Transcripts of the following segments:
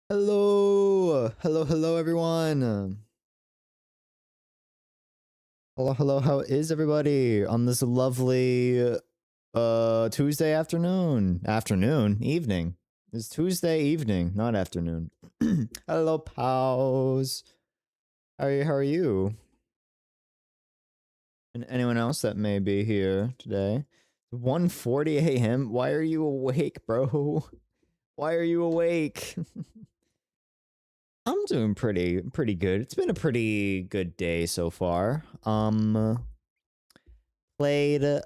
Hello everyone. Hello, how is everybody on this lovely Tuesday afternoon? Evening. It's Tuesday evening, not afternoon. Hello, pals. How are you? And anyone else that may be here today? 1:40 a.m. Why are you awake, bro? Why are you awake? I'm doing pretty good. It's been a pretty good day so far. Played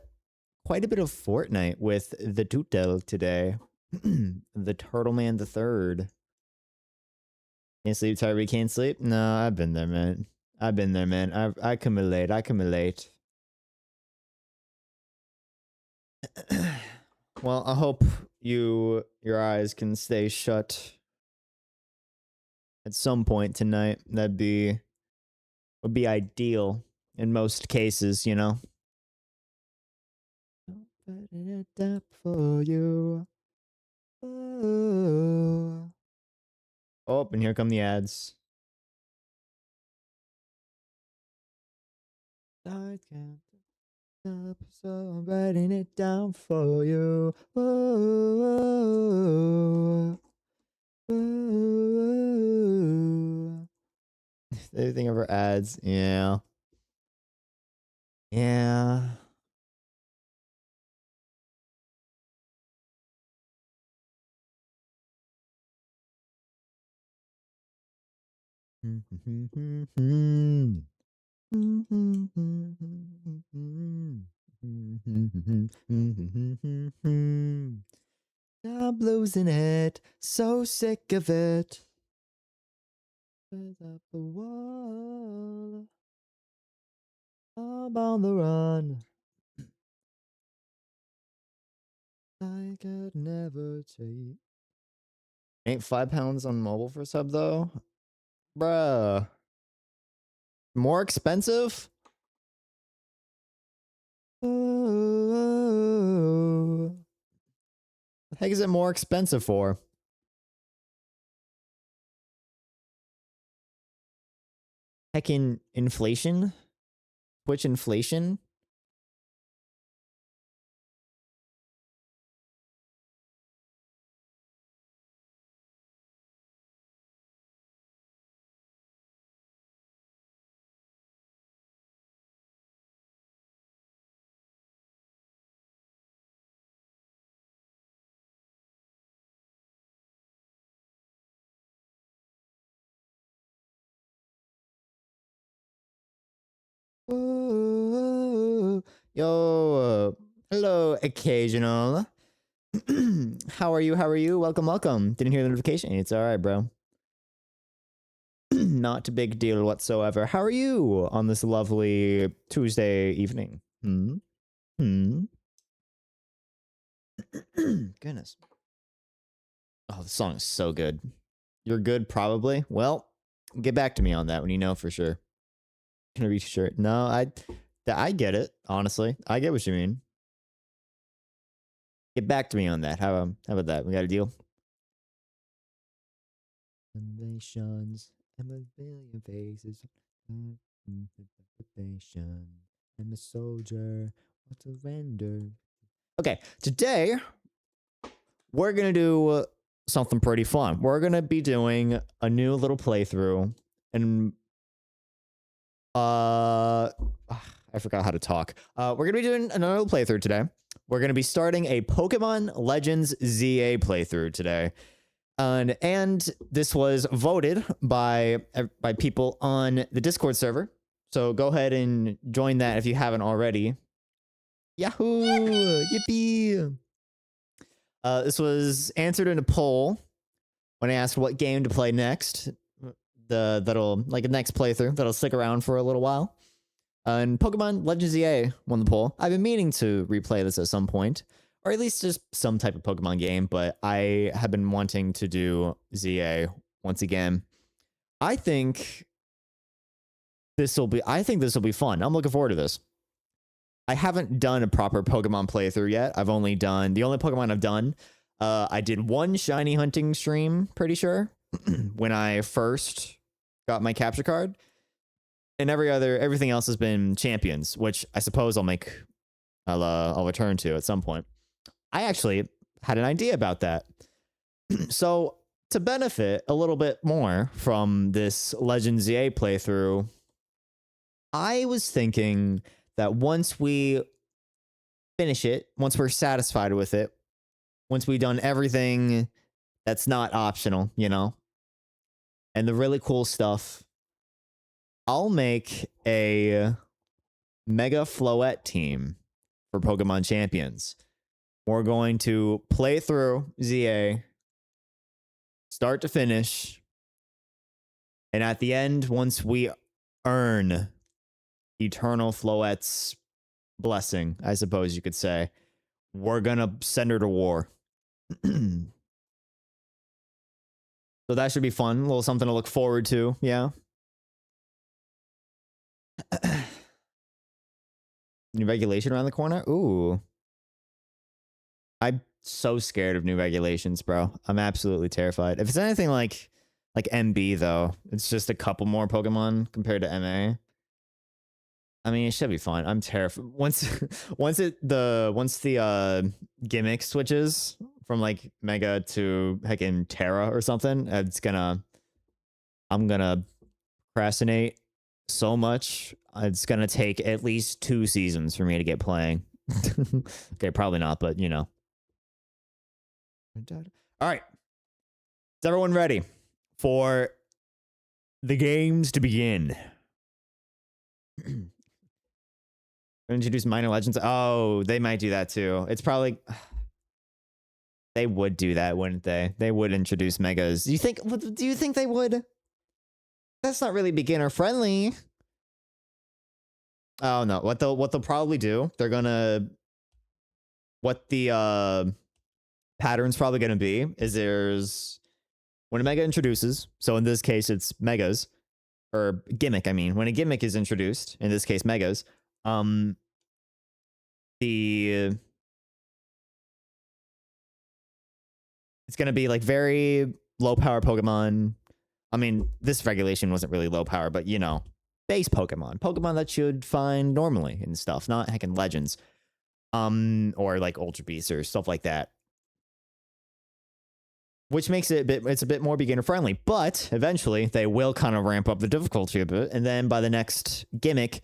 quite a bit of Fortnite with the Tutel today. The Turtle Man the Third. Can't sleep, tired, we can't sleep? No, I've been there, man. I can relate. Well, I hope your eyes can stay shut at some point tonight. Would be ideal in most cases, you know. Putting it up for you. Oh, and here come the ads. I can't stop, so I'm writing it down for you. Anything ever ads? Yeah. Yeah. I'm losing it, so sick of it. Up the wall, I'm on the run. I could never take. Ain't £5 on mobile for sub though, bruh. More expensive? What the heck is it more expensive for? Heckin' inflation? Twitch inflation? Yo, hello, occasional. How are you? Welcome. Didn't hear the notification. It's all right, bro. Not a big deal whatsoever. How are you on this lovely Tuesday evening? Goodness. Oh, the song is so good. You're good, probably. Well, get back to me on that when you know for sure. Can I be sure? No, I get it. Honestly, I get what you mean. Get back to me on that. How about that? We got a deal. Nations and a billion faces. I'm a soldier. What surrender? Okay, today we're gonna do something pretty fun. We're gonna be doing a new little playthrough, and I forgot how to talk. We're gonna be doing another playthrough today. We're gonna be starting a Pokemon Legends ZA playthrough today. And this was voted by people on the Discord server. So go ahead and join that if you haven't already. Yahoo! Yippee! This was answered in a poll when I asked what game to play next. That'll like a next playthrough that'll stick around for a little while. And Pokemon Legends ZA won the poll. I've been meaning to replay this at some point, or at least just some type of Pokemon game, but I have been wanting to do ZA once again. I think this will be fun. I'm looking forward to this. I haven't done a proper Pokemon playthrough yet. The only Pokemon I've done, I did one shiny hunting stream, pretty sure. when I first got my capture card, and everything else has been champions, which I suppose I'll return to at some point. I actually had an idea about that. So to benefit a little bit more from this Legends ZA playthrough, I was thinking that once we finish it, once we're satisfied with it, once we've done everything that's not optional, you know, and the really cool stuff, I'll make a Mega Floette team for Pokemon Champions. We're going to play through ZA, start to finish, and at the end, once we earn Eternal Floette's blessing, I suppose you could say, we're gonna send her to war. So that should be fun. A little something to look forward to, yeah. New regulation around the corner? Ooh. I'm so scared of new regulations, bro. I'm absolutely terrified. If it's anything like MB though, it's just a couple more Pokemon compared to MA. I mean, it should be fine. I'm terrified. Once the gimmick switches from like Mega to heckin' Terra or something, I'm gonna procrastinate so much. It's gonna take at least 2 seasons for me to get playing. Okay, probably not, but you know. All right. Is everyone ready for the games to begin? Introduce minor legends. Oh, they might do that too. It's probably they would do that, wouldn't they? They would introduce megas. Do you think they would? That's not really beginner friendly. Oh no. What they'll probably do, they're gonna what the pattern's probably gonna be is there's when a mega introduces, so in this case it's megas, or gimmick, I mean, when a gimmick is introduced, in this case megas, it's gonna be like very low power Pokemon. I mean, this regulation wasn't really low power, but you know, base Pokemon that you'd find normally and stuff, not heckin' legends, or like Ultra Beasts or stuff like that, which makes it it's a bit more beginner friendly. But eventually, they will kind of ramp up the difficulty a bit, and then by the next gimmick,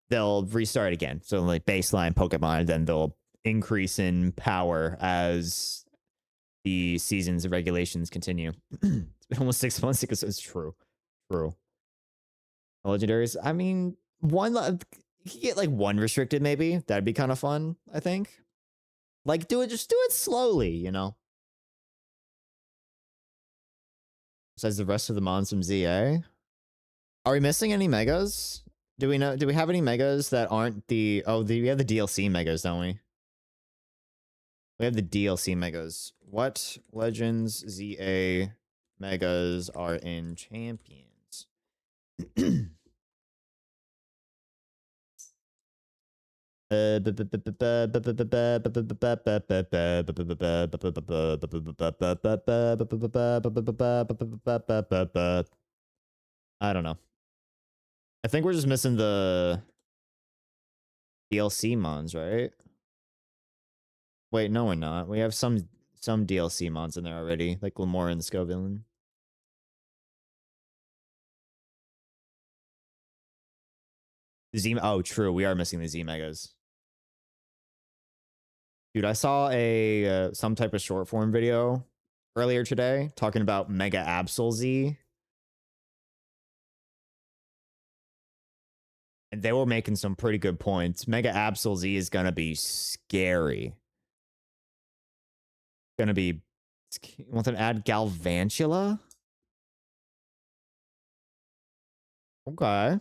they'll restart again. So like baseline Pokemon, then they'll increase in power as the seasons of regulations continue. It's been almost 6 months because it's true. Legendaries. I mean, you could get like one restricted, maybe. That'd be kind of fun, I think. Like, just do it slowly, you know? Besides the rest of the mons from ZA. Are we missing any megas? Do we have any megas that aren't we have the DLC megas, don't we? We have the DLC megas. What Legends ZA megas are in Champions? I don't know. I think we're just missing the DLC mons, right? Wait, no, we're not. We have some DLC mons in there already, like Lamora and the Scovillain. Oh, true. We are missing the Z Megas. Dude, I saw a some type of short form video earlier today talking about Mega Absol Z. And they were making some pretty good points. Mega Absol Z is going to be scary. Going to be... Want to add Galvantula? Okay.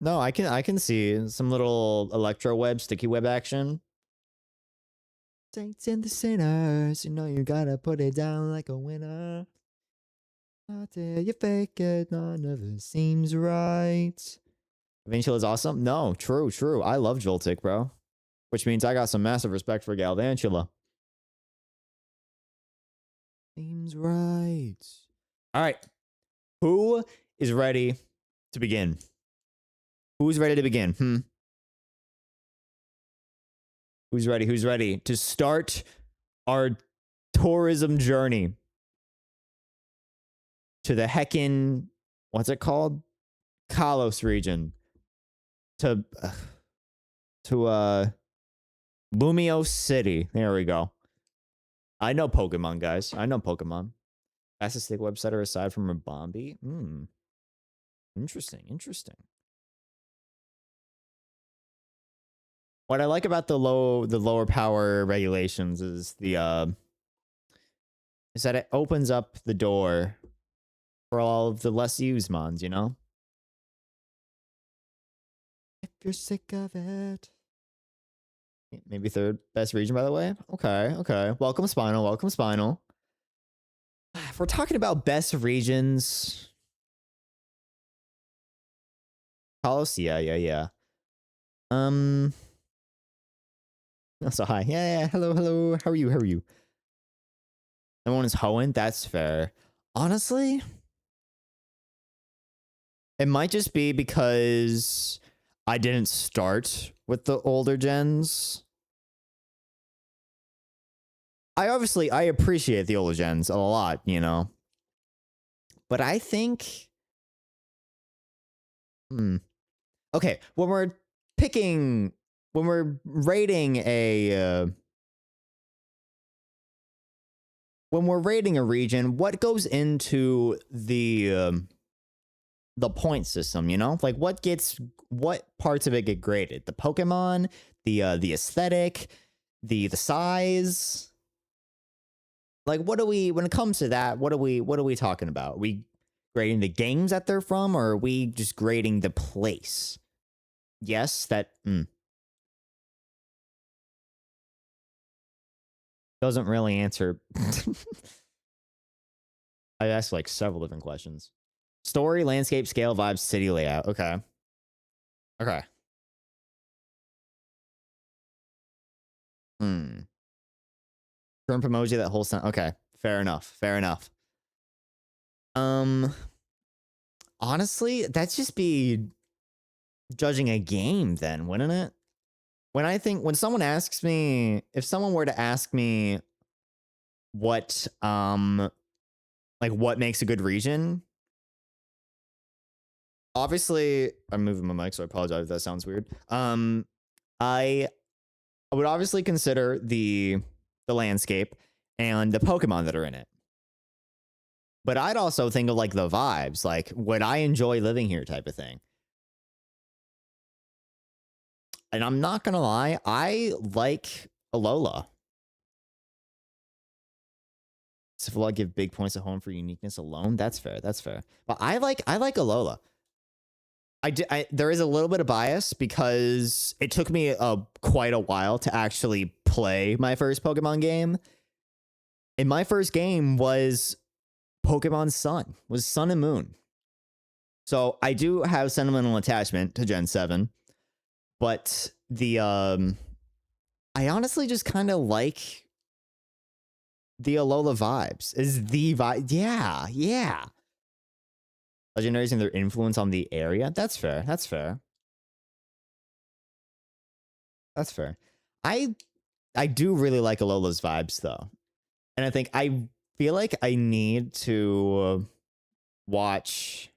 No, I can see some little electro web, sticky web action. Saints and the sinners, you know you gotta put it down like a winner. How dare you fake it? None of it seems right. Galvantula is awesome. No, true. I love Joltik, bro. Which means I got some massive respect for Galvantula. Sounds right. All right. Who is ready to begin? Who's ready to begin? Who's ready? Who's ready to start our tourism journey to the heckin', what's it called? Kalos region. To lmaoo City. There we go. I know Pokemon, guys. I know Pokemon. Fastest stick websetter aside from a Bombi. Interesting. Interesting. What I like about the lower power regulations is that it opens up the door for all of the less used mons, you know? If you're sick of it. Maybe third best region, by the way. Okay. Welcome, Spinal. Welcome, Spinal. If we're talking about best regions, Kalos, yeah. So hi. Yeah. Hello. How are you? Everyone is hoeing. That's fair. Honestly, it might just be because I didn't start with the older gens. I appreciate the older gens a lot, you know. But I think okay, when we're rating a region, what goes into the point system, you know? Like what parts of it get graded? The Pokemon, the aesthetic, the size. Like when it comes to that, what are we talking about? Are we grading the games that they're from, or are we just grading the place? Yes, that doesn't really answer. I asked like several different questions. Story, landscape, scale, vibes, city layout. Okay. Current emoji, that whole sound. Okay. Fair enough. Honestly, that's just be judging a game then, wouldn't it? When someone asks me, if someone were to ask me what what makes a good region, obviously I'm moving my mic, so I apologize if that sounds weird. I would obviously consider the landscape and the Pokemon that are in it. But I'd also think of like the vibes, like would I enjoy living here type of thing. And I'm not gonna lie, I like Alola. So if I give big points at home for uniqueness alone, that's fair. But I like Alola. There is a little bit of bias because it took me quite a while to actually play my first Pokemon game. And my first game was Pokemon Sun, was Sun and Moon. So I do have sentimental attachment to Gen 7, but I honestly just kind of like the Alola vibes. Is the vibe. Yeah. Legendaries and their influence on the area. That's fair. I do really like Alola's vibes though. And I feel like I need to watch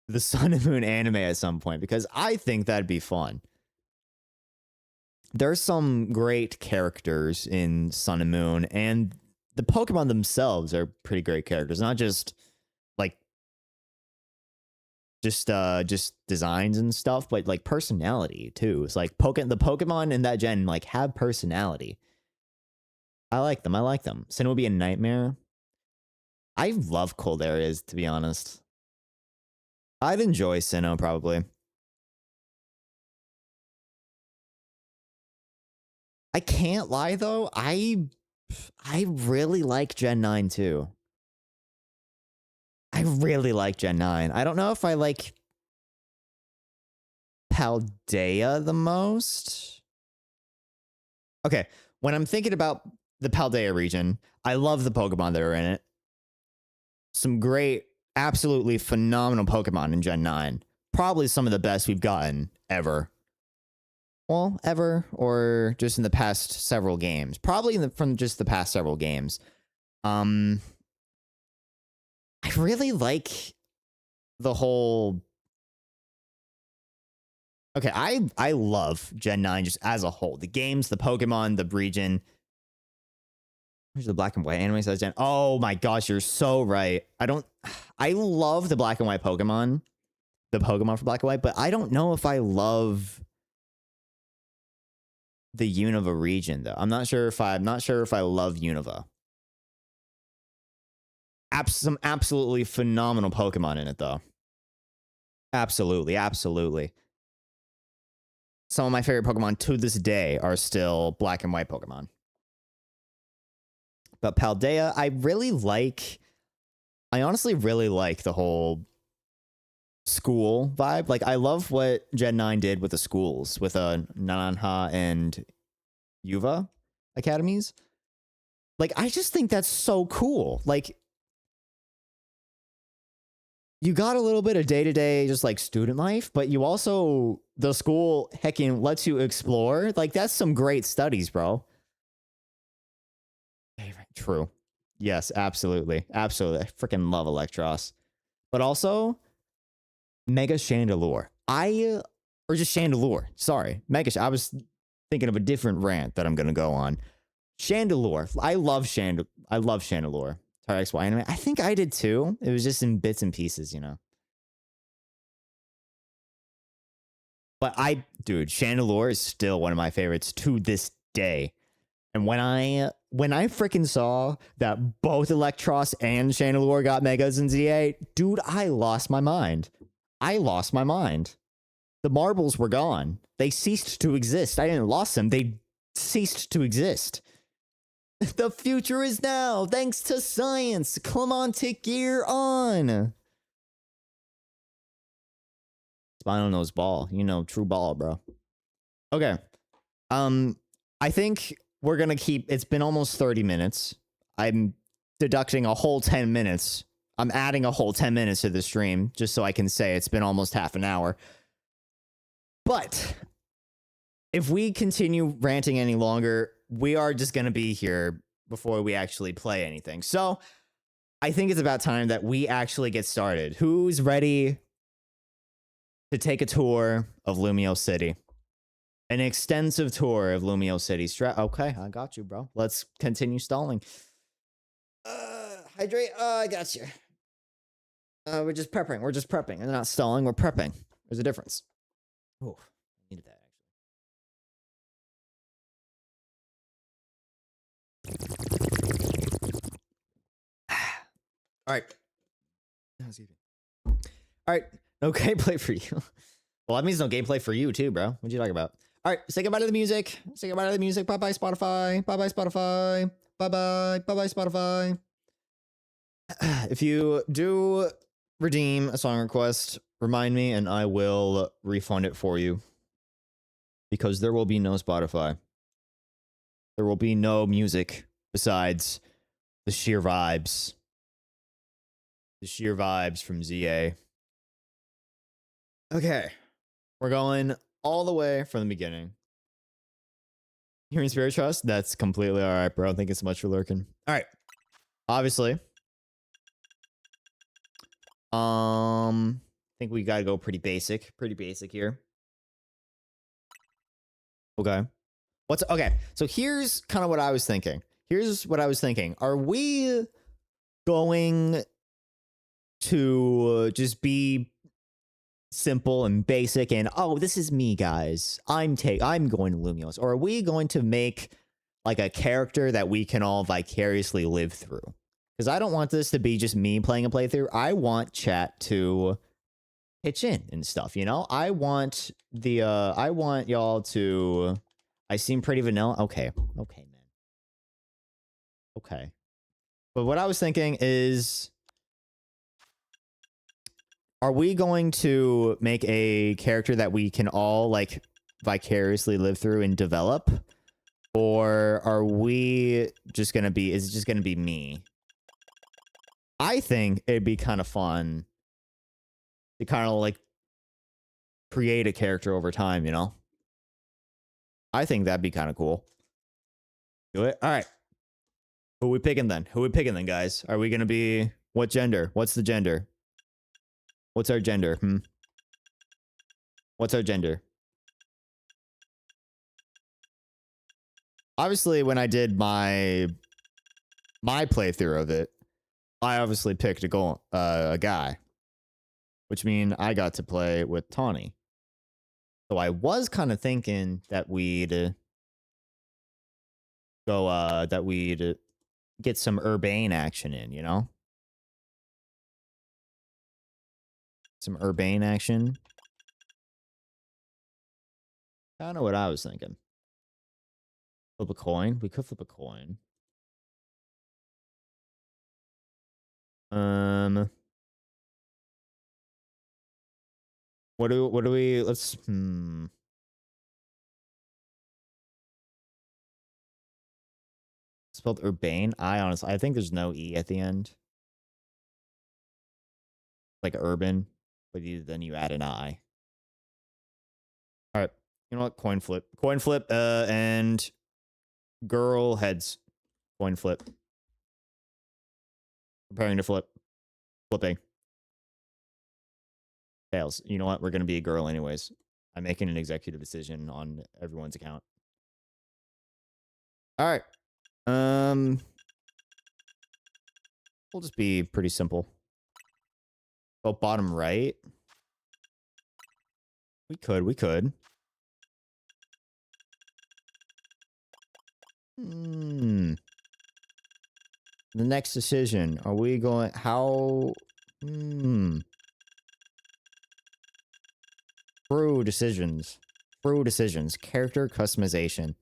the Sun and Moon anime at some point because I think that'd be fun. There's some great characters in Sun and Moon, and the Pokemon themselves are pretty great characters, not just like just designs and stuff, but like personality too. It's like the Pokemon in that gen like have personality. I like them. Sin will be a nightmare. I love cold areas, to be honest. I'd enjoy Sinnoh probably. I can't lie though, I really like Gen 9 too. I really like Gen 9. I don't know if I like Paldea the most. Okay, when I'm thinking about the Paldea region. I love the Pokemon that are in it. Some great, absolutely phenomenal Pokemon in Gen 9. Probably some of the best we've gotten ever. Well, ever, or just in the past several games. Probably from just the past several games. I really like the whole... Okay, I love Gen 9 just as a whole. The games, the Pokemon, the region. Where's the black and white anime says Gen? Oh my gosh, you're so right. I love the black and white Pokemon. The Pokemon for black and white, but I don't know if I love the Unova region though. I'm not sure if I love Unova. Some absolutely phenomenal Pokemon in it though. Absolutely, absolutely. Some of my favorite Pokemon to this day are still black and white Pokemon. But Paldea, I honestly really like the whole school vibe. Like, I love what Gen 9 did with the schools, with Nanha and Yuva academies. Like, I just think that's so cool. Like, you got a little bit of day-to-day just like student life, but you also, the school heckin' lets you explore. Like, that's some great studies, bro. True. Yes, absolutely. Absolutely. I freaking love Electros. But also, Mega Chandelure. Or just Chandelure. Sorry. I was thinking of a different rant that I'm going to go on. Chandelure. I love Chandelure. XY anime. I think I did too. It was just in bits and pieces, you know. But dude, Chandelure is still one of my favorites to this day. And when I freaking saw that both Electros and Chandelure got Megas in Z8, dude, I lost my mind. The marbles were gone. They ceased to exist. I didn't lost them. They ceased to exist. The future is now, thanks to science. Come on, take gear on. Spinal nose ball. You know, true ball, bro. Okay. I think we're going to keep... It's been almost 30 minutes. I'm deducting a whole 10 minutes. I'm adding a whole 10 minutes to the stream just so I can say it's been almost half an hour. But if we continue ranting any longer, we are just going to be here before we actually play anything. So I think it's about time that we actually get started. Who's ready to take a tour of Lumio City? An extensive tour of Lumio City. Okay, I got you, bro. Let's continue stalling. Hydrate. I got you. We're just prepping. We're not stalling. We're prepping. There's a difference. Oh, I needed that actually. All right. All right. No gameplay for you. Well, that means no gameplay for you too, bro. What you talking about? All right, say goodbye to the music. Say goodbye to the music. Bye-bye, Spotify. Bye-bye, Spotify. Bye-bye. Bye-bye, Spotify. If you do redeem a song request, remind me and I will refund it for you. Because there will be no Spotify. There will be no music besides the sheer vibes. The sheer vibes from ZA. Okay. We're going all the way from the beginning. Hearing Spirit Trust? That's completely alright, bro. Thank you so much for lurking. Alright. Obviously. I think we gotta go pretty basic. Pretty basic here. Okay. Okay, so here's kind of what I was thinking. Are we going to just be simple and basic and, oh, this is me, guys, I'm going to Lumios? Or are we going to make like a character that we can all vicariously live through? Because I don't want this to be just me playing a playthrough. I want chat to pitch in and stuff, you know? I want y'all to... I seem pretty vanilla. Okay, man. Okay. But what I was thinking is, are we going to make a character that we can all like vicariously live through and develop? Or are we just gonna be, is it just gonna be me? I think it'd be kind of fun to kind of like create a character over time, you know? I think that'd be kind of cool. Do it. All right. Who are we picking then? Who are we picking then, guys? Are we gonna be, what gender? What's the gender? What's our gender? What's our gender? Obviously, when I did my playthrough of it, I obviously picked a guy, which means I got to play with Tawny. So I was kind of thinking that we'd get some urbane action in, you know? Some urbane action. Kind of what I was thinking. Flip a coin. We could flip a coin. What do we, let's, spelled urbane. I think there's no E at the end. Like urban, but then you add an I. All right. You know what? Coin flip. Coin flip, and girl heads. Coin flip. Preparing to flip. Flipping. Tails. You know what? We're going to be a girl anyways. I'm making an executive decision on everyone's account. All right. We'll just be pretty simple. Oh, bottom right. We could. The next decision. Are we going, how? True decisions. True decisions. Character customization.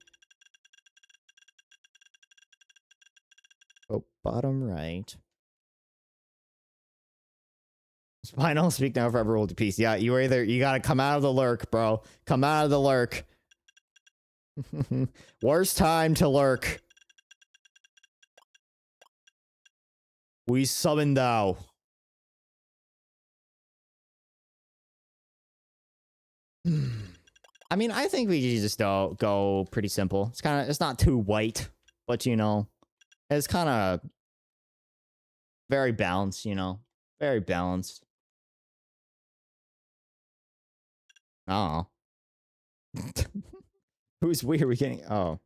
Oh, bottom right. Spinal, speak now, forever hold your peace. Yeah, you gotta come out of the lurk, bro. Come out of the lurk. Worst time to lurk. We summon thou. I mean, I think we just go pretty simple. It's not too white, but you know, it's kind of very balanced, you know, very balanced. Oh. Who's we? Are we getting? Oh.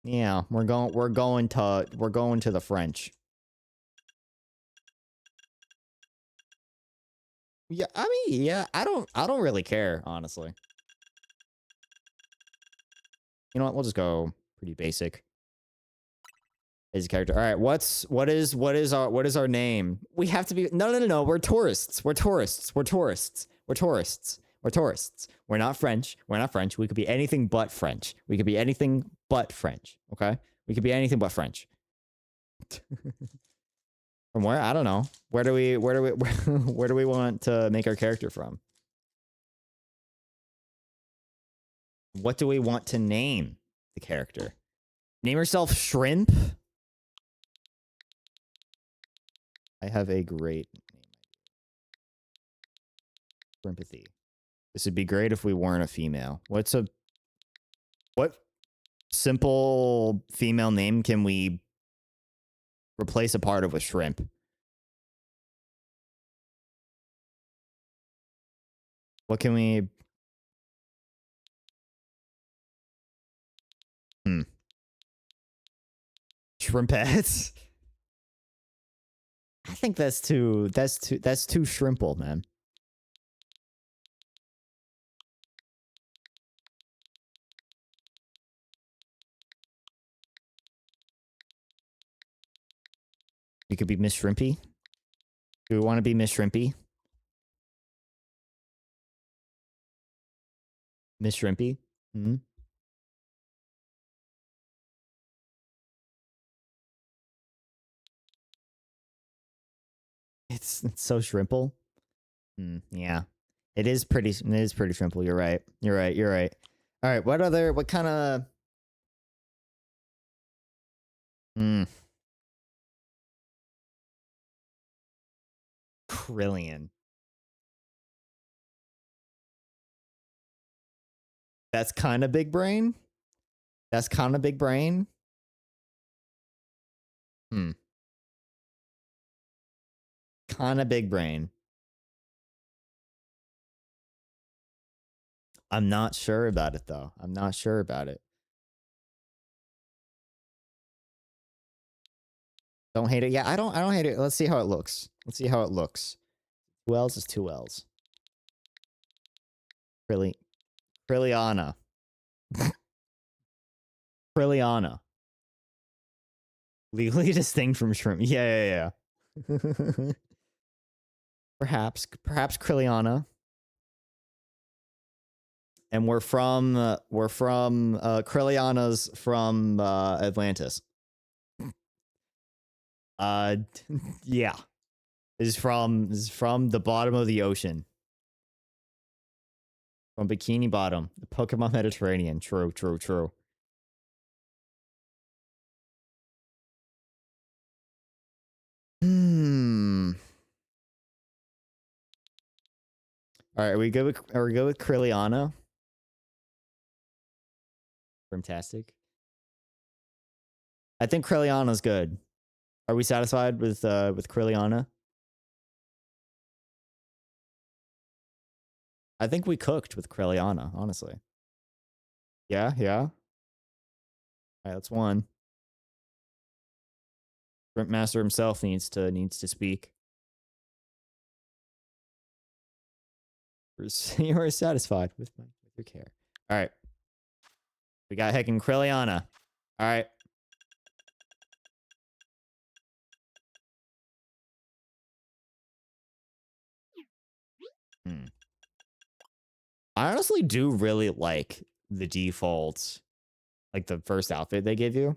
Yeah, we're going to the French. Yeah, I mean, yeah, I don't really care, honestly. You know what? We'll just go pretty basic. As a character. All right, what is our name? We have to be no. We're tourists. We're tourists. We're tourists. We're tourists. We're tourists. We're not French. We're not French. We could be anything but French. We could be anything but French. Okay? We could be anything but French. From where? I don't know. Where do we want to make our character from? What do we want to name the character? Name yourself Shrimp? I have a great name. Shrimpathy. This would be great if we weren't a female. What simple female name can we replace a part of with shrimp? What can we... Shrimpettes? I think that's too shrimple, man. We could be Miss Shrimpy. Do we want to be Miss Shrimpy? Miss Shrimpy? It's so shrimple. Yeah. It is pretty simple. You're right. You're right. All right, what kind of Trillion. That's kind of big brain. That's kind of big brain. Kind of big brain. I'm not sure about it though. I'm not sure about it. Don't hate it. Yeah, I don't hate it. Let's see how it looks. Let's see how it looks. 2 L's is 2 L's. Really? Trilliana. Trilliana. Legally distinct from shrimp. Yeah. Perhaps Krilliana. And we're from Krilliana's from Atlantis. Yeah. Is from the bottom of the ocean. From Bikini Bottom, the Pokemon Mediterranean. True. All right, are we good with Krilliana? Fantastic. I think Krilliana's good. Are we satisfied with Krilliana? I think we cooked with Krilliana, honestly. Yeah. All right, that's one. Shrimp Master himself needs to speak. You are satisfied with your care. All right. We got heckin' Krilliana. All right. I honestly do really like the default, like the first outfit they give you.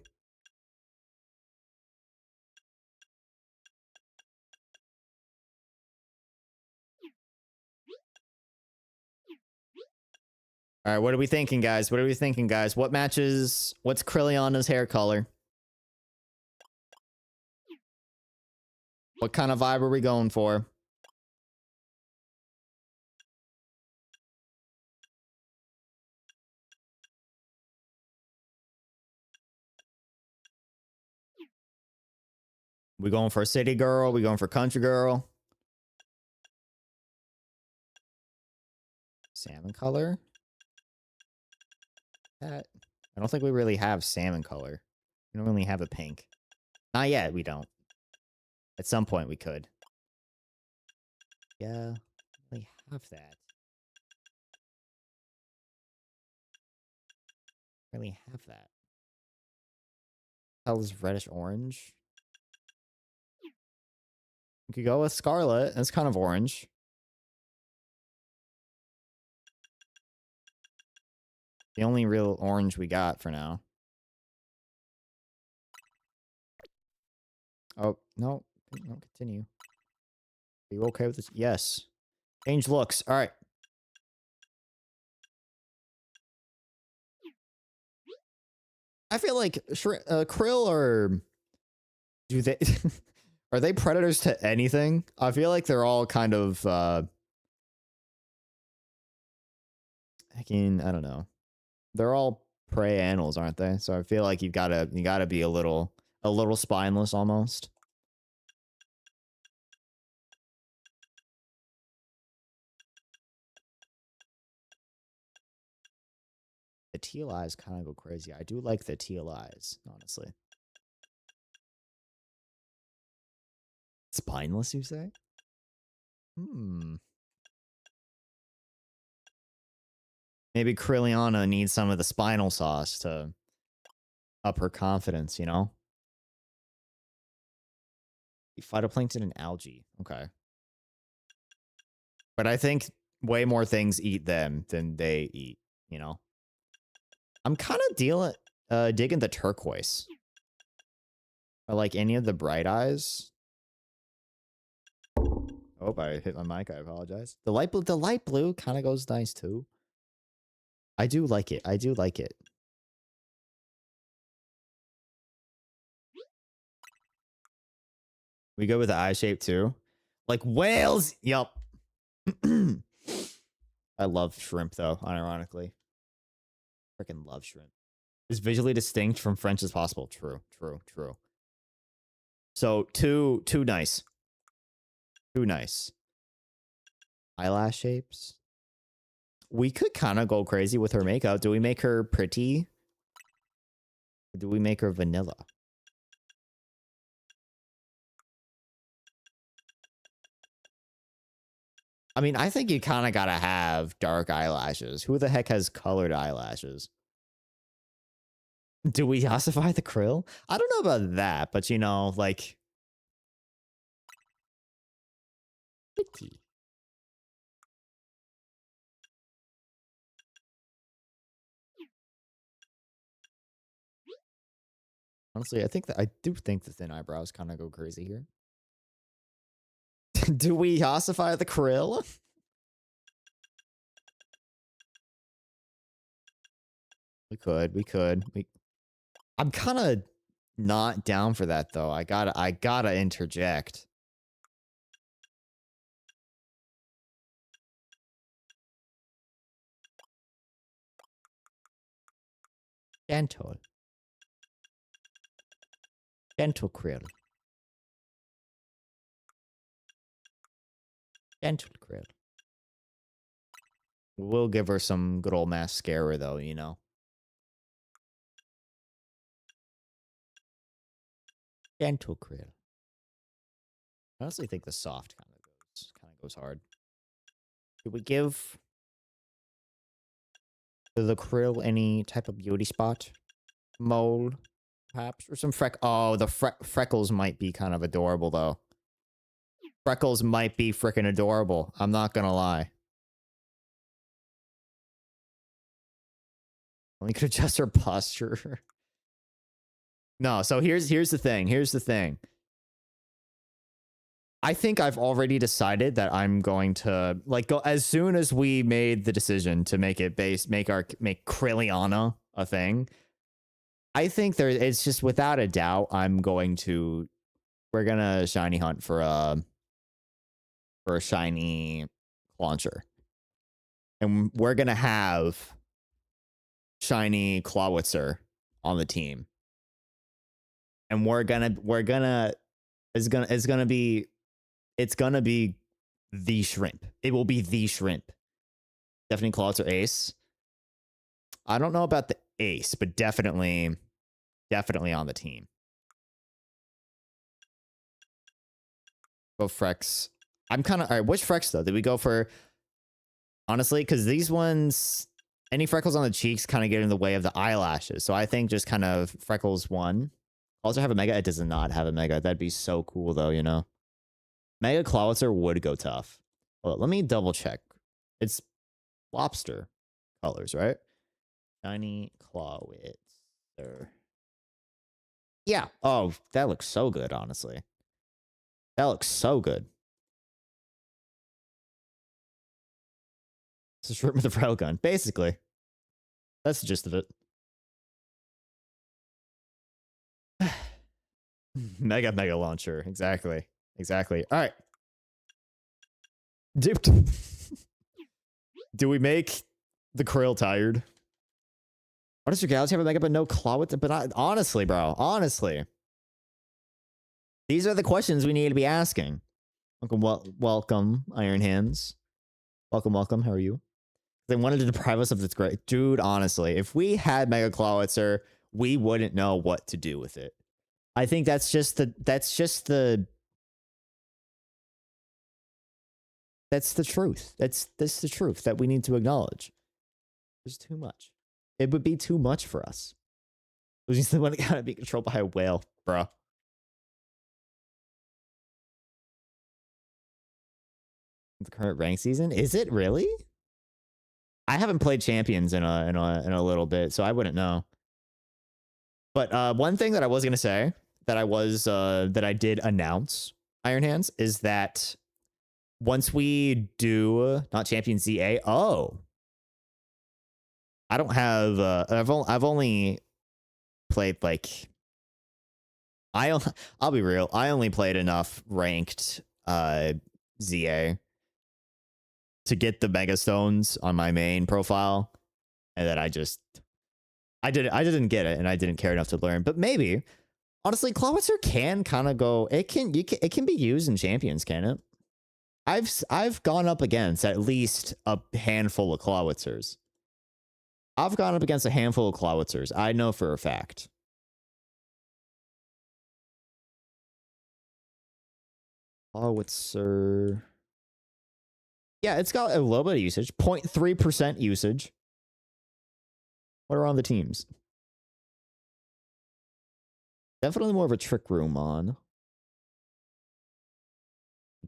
All right, what are we thinking, guys? What matches? What's Krilliana's hair color? What kind of vibe are we going for? We going for city girl? We going for country girl? Salmon color? That I don't think we really have salmon color. We don't really have a pink. Not yet, we don't. At some point we could. Yeah, we have that. Really have that. Hell is reddish orange. We could go with scarlet. That's kind of orange. The only real orange we got for now. Oh, no. No, continue. Are you okay with this? Yes. Change looks. All right. I feel like krill are... Do they... Are they predators to anything? I feel like they're all kind of... I don't know. They're all prey animals, aren't they? So I feel like you gotta be a little spineless almost. The teal eyes kind of go crazy. I do like the teal eyes, honestly. Spineless, you say? Maybe Krilliana needs some of the spinal sauce to up her confidence, you know? Phytoplankton and algae. Okay. But I think way more things eat them than they eat, you know? I'm kind of digging the turquoise. Or like any of the bright eyes. Oh, hope I hit my mic. I apologize. The light blue kind of goes nice too. I do like it. I do like it. We go with the eye shape too. Like whales. Yup. I love shrimp though, unironically. Freaking love shrimp. As visually distinct from French as possible. True, true, true. So too nice. Too nice. Eyelash shapes. We could kind of go crazy with her makeup. Do we make her pretty? Or do we make her vanilla? I mean, I think you kind of gotta have dark eyelashes. Who the heck has colored eyelashes? Do we ossify the krill? I don't know about that, but you know, like... Pretty. Honestly, I do think the thin eyebrows kind of go crazy here. Do we ossify the krill? We could. I'm kind of not down for that though. I gotta interject. Gentle krill. Gentle krill. We'll give her some good old mascara though, you know. Gentle krill. I honestly think the soft kind of goes hard. Did we give the krill any type of beauty spot? Mole, perhaps? Or some oh, the freckles might be kind of adorable though. Freckles might be freaking adorable. I'm not gonna lie. We could adjust her posture. No, so here's the thing. Here's the thing. I think I've already decided that I'm going to like go as soon as we made the decision to make it make Krilliana a thing. I think it's just without a doubt we're gonna shiny hunt for a shiny launcher. And we're gonna have shiny Clawitzer on the team. And it's gonna be the shrimp. It will be the shrimp. Definitely Clawitzer ace. I don't know about the ace, but definitely on the team. Go Frex. I'm kind of all right. Which Frex though? Did we go for? Honestly, because these ones, any freckles on the cheeks kind of get in the way of the eyelashes. So I think just kind of freckles one. Also have a mega. It does not have a mega. That'd be so cool though. You know, Mega Clawitzer would go tough. Well, let me double check. It's lobster colors, right? Shiny Clawitzer. Yeah. Oh, that looks so good, honestly. That looks so good. It's a shrimp with a railgun, basically. That's the gist of it. Mega launcher. Exactly. All right. Do we make the krill tired? What does your galaxy have a mega but no claw with it? But honestly, bro, honestly. These are the questions we need to be asking. Welcome, Iron Hands. Welcome. How are you? They wanted to deprive us of this great dude. Honestly, if we had Mega Clawitzer, we wouldn't know what to do with it. I think that's the truth. That's the truth that we need to acknowledge. There's too much. It would be too much for us. We just want to gotta be controlled by a whale, bro. The current rank season, is it really? I haven't played Champions in a little bit, so I wouldn't know. But one thing that I was gonna say that I did announce, Iron Hands, is that once we do not champion ZA. Oh, I don't have. I've only played like. I'll be real. I only played enough ranked ZA to get the Mega Stones on my main profile, and then I didn't get it, and I didn't care enough to learn. But maybe, honestly, Clawitzer can kind of go. It can be used in champions, can it? I've gone up against at least a handful of Clawitzers. I've gone up against a handful of Clawitzers. I know for a fact. Clawitzer. Yeah, it's got a little bit of usage. 0.3% usage. What are on the teams? Definitely more of a trick room on.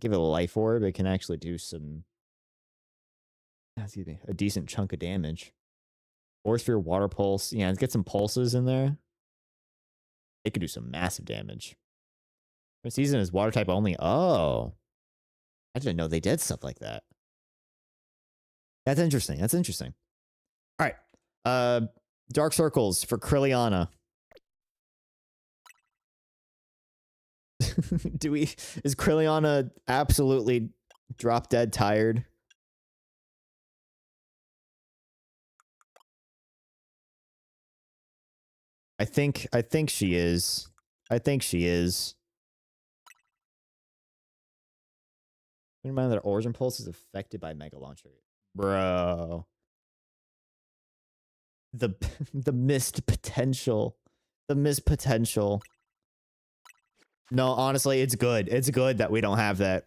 Give it a life orb. It can actually do some. Excuse me, a decent chunk of damage. Force Sphere, Water Pulse. Yeah, let's get some pulses in there. It could do some massive damage. First season is water type only. Oh. I didn't know they did stuff like that. That's interesting. That's interesting. All right. Dark Circles for Krilliana. Is Krilliana absolutely drop dead tired? I think she is. I think she is. Keep in mind that Origin Pulse is affected by Mega Launcher. Bro. The missed potential. The missed potential. No, honestly, it's good. It's good that we don't have that.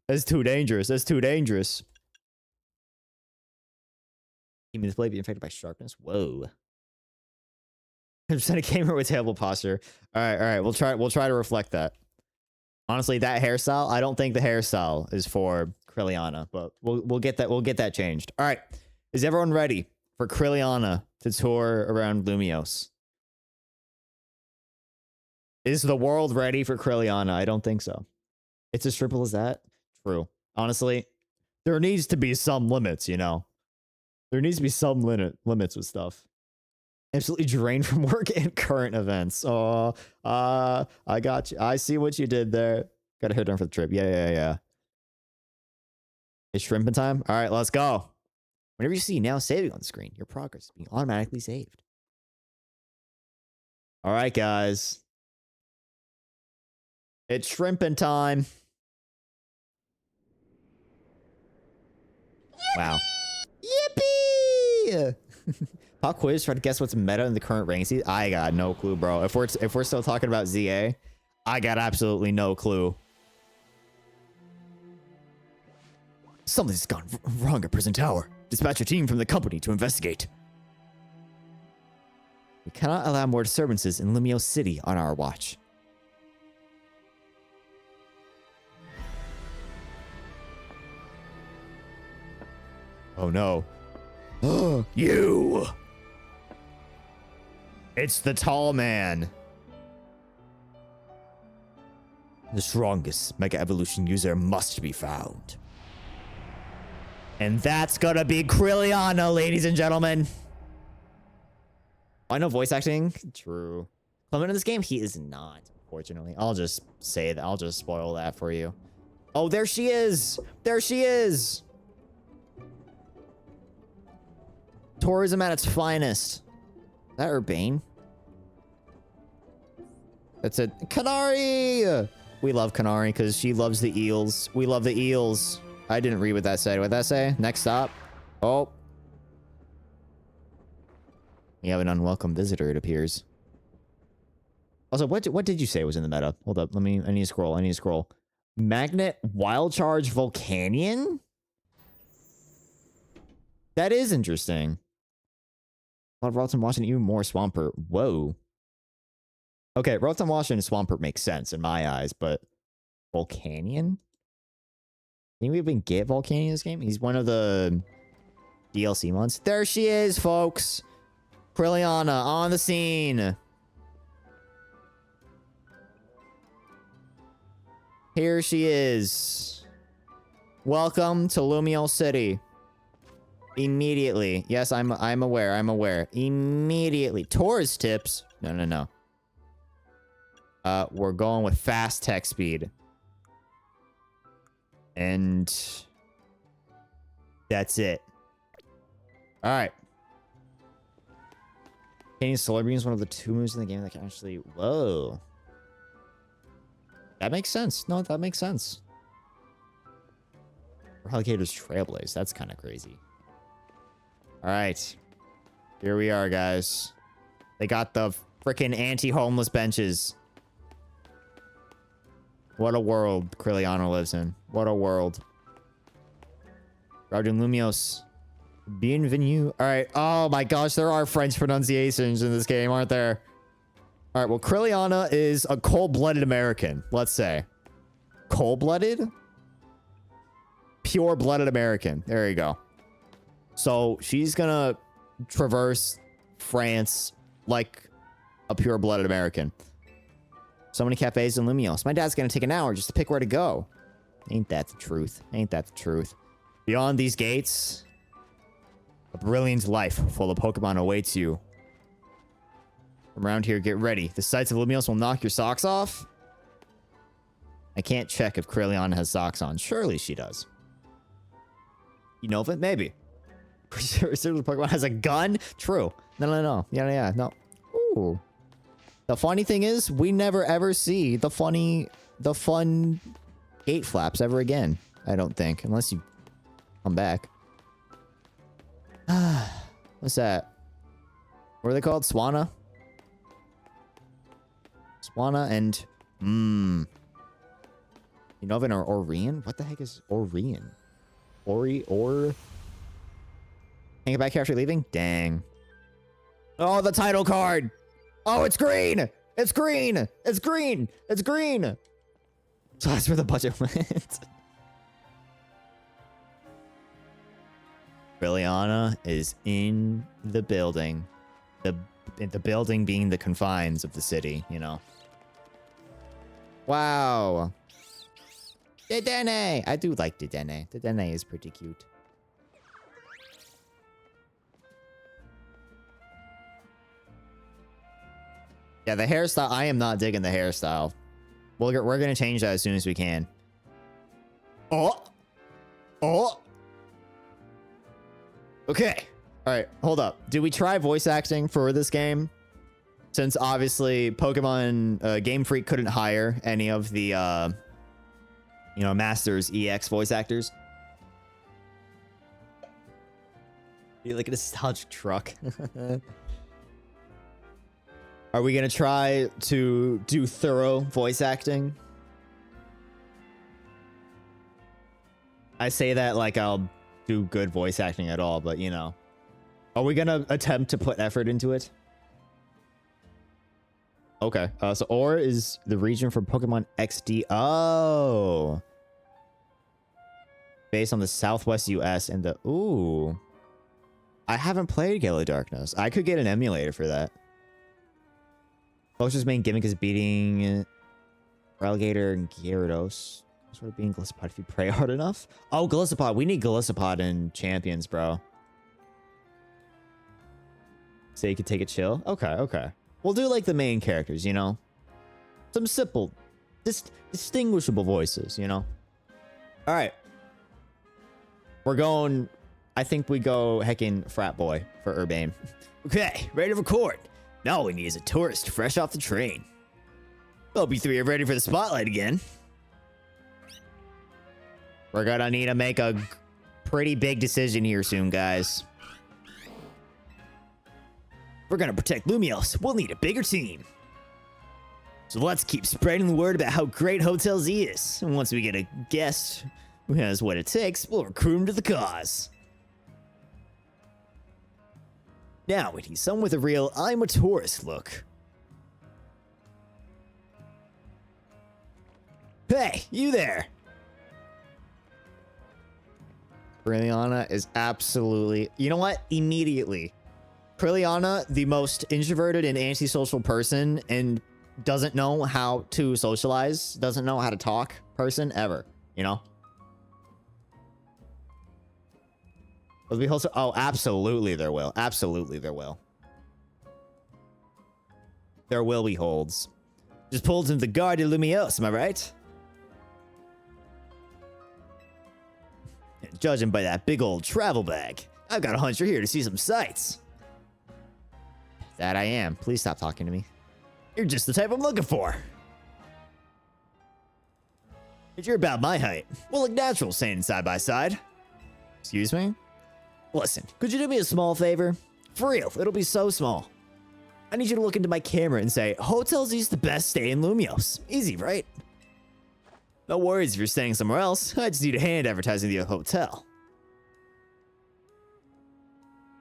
That's too dangerous. That's too dangerous. You mean this blade be infected by sharpness? Whoa. 100% of gamer with terrible posture. All right. We'll try to reflect that. Honestly, that hairstyle, I don't think the hairstyle is for Krilliana, but we'll get that changed. All right. Is everyone ready for Krilliana to tour around Lumiose? Is the world ready for Krilliana? I don't think so. It's as triple as that? True. Honestly, there needs to be some limits, you know? There needs to be some limits with stuff. Absolutely drained from work and current events. Oh, I got you. I see what you did there. Got a hair done for the trip. Yeah. It's shrimping time? All right, let's go. Whenever you see now saving on the screen, your progress is being automatically saved. All right, guys. It's shrimping time. Yippee! Wow. Yippee! Pop quiz, try to guess what's meta in the current rank season. I got no clue, bro. If we're still talking about ZA, I got absolutely no clue. Something's gone wrong at Prison Tower. Dispatch a team from the company to investigate. We cannot allow more disturbances in Lumiose City on our watch. Oh no. You! It's the tall man. The strongest Mega Evolution user must be found. And that's gonna be Krilliana, ladies and gentlemen. I know voice acting. True. Clement in this game, he is not, unfortunately. I'll just say that. I'll just spoil that for you. Oh, there she is. There she is. Tourism at its finest. Is that Urbane? That's it. Kanari! We love Kanari because she loves the eels. We love the eels. I didn't read what that said. What'd that say? Next stop. Oh. We have an unwelcome visitor, it appears. Also, what did you say was in the meta? Hold up. I need to scroll. Magnet Wild Charge Volcanion? That is interesting. A lot of Rotten Washington, even more Swampert. Whoa. Okay, Rotten Washington and Swampert makes sense in my eyes, but Volcanion? Can we even get Volcanion in this game? He's one of the DLC ones. There she is, folks. Krilliana on the scene. Here she is. Welcome to lmaoo City. Immediately. Yes, I'm aware. I'm aware. Immediately. Tourist tips. No. We're going with fast text speed. And that's it. All right. Painting solar beam is one of the 2 moves in the game that can actually... Whoa. That makes sense. No, that makes sense. Replicator's Trailblaze. That's kind of crazy. All right. Here we are, guys. They got the freaking anti-homeless benches. What a world Kriliana lives in. What a world. Raudun Lumios. Bienvenue. All right. Oh my gosh, there are French pronunciations in this game, aren't there? All right. Well, Kriliana is a cold-blooded American, let's say. Cold-blooded? Pure-blooded American. There you go. So she's gonna traverse France like a pure-blooded American. So many cafes in Lumios. My dad's gonna take an hour just to pick where to go. Ain't that the truth? Ain't that the truth? Beyond these gates, a brilliant life full of Pokemon awaits you. From around here, get ready. The sights of Lumios will knock your socks off. I can't check if Kriliana has socks on. Surely she does. You know of it? Maybe. Pokemon has a gun? True. No. Yeah. No. Ooh. The funny thing is, we never ever see the fun gate flaps ever again. I don't think, unless you come back. What's that? What are they called? Swanna? Swanna and you know of an Orion? What the heck is Orion? Hang it back here after leaving? Dang. Oh, the title card! Oh, it's green! It's green! It's green! It's green! So that's where the budget went. Kriliana is in the building. The building being the confines of the city, you know. Wow. Dedenne! I do like Dedenne. Dedenne is pretty cute. Yeah, the hairstyle. I am not digging the hairstyle. We're going to change that as soon as we can. Oh! Okay. All right, hold up. Did we try voice acting for this game? Since obviously Pokemon Game Freak couldn't hire any of the, Masters EX voice actors. You like a nostalgic truck. Are we gonna try to do thorough voice acting? I say that like I'll do good voice acting at all, but you know. Are we gonna attempt to put effort into it? Okay, so OR is the region for Pokemon XD. Oh. Based on the Southwest US and the... Ooh. I haven't played Gale of Darkness. I could get an emulator for that. Poster's main gimmick is beating Relegator and Gyarados. Sort of being Golisopod if you pray hard enough. Oh, Golisopod. We need Golisopod in Champions, bro. So you could take a chill? Okay. We'll do like the main characters, you know? Some simple, distinguishable voices, you know? Alright. We're going... I think we go heckin' frat boy for Urbane. Okay, ready to record. Now all we need is a tourist fresh off the train. Hope you three are ready for the spotlight again. We're gonna need to make a pretty big decision here soon, guys. We're gonna protect Lumios. We'll need a bigger team. So let's keep spreading the word about how great Hotel Z is. And once we get a guest who has what it takes, we'll recruit him to the cause. Now we need someone with a real I'm a tourist look. Hey, you there! Kriliana is absolutely... You know what? Immediately. Kriliana, the most introverted and antisocial person and doesn't know how to socialize, doesn't know how to talk person ever, you know? Will there be holds? Oh, absolutely there will. Absolutely there will. There will be holds. Just pulled into the Gare de Lumios, am I right? And judging by that big old travel bag, I've got a hunch you're here to see some sights. That I am. Please stop talking to me. You're just the type I'm looking for. If you're about my height, we'll look natural standing side by side. Excuse me? Listen, could you do me a small favor? For real, it'll be so small. I need you to look into my camera and say, Hotel Z's the best stay in Lumios. Easy, right? No worries if you're staying somewhere else. I just need a hand advertising the hotel.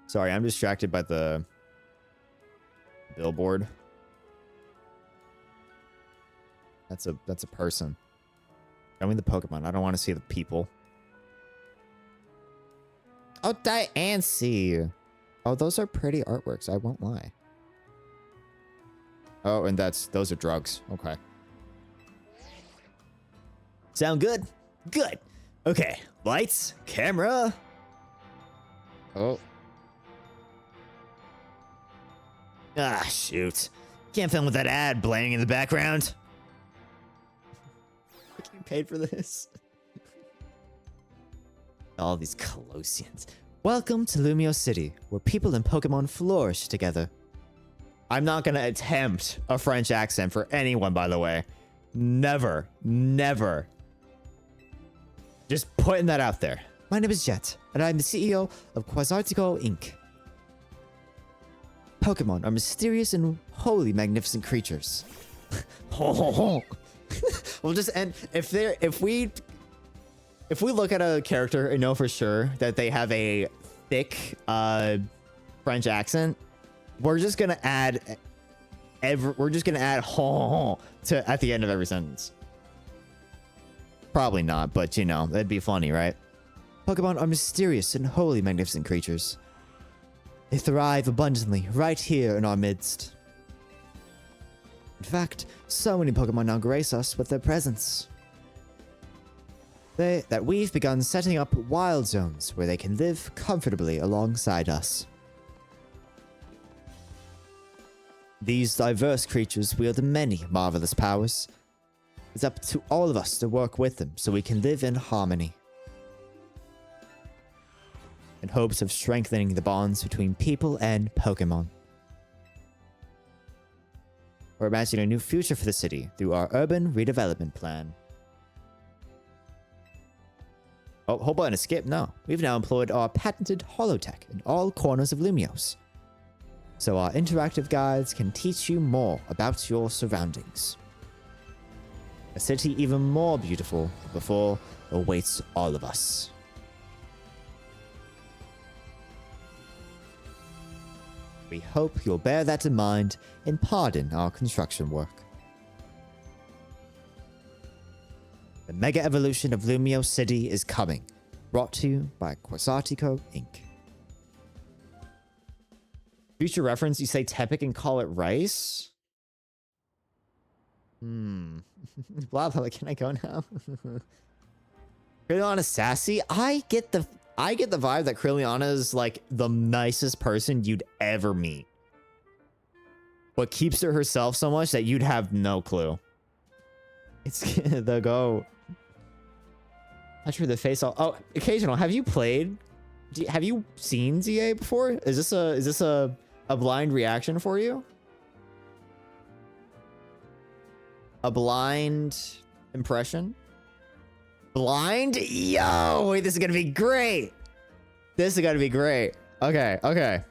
Sorry, I'm distracted by the billboard. That's a person. I mean the Pokemon. I don't want to see the people. Oh, Diancie. Oh, those are pretty artworks. I won't lie. Oh, and those are drugs. Okay. Sound good? Good. Okay. Lights, camera. Oh. Ah, shoot. Can't film with that ad blaring in the background. I getting paid for this. All these Colossians. Welcome to Lumio City, where people and Pokemon flourish together. I'm not gonna attempt a French accent for anyone, by the way. Never. Never. Just putting that out there. My name is Jet, and I'm the CEO of Quasartico Inc. Pokemon are mysterious and wholly magnificent creatures. We'll just end if we look at a character and know for sure that they have a thick French accent, we're just gonna add to at the end of every sentence. Probably not, but you know, that'd be funny, right? Pokemon are mysterious and wholly magnificent creatures. They thrive abundantly right here in our midst. In fact, so many Pokemon now grace us with their presence. That we've begun setting up wild zones where they can live comfortably alongside us. These diverse creatures wield many marvelous powers. It's up to all of us to work with them so we can live in harmony. In hopes of strengthening the bonds between people and Pokemon. We're imagining a new future for the city through our urban redevelopment plan. Oh, hold on, skip. No. We've now employed our patented holotech in all corners of Lumios. So our interactive guides can teach you more about your surroundings. A city even more beautiful than before awaits all of us. We hope you'll bear that in mind and pardon our construction work. The mega evolution of Lumio City is coming, brought to you by Quasartico Inc. Future reference, you say Tepic and call it rice? Blah, blah, can I go now? Kriliana sassy? I get the vibe that Kriliana is like the nicest person you'd ever meet. But keeps to herself so much that you'd have no clue. It's the go. Touch her the face all. Oh, occasional. Have you played? Have you seen ZA before? Is this a blind reaction for you? A blind impression? Blind? Yo, wait, this is gonna be great. This is gonna be great. Okay, okay.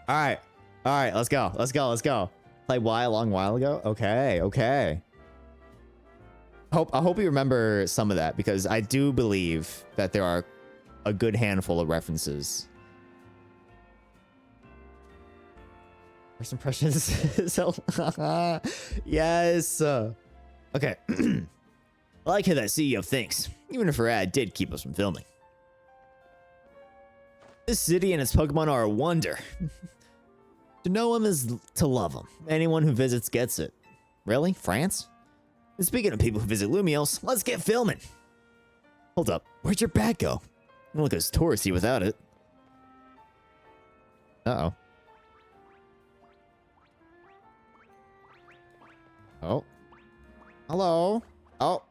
All right, let's go. Play Y a long while ago? Okay, okay. I hope you remember some of that, because I do believe that there are a good handful of references. First impressions. So, yes. Okay. I like how that CEO thinks, even if her ad did keep us from filming. This city and its Pokemon are a wonder. To know them is to love them. Anyone who visits gets it. Really? France? And speaking of people who visit Lumios, let's get filming. Hold up. Where'd your bag go? Don't look as touristy without it. Uh-oh. Oh. Hello. Oh.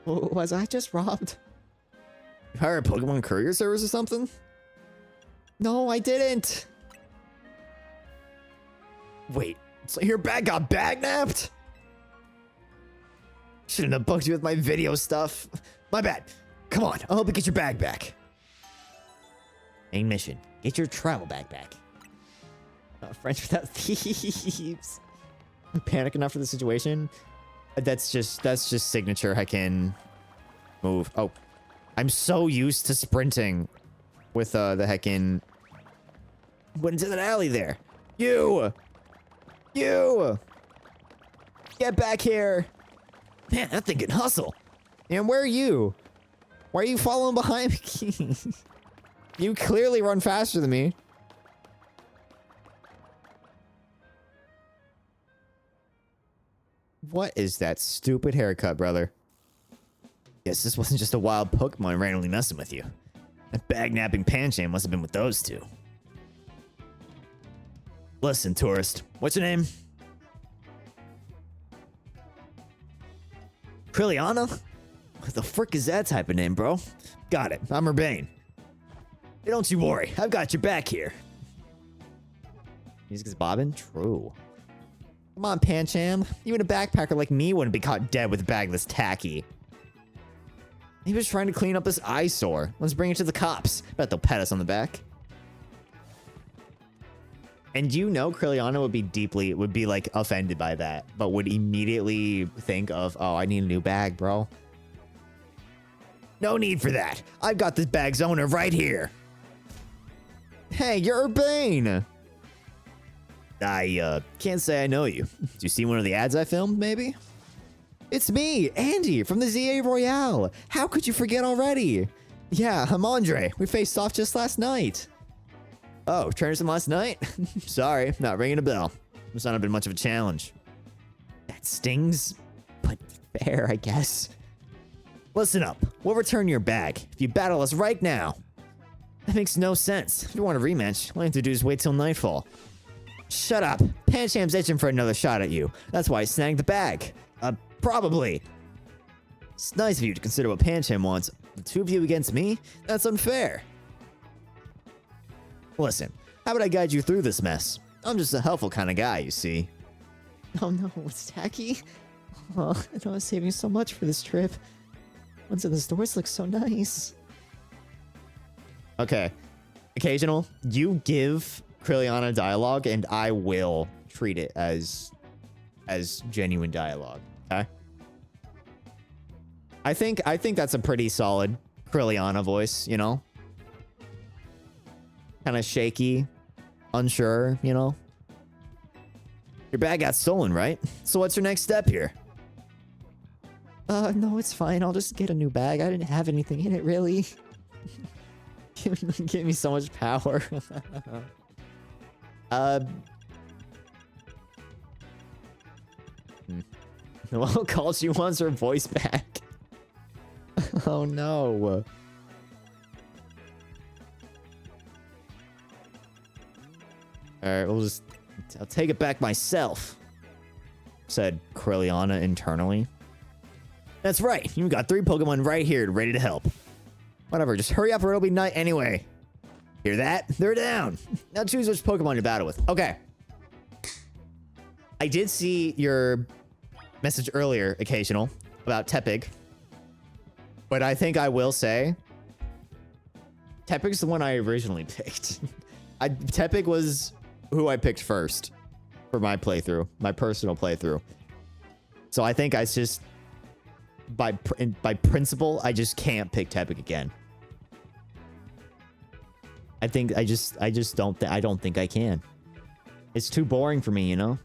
Was I just robbed? You hired a Pokemon courier service or something? No, I didn't. Wait, so your bag got bag-napped? Shouldn't have bugged you with my video stuff. My bad. Come on, I'll help you get your bag back. Main mission, get your travel bag back. French without thieves. I'm panicking enough for the situation. That's just signature. I can move. Oh, I'm so used to sprinting with the heckin'. Went into that alley there. You! Get back here! Man, that thing can hustle. And where are you? Why are you following behind me? You clearly run faster than me. What is that stupid haircut, brother? Guess this wasn't just a wild Pokemon randomly messing with you. That bag-napping Pancham must have been with those two. Listen, tourist. What's your name? Kriliana? What the frick is that type of name, bro? Got it. I'm Urbane. Hey, don't you worry. I've got your back here. Music is bobbing? True. Come on, Pancham. Even a backpacker like me wouldn't be caught dead with a bag this tacky. He was trying to clean up this eyesore. Let's bring it to the cops. Bet they'll pat us on the back. And you know Kriliana would be like offended by that, but would immediately think of, oh, I need a new bag, bro. No need for that. I've got this bag's owner right here. Hey, you're Urbane. I can't say I know you. Did you see one of the ads I filmed, maybe? It's me, Andy, from the ZA Royale. How could you forget already? Yeah, I'm Andre. We faced off just last night. Oh, trainers from last night? Sorry, not ringing a bell. Must not have been much of a challenge. That stings, but fair, I guess. Listen up. We'll return your bag if you battle us right now. That makes no sense. If you want a rematch, all you have to do is wait till nightfall. Shut up. Pancham's itching for another shot at you. That's why he snagged the bag. Probably. It's nice of you to consider what Pancham wants. The two of you against me? That's unfair. Listen, how about I guide you through this mess? I'm just a helpful kind of guy, you see. Oh no, it's tacky? Oh, I know I was saving so much for this trip. Ones in the stores look so nice. Okay. Occasional, you give Kriliana dialogue and I will treat it as genuine dialogue. Okay? I think that's a pretty solid Kriliana voice, you know? Kind of shaky, unsure, you know? Your bag got stolen, right? So what's your next step here? No, it's fine. I'll just get a new bag. I didn't have anything in it, really. Give me so much power. Well, call she wants her voice back. Oh no. Alright, I'll take it back myself, said Kriliana internally. That's right, you got 3 Pokemon right here ready to help. Whatever, just hurry up or it'll be night anyway. Hear that? They're down. Now choose which Pokemon to battle with. Okay. I did see your message earlier, Occasional, about Tepig. But I think I will say, Tepig's the one I originally picked. Tepig was who I picked first for my playthrough, my personal playthrough. So I think I just, by principle, I just can't pick Tepig again. I don't think I can. It's too boring for me, you know?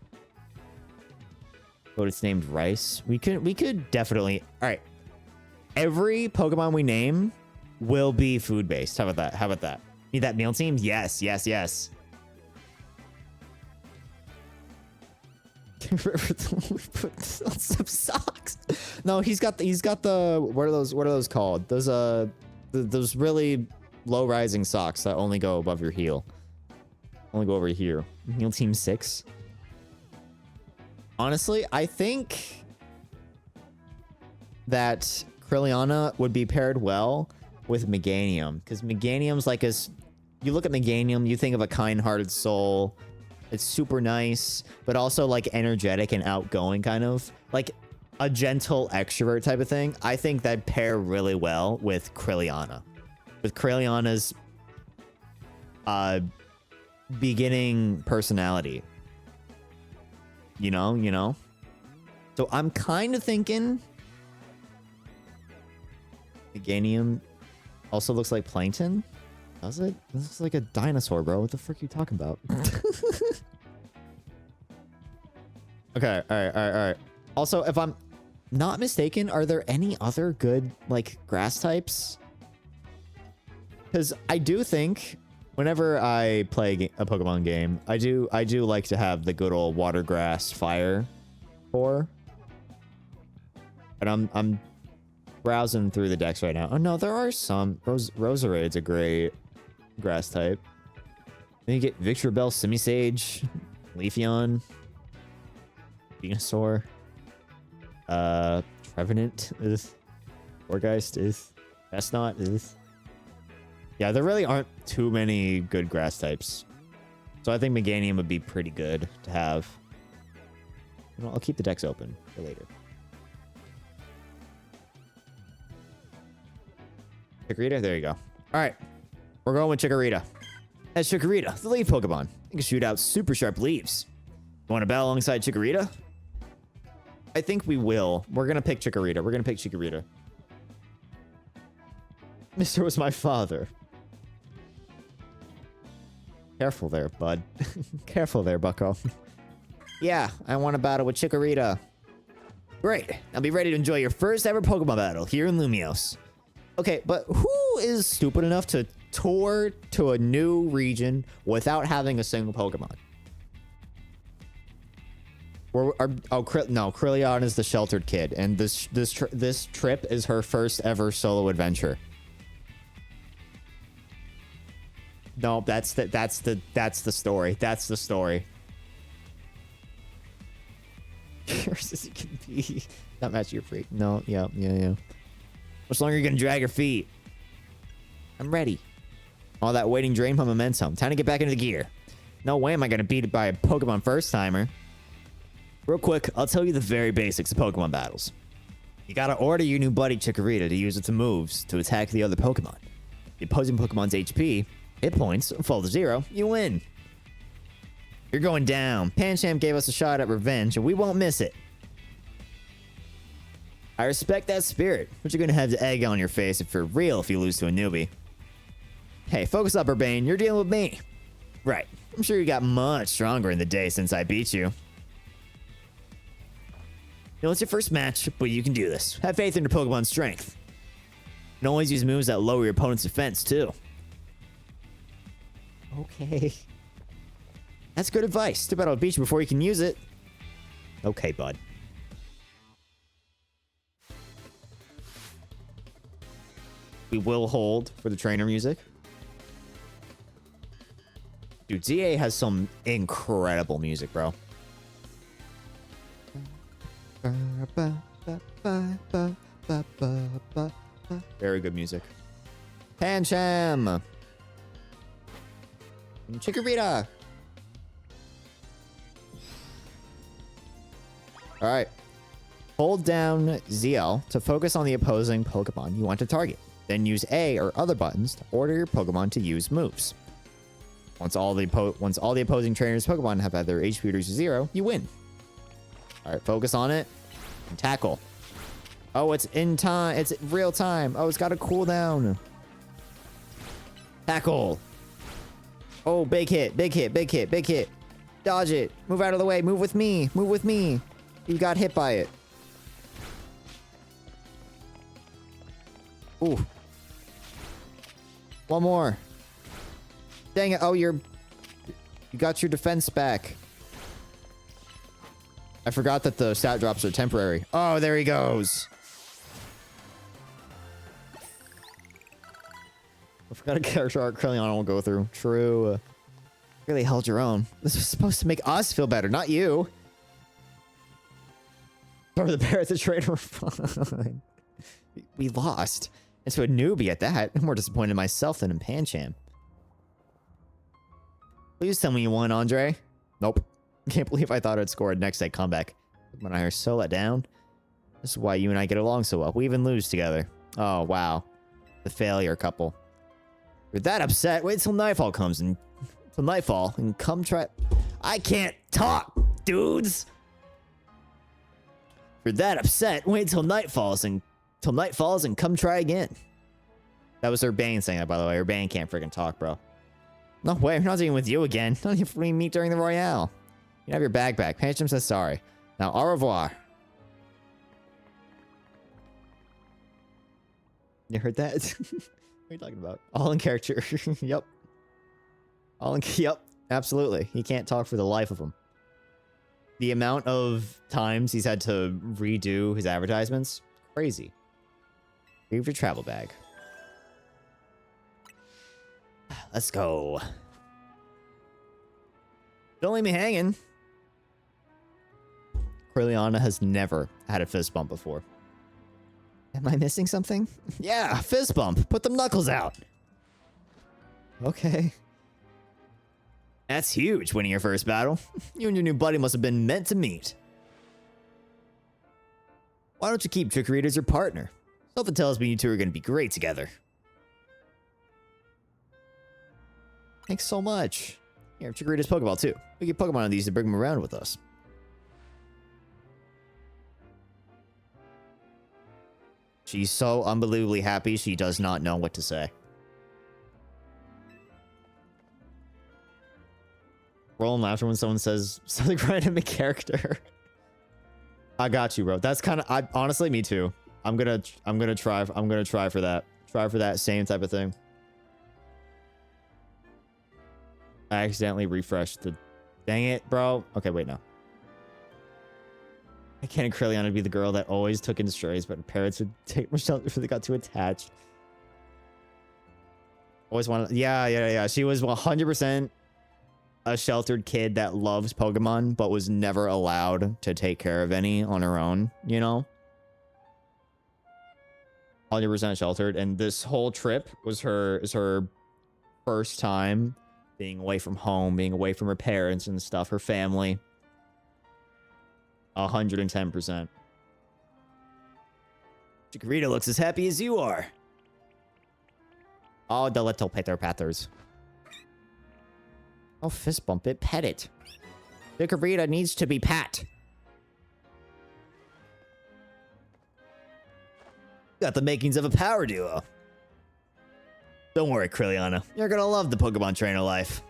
But it's named Rice. We could definitely, all right. Every Pokemon we name will be food-based. How about that? Need that meal team? Yes. Put on some socks. No, he's got the what are those called? Those really low rising socks that only go above your heel. Only go over here. Heal team 6. Honestly, I think that Krilliana would be paired well with Meganium, because Meganium's like you look at Meganium, you think of a kind-hearted soul. It's super nice, but also like energetic and outgoing, kind of like a gentle extrovert type of thing. I think that'd pair really well with Krilliana. With Krilliana's beginning personality. You know? So I'm kind of thinking Meganium also looks like plankton. Does it? This looks like a dinosaur, bro. What the frick are you talking about? Okay, all right. Also, if I'm not mistaken, are there any other good, like, grass types? Because I do think whenever I play a Pokemon game, I do like to have the good old water, grass, fire core. But I'm browsing through the decks right now. Oh no, there are some. Roserade's a great grass type. Then you get Victor Bell, Simisage, Leafeon, Venusaur, Trevenant is, Orgeist is, Chestnut is. Yeah, there really aren't too many good grass types. So I think Meganium would be pretty good to have. You know, I'll keep the decks open for later. Chikorita, there you go. All right, we're going with Chikorita. As Chikorita, the leaf Pokemon, it can shoot out super sharp leaves. You want to battle alongside Chikorita? I think we will. We're gonna pick Chikorita. Mr. was my father. Careful there, bud. Careful there, bucko. Yeah, I want to battle with Chikorita. Great. I'll be ready to enjoy your first ever Pokemon battle here in Lumiose. Okay, but who is stupid enough to tour to a new region without having a single Pokemon? Krillian is the sheltered kid, and this trip is her first ever solo adventure. No, that's the story. That's the story. Yours as you can be. Not match your freak. No, yeah. Much longer are you gonna drag your feet? I'm ready. All that waiting drained my momentum. Time to get back into the gear. No way am I gonna beat it by a Pokemon first timer. Real quick, I'll tell you the very basics of Pokemon battles. You gotta order your new buddy Chikorita to use its moves to attack the other Pokemon. The opposing Pokemon's HP, hit points, fall to 0, you win. You're going down. Pancham gave us a shot at revenge, and we won't miss it. I respect that spirit, but you're gonna have the egg on your face for real if you lose to a newbie. Hey, focus up, Urbane. You're dealing with me. Right. I'm sure you got much stronger in the day since I beat you. You know, it's your first match, but you can do this. Have faith in your Pokemon's strength. You can always use moves that lower your opponent's defense, too. Okay. That's good advice. Too bad I'll beat you before you can use it. Okay, bud. We will hold for the trainer music. Dude, ZA has some incredible music, bro. Very good music. Pancham! Chikorita! Alright. Hold down ZL to focus on the opposing Pokemon you want to target. Then use A or other buttons to order your Pokemon to use moves. Once all the opposing trainers' Pokemon have had their HP reduced to 0, you win. Alright, focus on it. And tackle. Oh, it's in time. It's real time. Oh, it's got a cooldown. Tackle. Oh, big hit. Dodge it. Move out of the way. Move with me. You got hit by it. Ooh. One more. Dang it. Oh, you got your defense back. I forgot that the stat drops are temporary. Oh, there he goes. I forgot a character arc Krelliana will go through. True. Really held your own. This was supposed to make us feel better, not you. Or the bear at the trader were fine. We lost. And so a newbie at that. I'm more disappointed in myself than in Pancham. Please tell me you won, Andre. Nope. Can't believe I thought I'd score a next day comeback. When I are so let down. This is why you and I get along so well. We even lose together. Oh, wow. The failure couple. You're that upset. Wait till nightfall comes and come try. I can't talk, dudes. You're that upset. Wait till night falls and come try again. That was Urbane saying that, by the way. Urbane can't freaking talk, bro. No way. I'm not dealing with you again. Not even if we meet during the Royale. You have your bag back. Pancham says sorry. Now, au revoir. You heard that? What are you talking about? All in character. Yep. Yep. Absolutely. He can't talk for the life of him. The amount of times he's had to redo his advertisements, crazy. Leave your travel bag. Let's go. Don't leave me hanging. Krelliana has never had a fist bump before. Am I missing something? Yeah, fist bump. Put them knuckles out. Okay. That's huge, winning your first battle. You and your new buddy must have been meant to meet. Why don't you keep Trickery as your partner? Something tells me you two are going to be great together. Thanks so much. Here, Trickery's Pokeball too. We get Pokemon on these to bring them around with us. She's so unbelievably happy she does not know what to say. Rolling laughter when someone says something random in character. I got you, bro. That's kind of honestly me too. I'm gonna try for that. Try for that same type of thing. I accidentally refreshed the. Dang it, bro. Okay, wait, no. I can't Krelliana be the girl that always took in strays, but her parents would take Michelle before they got too attached. Always wanted. Yeah. She was 100% a sheltered kid that loves Pokemon, but was never allowed to take care of any on her own, you know? 100% sheltered. And this whole trip was her first time being away from home, being away from her parents and stuff, her family. 110%. Chikorita looks as happy as you are. Oh, the little Pathers. Oh, fist bump it, pet it. Chikorita needs to be pat. Got the makings of a power duo. Don't worry, Krelliana. You're gonna love the Pokemon trainer life.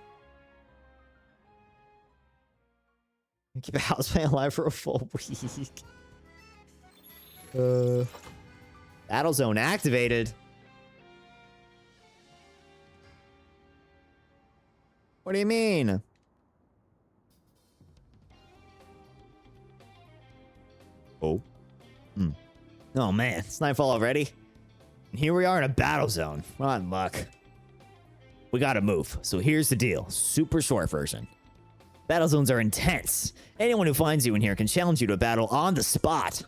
Keep a houseplant alive for a full week. Battle zone activated. What do you mean? Oh. Oh man, it's nightfall already. And here we are in a battle zone. Rotten luck. We gotta move. So here's the deal. Super short version. Battle zones are intense. Anyone who finds you in here can challenge you to a battle on the spot.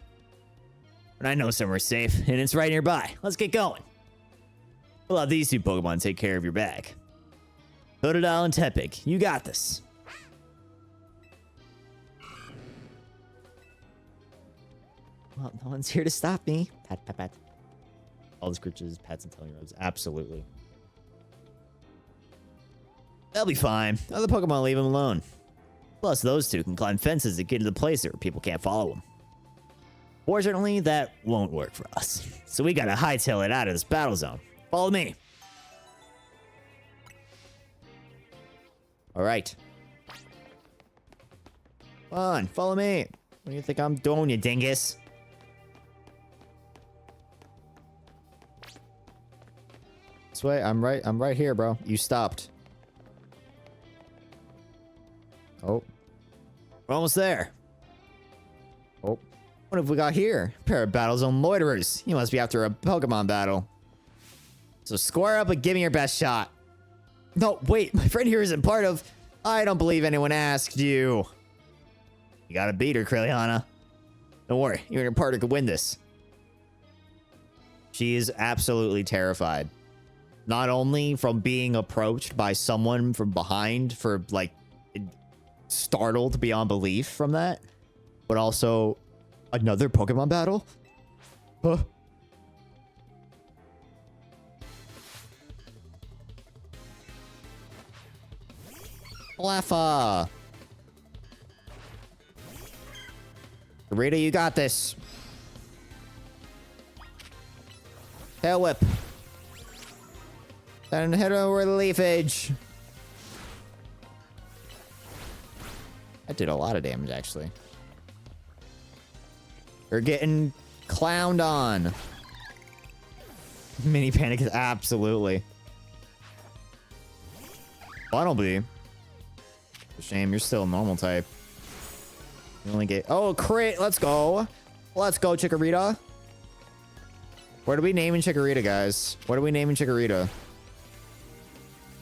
But I know somewhere safe, and it's right nearby. Let's get going. We'll have these two Pokemon take care of your bag. Totodile and Tepig, you got this. Well, no one's here to stop me. Pat, pat, pat. All the scritches, pats, and telling roads. Absolutely. They'll be fine. Other Pokemon leave them alone. Plus, those two can climb fences to get into places where people can't follow them. Fortunately, that won't work for us. So we gotta hightail it out of this battle zone. Follow me. Alright. Come on, follow me. What do you think I'm doing, you dingus? This way, I'm right here, bro. You stopped. Oh. We're almost there. Oh, what have we got here? A pair of Battle Zone loiterers. You must be after a Pokemon battle. So square up and give me your best shot. No, wait, my friend here isn't part of... I don't believe anyone asked you. You gotta beat her, Kriliana. Don't worry, you and your partner could win this. She is absolutely terrified. Not only from being approached by someone from behind for, like, startled beyond belief from that, but also another Pokemon battle? Huh? Laffa. Rita, you got this. Tail whip. Then head over the leafage. That did a lot of damage, actually. We're getting clowned on. Mini panic is absolutely. Bunnelby. Shame, you're still a normal type. You only get... Oh, crit! Let's go! Let's go, Chikorita! What are we naming Chikorita, guys? What are we naming Chikorita?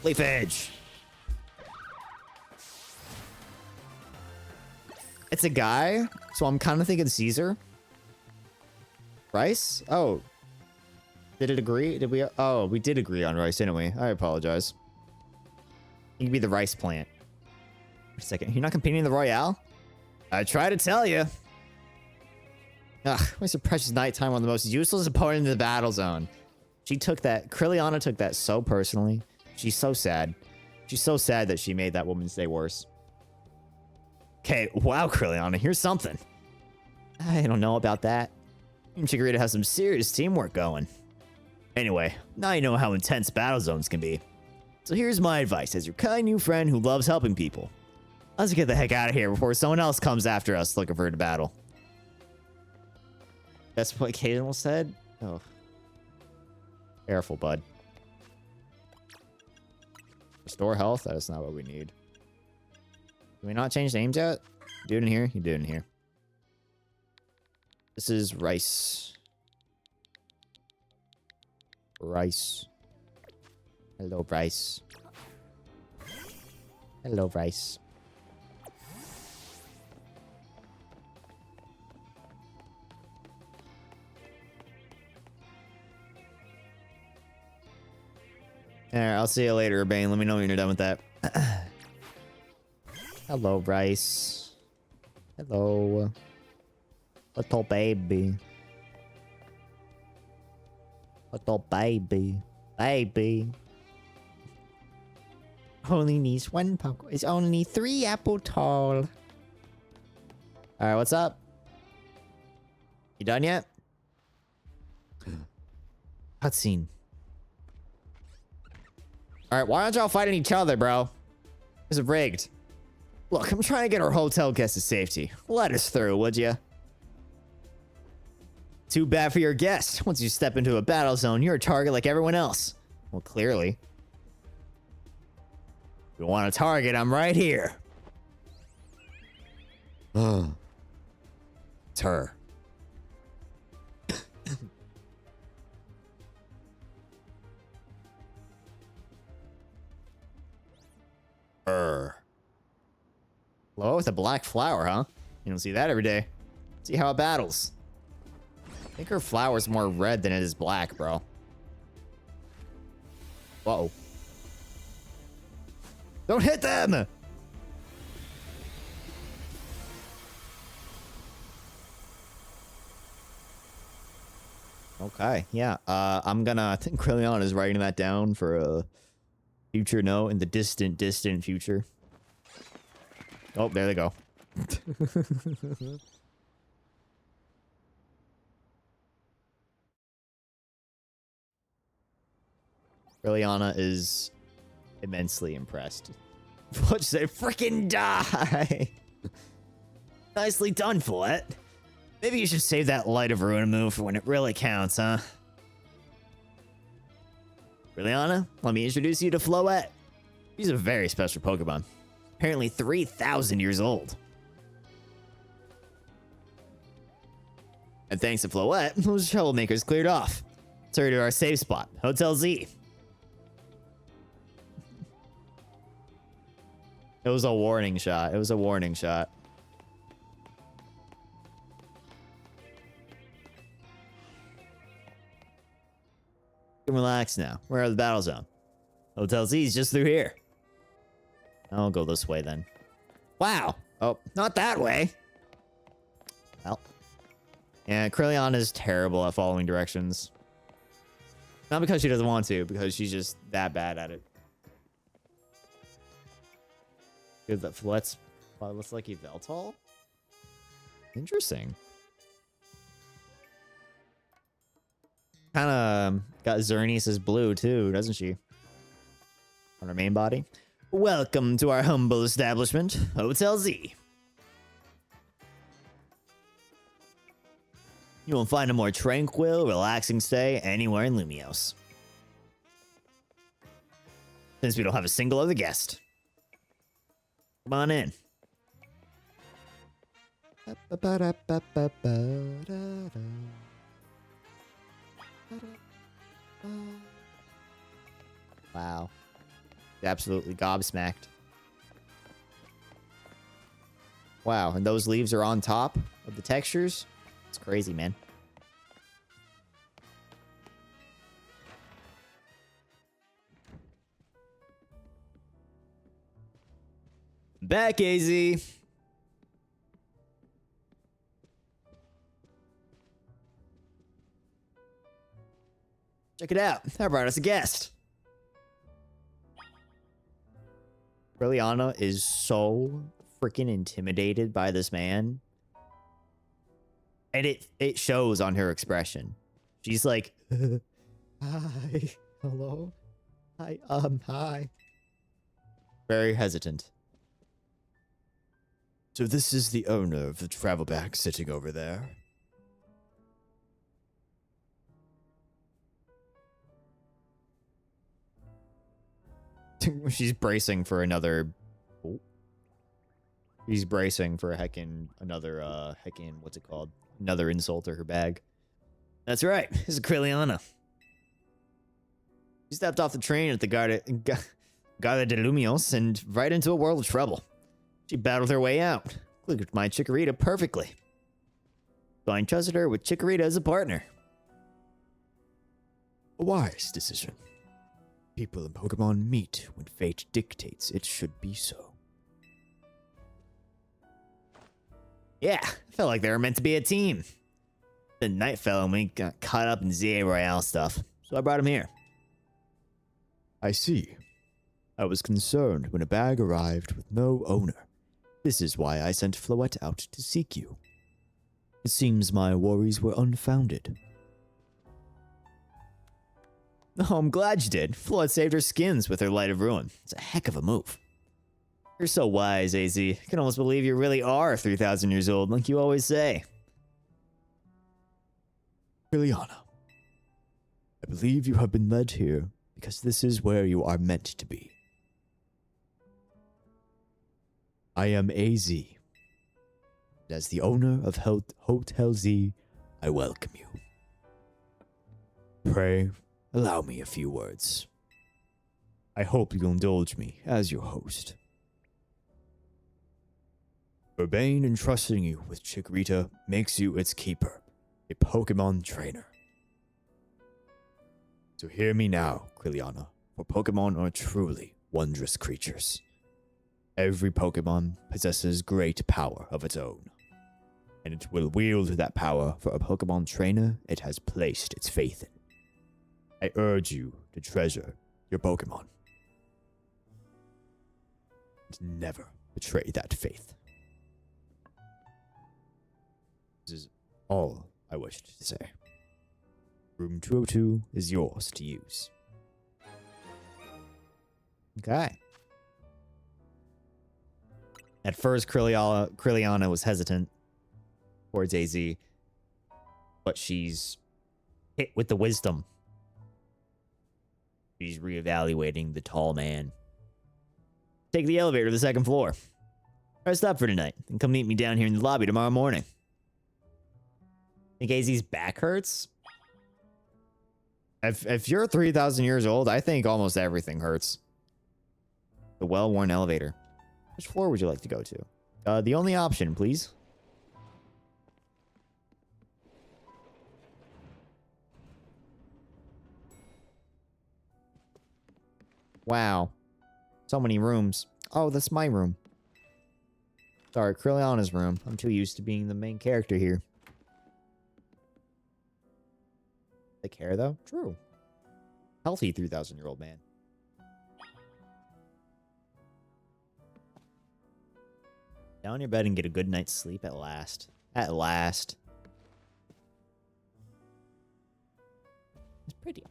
Leaf Edge! It's a guy, so I'm kind of thinking Caesar. Rice? Oh. Did it agree? Did we... Oh, we did agree on rice, didn't we? I apologize. You can be the rice plant. Wait a second. You're not competing in the Royale? I try to tell you. Ugh, waste of precious nighttime on the most useless opponent in the battle zone. She took that. Kriliana took that so personally. She's so sad. She's so sad that she made that woman's day worse. Okay, wow, Kriliana, here's something. I don't know about that. You and Chikorita have some serious teamwork going. Anyway, now you know how intense battle zones can be. So here's my advice as your kind new friend who loves helping people. Let's get the heck out of here before someone else comes after us looking for a battle. That's what Caden said? Oh. Careful, bud. Restore health? That is not what we need. Can we not change names yet? Do it in here? You do it in here. This is Rice. Rice. Hello, Rice. Hello, Rice. Alright, I'll see you later, Bane. Let me know when you're done with that. Hello, Rice. Hello. Little baby. Little baby. Baby. Only needs one Pokemon. It's only 3 apple tall. Alright, what's up? You done yet? Cutscene. Alright, why aren't y'all fighting each other, bro? This is rigged. Look, I'm trying to get our hotel guests to safety. Let us through, would you? Too bad for your guest. Once you step into a battle zone, you're a target like everyone else. Well, clearly. If you want a target, I'm right here. It's her. Hello with a black flower, huh? You don't see that every day. See how it battles. I think her flower's more red than it is black, bro. Uh-oh. Don't hit them! Okay, yeah. I think Kriliana is writing that down for a future note in the distant, distant future. Oh, there they go. Kriliana is immensely impressed. What say? Freaking die! Nicely done, Follette. Maybe you should save that Light of Ruin move for when it really counts, huh? Kriliana, let me introduce you to Floette. She's a very special Pokemon. Apparently 3,000 years old. And thanks to Floette, those troublemakers cleared off. Let's hurry to our safe spot, Hotel Z. It was a warning shot. It was a warning shot. You can relax now. We're at the battle zone. Hotel Z is just through here. I'll go this way then. Wow. Oh, not that way. Well. Yeah, Krillian is terrible at following directions. Not because she doesn't want to, because she's just that bad at it. Good, that looks like Veltal. Interesting. Kind of got Xerneas' blue too, doesn't she? On her main body. Welcome to our humble establishment, Hotel Z. You won't find a more tranquil, relaxing stay anywhere in Lumios. Since we don't have a single other guest. Come on in. Wow. Absolutely gobsmacked. Wow, and those leaves are on top of the textures? It's crazy, man. Back, AZ. Check it out. I brought us a guest. Liliana is so freaking intimidated by this man. And it shows on her expression. She's like, hi, hello, hi. Very hesitant. So this is the owner of the travel bag sitting over there. She's bracing for another. Oh. She's bracing for another what's it called? Another insult to her bag. That's right. This is Krilliana. She stepped off the train at the Garda de Lumios and right into a world of trouble. She battled her way out. Clicked with my Chikorita perfectly. So I entrusted her with Chikorita as a partner. A wise decision. People and Pokemon meet when fate dictates it should be so. Yeah, I felt like they were meant to be a team. The night fell and we got caught up in ZA Royale stuff, so I brought him here. I see. I was concerned when a bag arrived with no owner. This is why I sent Floette out to seek you. It seems my worries were unfounded. Oh, I'm glad you did. Floette saved her skins with her Light of Ruin. It's a heck of a move. You're so wise, AZ. I can almost believe you really are 3,000 years old, like you always say. Liliana, I believe you have been led here because this is where you are meant to be. I am AZ. As the owner of Hotel Z, I welcome you. Pray, allow me a few words. I hope you'll indulge me as your host. Urbane entrusting you with Chikorita makes you its keeper, a Pokemon trainer. So hear me now, Krilliana, for Pokemon are truly wondrous creatures. Every Pokemon possesses great power of its own, and it will wield that power for a Pokemon trainer it has placed its faith in. I urge you to treasure your Pokemon. And never betray that faith. This is all I wished to say. Room 202 is yours to use. Okay. At first, Krilliana was hesitant towards AZ, but she's hit with the wisdom. She's reevaluating the tall man. Take the elevator to the second floor. Rest up for tonight, and come meet me down here in the lobby tomorrow morning. Think AZ's back hurts? If you're 3,000 years old, I think almost everything hurts. The well-worn elevator. Which floor would you like to go to? The only option, please. Wow. So many rooms. Oh, that's my room. Sorry, Kriliana's room. I'm too used to being the main character here. Thick hair, though? True. Healthy 3,000-year-old man. Down in your bed and get a good night's sleep at last. At last. It's pretty.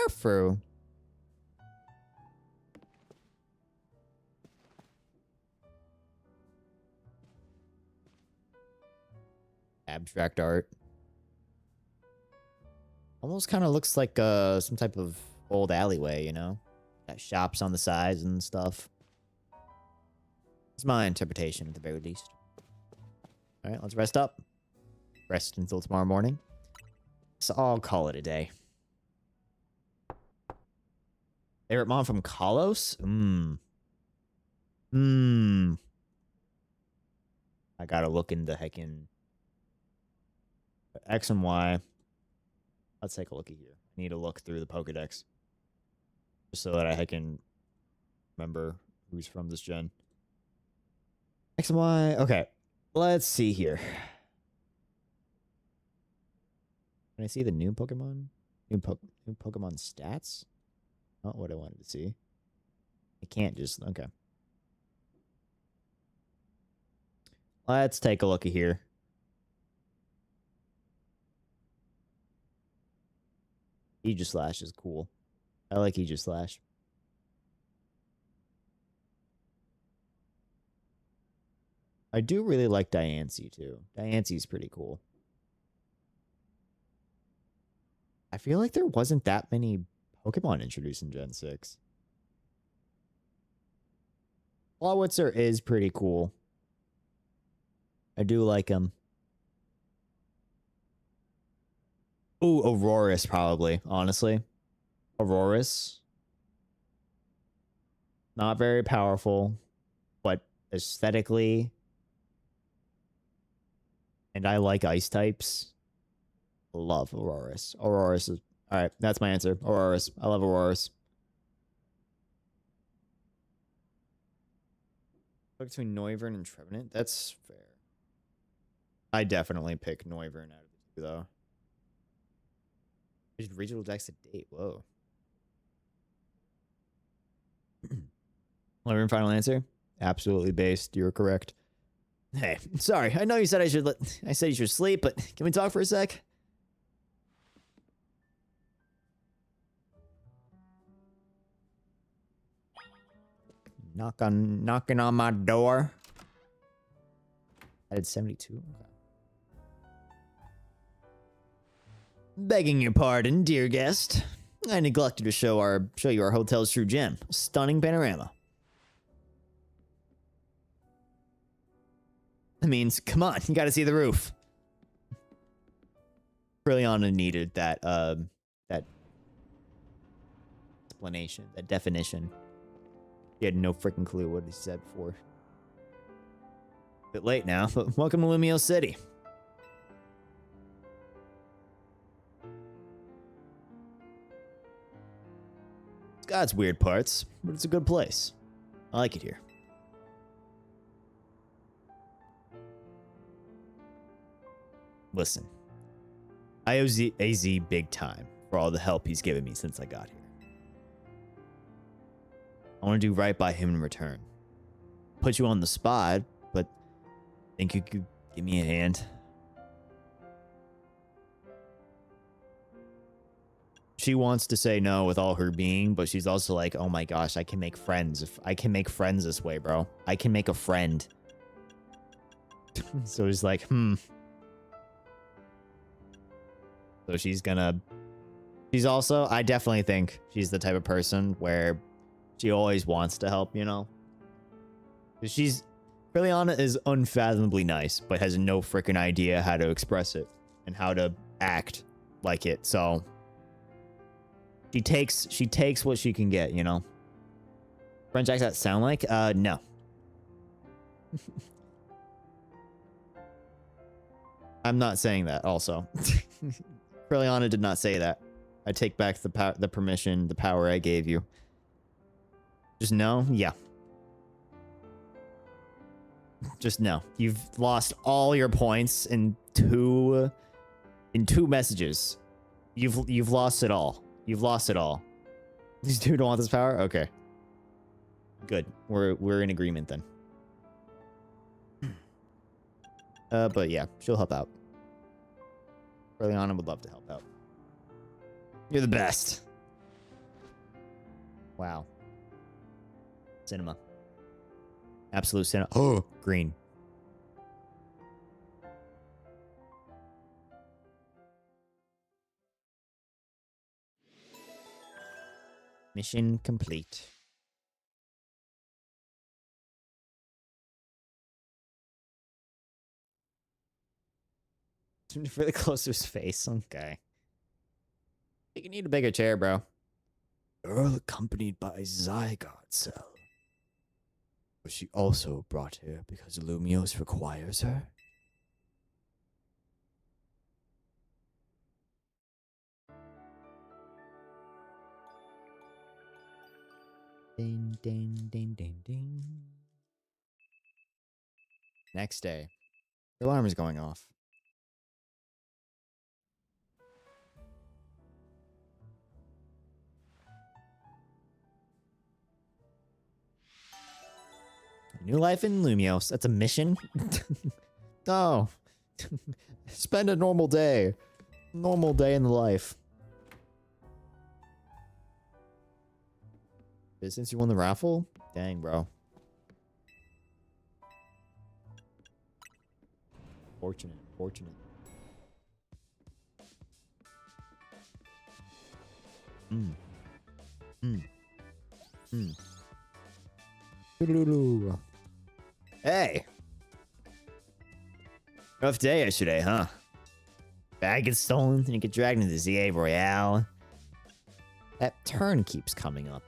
Fro. Abstract art. Almost kind of looks like some type of old alleyway, you know? Got shops on the sides and stuff. It's my interpretation at the very least. Alright, let's rest up. Rest until tomorrow morning. So I'll call it a day. Favorite mom from Kalos? I gotta look into heckin' X and Y. Let's take a look at here. I need to look through the Pokedex. Just so that I can remember who's from this gen. X and Y. Okay. Let's see here. Can I see the new Pokemon? New Pokemon stats? Not what I wanted to see. I can't just... Okay. Let's take a look at here. Aegislash is cool. I like Aegislash. I do really like Diancie, too. Diancie's pretty cool. I feel like there wasn't that many Pokemon introduced in Gen 6. Flawitzer is pretty cool. I do like him. Ooh, Aurorus, probably, honestly. Aurorus. Not very powerful, but aesthetically... And I like ice types. Love Aurorus. Aurorus is... Alright, that's my answer. Aurorus. I love Aurorus. Between Noivern and Trevenant? That's fair. I definitely pick Noivern out of the two, though. There's regional decks to date. Whoa. Noivern final answer? Absolutely based. You're correct. Hey, sorry. I know you said I said you should sleep, but can we talk for a sec? Knocking on my door. I did 72. Okay. Begging your pardon, dear guest. I neglected to show you our hotel's true gem. Stunning panorama. That means, come on, you gotta see the roof. Kriliana needed that that explanation, that definition. He had no freaking clue what he said before. Bit late now, but welcome to lmaoo City. It's got its weird parts, but it's a good place. I like it here. Listen, I owe AZ big time for all the help he's given me since I got here. I want to do right by him in return. Put you on the spot, but think you could give me a hand? She wants to say no with all her being, but she's also like, oh my gosh, I can make friends. If I can make friends this way, bro. I can make a friend. So he's like, So she's also, I definitely think she's the type of person where she always wants to help, you know? Kriliana is unfathomably nice, but has no freaking idea how to express it. and how to act like it. So she takes what she can get, you know. French accent sound like? No. I'm not saying that also. Kriliana did not say that. I take back the permission, the power I gave you. Just no? Yeah. Just no. You've lost all your points in two messages. You've lost it all. You've lost it all. These two don't want this power? Okay. Good. We're in agreement then. But yeah, she'll help out. Kriliana would love to help out. You're the best. Wow. Cinema. Absolute cinema. Oh, green. Mission complete. Really close to his face. Okay. You need a bigger chair, bro. Girl accompanied by Zygarde Cell. Was she also brought here because Lumiose requires her? Ding, ding, ding, ding, ding. Next day. The alarm is going off. New life in Lumiose. That's a mission? No. Spend a normal day. Normal day in the life. Since you won the raffle? Dang, bro. Fortunate. Fortunate. Hey! Rough day yesterday, huh? Bag gets stolen, and you get dragged into the ZA Royale. That turn keeps coming up.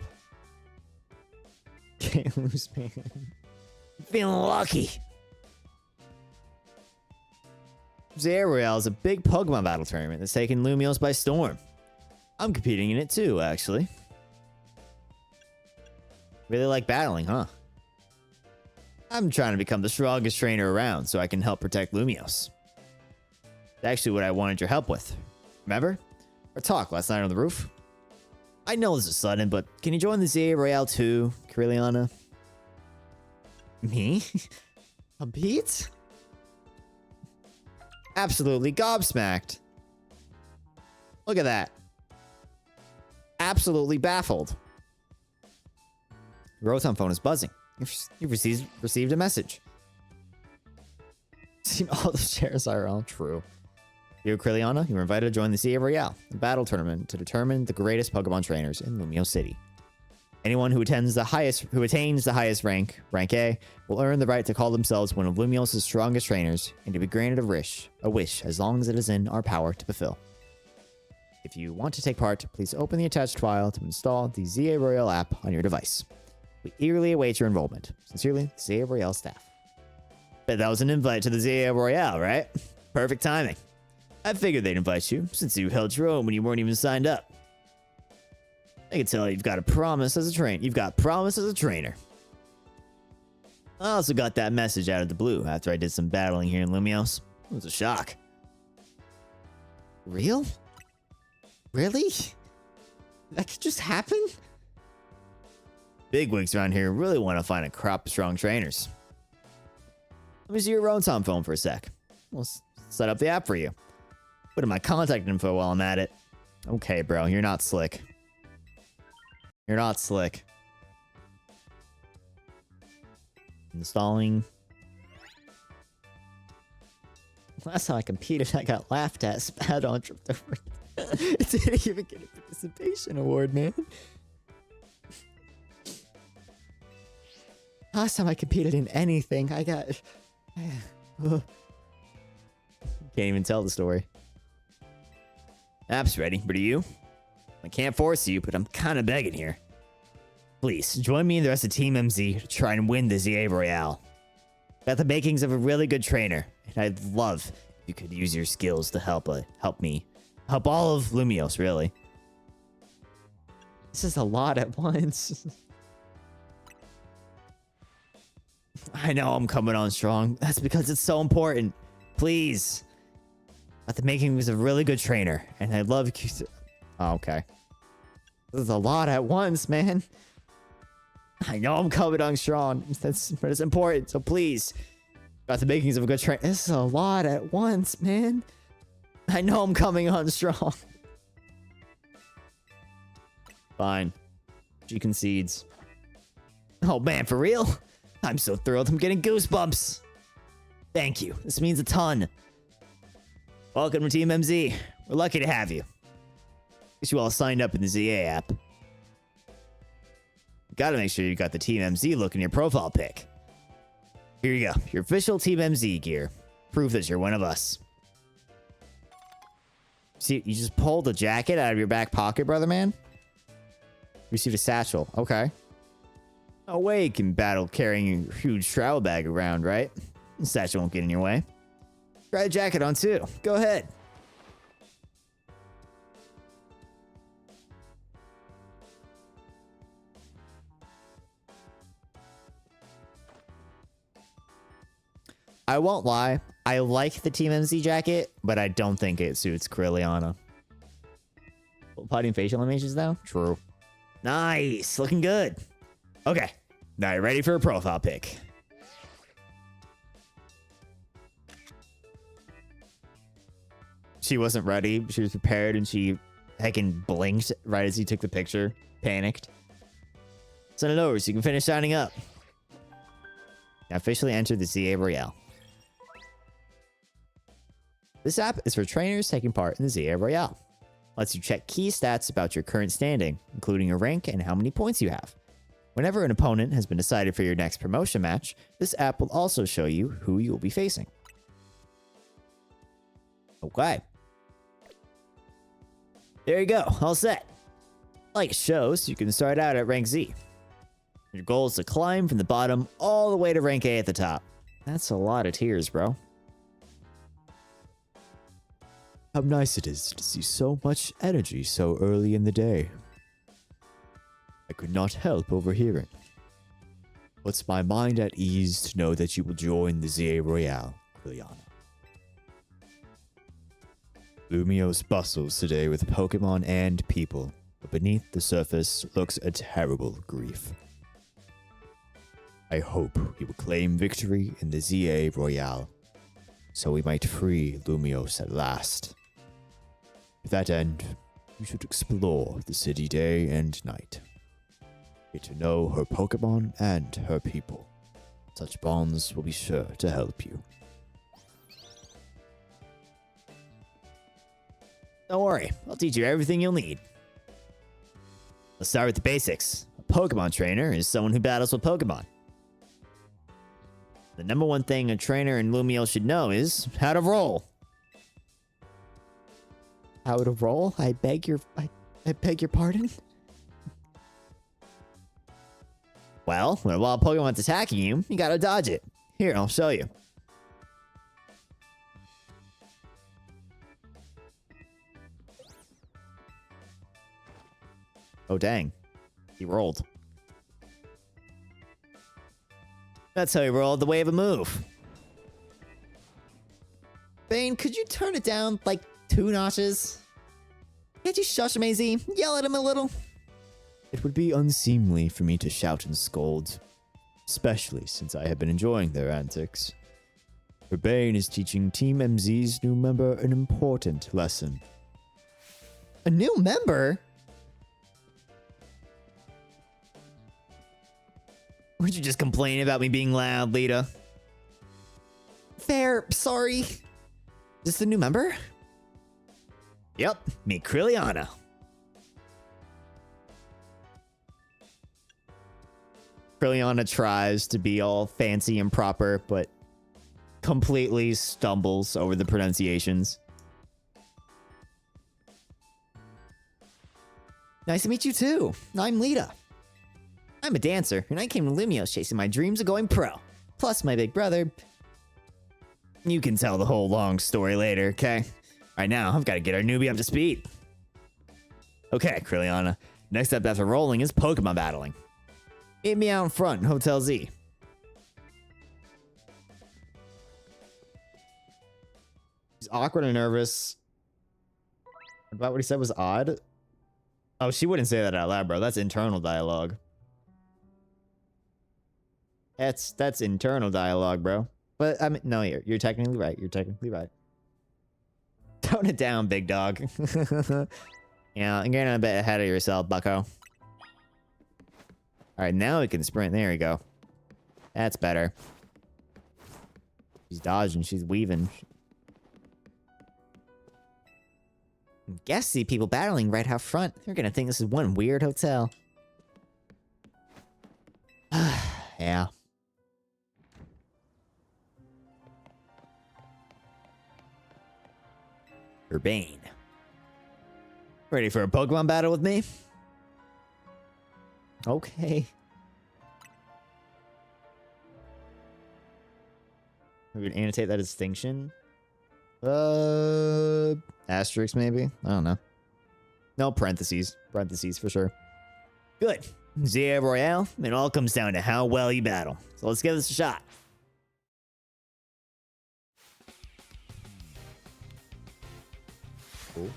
Can't lose, man. I'm feeling lucky. ZA Royale is a big Pokemon battle tournament that's taken Lumiose by storm. I'm competing in it too, actually. Really like battling, huh? I'm trying to become the strongest trainer around so I can help protect Lumiose. It's actually what I wanted your help with. Remember? Our talk last night on the roof? I know this is sudden, but can you join the ZA Royale too, Kriliana? Me? A beat? Absolutely gobsmacked. Look at that. Absolutely baffled. Your Rotom phone is buzzing. You've received a message. Seen all the shares are all true. You, Kriliana, you were invited to join the ZA Royale, a battle tournament to determine the greatest Pokemon trainers in Lumiose City. Anyone who attains the highest rank, rank A, will earn the right to call themselves one of Lumiose's strongest trainers and to be granted a wish as long as it is in our power to fulfill. If you want to take part, please open the attached file to install the ZA Royale app on your device. We eagerly await your enrollment. Sincerely, ZA Royale staff. Bet that was an invite to the ZA Royale, right? Perfect timing. I figured they'd invite you, since you held your own when you weren't even signed up. I can tell you've got a promise as a trainer. I also got that message out of the blue after I did some battling here in Lumiose. It was a shock. Real? Really? That could just happen? Bigwigs around here really want to find a crop of strong trainers. Let me see your Rotom phone for a sec. We'll set up the app for you. Put in my contact info while I'm at it. Okay, bro, you're not slick. You're not slick. Installing. Last time I competed, I got laughed at, spat on, tripped over. It didn't even get a participation award, man. Last time I competed in anything, I got... Can't even tell the story. App's ready, but are you? I can't force you, but I'm kind of begging here. Please, join me and the rest of Team MZ to try and win the ZA Royale. Got the makings of a really good trainer, and I'd love if you could use your skills to help me. Help all of Lumios, really. This is a lot at once. I know I'm coming on strong. That's because it's so important. Please. Got the makings of a really good trainer, and I'd love you to... Oh, okay. This is a lot at once, man. I know I'm coming on strong. But it's important, so please. Got the makings of a good trainer. This is a lot at once, man. I know I'm coming on strong. Fine. She concedes. Oh man, for real? I'm so thrilled. I'm getting goosebumps. Thank you. This means a ton. Welcome to Team MZ. We're lucky to have you. Guess you all signed up in the ZA app. Gotta make sure you got the Team MZ look in your profile pic. Here you go. Your official Team MZ gear. Proof that you're one of us. See, you just pulled the jacket out of your back pocket, brother man? Received a satchel. Okay. No way you can battle carrying a huge travel bag around, right? The satchel won't get in your way. Try the jacket on too. Go ahead. I won't lie. I like the Team MZ jacket, but I don't think it suits Krilliana. Potting facial animations now? True. Nice. Looking good. Okay. Now you're ready for a profile pic. She wasn't ready. She was prepared and she heckin' blinked right as he took the picture. Panicked. Send it over so you can finish signing up. Now officially enter the ZA Royale. This app is for trainers taking part in the ZA Royale. Lets you check key stats about your current standing, including your rank and how many points you have. Whenever an opponent has been decided for your next promotion match, this app will also show you who you will be facing. Okay. There you go, all set. Like it shows, you can start out at rank Z. Your goal is to climb from the bottom all the way to rank A at the top. That's a lot of tiers, bro. How nice it is to see so much energy so early in the day. I could not help overhearing. Puts my mind at ease to know that you will join the ZA Royale, Krilliana. Lumios bustles today with Pokemon and people, but beneath the surface lurks a terrible grief. I hope you will claim victory in the ZA Royale, so we might free Lumios at last. To that end, you should explore the city day and night. Get to know her Pokemon and her people. Such bonds will be sure to help you. Don't worry, I'll teach you everything you'll need. Let's start with the basics. A Pokemon trainer is someone who battles with Pokemon. The number one thing a trainer in Lumiose should know is how to roll. How to roll? I beg your pardon? Well, when a wild Pokemon's attacking you, you gotta dodge it. Here, I'll show you. Oh dang. He rolled. That's how he rolled the way of a move. Bane, could you turn it down like 2 notches? Can't you shush him, AZ? Yell at him a little. It would be unseemly for me to shout and scold, especially since I have been enjoying their antics. Bane is teaching Team MZ's new member an important lesson. A new member? Would you just complain about me being loud, Lita? Fair, sorry. Is this the new member? Yep, meet Krilliana. Krilliana tries to be all fancy and proper, but completely stumbles over the pronunciations. Nice to meet you too. I'm Lita. I'm a dancer, and I came to Lumiose chasing my dreams of going pro. Plus my big brother. You can tell the whole long story later, okay? Right now, I've got to get our newbie up to speed. Okay, Krilliana. Next up after rolling is Pokemon battling. Meet me out in front in Hotel Z. He's awkward and nervous. About what he said was odd. Oh, she wouldn't say that out loud, bro. That's internal dialogue. That's internal dialogue, bro. But I mean, no, you're technically right. You're technically right. Tone it down, big dog. Yeah, I'm getting a bit ahead of yourself, bucko. All right, now we can sprint. There we go. That's better. She's dodging. She's weaving. Guests see people battling right out front. They're gonna think this is one weird hotel. Yeah. Urbane. Ready for a Pokemon battle with me? Okay. We would annotate that distinction. Asterisk maybe? I don't know. No, parentheses. Parentheses for sure. Good. Zia Royale, it all comes down to how well you battle. So let's give this a shot. Cool.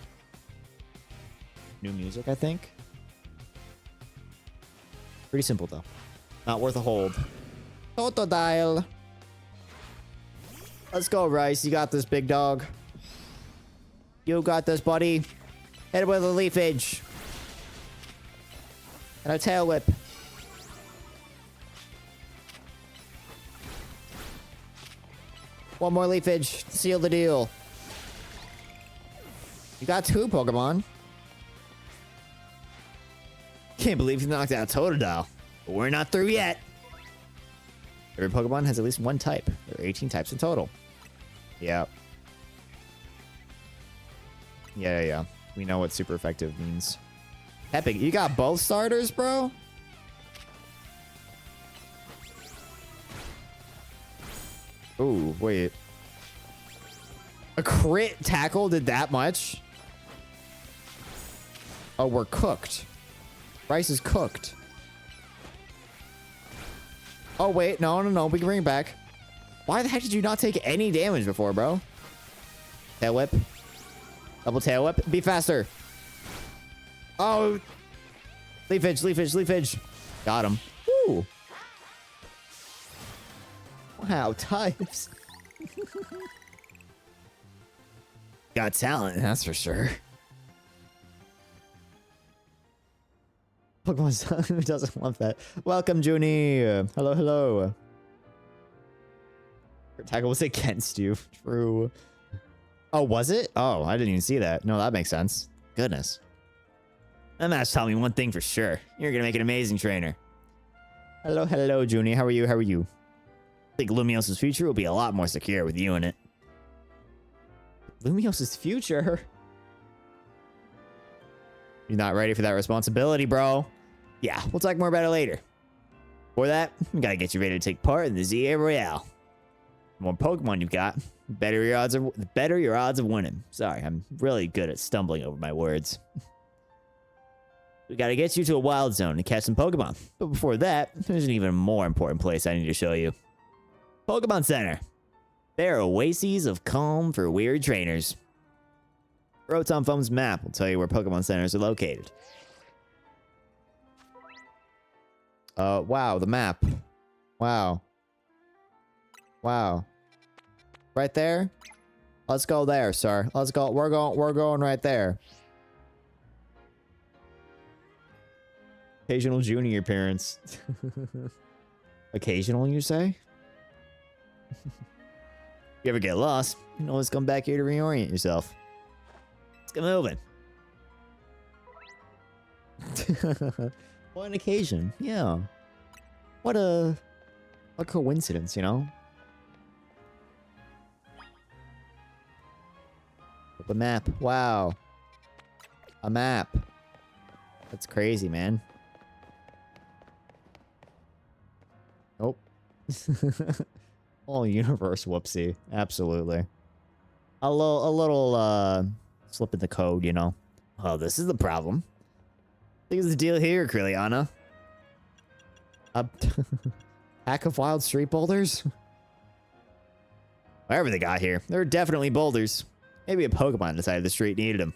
New music, I think. Pretty simple, though. Not worth a hold. Totodile. Let's go, Rice. You got this, big dog. You got this, buddy. Hit it with a Leaf Edge. And a Tail Whip. One more Leaf Edge. Seal the deal. You got 2 Pokemon. Can't believe you knocked out Totodile. But we're not through yet. Every Pokemon has at least 1 type. There are 18 types in total. Yeah. Yeah. We know what super effective means. Epic, you got both starters, bro? Ooh, wait. A crit tackle did that much? Oh, we're cooked. Rice is cooked. Oh, wait. No. We can bring it back. Why the heck did you not take any damage before, bro? Tail Whip. Double Tail Whip. Be faster. Oh. Leaf Edge, Leaf Edge, Leaf Edge. Got him. Woo. Wow, types. Got talent, that's for sure. Pokemon Sun, who doesn't want that? Welcome, Junie. Hello, hello. Her tackle was against you. True. Oh, was it? Oh, I didn't even see that. No, that makes sense. Goodness. That match taught me one thing for sure. You're gonna make an amazing trainer. Hello, hello, Junie. How are you? How are you? I think Lumiose's future will be a lot more secure with you in it. Lumiose's future? You're not ready for that responsibility, bro. Yeah, we'll talk more about it later. For that, we gotta get you ready to take part in the ZA Royale. The more Pokemon you've got, the better your odds of winning. Sorry, I'm really good at stumbling over my words. We gotta get you to a wild zone to catch some Pokemon. But before that, there's an even more important place I need to show you. Pokemon Center. They're oases of calm for weird trainers. Rotom Foam's map will tell you where Pokemon Centers are located. Wow, the map. Wow. Wow. Right there? Let's go there, sir. Let's go. We're going right there. Occasional junior appearance. Occasional, you say? If you ever get lost, you can always come back here to reorient yourself. Let's get moving. What an occasion. Yeah. What a coincidence, you know? The map. Wow. A map. That's crazy, man. Nope. Whole universe whoopsie. Absolutely. A little slip in the code, you know. Oh, this is the problem. I think it's the deal here, Krilliana. A pack of wild street boulders? Whatever they got here, they're definitely boulders. Maybe a Pokemon decided the street needed them.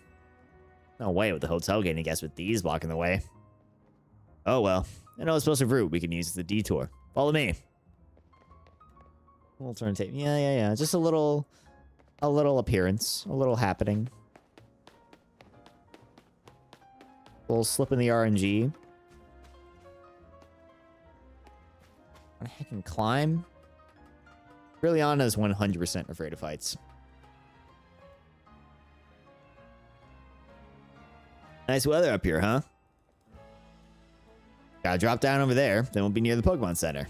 No way with the hotel getting a guess with these blocking the way. Oh well, I know a special route we can use as a detour. Follow me. Alternative. Yeah. Just a little appearance, a little happening. A little slip in the RNG. I can climb. Brilliana is 100% afraid of heights. Nice weather up here, huh? Gotta drop down over there, then we'll be near the Pokemon Center.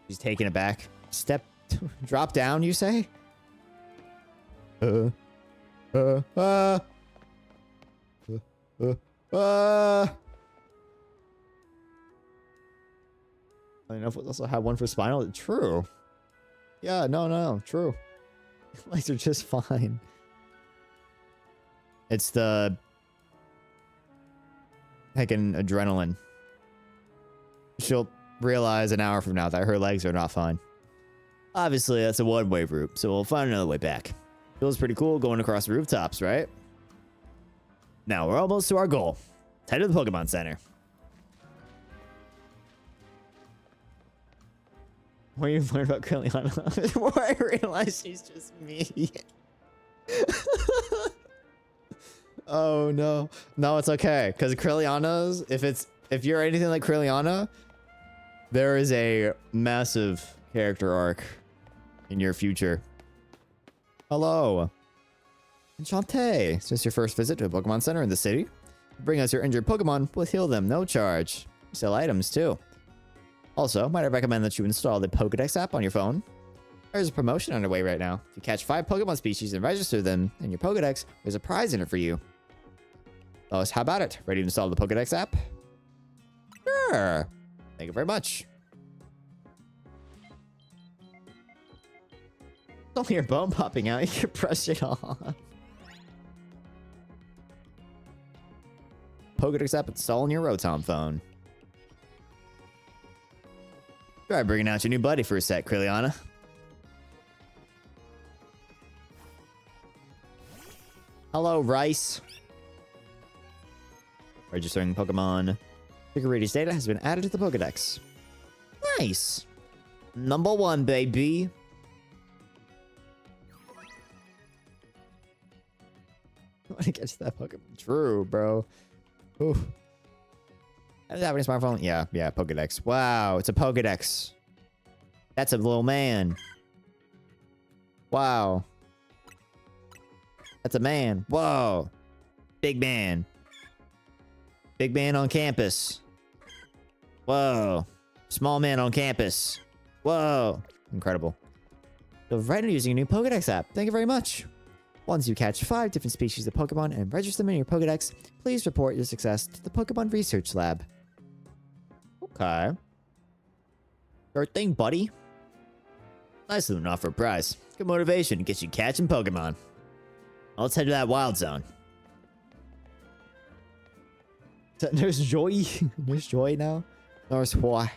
She's taking it back. Drop down, you say? I don't know if we also have one for spinal. True. Yeah, no, true. Legs are just fine. It's the heckin' adrenaline. She'll realize an hour from now that her legs are not fine. Obviously, that's a one-way route, so we'll find another way back. Feels pretty cool going across the rooftops, right? Now, we're almost to our goal. Let's head to the Pokemon Center. What do you learn about Krilliana? Before I realize she's just me. Oh no. No, it's okay. Because Krilliana's, if you're anything like Krilliana, there is a massive character arc in your future. Hello. Enchante. Is this your first visit to a Pokemon Center in the city? Bring us your injured Pokemon, we'll heal them, no charge. We sell items too. Also, might I recommend that you install the Pokedex app on your phone? There's a promotion underway right now. If you catch 5 Pokemon species and register them in your Pokedex, there's a prize in it for you. Lois, how about it? Ready to install the Pokedex app? Sure. Thank you very much. It's only your bone popping out. You can brush it off. Pokedex app install on your Rotom phone. Try bringing out your new buddy for a sec, Krilliana. Hello, Rice. Registering Pokemon. Figurady's data has been added to the Pokedex. Nice. Number 1, baby. I want to get to that Pokemon. True, bro. Ooh. Does that have any smartphone? Yeah, Pokedex. Wow, it's a Pokedex. That's a little man. Wow. That's a man. Whoa. Big man. Big man on campus. Whoa. Small man on campus. Whoa. Incredible. So right now using a new Pokedex app. Thank you very much. Once you catch 5 different species of Pokemon and register them in your Pokedex, please report your success to the Pokemon Research Lab. Okay. Sure thing, buddy. Nice little offer a prize. Good motivation to get you catching Pokemon. Now let's head to that wild zone. There's joy. There's joy now. There's why.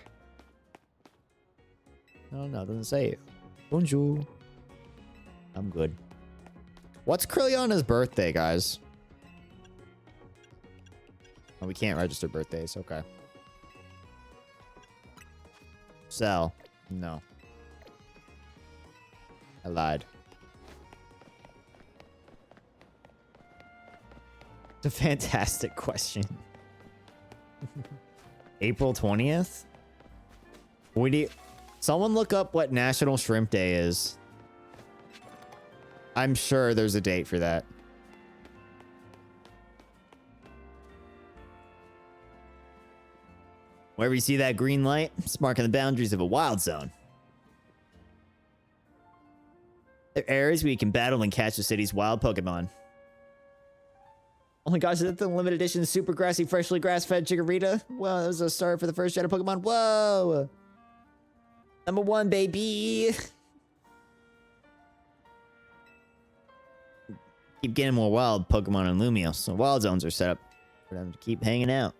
I don't know. It doesn't say it. Bonjour. I'm good. What's Krilliana's birthday, guys? Oh, we can't register birthdays. Okay. Sell. No. I lied. It's a fantastic question. April 20th? We need... Someone look up what National Shrimp Day is. I'm sure there's a date for that. Wherever you see that green light, it's marking the boundaries of a wild zone. They're areas where you can battle and catch the city's wild Pokemon. Oh my gosh, is that the limited edition super grassy, freshly grass-fed Chikorita? Well, that was a start for the first gen of Pokemon. Whoa! #1, baby! Keep getting more wild Pokemon in Lumio, so wild zones are set up for them to keep hanging out.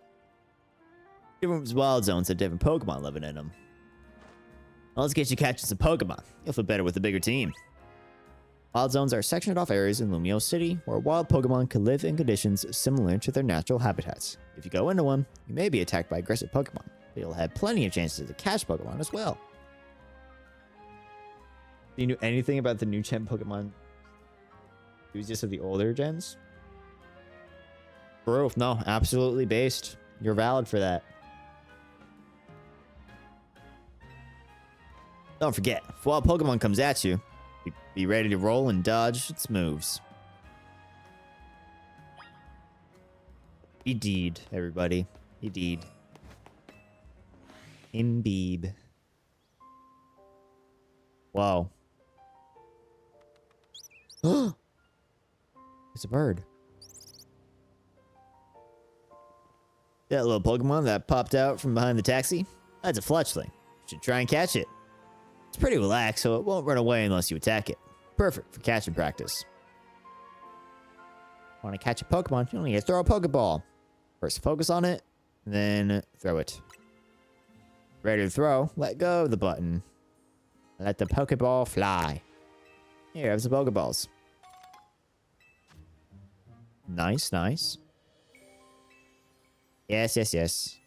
Different wild zones have different Pokemon living in them. Well, let's get you catching some Pokemon. You'll feel better with a bigger team. Wild zones are sectioned off areas in Lumio City where wild Pokemon can live in conditions similar to their natural habitats. If you go into one, you may be attacked by aggressive Pokemon, but you'll have plenty of chances to catch Pokemon as well. Do you know anything about the new gen Pokemon? Enthusiasts of the older gens? Bro, no, absolutely based. You're valid for that. Don't forget, if wild Pokemon comes at you, be ready to roll and dodge its moves. Indeed, everybody. Indeed. Imbibe. Wow. It's a bird. That little Pokemon that popped out from behind the taxi? That's a fletchling. You should try and catch it. It's pretty relaxed, so it won't run away unless you attack it. Perfect for catching practice. Want to catch a Pokemon, you only need to throw a Pokeball. First focus on it, then throw it. Ready to throw, let go of the button. Let the Pokeball fly. Here, have some Pokeballs. Nice, nice. Yes, yes, yes.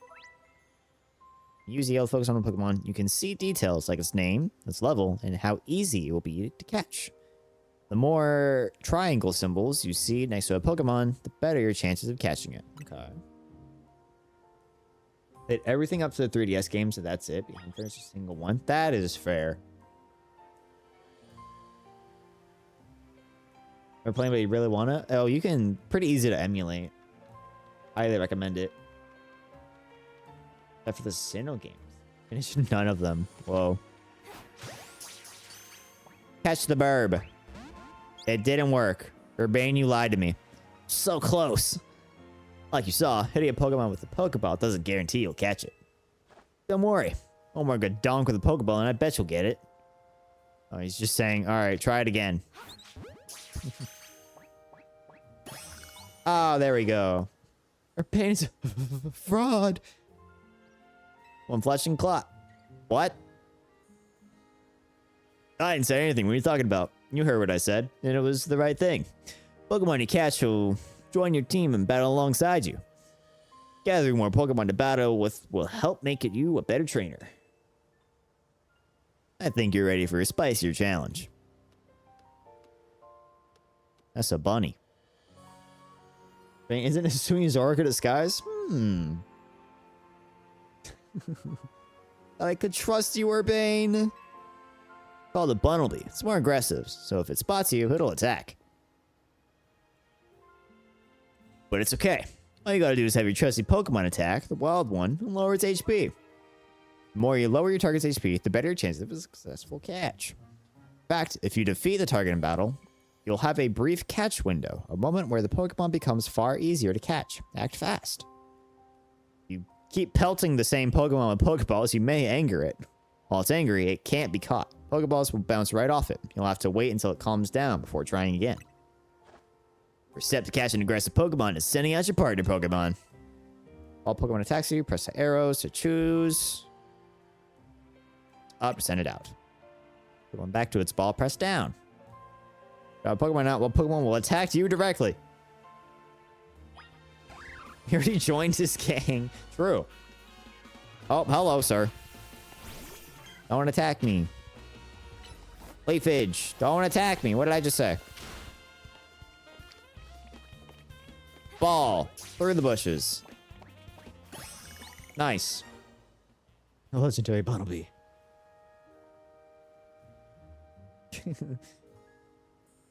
Use the yellow focus on the Pokemon. You can see details like its name, its level, and how easy it will be to catch. The more triangle symbols you see next to a Pokemon, the better your chances of catching it. Okay. Hit everything up to the 3DS game, so that's it. Behind there's a single one. That is fair. We're playing, but you really want to? Oh, you can. Pretty easy to emulate. Highly recommend it. Except for the Sinnoh games. Finish none of them. Whoa. Catch the burb. It didn't work. Urbane, you lied to me. So close. Like you saw, hitting a Pokemon with a Pokeball doesn't guarantee you'll catch it. Don't worry. One more good donk with a Pokeball and I bet you'll get it. Oh, he's just saying, alright, try it again. Oh, there we go. Urbane is a fraud. One flesh and clot. What? I didn't say anything. What are you talking about? You heard what I said, and it was the right thing. Pokemon you catch will join your team and battle alongside you. Gathering more Pokemon to battle with will help make you a better trainer. I think you're ready for a spicier challenge. That's a bunny. Wait, isn't it swinging Zoroark at skies? I could trust you, Urbane. Called a Bunnelby. It's more aggressive, so if it spots you, it'll attack. But it's okay. All you gotta do is have your trusty Pokemon attack, the wild one, and lower its HP. The more you lower your target's HP, the better your chance of a successful catch. In fact, if you defeat the target in battle, you'll have a brief catch window, a moment where the Pokemon becomes far easier to catch. Act fast. You keep pelting the same Pokemon with Pokeballs, you may anger it. While it's angry, it can't be caught. Pokeballs will bounce right off it. You'll have to wait until it calms down before trying again. First step to catch an aggressive Pokemon is sending out your partner Pokemon. All Pokemon attacks you, press the arrows to choose. Up, send it out. Pokemon back to its ball, press down. Got a Pokemon out, well, Pokemon will attack you directly. You already joined this gang. True. Oh, hello, sir. Don't attack me. Leafage, don't attack me. What did I just say? Ball. Through the bushes. Nice. A legendary Bunnelby.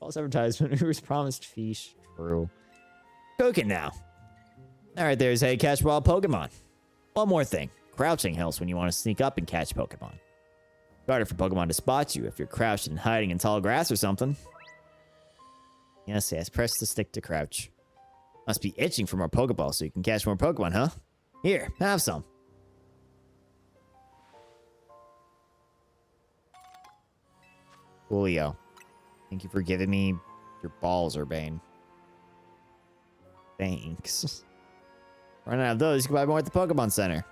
False advertisement. Who was promised fish? True. Cooking now. Alright, there's how you catch wild Pokemon. One more thing. Crouching helps when you want to sneak up and catch Pokemon. Harder for Pokemon to spot you if you're crouched and hiding in tall grass or something. Yes, yes. Press the stick to crouch. Must be itching for more Pokeballs so you can catch more Pokemon, huh? Here, have some. Coolio. Thank you for giving me your balls, Urbane. Thanks. Running out of those, you can buy more at the Pokemon Center.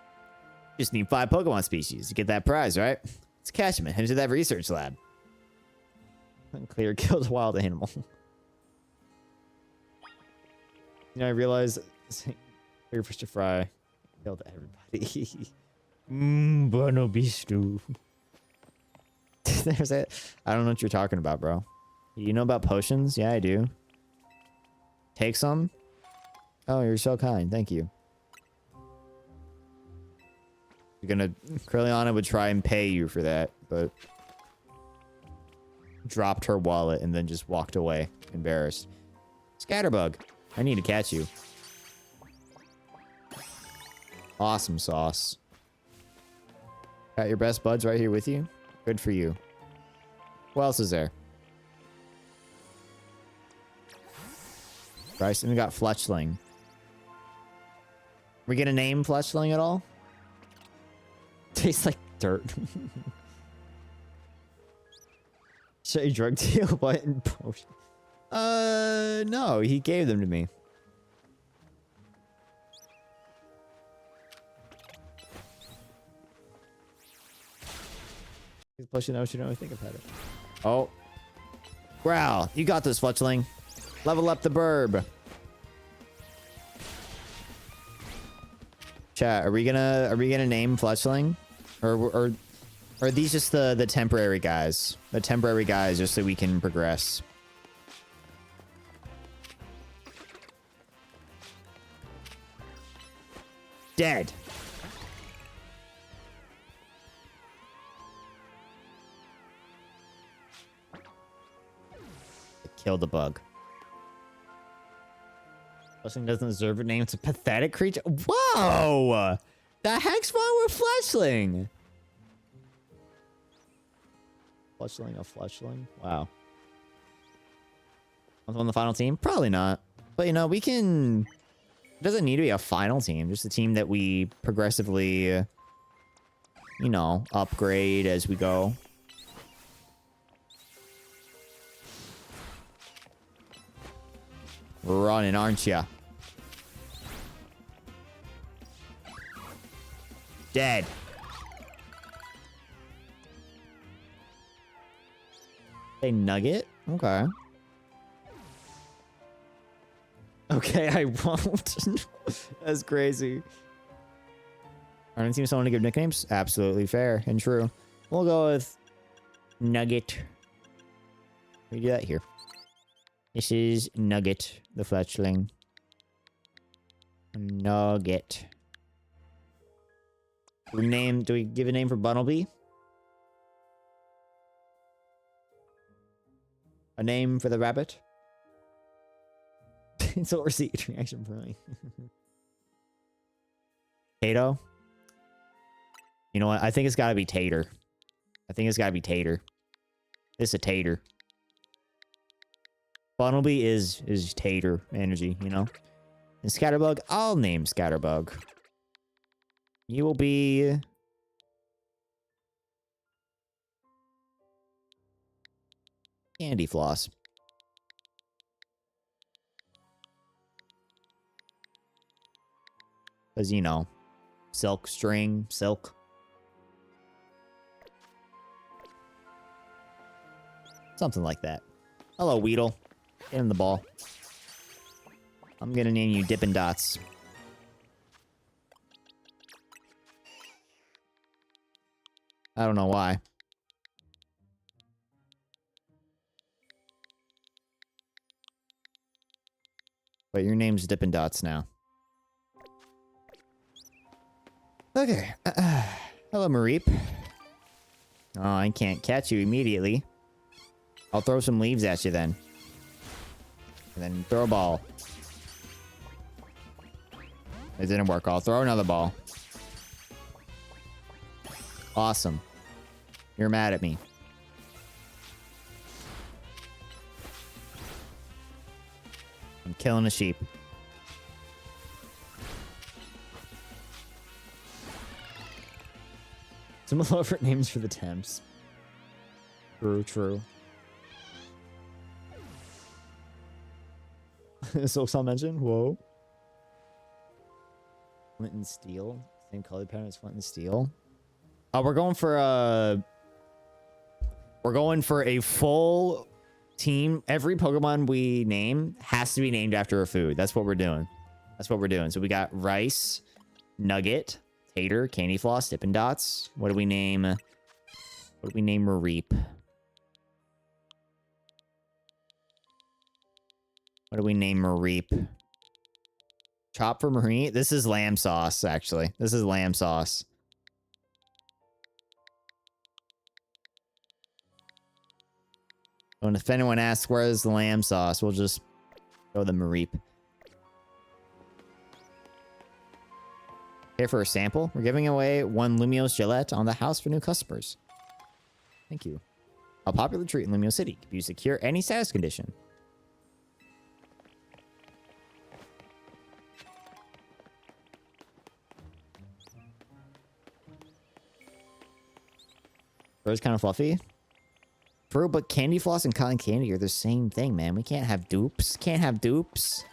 Just need 5 Pokemon species to get that prize, right? Let's catch him and head to that research lab. Unclear kills a wild animal. You know, I realized clear fish to fry killed everybody. Bueno bistu. There's it. I don't know what you're talking about, bro. You know about potions? Yeah, I do. Take some. Oh, you're so kind. Thank you. You're gonna... Curliana would try and pay you for that, but... dropped her wallet and then just walked away, embarrassed. Scatterbug. I need to catch you. Awesome sauce. Got your best buds right here with you? Good for you. Who else is there? Bryson, we got Fletchling. We gonna name Fletchling at all? Tastes like dirt. Should I drug deal button potion? No, he gave them to me. He's pushing out, you know, I think I've had it. Oh. Growl, you got this, Fletchling. Level up the burb. Chat, are we gonna name Fletchling? Or are these just the temporary guys? The temporary guys just so we can progress. Dead. Kill the bug. Fletchling doesn't deserve a name. It's a pathetic creature. Whoa! The heck's wrong with Fletchling? Fletchling, a Fletchling? Wow. On the final team? Probably not. But, you know, we can... It doesn't need to be a final team. Just a team that we progressively, you know, upgrade as we go. We're running, aren't ya? Dead. A nugget? Okay. Okay, I won't. That's crazy. Aren't team someone to give nicknames? Absolutely fair and true. We'll go with Nugget. We do that here. This is Nugget, the Fletchling. Nugget. Do we give a name for Bunnelby? A name for the rabbit? Insult receipt reaction for me. Tato? You know what? I think it's gotta be Tater. I think it's gotta be Tater. It's a Tater. Bunnelby is Tater energy, you know? And Scatterbug, I'll name Scatterbug. You will be... Candy Floss. Because, you know, silk string, silk. Something like that. Hello, Weedle. Get in the ball. I'm gonna name you Dippin' Dots. I don't know why. But your name's Dippin' Dots now. Okay. Hello, Mareep. Oh, I can't catch you immediately. I'll throw some leaves at you then. And then throw a ball. It didn't work. I'll throw another ball. Awesome. You're mad at me. I'm killing a sheep. Some elaborate names for the temps. True. So some mention. Whoa. Flint and steel. Same color pattern as flint and steel. Oh, we're going for a full team. Every Pokemon we name has to be named after a food. That's what we're doing. So we got rice, nugget, tater, candy floss, Dippin' Dots. What do we name Mareep? What do we name Mareep? Chop for Marie? This is lamb sauce, actually. This is lamb sauce. And if anyone asks where's the lamb sauce, we'll just go the Mareep. Here for a sample. We're giving away 1 Lumiose Gillette on the house for new customers. Thank you. A popular treat in Lumio City. Can be used to cure any status condition. Fur's kind of fluffy. Fur, but candy floss and cotton candy are the same thing, man. We can't have dupes. Can't have dupes.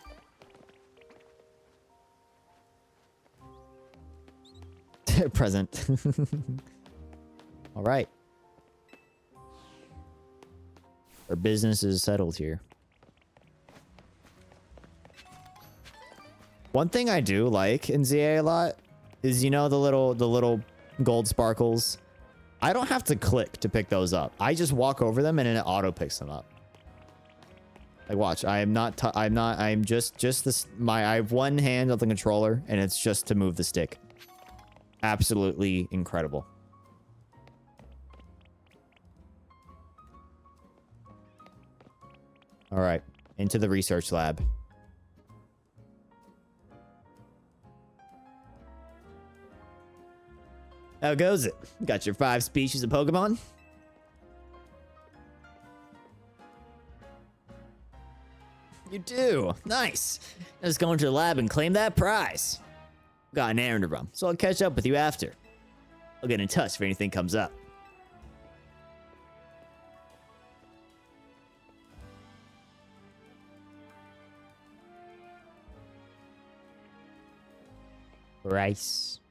Present. All right. Our business is settled here. One thing I do like in ZA a lot is, you know, the little gold sparkles. I don't have to click to pick those up. I just walk over them and it auto picks them up. Like, watch. I'm just this. I have one hand on the controller and it's just to move the stick. Absolutely incredible. All right, into the research lab. How goes it? Got your 5 species of Pokemon? You do. Nice. Let's go into the lab and claim that prize. Got an errand to run, so I'll catch up with you after. I'll get in touch if anything comes up. Rice.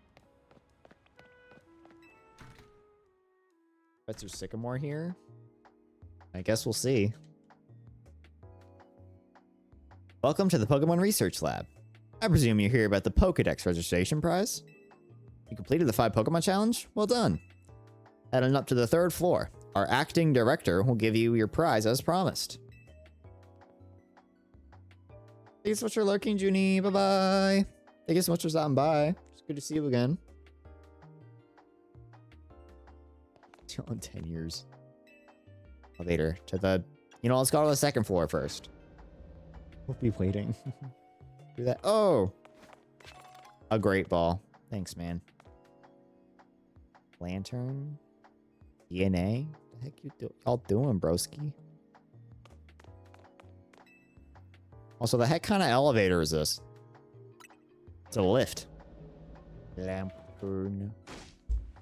Professor Sycamore here? I guess we'll see. Welcome to the Pokemon Research Lab. I presume you're here about the Pokedex registration prize? You completed the 5 Pokemon challenge? Well done. Heading up to the 3rd floor. Our acting director will give you your prize as promised. Thank you so much for lurking, Junie. Bye-bye. Thank you so much for stopping by. It's good to see you again. In 10 years. Elevator to the... You know, let's go to the 2nd floor first. We'll be waiting. Do that. Oh! A great ball. Thanks, man. Lantern. DNA. What the heck you all doing, broski? Also, the heck kind of elevator is this? It's a lift. Lantern.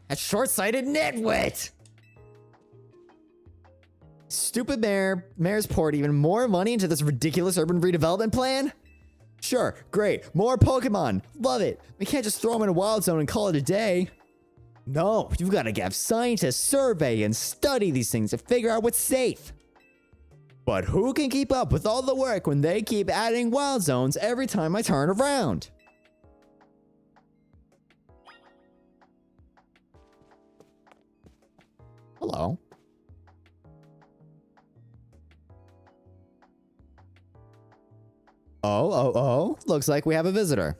That short-sighted nitwit! Stupid mayor's poured even more money into this ridiculous urban redevelopment plan? Sure, great. More Pokemon. Love it. We can't just throw them in a wild zone and call it a day. No, you've got to have scientists survey and study these things to figure out what's safe. But who can keep up with all the work when they keep adding wild zones every time I turn around? Hello. Oh. Looks like we have a visitor.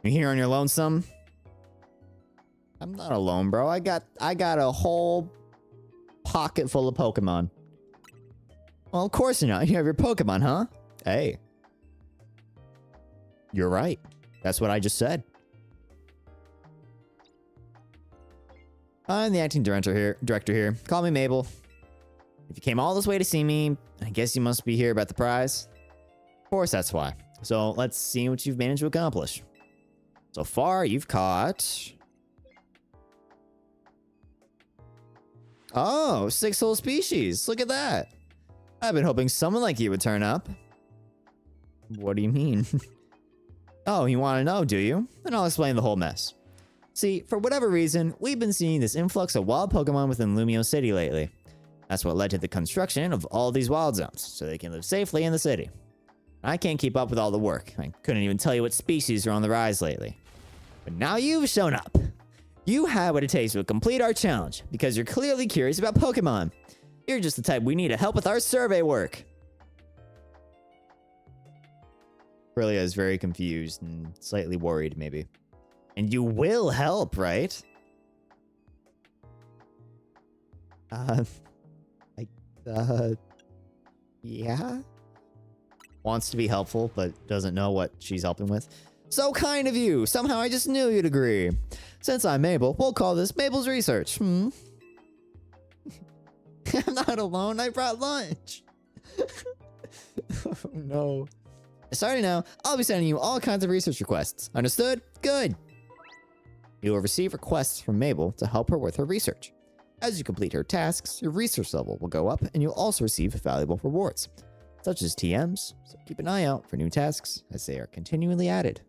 You here on your lonesome? I'm not alone, bro. I got a whole pocket full of Pokemon. Well, of course you're not. You have your Pokemon, huh? Hey. You're right. That's what I just said. I'm the acting director here. Call me Mabel. If you came all this way to see me, I guess you must be here about the prize. Of course, that's why. So let's see what you've managed to accomplish. So far, you've caught Oh, 6 whole species. Look at that. I've been hoping someone like you would turn up. What do you mean? Oh, you want to know, do you? Then I'll explain the whole mess. See, for whatever reason, we've been seeing this influx of wild Pokemon within Lumiose City lately. That's what led to the construction of all these wild zones, so they can live safely in the city. I can't keep up with all the work. I couldn't even tell you what species are on the rise lately. But now you've shown up. You have what it takes to complete our challenge, because you're clearly curious about Pokemon. You're just the type we need to help with our survey work. Brillia is very confused and slightly worried, maybe. And you will help, right? Yeah? Wants to be helpful, but doesn't know what she's helping with. So kind of you! Somehow I just knew you'd agree. Since I'm Mabel, we'll call this Mabel's Research. I'm not alone, I brought lunch. Oh no. Starting now, I'll be sending you all kinds of research requests. Understood? Good. You will receive requests from Mabel to help her with her research. As you complete her tasks, your research level will go up and you'll also receive valuable rewards, such as TMs, so keep an eye out for new tasks as they are continually added.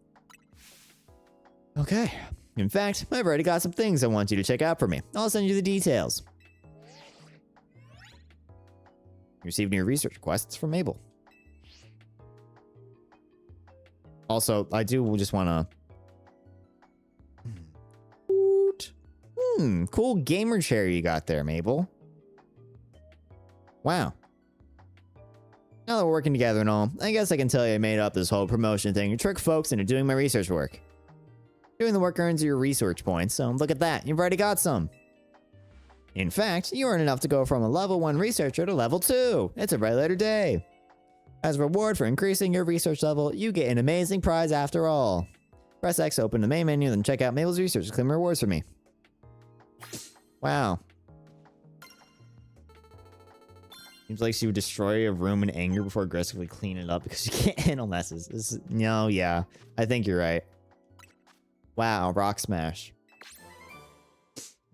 Okay. In fact, I've already got some things I want you to check out for me. I'll send you the details. You received new research requests from Mabel. Also, I do just want to... Cool gamer chair you got there, Mabel. Wow. Now that we're working together and all, I guess I can tell you I made up this whole promotion thing to trick folks into doing my research work. Doing the work earns you your research points, so look at that, you've already got some. In fact, you earn enough to go from a level 1 researcher to level 2. It's a regular day. As a reward for increasing your research level, you get an amazing prize after all. Press X to open the main menu, then check out Mabel's Research to claim rewards for me. Wow. Seems like she would destroy a room in anger before aggressively clean it up because she can't handle messes. No, yeah. I think you're right. Wow, Rock Smash.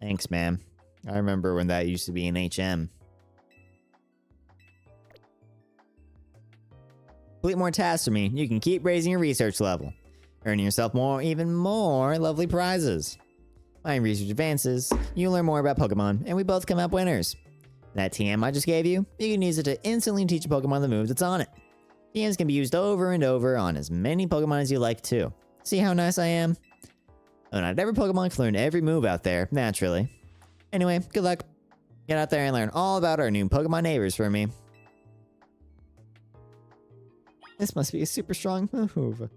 Thanks, man. I remember when that used to be an HM. Complete more tasks for me. You can keep raising your research level, earning yourself even more lovely prizes. My research advances, you learn more about Pokemon, and we both come out winners. That TM I just gave you, you can use it to instantly teach a Pokemon the moves that's on it. TMs can be used over and over on as many Pokemon as you like too. See how nice I am? Though not every Pokemon can learn every move out there, naturally. Anyway, good luck. Get out there and learn all about our new Pokemon neighbors for me. This must be a super strong move.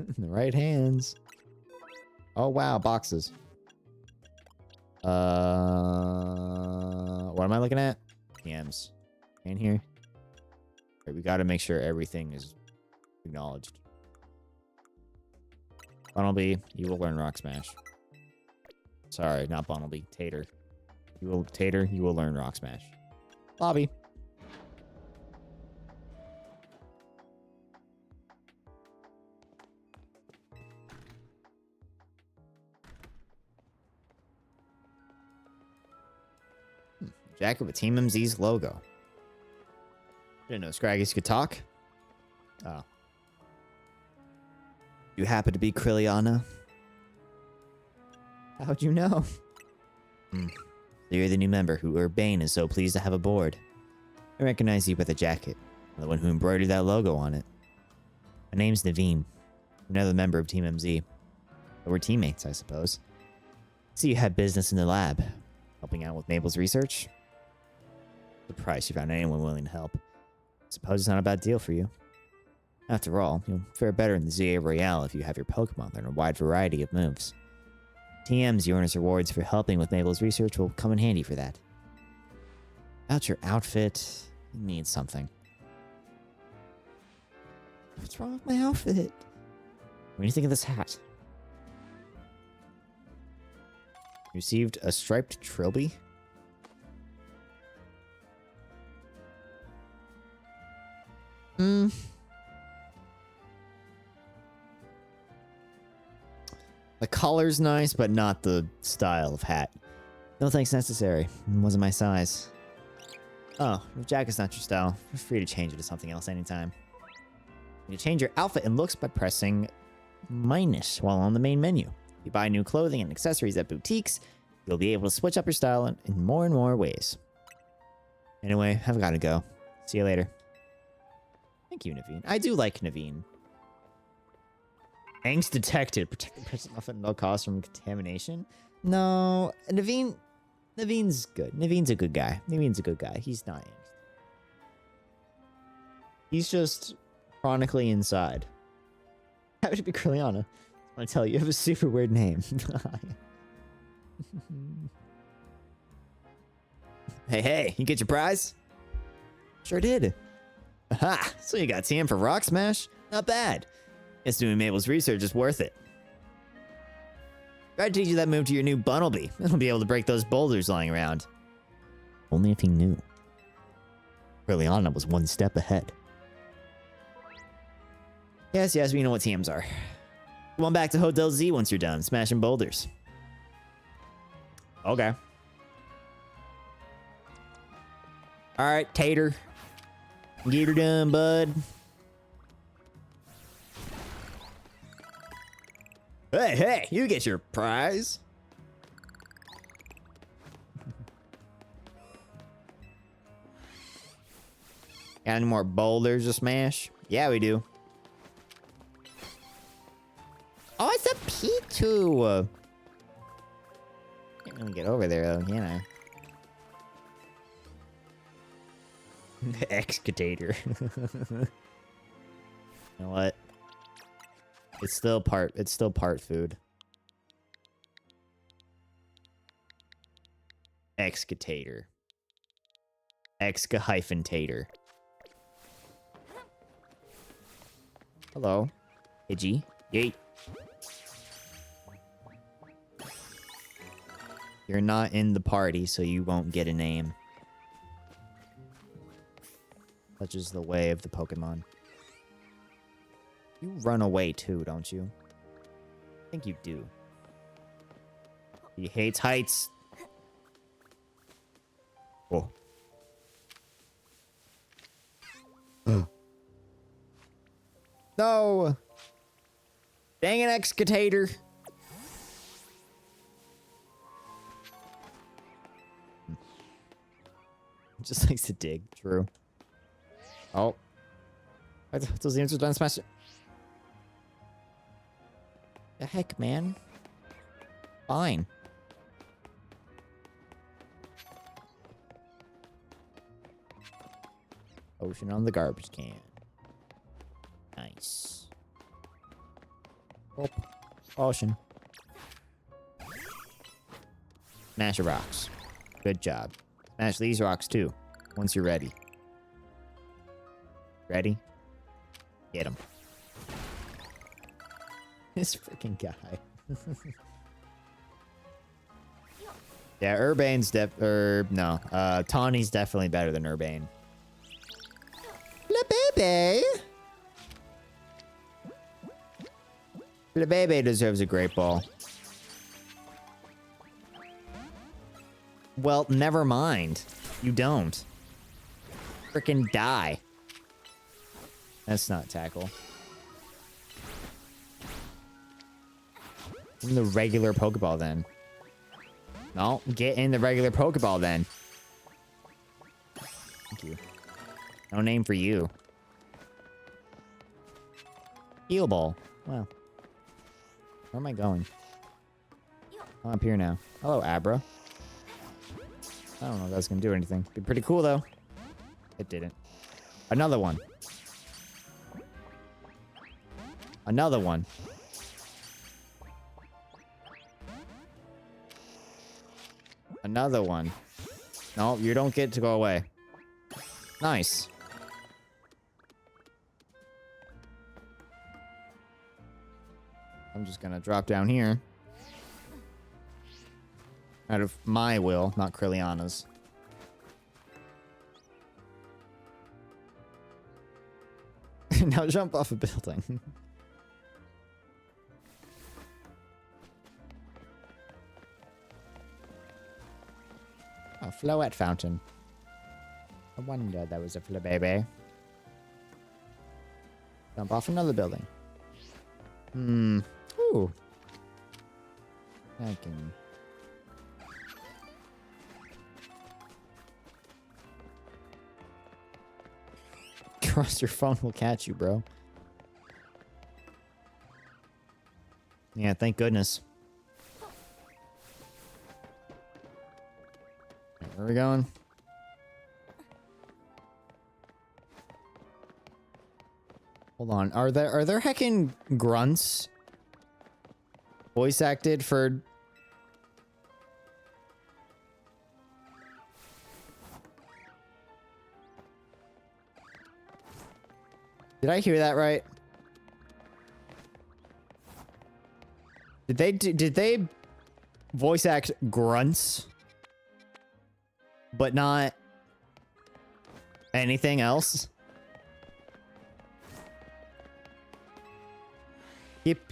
In the right hands. Oh wow, boxes. What am I looking at? TMs. In here. Right, we gotta make sure everything is acknowledged. Bunnelby, you will learn Rock Smash. Sorry, not Bunnelby. Tater. You will learn Rock Smash. Lobby. Jacket with Team MZ's logo. Didn't know Scraggies could talk. Oh. You happen to be Krilliana? How'd you know? So you're the new member who Urbane is so pleased to have aboard. I recognize you by the jacket. I'm the one who embroidered that logo on it. My name's Naveen. I'm another member of Team MZ. But we're teammates, I suppose. So you had business in the lab. Helping out with Mabel's research? Surprised you found anyone willing to help. Suppose it's not a bad deal for you. After all, you'll fare better in the ZA Royale if you have your Pokemon learn a wide variety of moves. TMs you earn as rewards for helping with Mabel's research will come in handy for that. About your outfit, you need something. What's wrong with my outfit? What do you think of this hat? You received a striped trilby? The color's nice, but not the style of hat. No thanks necessary. It wasn't my size. Oh, if jacket's not your style, feel free to change it to something else anytime. You change your outfit and looks by pressing minus while on the main menu. If you buy new clothing and accessories at boutiques, you'll be able to switch up your style in more and more ways. Anyway, I've got to go. See you later. Thank you, Naveen. I do like Naveen. Angst detected. Protect the person at no cost from contamination. No, Naveen's good. Naveen's a good guy. Naveen's a good guy. He's not angst. He's just chronically inside. How should be Curliana? I want to tell you, you have a super weird name. Hey, you get your prize? Sure did. Aha! So you got TM for Rock Smash? Not bad. Guess doing Mabel's research is worth it. Try to teach you that move to your new Bunnelby. It'll be able to break those boulders lying around. Only if he knew. Curliana was one step ahead. Yes, we know what TMs are. Come on back to Hotel Z once you're done smashing boulders. Okay. Alright, Tater. Get her done, bud. Hey, you get your prize. Got any more boulders to smash? Yeah, we do. Oh, it's a P2. Can't really get over there, though, can I? Excavator. You know what? It's still part food. Excavator. Exca-tator. Hello. Pidgey. Yay. You're not in the party, so you won't get a name. Such is the way of the Pokemon. You run away too, don't you? I think you do. He hates heights. Oh. No! Dang it, excavator! Just likes to dig. True. Oh. Those answers done smash it. The heck, man? Fine. Ocean on the garbage can. Nice. Oh. Ocean. Smash the rocks. Good job. Smash these rocks too. Once you're ready. Ready? Get him. This freaking guy. Yeah, Urbane's Tawny's definitely better than Urbane. La baby! La baby deserves a great ball. Well, never mind. You don't. Frickin' die. That's not tackle. In the regular Pokeball, then. No, get in the regular Pokeball, then. Thank you. No name for you. Heal Ball. Wow. Where am I going? I'm up here now. Hello, Abra. I don't know if that's gonna do anything. Be pretty cool, though. It didn't. Another one. Another one. Another one. No, you don't get to go away. Nice. I'm just gonna drop down here. Out of my will, not Krilliana's. Now jump off a building. floette fountain. I wonder that was a baby. Jump off another building. Ooh. I can... Trust your phone will catch you, bro. Yeah, thank goodness. Where are we going? Hold on. Are there heckin' grunts voice acted for... Did I hear that right? Did they voice act grunts, but not anything else?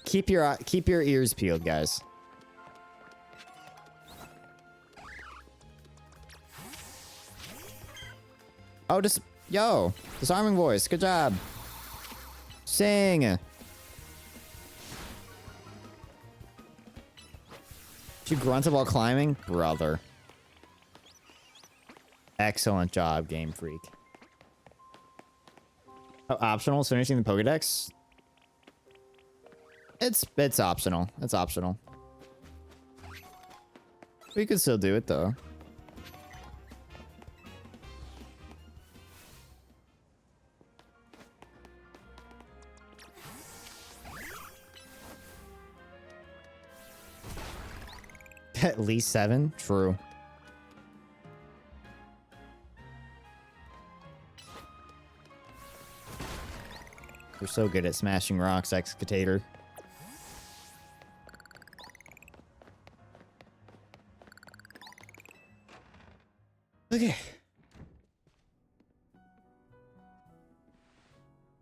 Keep your ears peeled, guys. Oh, yo, disarming voice. Good job. Sing. She grunted while climbing? Brother. Excellent job, Game Freak. Oh, optional is finishing the Pokedex? It's optional. It's optional. We could still do it, though. At least 7? True. We're so good at smashing rocks, Excavator. Okay.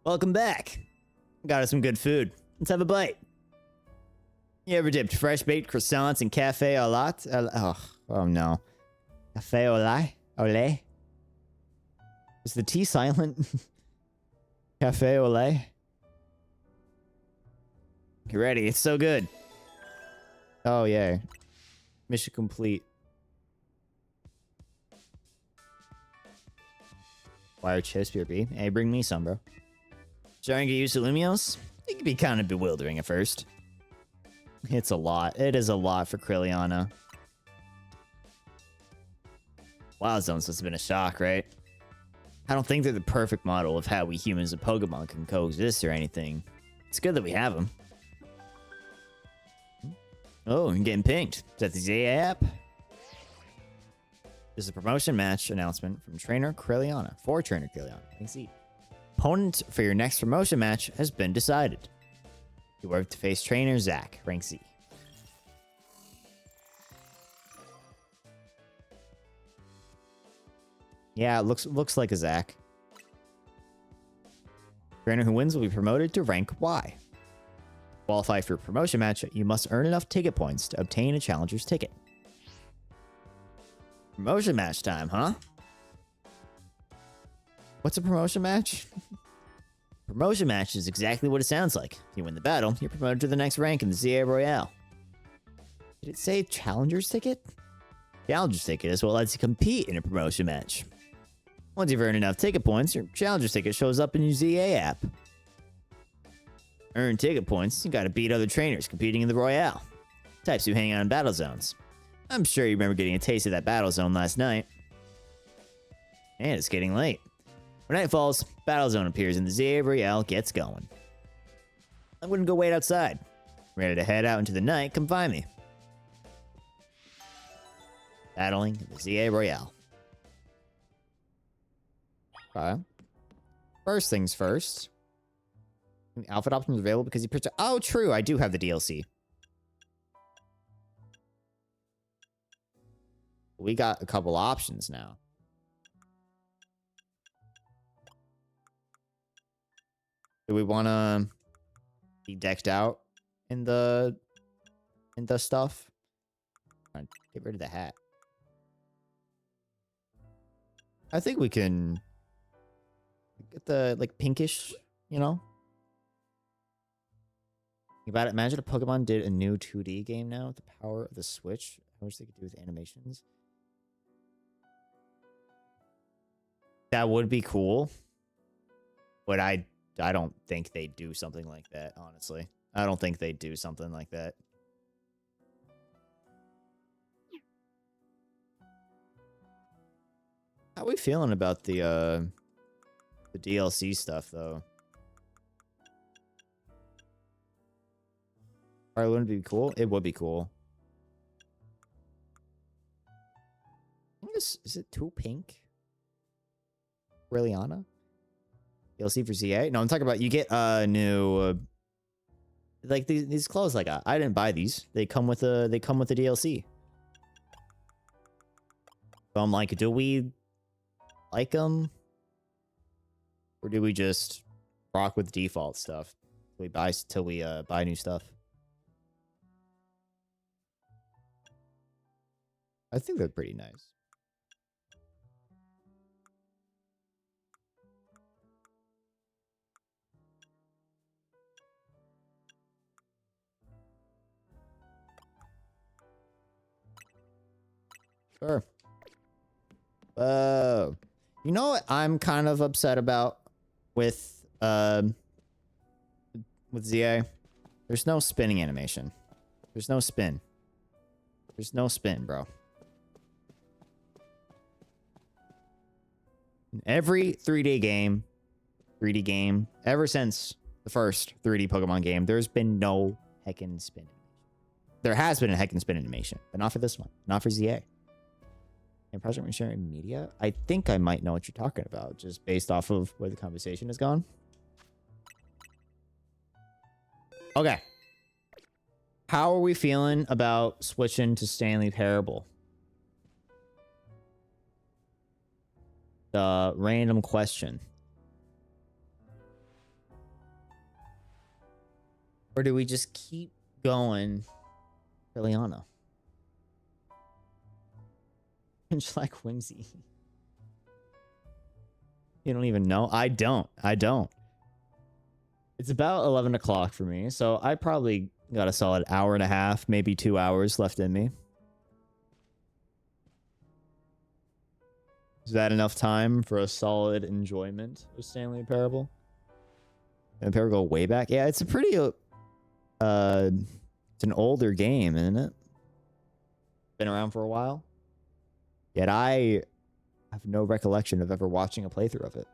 Welcome back. Got us some good food. Let's have a bite. You ever dipped fresh baked croissants in cafe au lait? Oh no. Cafe au lait? Olé? Is the T silent? Cafe au lait? You ready? It's so good. Oh yeah. Mission complete. Wire chips, BRB. Hey, bring me some, bro. Trying to get used to Lumios? It can be kind of bewildering at first. It's a lot. It is a lot for Krilliana. Wild Zones must have been a shock, right? I don't think they're the perfect model of how we humans and Pokemon can coexist or anything. It's good that we have them. Oh, I'm getting pinged. Is that the ZA app? This is a promotion match announcement from Trainer Krilliana. For Trainer Krilliana. Thanks, see. Opponent for your next promotion match has been decided. You have to face Trainer Zach, rank C. Yeah, it looks like a Zach. Trainer who wins will be promoted to rank Y. To qualify for a promotion match, you must earn enough ticket points to obtain a challenger's ticket. Promotion match time, huh? What's a promotion match? Promotion match is exactly what it sounds like. If you win the battle, you're promoted to the next rank in the ZA Royale. Did it say challenger's ticket? Challenger's ticket is what lets you compete in a promotion match. Once you've earned enough ticket points, your challenger's ticket shows up in your ZA app. Earn ticket points, you gotta beat other trainers competing in the Royale. Types who hang out in battle zones. I'm sure you remember getting a taste of that battle zone last night. And it's getting late. When night falls, battle zone appears and the ZA Royale gets going. I'm gonna go wait outside. Ready to head out into the night, come find me. Battling in the ZA Royale. Okay. First things first. Outfit options available because you purchased. Oh, true. I do have the DLC. We got a couple options now. Do we want to be decked out in the stuff? Get rid of the hat. I think we can get the like pinkish, you know. Think about it. Imagine if Pokemon did a new 2D game now with the power of the Switch. I wish they could do with animations. That would be cool. But I don't think they'd do something like that, honestly. I don't think they'd do something like that. How are we feeling about the DLC stuff, though? Probably wouldn't be cool. It would be cool. I think is it too pink? Brilliana? DLC for ZA? No, I'm talking about you get new like these clothes I got. I didn't buy these. They come with the DLC. So I'm like, do we like them? Or do we just rock with default stuff till we buy new stuff? I think they're pretty nice. Sure. You know what I'm kind of upset about with ZA? There's no spinning animation. There's no spin. There's no spin, bro. In every 3D game, ever since the first 3D Pokemon game, there's been no heckin' spin animation. There has been a heckin' spin animation, but not for this one. Not for ZA. And Project Sharing Media? I think I might know what you're talking about, just based off of where the conversation has gone. Okay. How are we feeling about switching to Stanley Parable? The random question. Or do we just keep going for Liana? Pinch like whimsy. You don't even know? I don't. It's about 11 o'clock for me, so I probably got a solid hour and a half, maybe 2 hours left in me. Is that enough time for a solid enjoyment of Stanley Parable? And Parable go way back? Yeah, it's a pretty it's an older game, isn't it? Been around for a while. Yet I have no recollection of ever watching a playthrough of it.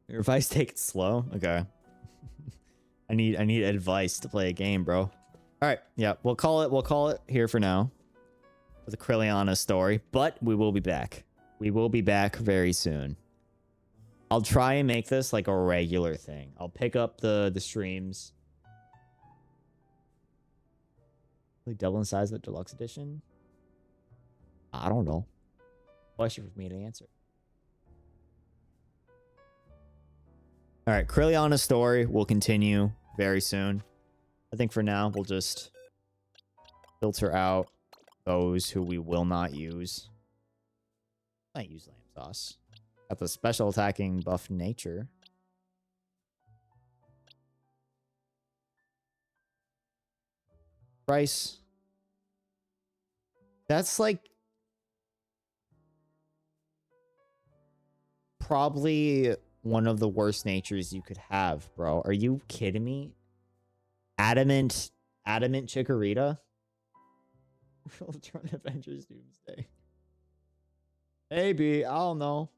Your advice, take it slow. Okay. I need advice to play a game, bro. All right, yeah, we'll call it here for now for the Krilliana story, but we will be back. We will be back very soon. I'll try and make this like a regular thing. I'll pick up the streams. Like double in size of the deluxe edition? I don't know. Question for me to answer. All right, Krilliana's story will continue very soon. I think for now, we'll just filter out those who we will not use. Might use lamb sauce. Got the special attacking buff nature. Price. That's like probably one of the worst natures you could have, bro. Are you kidding me? Adamant Chikorita? Ultron Avengers Doomsday. Maybe, I don't know.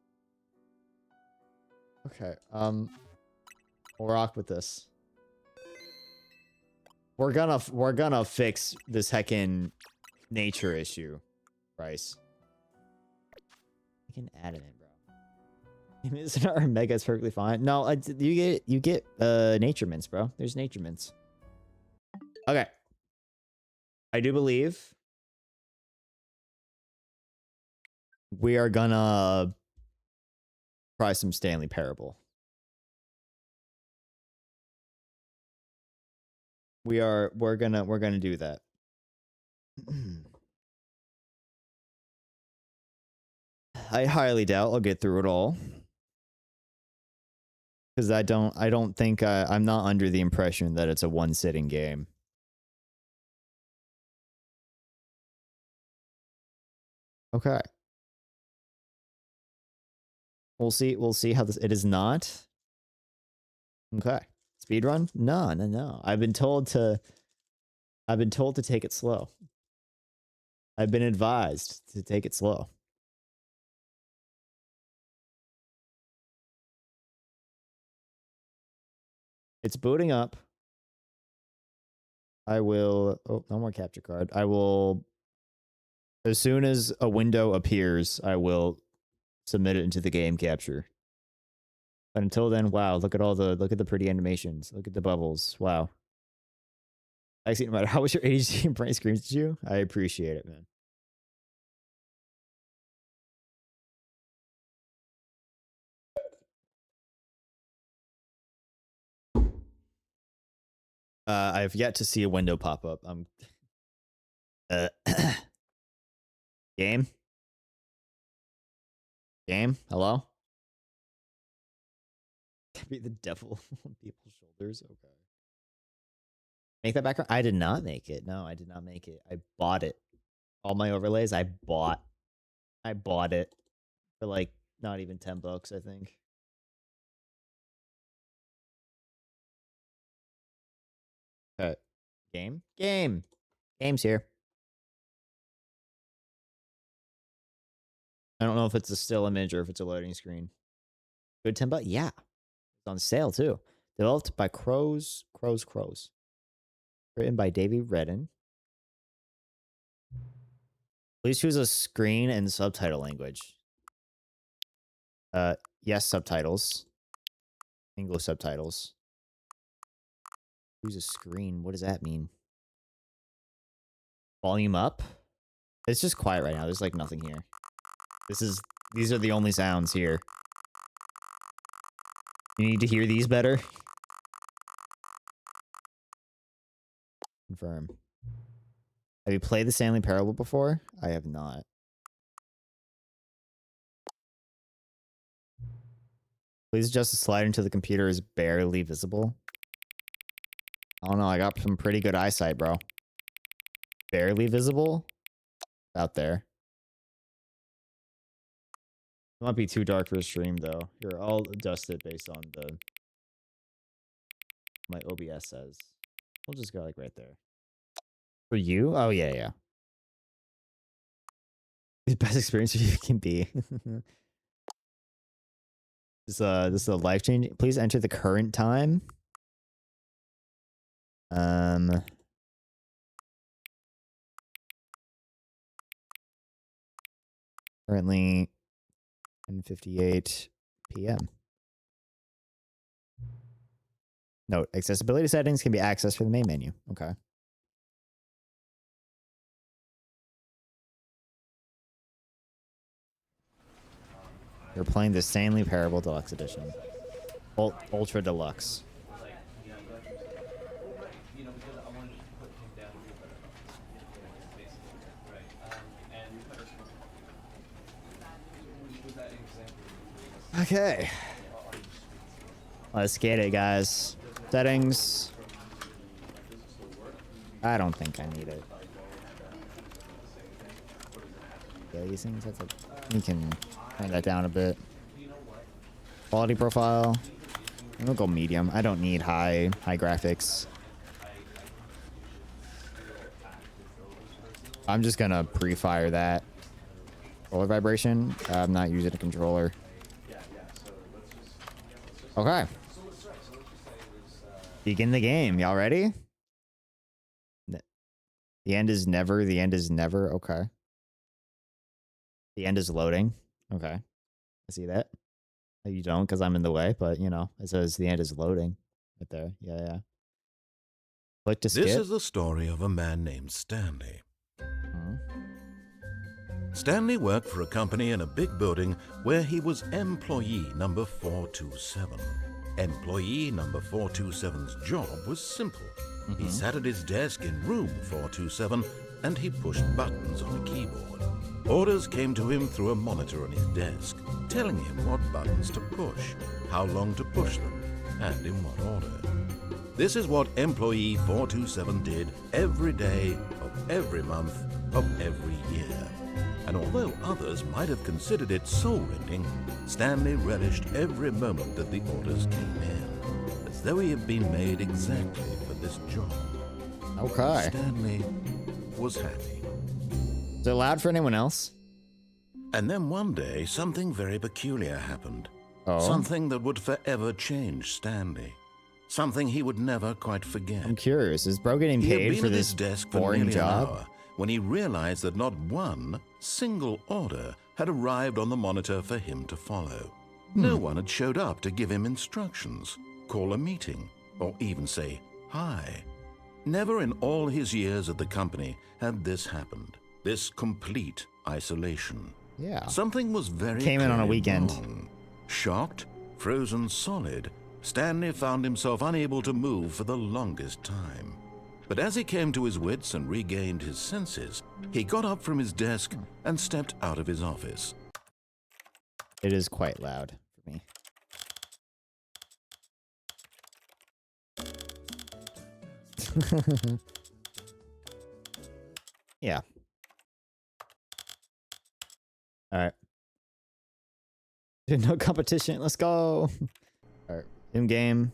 Okay, we'll rock with this. We're gonna fix this heckin' nature issue, Bryce. I can add it in, bro. Isn't our mega is perfectly fine? No, you get nature mints, bro. There's nature mints. Okay. I do believe we are gonna try some Stanley Parable. We're gonna do that. I highly doubt I'll get through it all. Because I don't think I'm not under the impression that it's a one-sitting game. Okay. We'll see how this. It is not. Okay. Speedrun? No. I've been told to take it slow. I've been advised to take it slow. It's booting up. I will. Oh, no more capture card. I will. As soon as a window appears, I will submit it into the game capture. But until then, wow! Look at the pretty animations. Look at the bubbles. Wow. Actually, no matter how was your HD and bright screens to you, I appreciate it, man. I've yet to see a window pop up. Game? Hello? Be the devil on people's shoulders. Okay. Make that background? I did not make it. No, I did not make it. I bought it. All my overlays, I bought it for like not even $10, I think. Game's here. I don't know if it's a still image or if it's a loading screen. Good $10? Yeah. It's on sale too. Developed by Crows. Written by Davey Redden. Please choose a screen and subtitle language. Yes, subtitles. English subtitles. Choose a screen. What does that mean? Volume up? It's just quiet right now. There's like nothing here. These are the only sounds here. You need to hear these better? Confirm. Have you played the Stanley Parable before? I have not. Please adjust the slider until the computer is barely visible. I don't know. I got some pretty good eyesight, bro. Barely visible? Out there. It might be too dark for a stream, though. Here, I'll adjust it based on my OBS says. We'll just go like right there. For you? Oh, yeah. The best experience you can be. This is a life changing. Please enter the current time. Currently 10:58 p.m. Note, accessibility settings can be accessed from the main menu. Okay. You're playing the Stanley Parable Deluxe Edition. Ultra Deluxe. Okay. Let's get it, guys. Settings. I don't think I need it. Yeah, these things, that's we can turn that down a bit. Quality profile. I'm gonna go medium. I don't need high graphics. I'm just gonna pre-fire that. Controller vibration. I'm not using a controller. Okay. Begin the game. Y'all ready? The end is never. Okay. The end is loading. Okay. I see that. You don't because I'm in the way, but you know, it says the end is loading right there. Yeah. Click to skip. This is the story of a man named Stanley. Stanley worked for a company in a big building where he was employee number 427. Employee number 427's job was simple. He sat at his desk in room 427 and he pushed buttons on a keyboard. Orders came to him through a monitor on his desk, telling him what buttons to push, how long to push them, and in what order. This is what employee 427 did every day of every month of every year. And although others might have considered it soul-rending, Stanley relished every moment that the orders came in, as though he had been made exactly for this job. Okay. Stanley was happy. Is it loud for anyone else? And then one day, something very peculiar happened. Oh. Something that would forever change Stanley. Something he would never quite forget. I'm curious. Is bro getting He had paid been for at this his desk for boring nearly an job? hour when he realized that not one single order had arrived on the monitor for him to follow. No one had showed up to give him instructions, call a meeting, or even say hi. Never in all his years at the company had this happened. This complete isolation. Yeah. Something was very Came in on a clearly weekend. wrong. Shocked, frozen solid, Stanley found himself unable to move for the longest time. But as he came to his wits and regained his senses, he got up from his desk and stepped out of his office. It is quite loud for me. Yeah. All right. No competition. Let's go. All right. In game.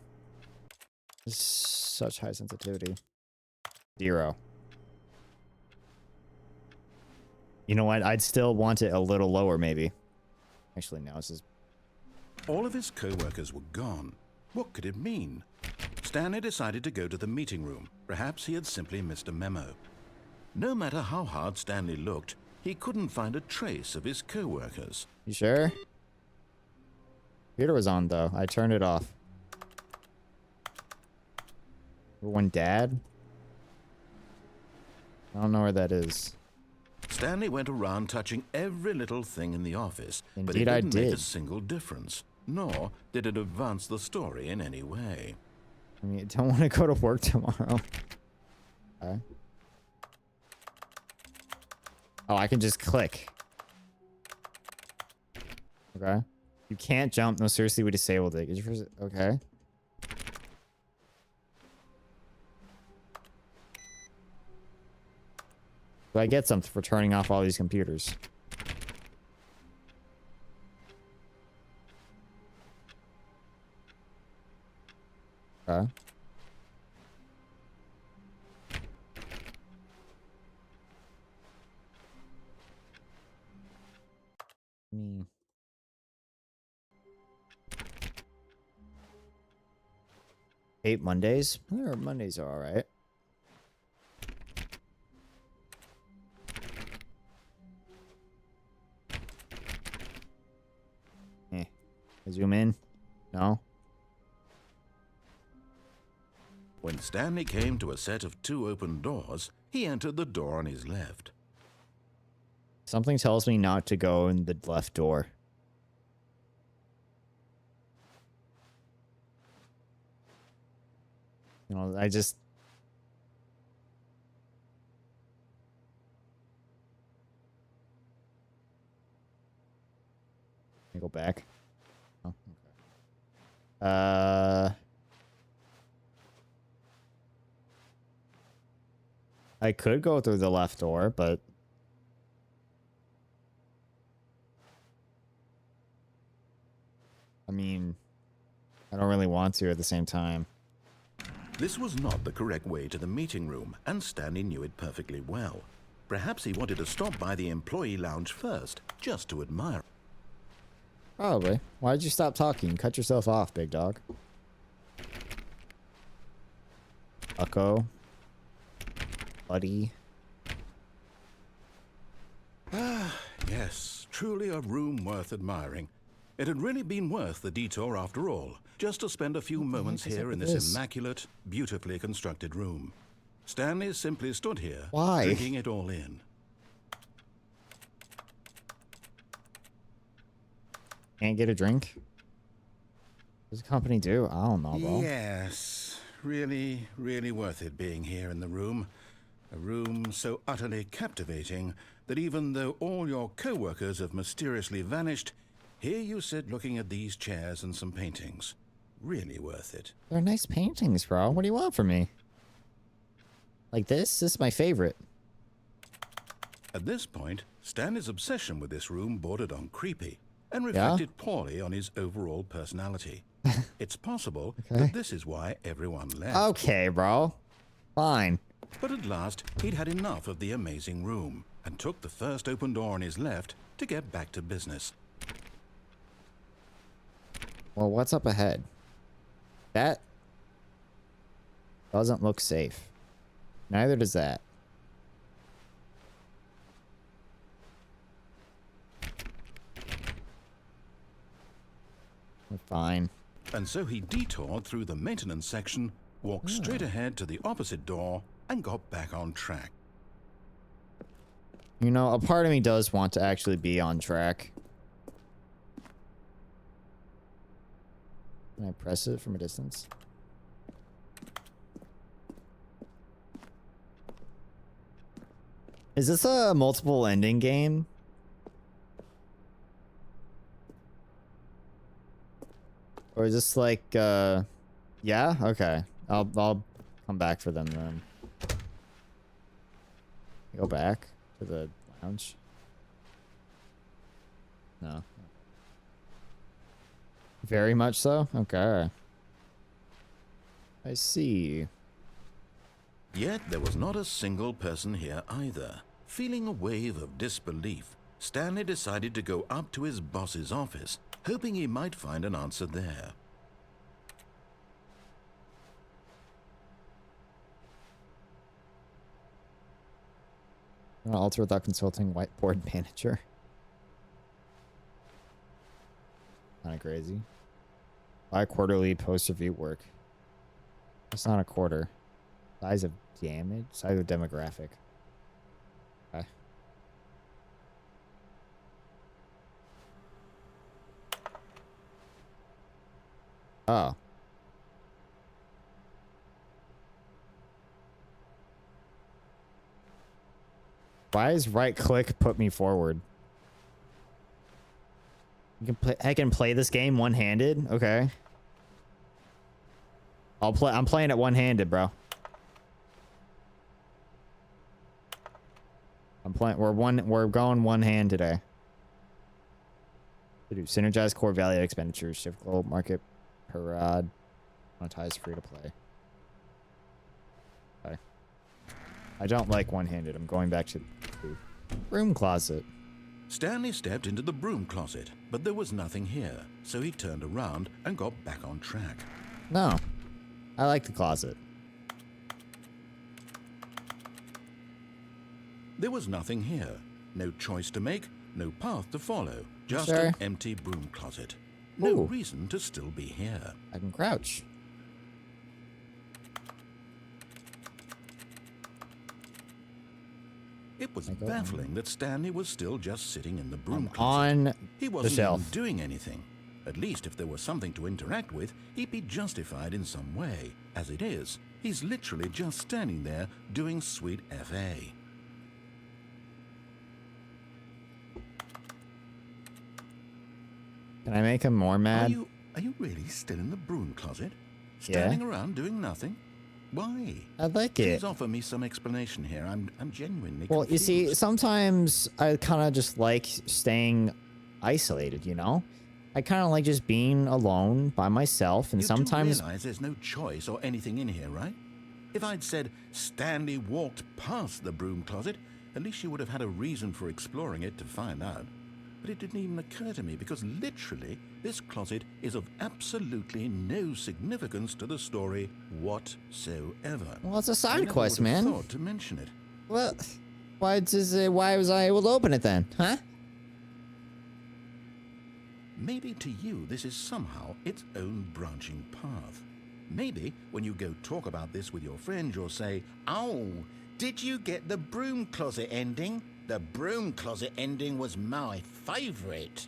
Such high sensitivity. 0. You know what? I'd still want it a little lower, maybe. Actually, no. This is. All of his co-workers were gone. What could it mean? Stanley decided to go to the meeting room. Perhaps he had simply missed a memo. No matter how hard Stanley looked, he couldn't find a trace of his co-workers. You sure? Computer was on though. I turned it off. One dad? I don't know where that is. Stanley went around touching every little thing in the office, but it Indeed I didn't make a did. single difference, nor did it advance the story in any way. I mean, I don't want to go to work tomorrow. Okay. Oh, I can just click. Okay. You can't jump. No, seriously, we disabled it. Okay. Do I get something for turning off all these computers? Okay. Me. Hate Mondays? Mondays are alright. Zoom in? No? When Stanley came to a set of 2 open doors, he entered the door on his left. Something tells me not to go in the left door. You know, I just... Can I go back? Oh, okay. I could go through the left door, but... I mean, I don't really want to at the same time. This was not the correct way to the meeting room, and Stanley knew it perfectly well. Perhaps he wanted to stop by the employee lounge first, just to admire. Probably. Why did you stop talking? Cut yourself off, big dog. Bucko. Buddy. Ah, yes, truly a room worth admiring. It had really been worth the detour after all, just to spend a few moments here in this immaculate, beautifully constructed room. Stanley simply stood here, Why? drinking it all in. Can't get a drink? What does the company do? I don't know, bro. Yes, really, really worth it being here in the room. A room so utterly captivating that even though all your co-workers have mysteriously vanished, here you sit looking at these chairs and some paintings. Really worth it. They're nice paintings, bro. What do you want from me? Like this? This is my favorite. At this point, Stanley's obsession with this room bordered on creepy and reflected poorly on his overall personality. It's possible that this is why everyone left. Okay, bro. Fine. But at last, he'd had enough of the amazing room and took the first open door on his left to get back to business. Well, what's up ahead? That doesn't look safe. Neither does that. We're fine. And so he detoured through the maintenance section, walked straight ahead to the opposite door, and got back on track. You know, a part of me does want to actually be on track. Can I press it from a distance? Is this a multiple ending game? Or is this like, yeah? Okay. I'll come back for them then. Go back to the lounge. No. Very much so? Okay. I see. Yet there was not a single person here either. Feeling a wave of disbelief, Stanley decided to go up to his boss's office, hoping he might find an answer there. Alter without consulting whiteboard manager. Kind of crazy. Why quarterly post review work? That's not a quarter. Size of damage? Size of demographic. Okay. Oh. Why is right click put me forward? You can play, I can play this game one-handed? Okay. I'm playing it one-handed, bro. We're going one hand today. To do synergize core value expenditures, shift goal, market per rod, monetize free to play. Okay. I don't like one-handed. I'm going back to the broom closet. Stanley stepped into the broom closet, but there was nothing here, so he turned around and got back on track. No. I like the closet. There was nothing here. No choice to make, no path to follow. Just Sure. an empty broom closet. No Ooh. reason to still be here. I can crouch. It was I go baffling that Stanley was still just sitting in the broom closet. On He the wasn't shelf. even doing anything. At least if there was something to interact with, he'd be justified in some way. As it is, he's literally just standing there doing sweet FA. Can I make him more mad? Are you really still in the broom closet? Yeah. Standing around doing nothing? Why? I like Please it. offer me some explanation here. I'm genuinely Well, you see, confused. sometimes I kind of just like staying isolated, you know? I kind of like just being alone by myself, and You sometimes... do realize there's no choice or anything in here, right? If I'd said Stanley walked past the broom closet, at least you would have had a reason for exploring it to find out. But it didn't even occur to me because literally this closet is of absolutely no significance to the story whatsoever. Well, it's a I side never quest, would have man. thought to mention it. Well, why was I able to open it then? Huh? Maybe to you this is somehow its own branching path. Maybe when you go talk about this with your friends, you'll say, "Oh, did you get the broom closet ending? The broom closet ending was my favorite."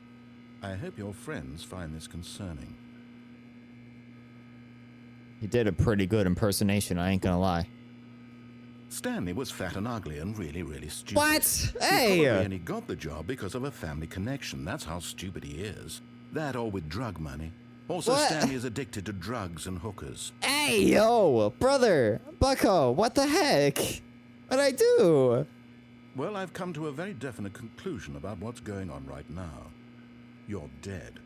I hope your friends find this concerning. He did a pretty good impersonation, I ain't gonna lie. Stanley was fat and ugly and really stupid. What? He Hey! probably only got the job because of a family connection. That's how stupid he is. That or with drug money. Also, What? Stanley is addicted to drugs and hookers. Hey, yo! Brother! Bucko! What the heck? What'd I do? Well, I've come to a very definite conclusion about what's going on right now. You're dead.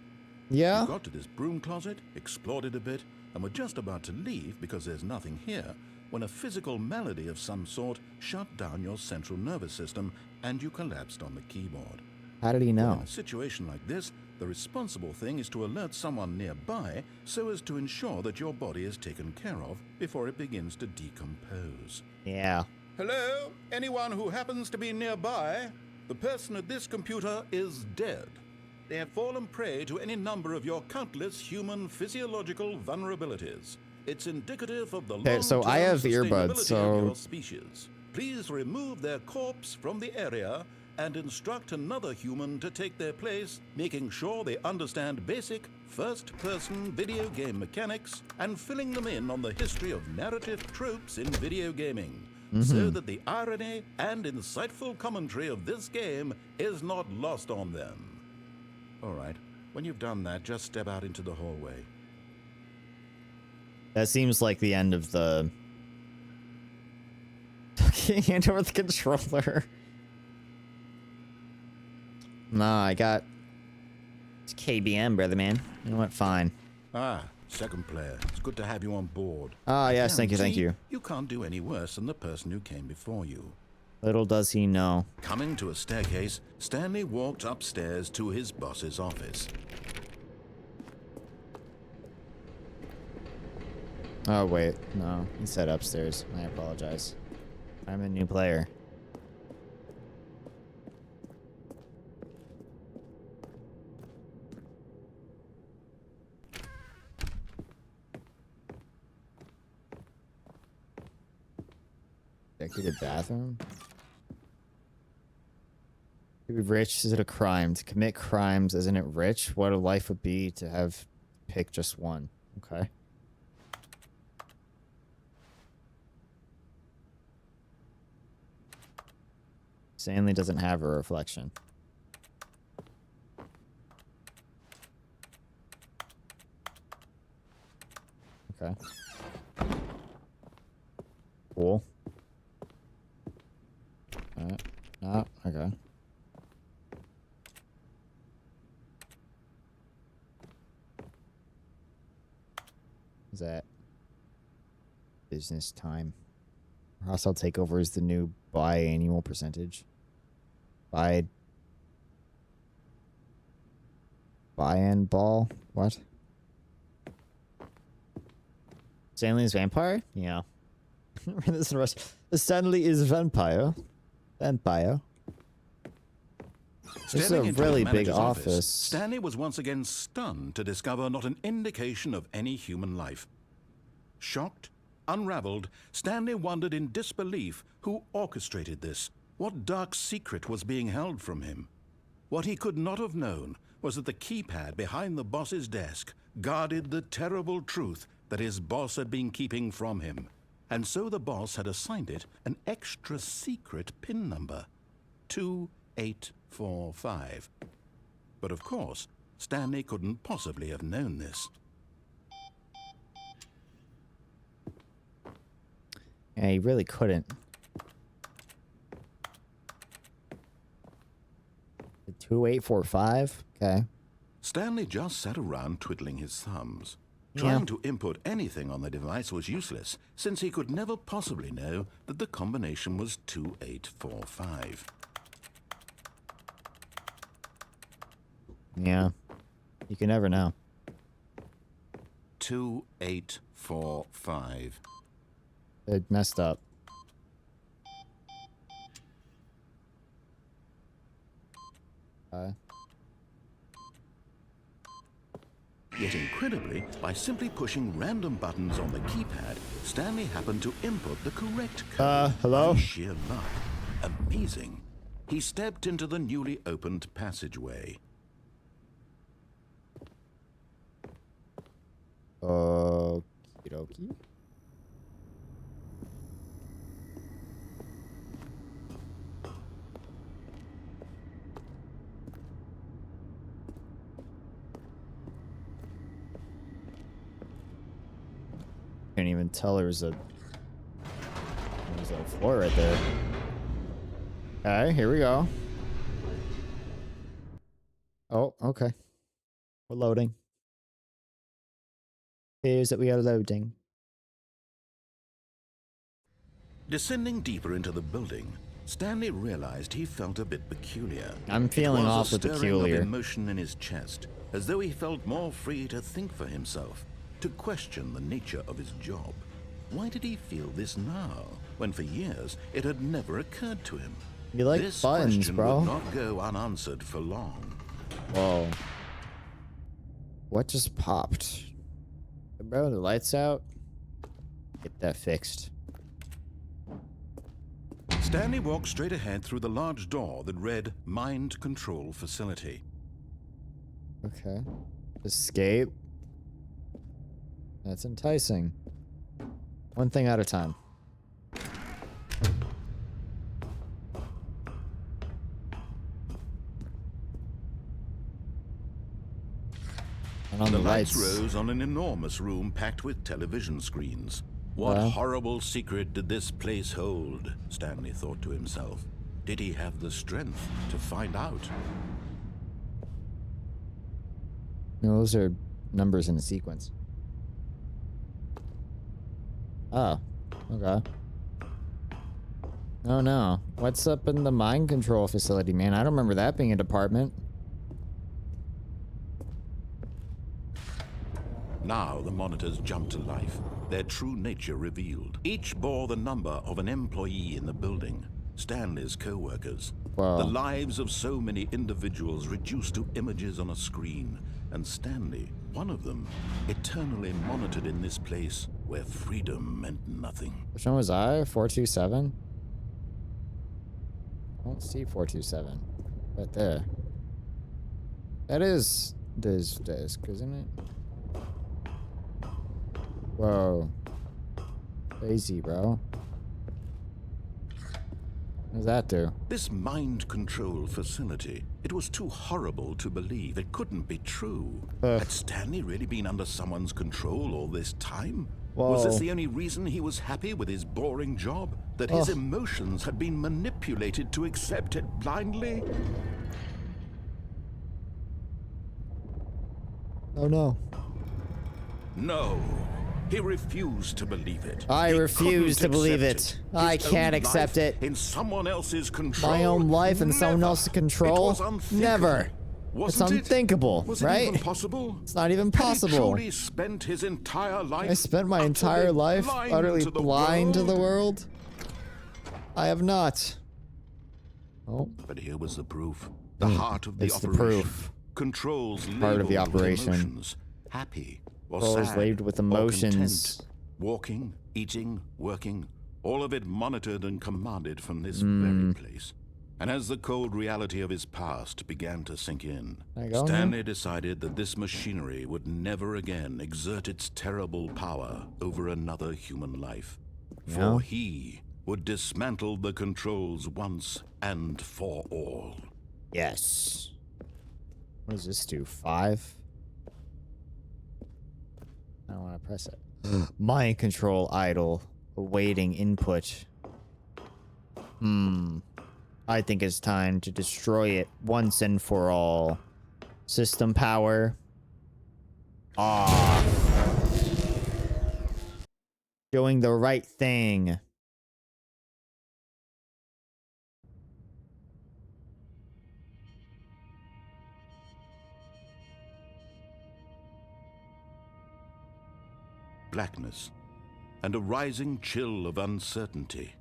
Yeah? You got to this broom closet, explored it a bit, and were just about to leave because there's nothing here, when a physical malady of some sort shut down your central nervous system and you collapsed on the keyboard. How did he Well, know? in a situation like this, the responsible thing is to alert someone nearby so as to ensure that your body is taken care of before it begins to decompose. Yeah. Hello? Anyone who happens to be nearby? The person at this computer is dead. They have fallen prey to any number of your countless human physiological vulnerabilities. It's indicative of the Okay, so I have earbuds, sustainability so- of your species. Please remove their corpse from the area and instruct another human to take their place, making sure they understand basic first-person video game mechanics and filling them in on the history of narrative tropes in video gaming, so that the irony and insightful commentary of this game is not lost on them. All right, when you've done that, just step out into the hallway. That seems like the end of the... hand over the controller. Nah, I got... It's KBM, brother, man. You know what? Fine. Ah, second player. It's good to have you on board. Ah, yes, thank you, thank Guarantee you. You can't do any worse than the person who came before you. Little does he know. Coming to a staircase, Stanley walked upstairs to his boss's office. Oh, wait. No, he said upstairs. I apologize. I'm a new player. Executive bathroom? To be rich, is it a crime? To commit crimes, isn't it rich? What a life would be to have picked just one. Okay. Stanley doesn't have a reflection. Okay. Cool. Alright. Oh, okay. Is that business time? Hostile takeover is the new biannual percentage. Buy-in ball? What? Stanley's vampire? Yeah. This in Rush. Stanley is vampire. Vampire. This is a Stepping into really the big manager's office. Stanley was once again stunned to discover not an indication of any human life. Shocked, unraveled, Stanley wondered in disbelief who orchestrated this. What dark secret was being held from him? What he could not have known was that the keypad behind the boss's desk guarded the terrible truth that his boss had been keeping from him. And so the boss had assigned it an extra secret PIN number, 2845. But of course, Stanley couldn't possibly have known this. Yeah, he really couldn't. 2845? Okay. Stanley just sat around twiddling his thumbs. Yeah. Trying to input anything on the device was useless, since he could never possibly know that the combination was 2845. Yeah. You can never know. 2845. It messed up. Yet incredibly, by simply pushing random buttons on the keypad, Stanley happened to input the correct code. Hello? By sheer luck. Amazing. He stepped into the newly opened passageway. Okey-dokey. Can't even tell there's a floor right there. Okay, here we go. Oh, okay. We're loading. Here's that we are loading. Descending deeper into the building, Stanley realized he felt a bit peculiar. I'm feeling awfully peculiar. peculiar. Of emotion in his chest, as though he felt more free to think for himself, to question the nature of his job. Why did he feel this now, when for years it had never occurred to him? You like this buttons, question bro. would not go unanswered for long. Whoa. What just popped? Bro, the lights out? Get that fixed. Stanley walked straight ahead through the large door that read Mind Control Facility. Okay. Escape. That's enticing. One thing at a time. And on The the lights lights. rose on an enormous room packed with television screens. What horrible secret did this place hold? Stanley thought to himself. Did he have the strength to find out? No, those are numbers in a sequence. Oh, okay. Oh no. What's up in the mind control facility, man? I don't remember that being a department. Now the monitors jumped to life, their true nature revealed. Each bore the number of an employee in the building, Stanley's co-workers. Wow. The lives of so many individuals reduced to images on a screen, and Stanley, one of them, eternally monitored in this place where freedom meant nothing. Which one was I? 427? I don't see 427. Right there. That is this disc, isn't it? Whoa. Crazy, bro. What does that do? This mind control facility, it was too horrible to believe. It couldn't be true. Had Stanley really been under someone's control all this time? Was this Whoa. the only reason he was happy with his boring job? That his emotions had been manipulated to accept it blindly? Oh no. No. He refused to believe it. I He refuse to couldn't believe accept it. I His can't own accept life it. In someone else's control. My own life in someone Never. else's control? It was unthinkable. Never. Wasn't It's unthinkable, Was right? it even possible? It's not even Had he possible. truly spent his entire life I spent my entire utterly life blind utterly to the blind to the world? world. I have not. Oh, But here was the proof. The heart of the it's the operation. proof. Controls Part of the labeled with operation. emotions. Happy or Controls sad labeled with or emotions. content. Walking, eating, working, all of it monitored and commanded from this very place. And as the cold reality of his past began to sink in, Can I go in Stanley decided that this machinery would never again exert its terrible power over another human life. Yeah. For he would dismantle the controls once and for all. Yes. What does this do? 5? I don't want to press it. Mind control idle. Awaiting input. I think it's time to destroy it once and for all. System power off. Doing the right thing. Blackness and a rising chill of uncertainty.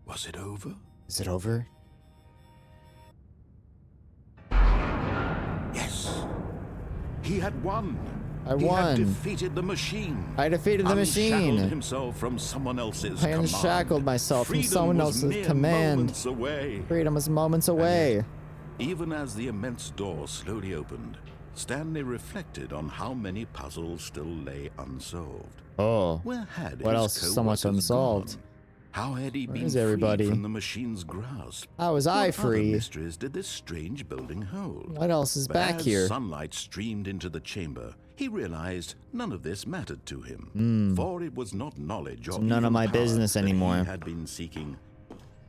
Was it over? Is it over? Yes. He had won. I He won. had defeated the machine. I defeated the Unshackled machine. himself from someone else's I command. unshackled myself from Freedom someone was else's mere command. moments away. Freedom is moments away. Even as the immense door slowly opened, Stanley reflected on how many puzzles still lay unsolved. Oh. Where had What his else is so much co-workers unsolved? gone? How had he Where been is freed everybody? from the machine's grasp? How was I What other free? mysteries did this strange building hold? What else is But back as here? sunlight streamed into the chamber, he realized none of this mattered to him. For it was not knowledge or none of even my power business that anymore. he had been seeking,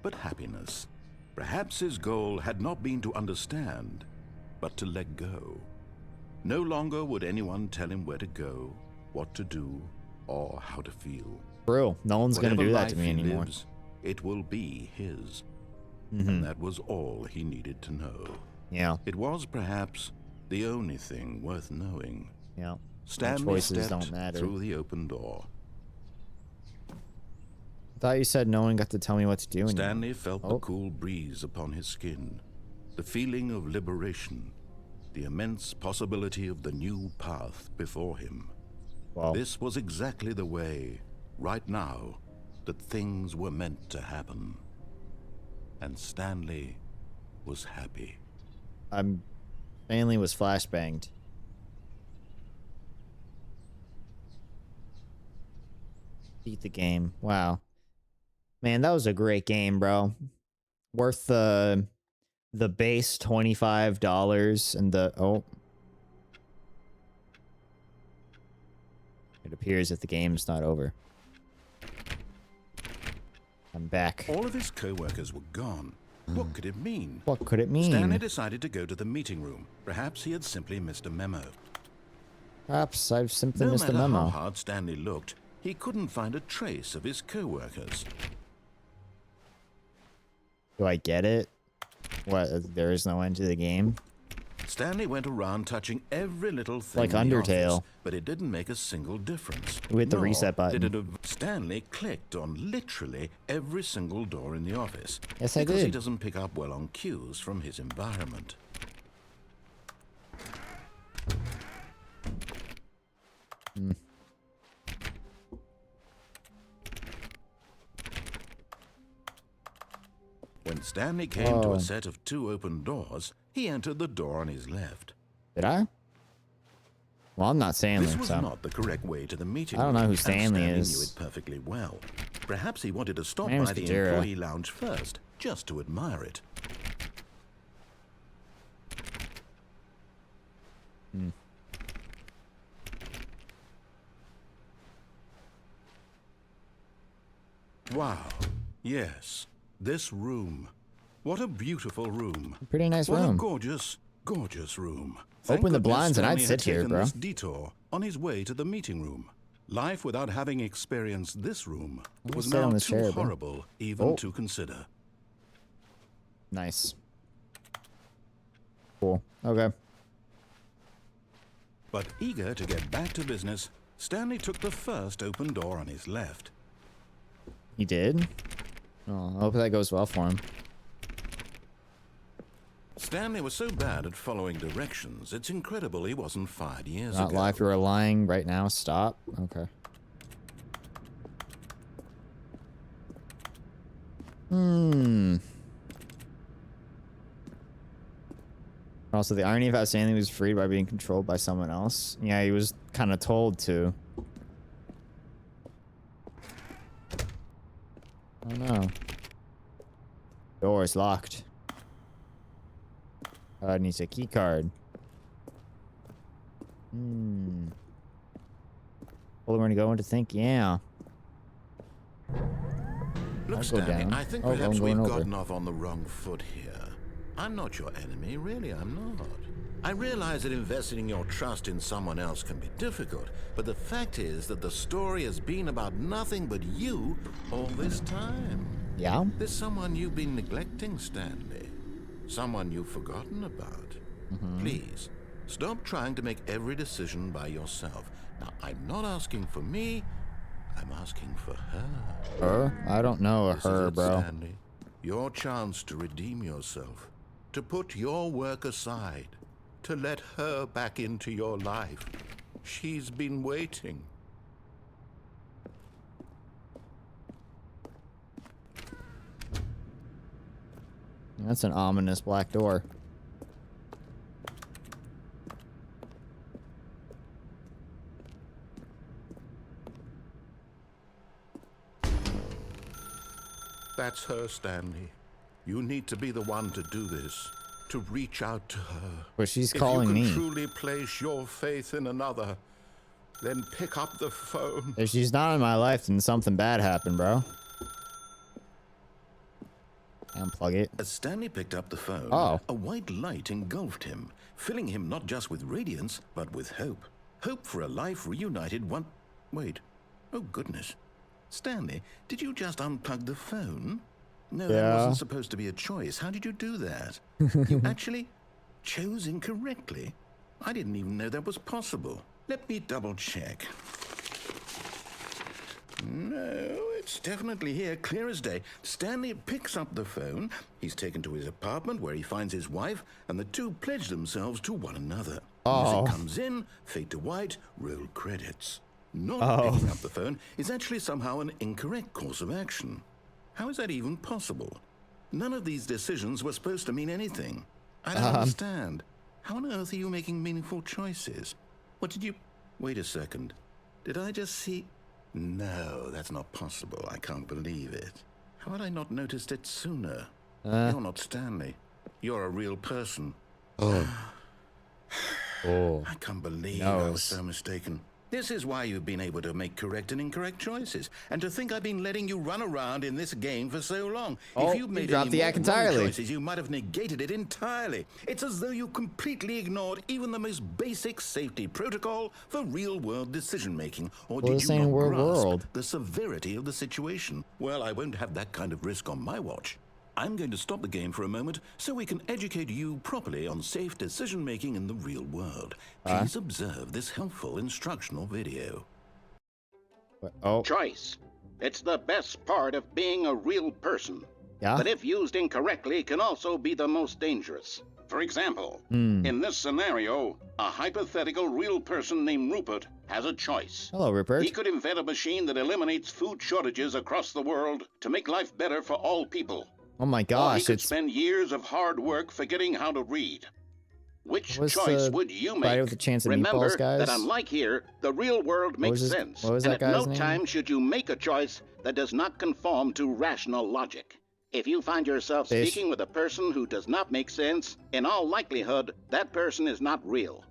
but happiness. Perhaps his goal had not been to understand, but to let go. No longer would anyone tell him where to go, what to do, or how to feel. True. No one's going to Whatever do that to life me he anymore. lives, it will be his. And that was all he needed to know. Yeah. It was perhaps the only thing worth knowing. Yeah. Stanley choices stepped don't matter. through the open door. I thought you said no one got to tell me what to do anymore. Stanley felt the cool breeze upon his skin, the feeling of liberation, the immense possibility of the new path before him. Wow. This was exactly the way, right now, that things were meant to happen. And Stanley was happy. Stanley was flashbanged. Beat the game. Wow. Man, that was a great game, bro. Worth the base $25 and the It appears that the game's not over. I'm back. All of his co-workers were gone. What could it mean? What could it mean? Stanley decided to go to the meeting room. Perhaps he had simply missed a memo. Perhaps I've simply No missed a matter memo. how hard Stanley looked, he couldn't find a trace of his co-workers. Do I get it? What? There is no end to the game? Stanley went around touching every little thing Like in the Undertale. office, but it didn't make a single difference. We hit the Nor reset button. did it Stanley clicked on literally every single door in the office. Yes, I because he did. doesn't pick up well on cues from his environment. When Stanley came to Whoa. a set of 2 open doors, he entered the door on his left. Did I? Well, I'm not Stanley, This was so not the correct way to the meeting I don't know room, who and Stanley is. knew it perfectly well. Perhaps he wanted to stop My name's by the Kajira. employee lounge first, just to admire it. Wow. Yes. This room. What a beautiful room. pretty nice What a room. gorgeous, gorgeous room. Open the Thank goodness blinds and I'd Stanley sit had here, taken bro. this detour on his way to the meeting room. Life without having experienced this room was sit on now this too chair, bro. horrible even Oh. to consider. Nice. Cool. Okay. But eager to get back to business, Stanley took the first open door on his left. He did? Oh, I hope that goes well for him. Stanley was so bad at following directions, it's incredible he wasn't fired years Not ago. lie if you are lying right now. Stop. Okay. Also, the irony of how Stanley was freed by being controlled by someone else. Yeah, he was kind of told to. I don't know. Door is locked. Needs a key card. Well, we're gonna go in to think. Yeah. Look, I'll go Stanley, down. I think Oh, perhaps I'm we've going over. gotten off on the wrong foot here. I'm not your enemy, really, I'm not. I realize that investing your trust in someone else can be difficult, but the fact is that the story has been about nothing but you all this time. Yeah. There's someone you've been neglecting, Stanley. Someone you've forgotten about. Please, stop trying to make every decision by yourself. Now, I'm not asking for me, I'm asking for her. Her? I don't know a This her, is it, bro. Stanley. Your chance to redeem yourself, to put your work aside, to let her back into your life. She's been waiting. That's an ominous black door. That's her, Stanley. You need to be the one to do this, to reach out to her. But she's calling if you me. can truly place your faith in another, then pick up the phone. If she's not in my life, then something bad happened, bro. Unplug it. As Stanley picked up the phone, a white light engulfed him, filling him not just with radiance, but with hope. Hope for a life reunited one... Wait. Oh, goodness. Stanley, did you just unplug the phone? No, that wasn't supposed to be a choice. How did you do that? You actually chose incorrectly? I didn't even know that was possible. Let me double check. No, it's definitely here, clear as day. Stanley picks up the phone. He's taken to his apartment where he finds his wife, and the two pledge themselves to one another. Music comes in, fade to white, roll credits. Not picking up the phone is actually somehow an incorrect course of action. How is that even possible? None of these decisions were supposed to mean anything. I don't understand. How on earth are you making meaningful choices? What did you... Wait a second. Did I just see... No, that's not possible. I can't believe it. How had I not noticed it sooner? You're not Stanley. You're a real person. I can't believe I was so mistaken. This is why you've been able to make correct and incorrect choices. And to think I've been letting you run around in this game for so long. If you'd made any more wrong choices, you might have negated it entirely. It's as though you completely ignored even the most basic safety protocol for real-world decision-making. Or did you not grasp the severity of the situation? Well, I won't have that kind of risk on my watch. I'm going to stop the game for a moment so we can educate you properly on safe decision-making in the real world. Please observe this helpful instructional video. Choice. It's the best part of being a real person. Yeah? But if used incorrectly, can also be the most dangerous. For example, in this scenario, a hypothetical real person named Rupert has a choice. Hello, Rupert. He could invent a machine that eliminates food shortages across the world to make life better for all people. Oh my Or he gosh, could spend years of hard work forgetting how to read. Which choice would you make? with a chance of Remember meatballs, guys? that unlike here, the real world makes sense. What was and that at guy's no name? time should you make a choice that does not conform to rational logic. If you find yourself speaking with a person who does not make sense, in all likelihood, that person is not real.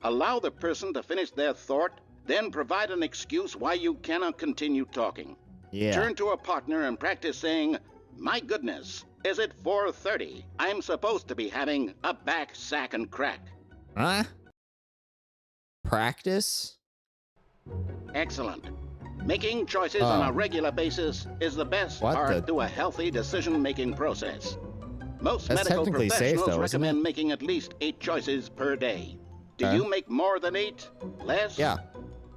Allow the person to finish their thought, then provide an excuse why you cannot continue talking. Turn to a partner and practice saying, "My goodness, is it 4:30? I'm supposed to be having a back, sack, and crack." Huh? Practice? Excellent. Making choices on a regular basis is the best part to a healthy decision-making process. Most medical professionals recommend making at least 8 choices per day. Do you make more than 8? Less? Yeah.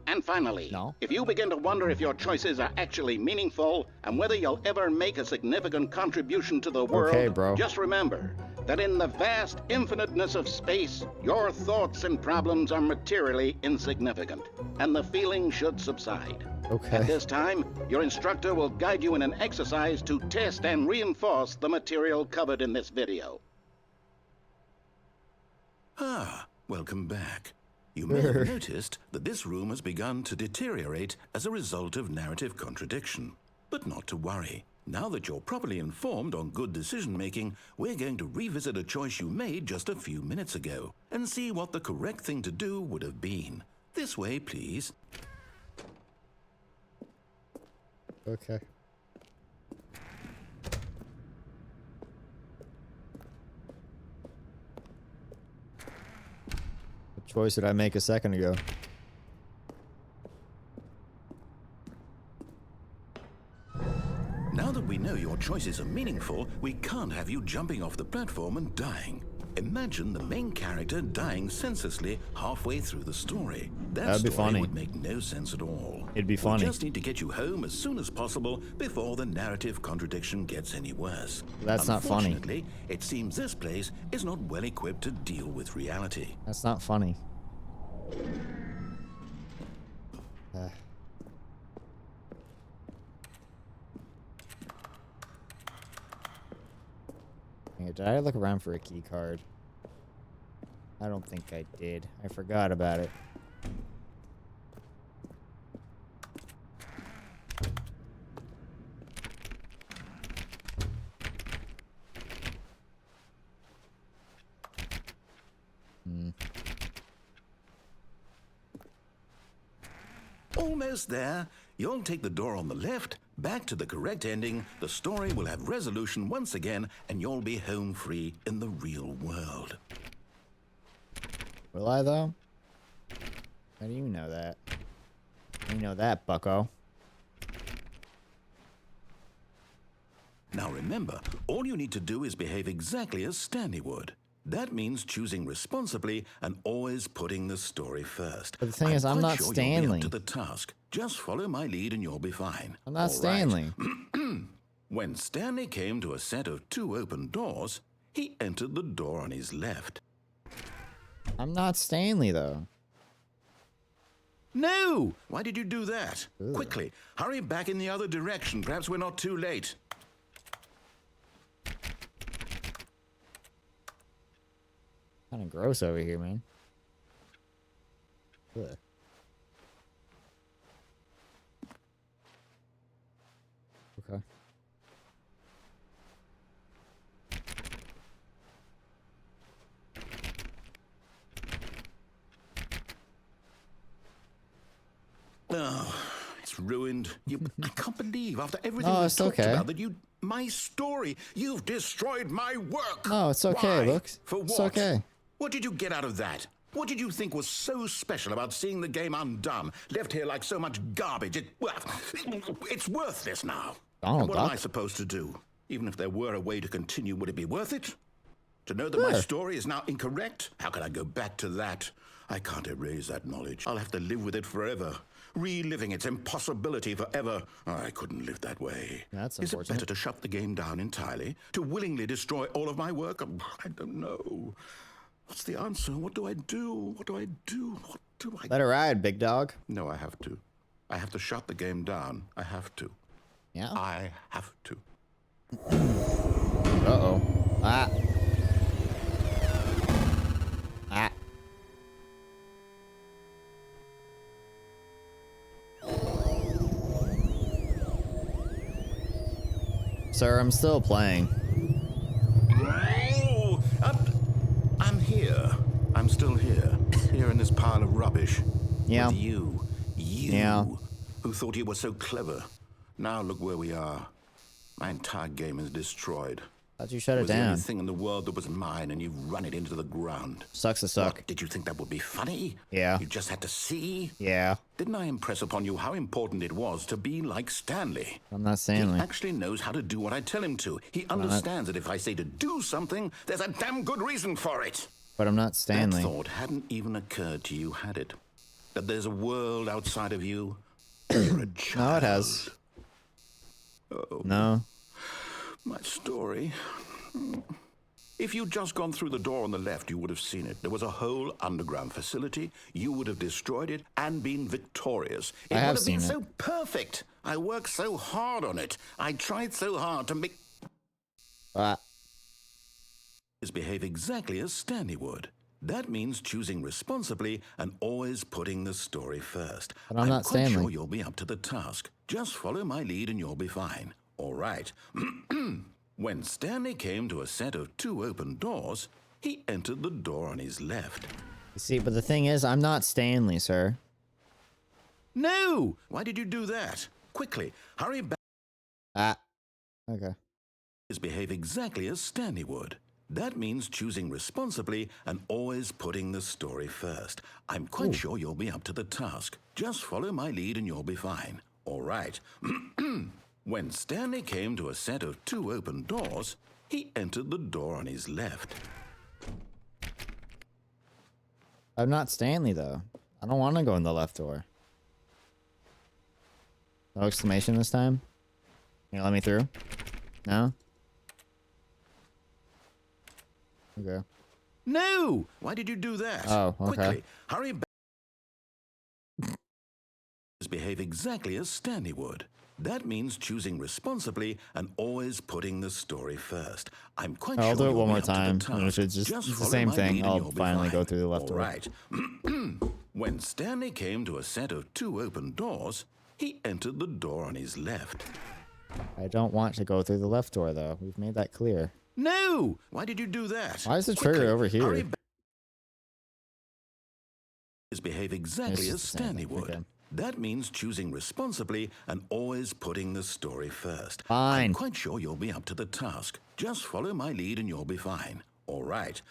And finally, if you begin to wonder if your choices are actually meaningful and whether you'll ever make a significant contribution to the world, just remember that in the vast infiniteness of space, your thoughts and problems are materially insignificant, and the feeling should subside. At this time, your instructor will guide you in an exercise to test and reinforce the material covered in this video. Welcome back. You may have noticed that this room has begun to deteriorate as a result of narrative contradiction. But not to worry. Now that you're properly informed on good decision-making, we're going to revisit a choice you made just a few minutes ago and see what the correct thing to do would have been. This way, please. Okay. What choice did I make a second ago? Now that we know your choices are meaningful, we can't have you jumping off the platform and dying. Imagine the main character dying senselessly halfway through the story. That'd be funny. Would make no sense at all. It'd be funny. We just need to get you home as soon as possible before the narrative contradiction gets any worse. That's not funny. Unfortunately, it seems this place is not well equipped to deal with reality. That's not funny. Did I look around for a key card? I don't think I did. I forgot about it. Almost there. You'll take the door on the left, back to the correct ending, the story will have resolution once again, and you'll be home free in the real world. Will I, though? How do you know that? How do you know that, bucko? Now remember, all you need to do is behave exactly as Stanley would. That means choosing responsibly and always putting the story first. But the thing is, I'm quite not sure you'll be Stanley. up to the task. Just follow my lead and you'll be fine. I'm not All Stanley. Right. When Stanley came to a set of 2 open doors, he entered the door on his left. I'm not Stanley, though. No! Why did you do that? Ugh. Quickly, hurry back in the other direction. Perhaps we're not too late. Kind of gross over here, man. Ugh. Okay. Oh, it's ruined. I can't believe after everything No, we it's talked okay. about that you... My story. You've destroyed my work. No, it's okay, Why? look. For what? It's okay. What did you get out of that? What did you think was so special about seeing the game undone, left here like so much garbage? It's worthless now. Donald And what am Duck? I supposed to do? Even if there were a way to continue, would it be worth it? To know that my Sure. story is now incorrect? How can I go back to that? I can't erase that knowledge. I'll have to live with it forever. Reliving its impossibility forever. I couldn't live that way. That's Is it unfortunate. better to shut the game down entirely? To willingly destroy all of my work? I don't know. What's the answer? What do I do? What do I do? What do I... Let it ride, big dog. No, I have to. I have to shut the game down. I have to. Yeah. I have to. Uh-oh. Ah. Ah. Sir, I'm still playing. Oh, I'm here. I'm still here. Here in this pile of rubbish. Yeah. With you. Yeah. Who thought you were so clever. Now look where we are. My entire game is destroyed. Thought you shut It it was the down. only thing in the world that was mine, and you've run it into the ground. Sucks to suck. What, did you think that would be funny? Yeah. You just had to see? Yeah. Didn't I impress upon you how important it was to be like Stanley? I'm not He Stanley. actually knows how to do what I tell him to. He understands that if I say to do something, there's a damn good reason for it. But I'm not Stanley. That thought hadn't even occurred to you, had it? That there's a world outside of you? You're a child. No, it has. Oh, No. my story. If you'd just gone through the door on the left, you would have seen it. There was a whole underground facility. You would have destroyed it and been victorious. It I have would have been seen so perfect. I worked so hard on it. I tried so hard to make... Ah. behave exactly as Stanley would. That means choosing responsibly and always putting the story first. But I'm not quite Stanley. sure you'll be up to the task. Just follow my lead and you'll be fine. All right. When Stanley came to a set of 2 open doors, he entered the door on his left. You see, but the thing is, I'm not Stanley, sir. No! Why did you do that? Quickly, hurry back. Ah. Okay. Behave exactly as Stanley would. That means choosing responsibly and always putting the story first. I'm quite sure you'll be up to the task. Just follow my lead and you'll be fine. All right. When Stanley came to a set of 2 open doors, he entered the door on his left. I'm not Stanley, though. I don't want to go in the left door. No exclamation this time? Can you let me through? No? Okay. No! Why did you do that? Oh, okay. Quickly, hurry back. Behave exactly as Stanley would. That means choosing responsibly and always putting the story first. I'm quite I'll sure do it you'll one be more up to the time. task. Which is just the follow same my thing. lead and I'll you'll be finally go fine. through the left All door. right. When Stanley came to a set of 2 open doors, he entered the door on his left. I don't want to go through the left door, though. We've made that clear. No! Why did you do that? Why is the trigger Quickly, over here? hurry back. Behave exactly It's as just the same Stanley thing. would. Okay. That means choosing responsibly and always putting the story first. Fine. I'm quite sure you'll be up to the task. Just follow my lead and you'll be fine. All right.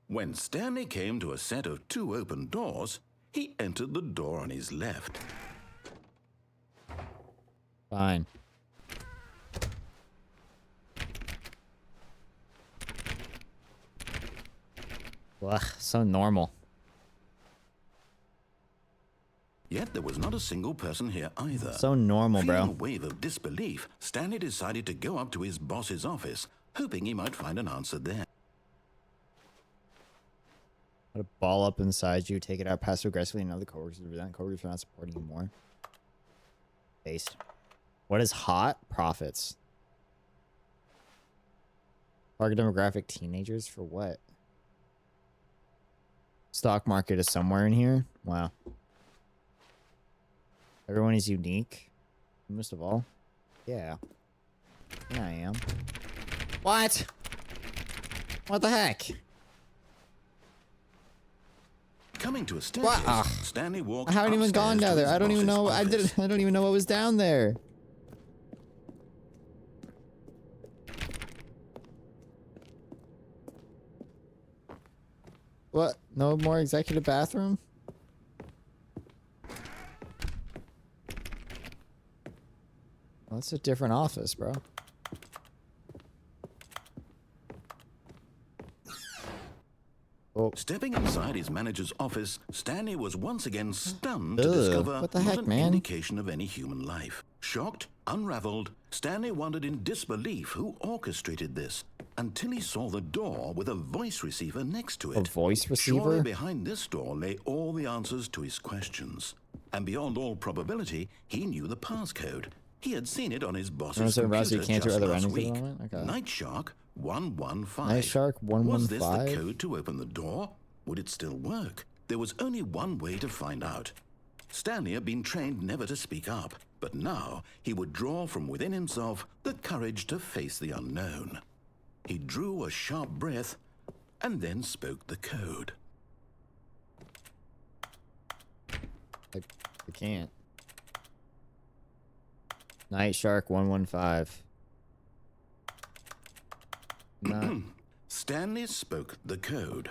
When Stanley came to a set of 2 open doors, he entered the door on his left. Fine. Ugh, so normal. Yet there was not a single person here either. So normal, Feeling a bro. wave of disbelief, Stanley decided to go up to his boss's office, hoping he might find an answer there. Put a ball up inside you, take it out passive aggressively, and other coworkers resent coworkers for not supporting you more. Based. What is hot? Profits. Target demographic teenagers for what? Stock market is somewhere in here. Wow. Everyone is unique. Most of all. Yeah. Yeah, I am. What? What the heck? Coming to a staircase, Ugh. Stanley walked I haven't even gone upstairs down to there. his I don't even boss's know. office. I don't even know what was down there. What? No more executive bathroom? Well, that's a different office, bro. Oh, Stepping inside his manager's office, Stanley was once again stunned to Ugh, discover what the not heck, an man? indication of any human life. Shocked, unraveled, Stanley wondered in disbelief who orchestrated this until he saw the door with a voice receiver next to it. a voice Surely receiver? behind this door lay all the answers to his questions. And beyond all probability, he knew the passcode. He had seen it on his boss's Notice browser computer you can't do just other last endings at the week. moment? Okay. Night Shark 115. Night Shark Was this the 115? code to open the door? Would it still work? There was only one way to find out. Stanley had been trained never to speak up, but now he would draw from within himself the courage to face the unknown. He drew a sharp breath and then spoke the code. I can't. Night Shark 115. No. Stanley spoke the code.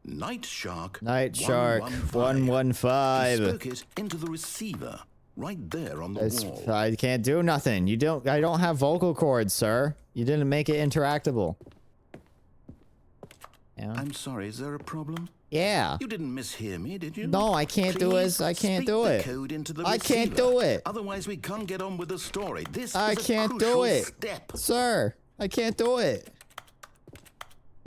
Night Shark Night Shark 115. He 115. spoke it into the receiver, right there on the wall. I can't do nothing. I don't have vocal cords, sir. You didn't make it interactable. Yeah. I'm sorry, is there a problem? Yeah. You didn't mishear me, did you? No, I can't do Please it. I can't speak do the it. code into the I can't receiver. do it. Otherwise, we can't get on with the story. This I is a can't do crucial it. step. Sir, I can't do it.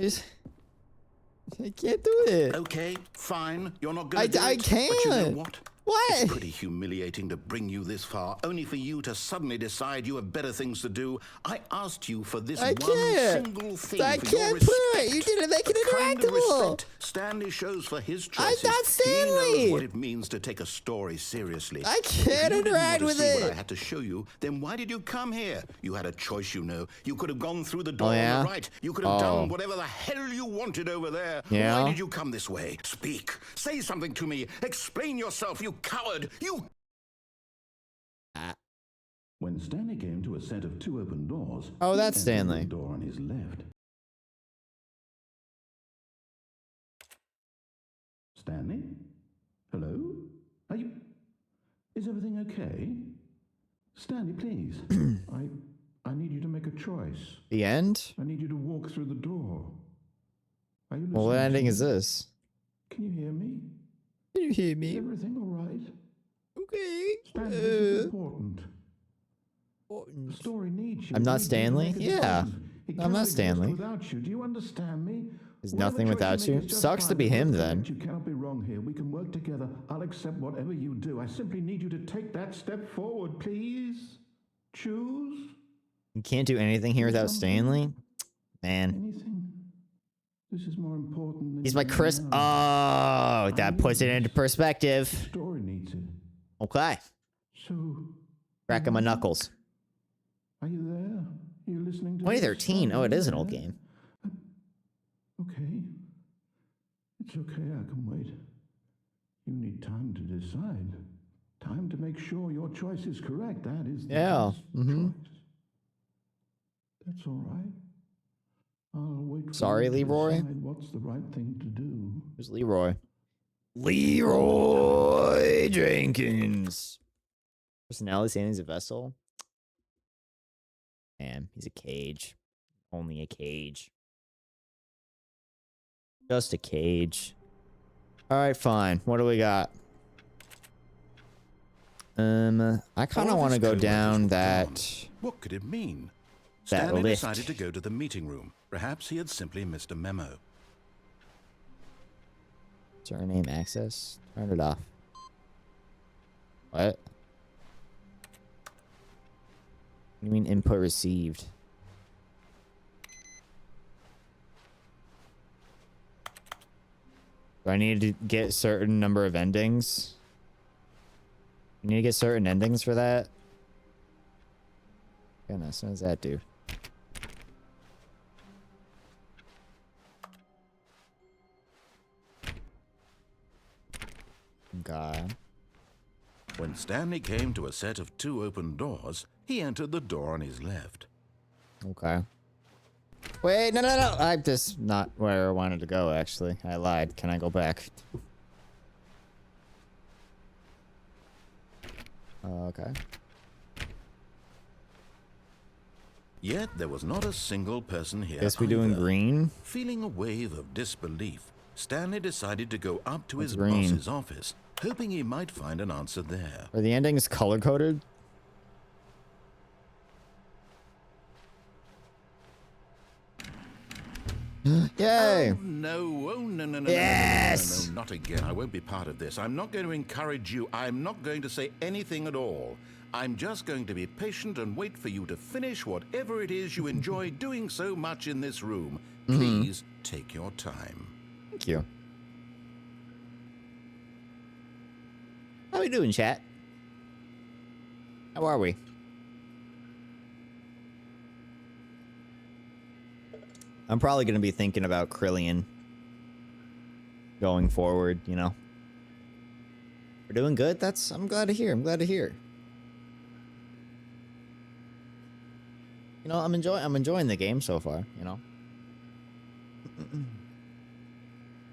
I can't do it. Okay, fine. You're not going to do I it. But you know can't. what? What? It's pretty humiliating to bring you this far, only for you to suddenly decide you have better things to do. I asked you for this I one can't. single thing. I for can't your put respect. it. You didn't make it The kind of interactable. respect Stanley shows for his I'm choices. not He Stanley. knows what it means to take a story seriously. I If can't you didn't interact want to with see what it. I had to show you, then why did you come here? You had a choice, you know. You could have gone through the door yeah? on the right. You could have Oh. done whatever the hell you wanted over there. Yeah? Why did you come this way? Speak. Say something to me. Explain yourself, you coward. You... When Stanley came to a set of 2 open doors... Oh, that's he entered Stanley. the door on his left. Stanley? Hello? Are you... Is everything okay? Stanley, please. I need you to make a choice. The end? I need you to walk through the door. Are you listening? Well, what to ending me? is this? Can you hear me? Can you hear Is me? everything all right? Okay. Stanley, this is important. The story needs you. I'm not It needs you to Stanley? make a Yeah. decision. It I'm cannot not exist Stanley. Without you. Do you understand me? There's Whatever nothing choice without make you. is just Sucks to fine. be We're him, correct. then. You cannot be wrong here. We can work together. I'll accept whatever you do. I simply need you to take that step forward, please. Choose You can't do anything here without Stanley? Man. anything. This is more important than He's you my know Chris. now. Oh, that puts it into perspective. The story needs it. Okay. So, Cracking my knuckles. are you there? You're listening to 2013. this? Oh, it is an old Yeah? game. Okay. It's okay, I can wait. You need time to decide. Time to make sure your choice is correct. That is the Yeah, best choice. That's all right. I'll wait for Sorry, you to Leroy. decide what's the right thing to do. Who's Leroy? Leroy Jenkins. Personality saying he's a vessel. Man, he's a cage. Only a cage. Just a cage. Alright, fine. What do we got? I kind of want to go down that... What could it mean? That Stanley lift. decided to go to the meeting room. Perhaps he had simply missed a memo. Surname access? Turn it off. What? What do you mean input received? Do I need to get a certain number of endings? You need to get certain endings for that? Goodness, what does that do? God. When Stanley came to a set of 2 open doors, he entered the door on his left. Okay. Wait, no. I'm just not where I wanted to go, actually. I lied. Can I go back? Okay. Yet there was not a single person here. Guess we're doing either. green. Feeling a wave of disbelief, Stanley decided to go up to What's his green? boss's office, hoping he might find an answer there. Are the endings color-coded? Yay! Oh, no. Oh, no. Yes! No, not again. I won't be part of this. I'm not going to encourage you. I'm not going to say anything at all. I'm just going to be patient and wait for you to finish whatever it is you enjoy doing so much in this room. Please take your time. Thank you. How we doing, chat? How are we? I'm probably going to be thinking about Krillian going forward, you know. We're doing good. I'm glad to hear. I'm glad to hear. You know, I'm enjoying the game so far, you know.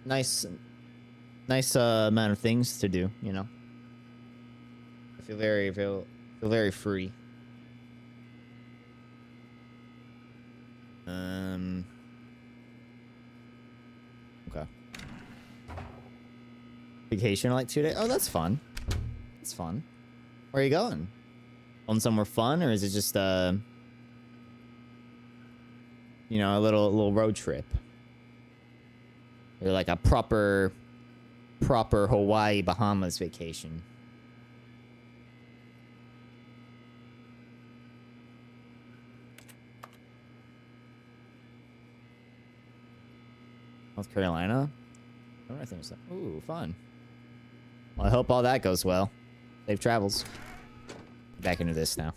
Nice amount of things to do, you know. I feel very free. Okay. Vacation in like 2 days. Oh, that's fun. That's fun. Where are you going? On somewhere fun, or is it just you know, a little road trip? Or like a proper Hawaii Bahamas vacation? North Carolina? Oh, I think so. Ooh, fun. Well, I hope all that goes well. Safe travels. Back into this now.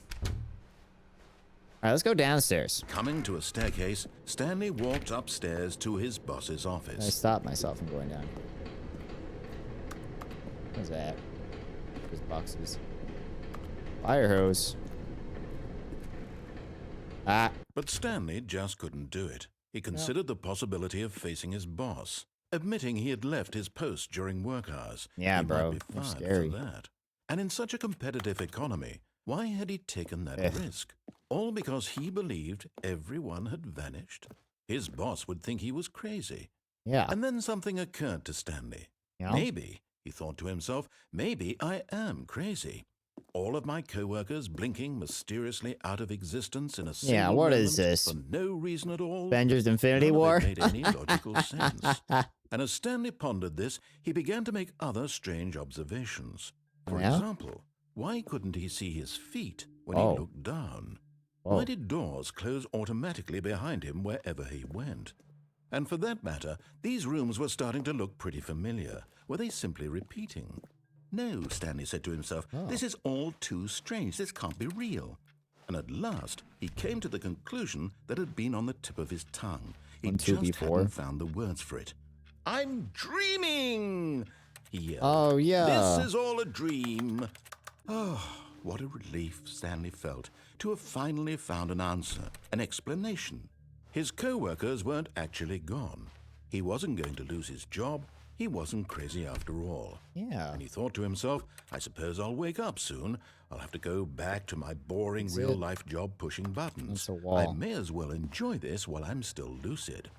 Alright, let's go downstairs. Coming to a staircase, Stanley walked upstairs to his boss's I office. stopped myself from going down. What's that? There's boxes. Fire hose. Ah. But Stanley just couldn't do it. He considered the possibility of facing his boss, admitting he had left his post during work hours. Yeah, he bro. might be You're fired scary. for that. And in such a competitive economy, why had he taken that Ugh. risk? All because he believed everyone had vanished? His boss would think he was crazy. Yeah. And then something occurred to Stanley. Yeah. Maybe, he thought to himself, maybe I am crazy. All of my co-workers blinking mysteriously out of existence in a single Yeah, what moment is this? for no reason at all. Avengers Infinity None of War? it made any logical sense. And as Stanley pondered this, he began to make other strange observations. For Yeah? example, why couldn't he see his feet when Oh. he looked down? Whoa. Why did doors close automatically behind him wherever he went? And for that matter, these rooms were starting to look pretty familiar. Were they simply repeating? No, Stanley said to himself, this is all too strange. This can't be real. And at last, he came to the conclusion that had been on the tip of his tongue. He 1, 2, just B4. hadn't found the words for it. I'm dreaming, he yelled. Oh, yeah. This is all a dream. Oh, what a relief Stanley felt to have finally found an answer, an explanation. His co-workers weren't actually gone. He wasn't going to lose his job. He wasn't crazy after all. Yeah. And he thought to himself, I suppose I'll wake up soon. I'll have to go back to my boring real-life job pushing buttons. That's a wall. I may as well enjoy this while I'm still lucid.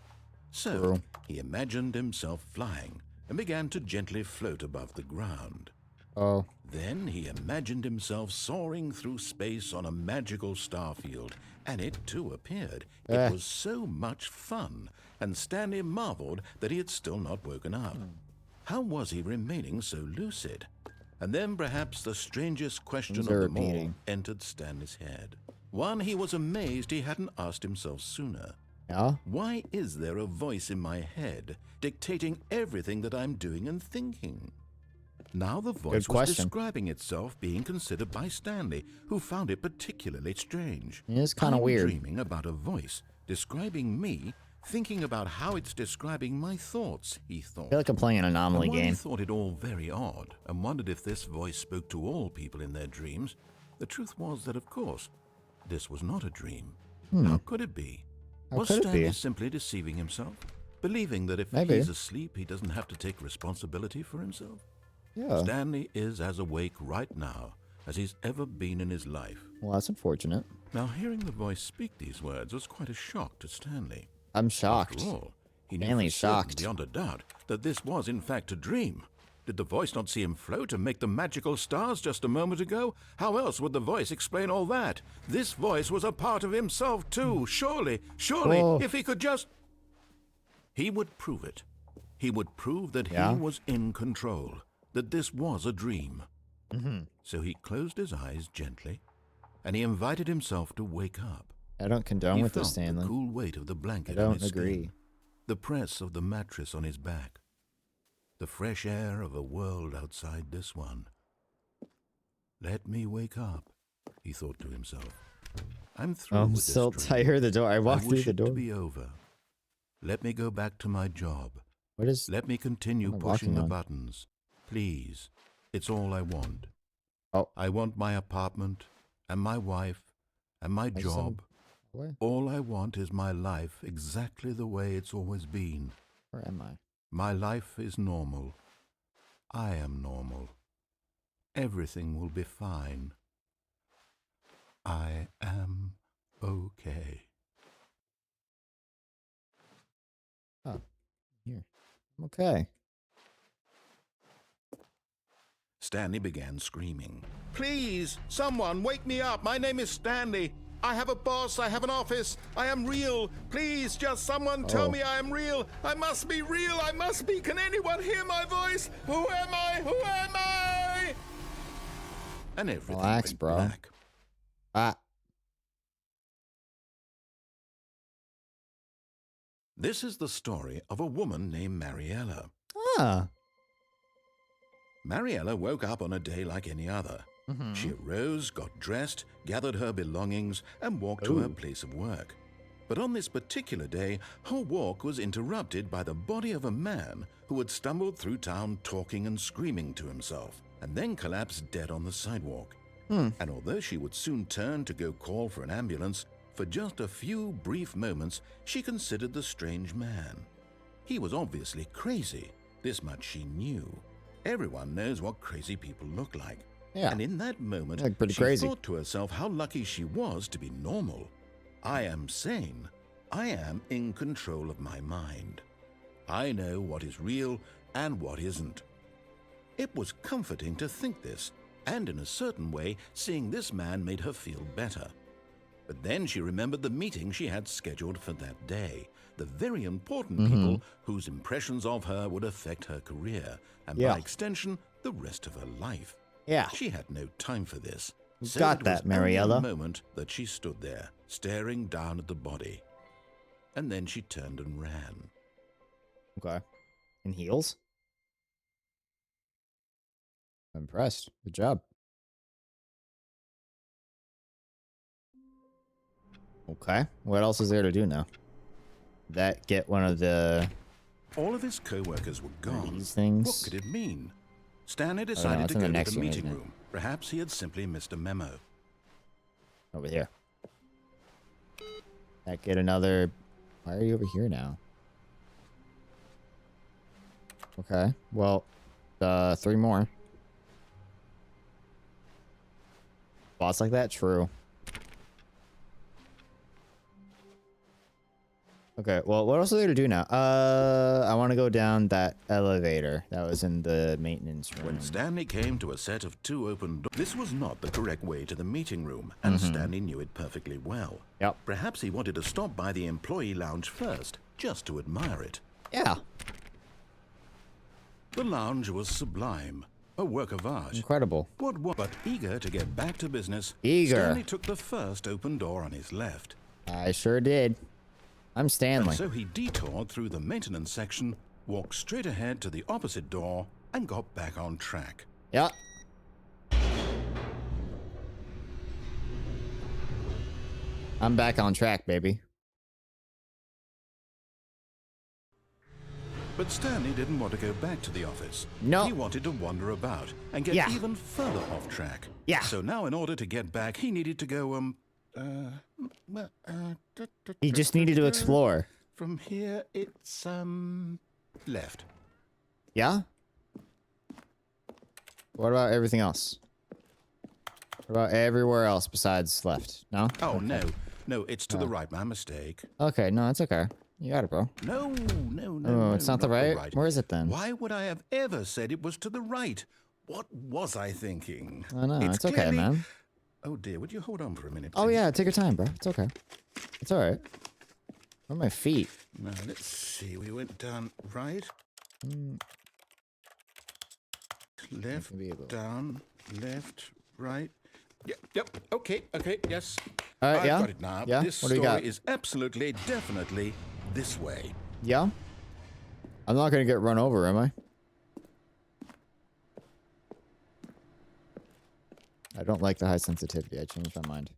So True. he imagined himself flying and began to gently float above the ground. Oh. Then he imagined himself soaring through space on a magical starfield, and it too appeared. It was so much fun, and Stanley marveled that he had still not woken up. How was he remaining so lucid? And then perhaps the strangest question of them all entered Stanley's head. One he was amazed he hadn't asked himself sooner. Yeah? Why is there a voice in my head dictating everything that I'm doing and thinking? Now the voice was describing itself being considered by Stanley, who found it particularly strange. It's kind of weird. Dreaming about a voice describing me, thinking about how it's describing my thoughts, he thought. I feel like I'm playing an anomaly game. He thought it all very odd and wondered if this voice spoke to all people in their dreams. The truth was that, of course, this was not a dream. How could it be? Was Stanley simply deceiving himself? Believing that if he's asleep, he doesn't have to take responsibility for himself? Yeah. Stanley is as awake right now as he's ever been in his life. Well, that's unfortunate. Now, hearing the voice speak these words was quite a shock to Stanley. I'm shocked. After all, he knew Stanley's for certain, shocked. beyond a doubt, that this was in fact a dream. Did the voice not see him float and make the magical stars just a moment ago? How else would the voice explain all that? This voice was a part of himself too. Surely, if he could just... He would prove it. He would prove that he was in control, that this was a dream. So he closed his eyes gently, and he invited himself to wake up. I don't condone with this, He felt Stanley. the cool weight of the blanket I on don't his agree. skin, the press of the mattress on his back, the fresh air of a world outside this one. Let me wake up, he thought to himself. I'm through I'm with this still dream. tired of the door. I walked through wish the it door. to be over. Let me go back to my job. What is... Let me continue What am I pushing walking the on? buttons. Please. It's all I want. Oh. I want my apartment, and my wife, and my job. Where? All I want is my life exactly the way it's always been. Where am I? My life is normal. I am normal. Everything will be fine. I am okay. Oh, here. I'm okay. Stanley began screaming. Please, someone, wake me up. My name is Stanley. I have a boss. I have an office. I am real. Please, just someone tell me I am real. I must be real. I must be. Can anyone hear my voice? Who am I? Who am I? And everything Relax, went bro. black. Ah. This is the story of a woman named Mariella. Ah. Mariella woke up on a day like any other. She arose, got dressed, gathered her belongings, and walked to her place of work. But on this particular day, her walk was interrupted by the body of a man who had stumbled through town talking and screaming to himself, and then collapsed dead on the sidewalk. And although she would soon turn to go call for an ambulance, for just a few brief moments she considered the strange man. He was obviously crazy. This much she knew. Everyone knows what crazy people look like. Yeah. And in that moment, Like pretty she crazy. thought to herself how lucky she was to be normal. I am sane. I am in control of my mind. I know what is real and what isn't. It was comforting to think this, and in a certain way, seeing this man made her feel better. But then she remembered the meeting she had scheduled for that day, the very important people whose impressions of her would affect her career, and by extension, the rest of her life. Yeah. She had no time for this. So Got it that, was only Mariella. a moment that she stood there, staring down at the body. And then she turned and ran. Okay. In heels? I'm impressed. Good job. Okay. What else is there to do now? That get one of the All of his co-workers were gone. these things? What could it mean? Stanley it's decided in to the go to next the one, meeting isn't it? room Perhaps he had simply missed a memo. Over here. That get another... Why are you over here now? Okay, well, 3 more. Boss like that? True. Okay, well, what else are there to do now? I want to go down that elevator that was in the maintenance room. When Stanley came to a set of 2 open doors, this was not the correct way to the meeting room, and Stanley knew it perfectly well. Yep. Perhaps he wanted to stop by the employee lounge first, just to admire it. Yeah. The lounge was sublime, a work of art. Incredible. But eager to get back to business, Eager. Stanley took the first open door on his left. I sure did. I'm Stanley. And so he detoured through the maintenance section, walked straight ahead to the opposite door, and got back on track. Yep. I'm back on track, baby. But Stanley didn't want to go back to the office. No. He wanted to wander about and get even further off track. Yeah. So now in order to get back, he needed to go, He just needed to explore. From here, it's, left. Yeah? What about everything else? What about everywhere else besides left? No? Oh, okay. No, it's to the right. My mistake. Okay, no, it's okay. You got it, bro. No. Oh, it's not the right? Where is it then? Why would I have ever said it was to the right? What was I thinking? Oh, no, it's okay, man. Oh, dear, would you hold on for a minute, Oh, please? yeah, take your time, bro. It's okay. It's all right. Where are my feet? Now, let's see. We went down right. Left, down, left, right. Yep. Okay. Yes. All right, I've got it now. Yeah? This What do you story got? is absolutely, definitely this way. Yeah? I'm not going to get run over, am I? I don't like the high sensitivity. I changed my mind.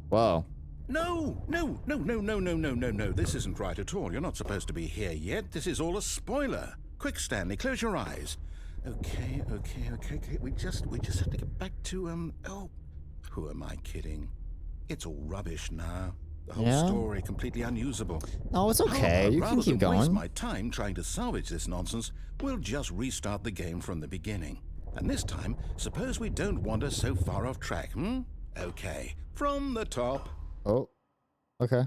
Whoa. No. This isn't right at all. You're not supposed to be here yet. This is all a spoiler. Quick, Stanley, close your eyes. Okay. We just have to get back to, oh, who am I kidding? It's all rubbish now. The whole story completely unusable. No, it's okay. You can keep Rather than waste going. my time trying to salvage this nonsense, we'll just restart the game from the beginning. And this time, suppose we don't wander so far off track, Okay, from the top. Oh, okay.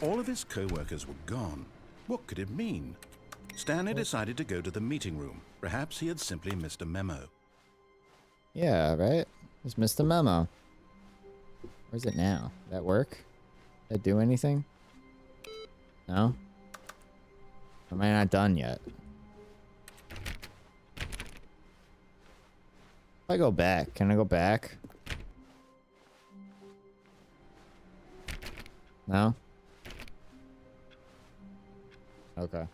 All of his co-workers were gone. What could it mean? Stanley decided to go to the meeting room. Perhaps he had simply missed a memo. Yeah, right? Just missed the memo. Where's it now? Did that work? Did that do anything? No? Am I not done yet? If I go back, can I go back? No? Okay.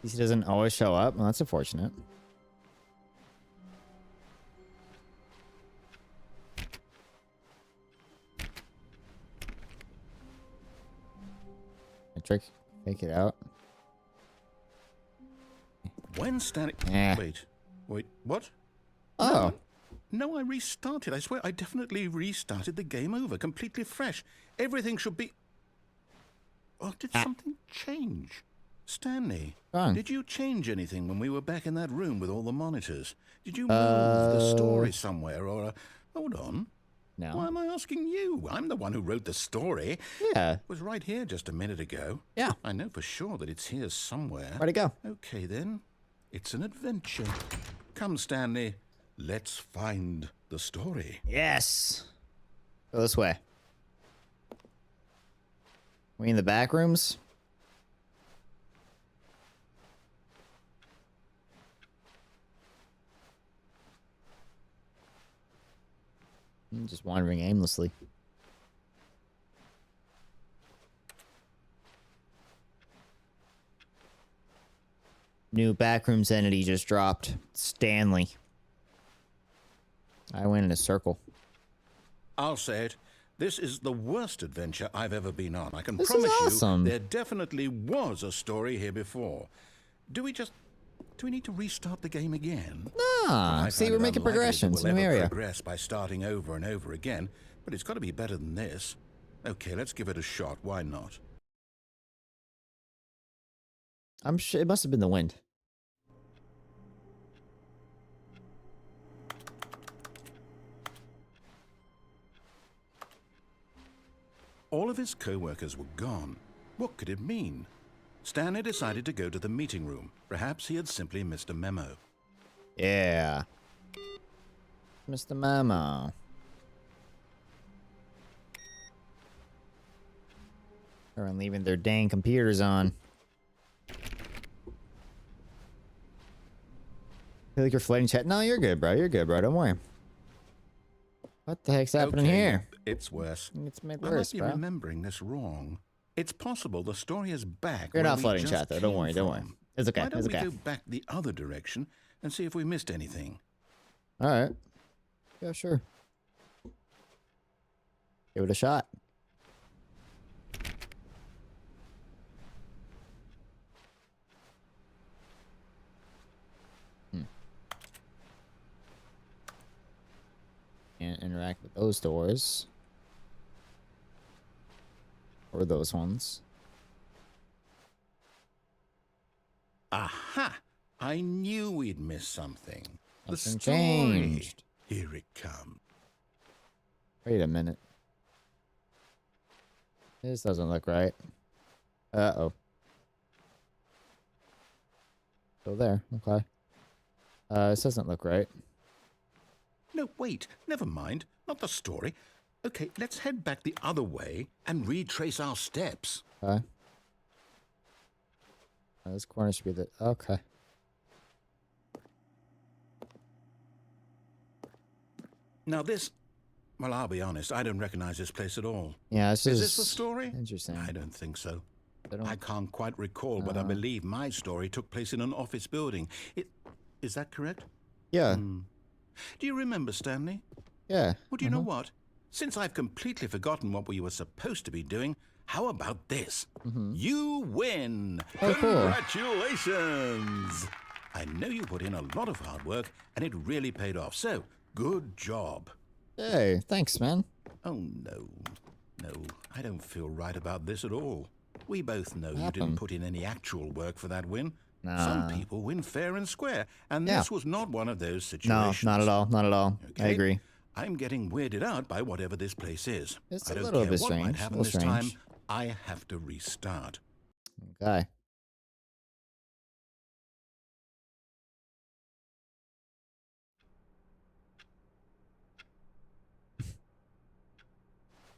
He doesn't always show up? Well, that's unfortunate. Fake it out. When Stanley... Eh. Wait, what? Oh. No, I restarted. I swear, I definitely restarted the game over, completely fresh. Everything should be... Oh, did something change? Stanley, did you change anything when we were back in that room with all the monitors? Did you move the story somewhere, or... Hold on. No. Why am I asking you? I'm the one who wrote the story. Yeah. It was right here just a minute ago. Yeah. I know for sure that it's here somewhere. Where'd it go? Okay, then. It's an adventure. Come, Stanley. Let's find the story. Yes. Go this way. We in the back rooms? I'm just wandering aimlessly. New backrooms entity just dropped. Stanley. I went in a circle. I'll say it. This is the worst adventure I've ever been on. I can This is promise awesome. you there definitely was a story here before. Do we need to restart the game again? Ah, I see, find we're it making unlikely progressions. that New we'll ever area. progress by starting over and over again, but it's got to be better than this. Okay, let's give it a shot. Why not? I'm sure it must have been the wind. All of his co-workers were gone. What could it mean? Stanley decided to go to the meeting room. Perhaps he had simply missed a memo. Yeah. Mr. Memo. Everyone leaving their dang computers on. I feel like you're flooding chat. No, you're good, bro. You're good, bro. Don't worry. What the heck's happening Okay, here? it's worse. It's made I worse, might be bro. remembering this wrong. It's possible the story is back. You're where not we flooding just chat, though. Don't came worry. Don't worry. from. It's okay. Why don't It's we okay. go back the other direction and see if we missed anything? All right. Yeah, sure. Give it a shot. Can't interact with those doors. Or those ones. Aha! I knew we'd missed something. The Something story. changed. Here it comes. Wait a minute. This doesn't look right. Uh-oh. Still there. Okay. This doesn't look right. No, wait. Never mind. Not the story. Okay, let's head back the other way and retrace our steps. Okay. This corner should be the... Okay. Now this... Well, I'll be honest. I don't recognize this place at all. Yeah, this Is this the story? Interesting. I don't think so. I don't... I can't quite recall, but I believe my story took place in an office building. Is that correct? Yeah. Do you remember, Stanley? Yeah. Well, do you know what? Since I've completely forgotten what we were supposed to be doing, how about this? You win! Oh, cool. Congratulations! I know you put in a lot of hard work, and it really paid off, so good job. Hey, thanks, man. Oh, no. No, I don't feel right about this at all. We both know you happened? didn't put in any actual work for that win. Nah. Some people win fair and square, and Yeah. this was not one of those No, situations. not at all. Not at all. I Okay? agree. I'm getting weirded out by whatever this place is. It's I a don't little care bit what might strange, happen a this little time. strange. I have to restart. Okay.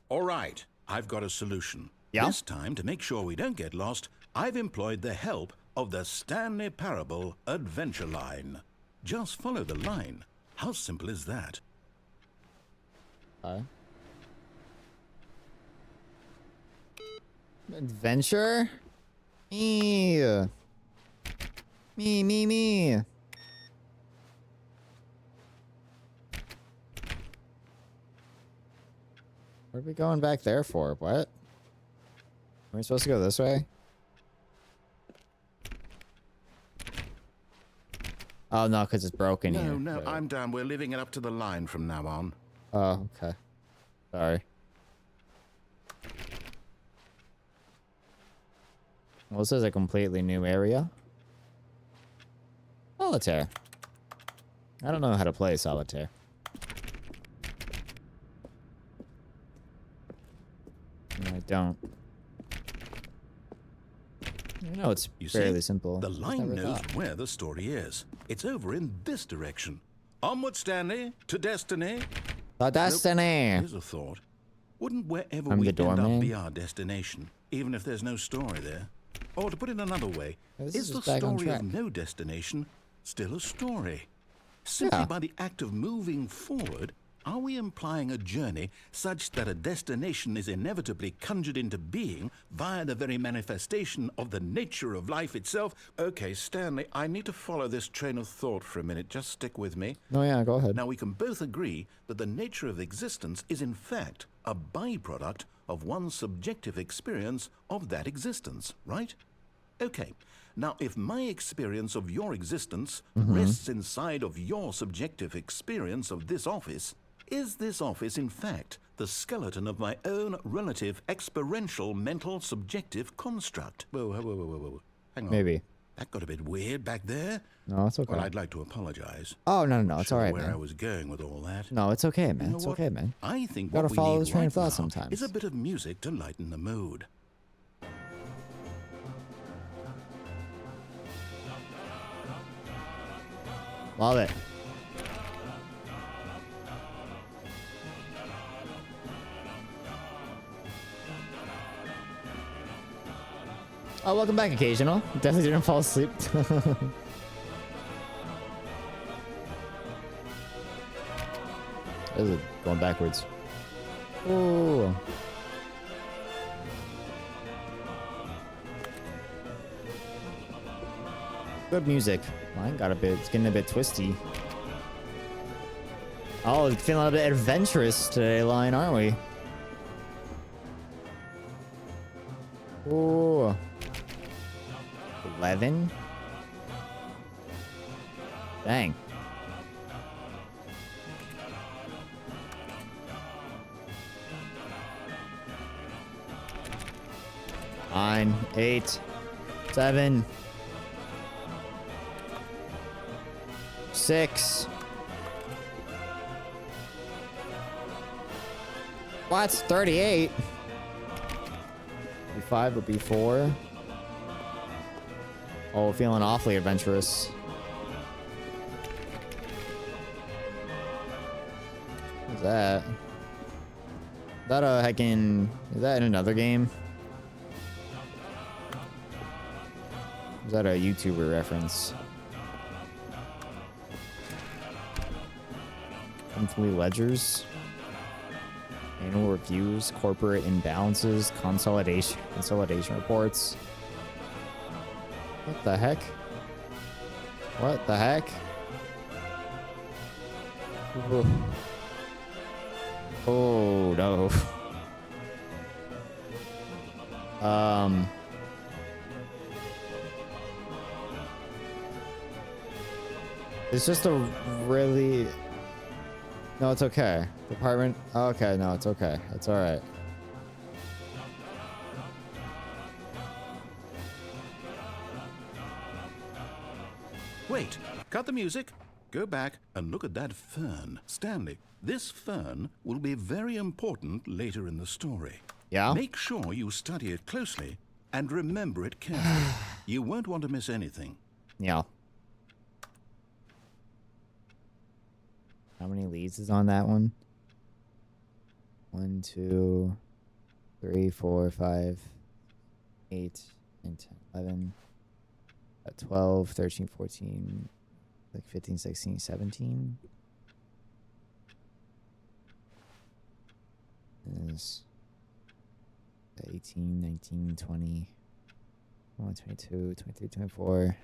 All right, I've got a solution. Yeah? This time, to make sure we don't get lost, I've employed the help of the Stanley Parable Adventure Line. Just follow the line. How simple is that? Okay. Adventure? Me. Me. What are we going back there for? What? Are we supposed to go this way? Oh, no, because it's broken here. No, I'm done. We're leaving it up to the line from now on. Oh, okay. Sorry. Well, this is a completely new area. Solitaire. I don't know how to play solitaire. No, I don't. I know it's You fairly see, simple. the Just line never knows thought. where the story is. It's over in this direction. Onward, Stanley, to destiny. The destiny. Here's a thought. Wouldn't wherever I'm we the end up doorman? be our destination, even if there's no story there? Or to put it another way, This is is the just back on story of track. no destination still a story? Simply Yeah. by the act of moving forward, are we implying a journey such that a destination is inevitably conjured into being via the very manifestation of the nature of life itself? Okay, Stanley, I need to follow this train of thought for a minute. Just stick with me. Oh, yeah, go ahead. Now, we can both agree that the nature of existence is, in fact, a byproduct of one's subjective experience of that existence, right? Okay, now if my experience of your existence rests inside of your subjective experience of this office, is this office in fact the skeleton of my own relative experiential mental subjective construct? Whoa, whoa, whoa, whoa, whoa. Hang on. Maybe. That got a bit weird back there. No, it's okay. Well, I'd like to apologize. Oh, no, it's Sure all right, where man. I was going with all that. No, it's okay, man. You know It's what? okay, man. I think Gotta what we follow need this train right of thought now sometimes. is a bit of music to lighten the mood. Love it. Oh, welcome back, Occasional. Definitely didn't fall asleep. This is going backwards. Ooh. Good music. Mine got a bit, it's getting a bit twisty. Oh, it's feeling a bit adventurous today, Lion, aren't we? Ooh. 11? Dang. Nine, 8, 7, 6. What's 38? B5 or B4? Oh, feeling awfully adventurous. What's that? Is that a heckin'... Is that in another game? Is that a YouTuber reference? Monthly ledgers, annual reviews, corporate imbalances, consolidation reports. What the heck? What the heck? Ugh. Oh no. It's just a really... No, it's okay. Department... Okay, no, it's okay. It's alright. Wait, cut the music. Go back and look at that fern. Stanley, this fern will be very important later in the story. Yeah? Make sure you study it closely and remember it carefully. You won't want to miss anything. Yeah. How many leads is on that one? 1, 2, 3, 4, 5, 8, 9, 10, 11, 12, 13, 14, like 15, 16, 17. Is 18, 19, 20, 21, 22, 23, 24.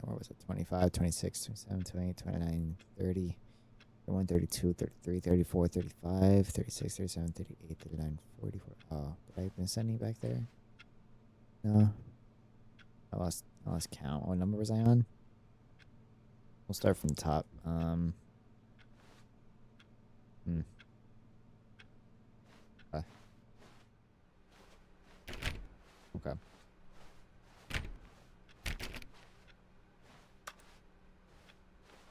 What was it? 25, 26, 27, 28, 29, 30, 31, 32, 33, 34, 35, 36, 37, 38, 39, 44. Oh, did I miss any back there? No. I lost count. What number was I on? We'll start from the top. Okay.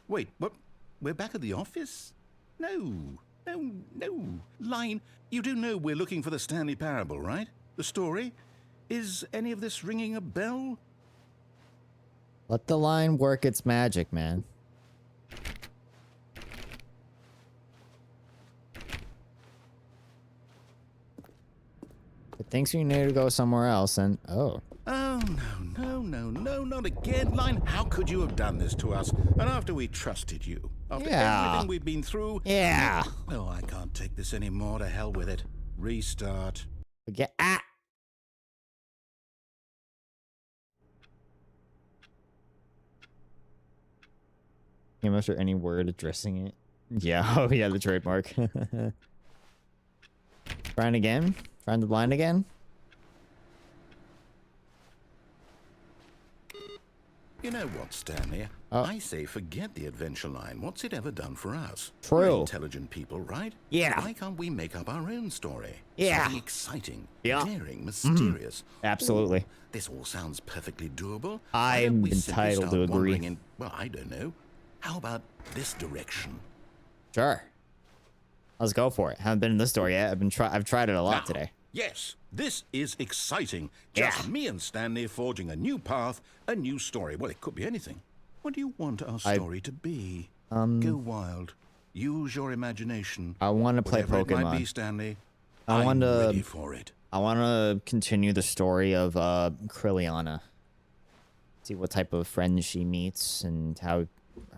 Wait, what? We're back at the office? No. Line, you do know we're looking for the Stanley Parable, right? The story? Is any of this ringing a bell? Let the line work its magic, man. It thinks you need to go somewhere else, and oh. Oh, no, not again. Line, how could you have done this to us? And after we trusted you, after everything we've been through... Yeah. Oh, I can't take this anymore. To hell with it. Restart. Again. Came after any word addressing it. Yeah. Oh yeah, the trademark. Trying again. Trying the blind again. You know what, Stanley? Oh. I say forget the adventure line. What's it ever done for us? True. We're intelligent people, right? Yeah. Why can't we make up our own story? Yeah. Something exciting, Yeah. daring, mysterious. Absolutely. Ooh, this all sounds perfectly doable. I'm Why don't we simply entitled start to agree. wandering in, well, I don't know. How about this direction? Sure. Let's go for it. Haven't been in this store yet. I've tried it a lot Now, today. Yes, this is exciting. Just me and Stanley forging a new path, a new story. Well, it could be anything. What do you want our story to be? Go wild. Use your imagination. I want to play Whatever Pokemon. it might be, Stanley. I want I'm to. ready for it. I want to continue the story of Krilliana. See what type of friends she meets and how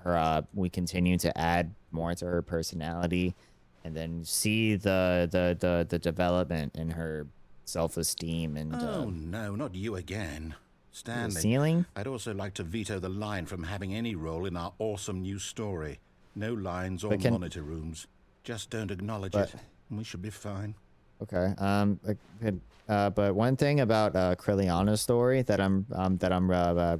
her we continue to add more to her personality, and then see the development in her self-esteem and Oh no, not you again. Stanley, ceiling. I'd also like to veto the line from having any role in our awesome new story. No lines or monitor rooms. Just don't acknowledge it, and we should be fine. Okay. But one thing about Krilliana's story that I'm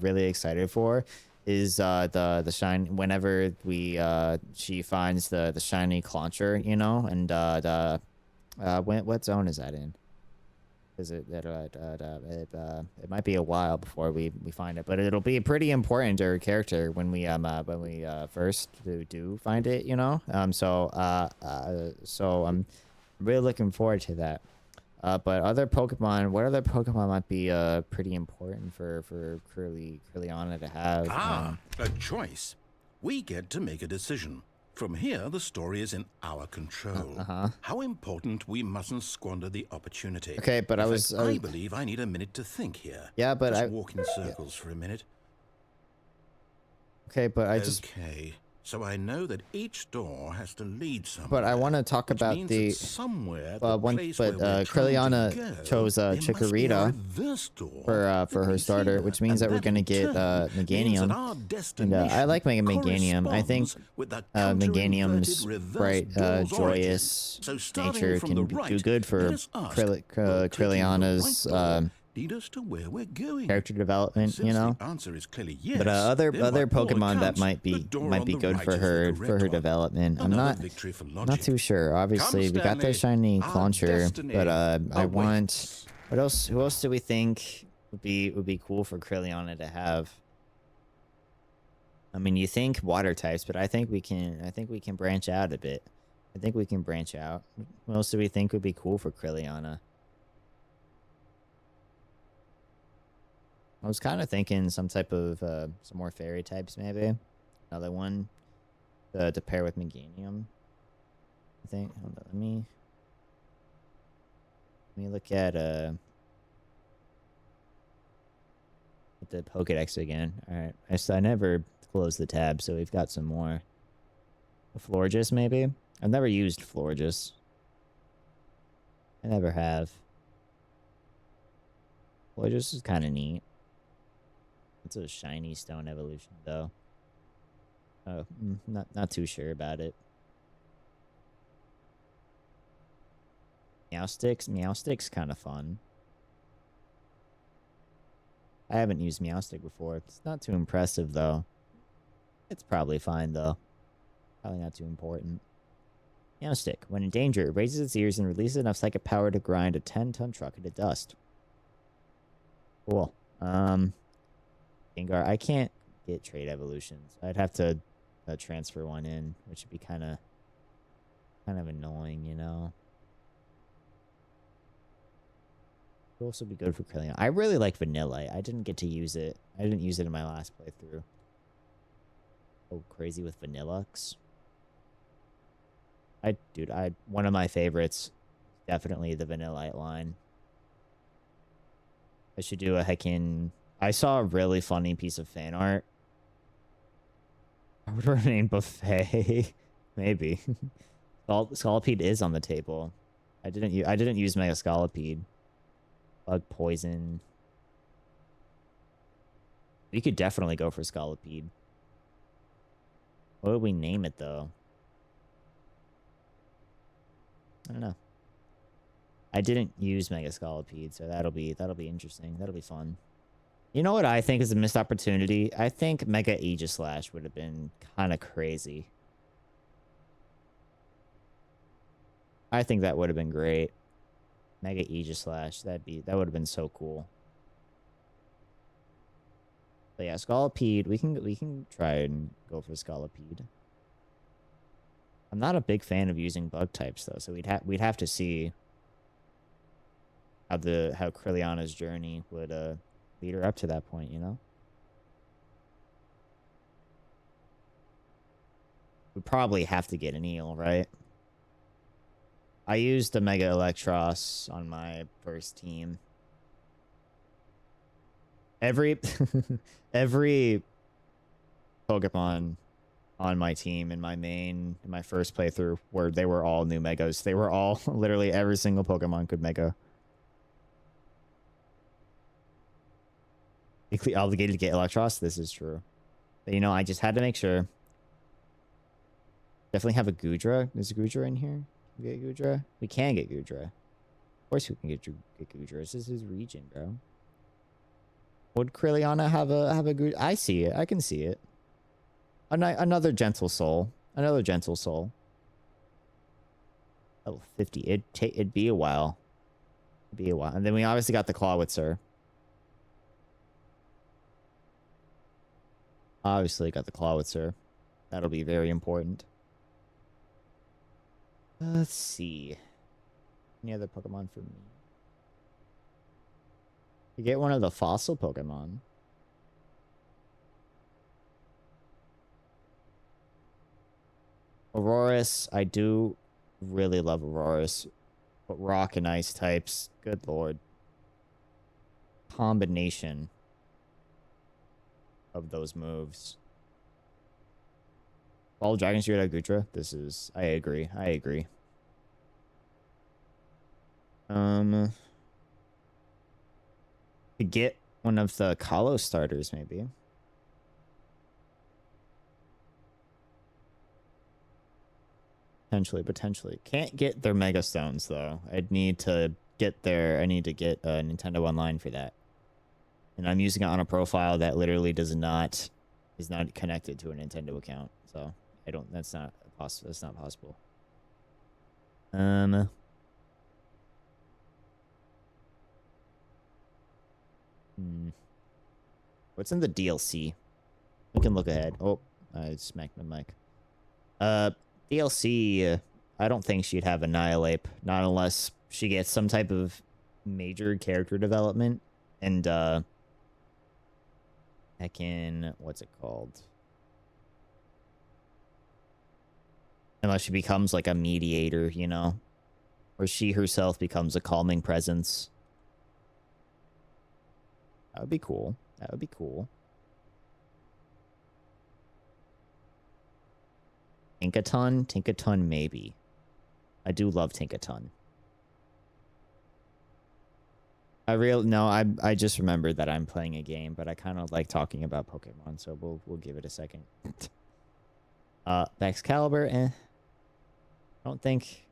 really excited for is the shine. Whenever she finds the shiny clauncher, you know, and what zone is that in? Is it that it might be a while before we find it, but it'll be pretty important to her character when we first do find it, you know. So I'm really looking forward to that. But other Pokemon, what other Pokemon might be pretty important for Krilliana to have? A choice. We get to make a decision. From here, the story is in our control. How important we mustn't squander the opportunity. Okay, but I believe I need a minute to think here. Yeah, but just walk in circles for a minute. Okay, but Okay. So I know that each door has to lead somewhere. But I want to talk about the somewhere. Krilliana chose Chikorita for her starter, which means that we're gonna get Meganium. And I like Meganium. I think Meganium's bright, joyous nature can do good for Krilliana's lead us to where we're going. Character development, you know. The answer is clearly yes. But other Pokemon that might be good for her development. I'm not too sure. Obviously, we got the shiny Clauncher, but I want. What else? Who else do we think would be cool for Krilliana to have? I mean, you think water types, but I think we can branch out a bit. I think we can branch out. What else do we think would be cool for Krilliana? I was kind of thinking some type of some more fairy types, maybe. Another one to pair with Meganium. I think. Hold on, let me look at the Pokédex again. All right, I never closed the tab, so we've got some more. A Florges, maybe. I've never used Florges. I never have. Florges is kind of neat. It's a shiny stone evolution, though. Oh, not too sure about it. Meowstick's kind of fun. I haven't used Meowstick before. It's not too impressive, though. It's probably fine, though. Probably not too important. Meowstick. When in danger, it raises its ears and releases enough psychic power to grind a 10-ton truck into dust. Cool. Gengar. I can't get trait evolutions. I'd have to transfer one in, which would be kind of annoying, you know. It'd also be good for Krillian. I really like Vanillite. I didn't get to use it. I didn't use it in my last playthrough. Oh, crazy with Vanillux. One of my favorites, definitely the Vanillite line. I should do a heckin'. I saw a really funny piece of fan art. I would rename Buffet. Maybe. Scolipede is on the table. I didn't use Mega Scolipede. Bug Poison. We could definitely go for Scolipede. What would we name it, though? I don't know. I didn't use Mega Scolipede, so that'll be interesting. That'll be fun. You know what I think is a missed opportunity? I think Mega Aegislash would have been kind of crazy. I think that would have been great. Mega Aegislash, that would have been so cool. But yeah, Scolipede, we can try and go for Scolipede. I'm not a big fan of using bug types though, so we'd have to see how Kriliana's journey would lead her up to that point, you know? We probably have to get an eel, right? I used the Mega Electros on my first team. Every Pokemon on my team in my first playthrough they were all new Megas. They were all literally every single Pokemon could Mega. Obligated to get Electros. This is true. But, you know, I just had to make sure. Definitely have a Goodra. Is Goodra in here? Can we get Goodra? We can get Goodra. Of course we can get Goodra. This is his region, bro. Would Kriliana have a Goodra? I see it. I can see it. Another gentle soul. Another gentle soul. Oh, 50. It'd be a while. It'd be a while. And then we obviously got the Clawitzer. Obviously got the Clawitzer. That'll be very important. Let's see. Any other Pokemon for me? You get one of the fossil Pokemon. Aurorus. I do really love Aurorus. But rock and ice types. Good lord. Combination of those moves. All Dragon Shield Goodra. This is... I agree. I agree. To get one of the Kalos starters, maybe. Potentially. Can't get their Mega Stones, though. I need to get Nintendo Online for that. And I'm using it on a profile that literally is not connected to a Nintendo account. So that's not possible. That's not possible. What's in the DLC? We can look ahead. Oh, I smacked my mic. DLC, I don't think she'd have Annihilate, not unless she gets some type of major character development and what's it called? Unless she becomes like a mediator, you know? Or she herself becomes a calming presence. That would be cool. That would be cool. Tinkaton maybe. I do love Tinkaton. I just remembered that I'm playing a game, but I kind of like talking about Pokemon, so we'll give it a second. Excalibur, I don't think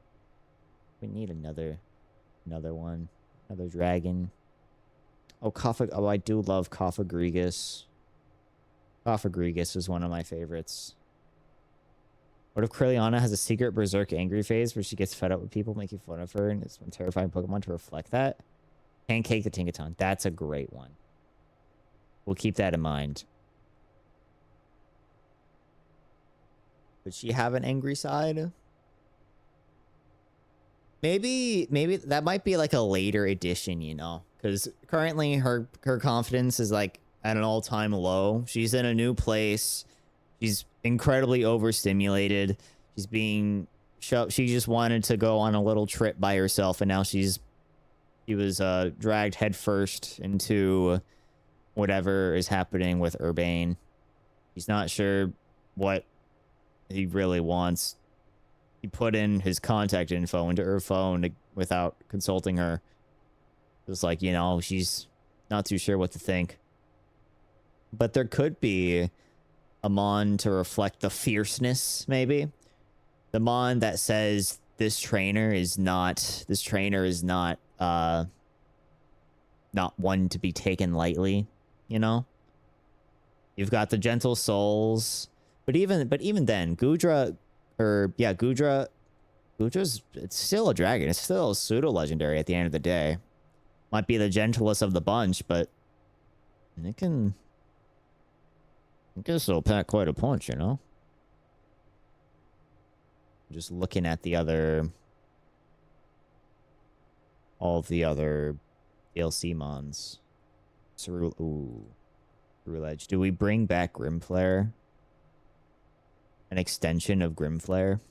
we need another one. Another dragon. Oh, I do love Coffagrigus. Coffagrigus is one of my favorites. What if Kriliana has a secret Berserk angry phase where she gets fed up with people making fun of her and it's one terrifying Pokemon to reflect that? Pancake the Tinkaton. That's a great one. We'll keep that in mind. Would she have an angry side? Maybe that might be like a later edition, you know? Because currently her confidence is like at an all-time low. She's in a new place. She's incredibly overstimulated. She just wanted to go on a little trip by herself, and now she was dragged headfirst into whatever is happening with Urbane. He's not sure what he really wants. He put in his contact info into her phone without consulting her. It's like, you know, she's not too sure what to think. But there could be a Mon to reflect the fierceness, maybe. The Mon that says this trainer is not not one to be taken lightly, you know? You've got the gentle souls, but even then, Gudra's it's still a dragon. It's still a pseudo legendary at the end of the day. Might be the gentlest of the bunch, but it can still pack quite a punch, you know? Just looking at all the other DLC mons. Edge. Do we bring back Grimflare? An extension of Grimflare?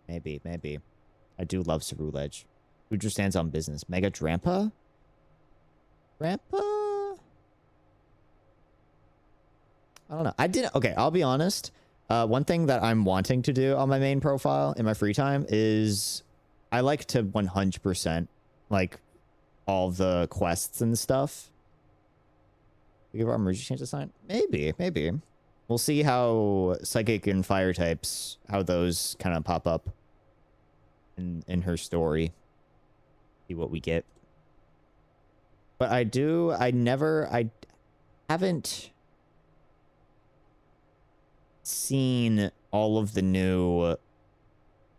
Maybe. I do love Edge. Who just stands on business? Mega Drampa? I don't know. Okay, I'll be honest. One thing that I'm wanting to do on my main profile in my free time is I like to 100% like all the quests and stuff. We give our emergency chance to sign? Maybe. We'll see how psychic and fire types, how those kind of pop up in her story. See what we get. But I haven't seen all of the new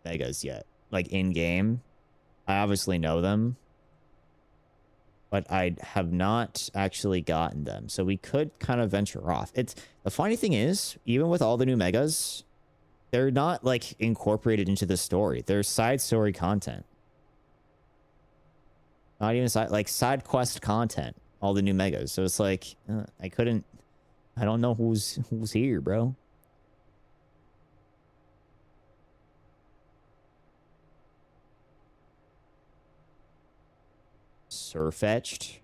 megas yet, like in game. I obviously know them, but I have not actually gotten them, so we could kind of venture off. It's the funny thing is, even with all the new megas, they're not like incorporated into the story. They're side story content, not even side quest content. All the new megas, so it's like I don't know who's here, bro. Surfetched.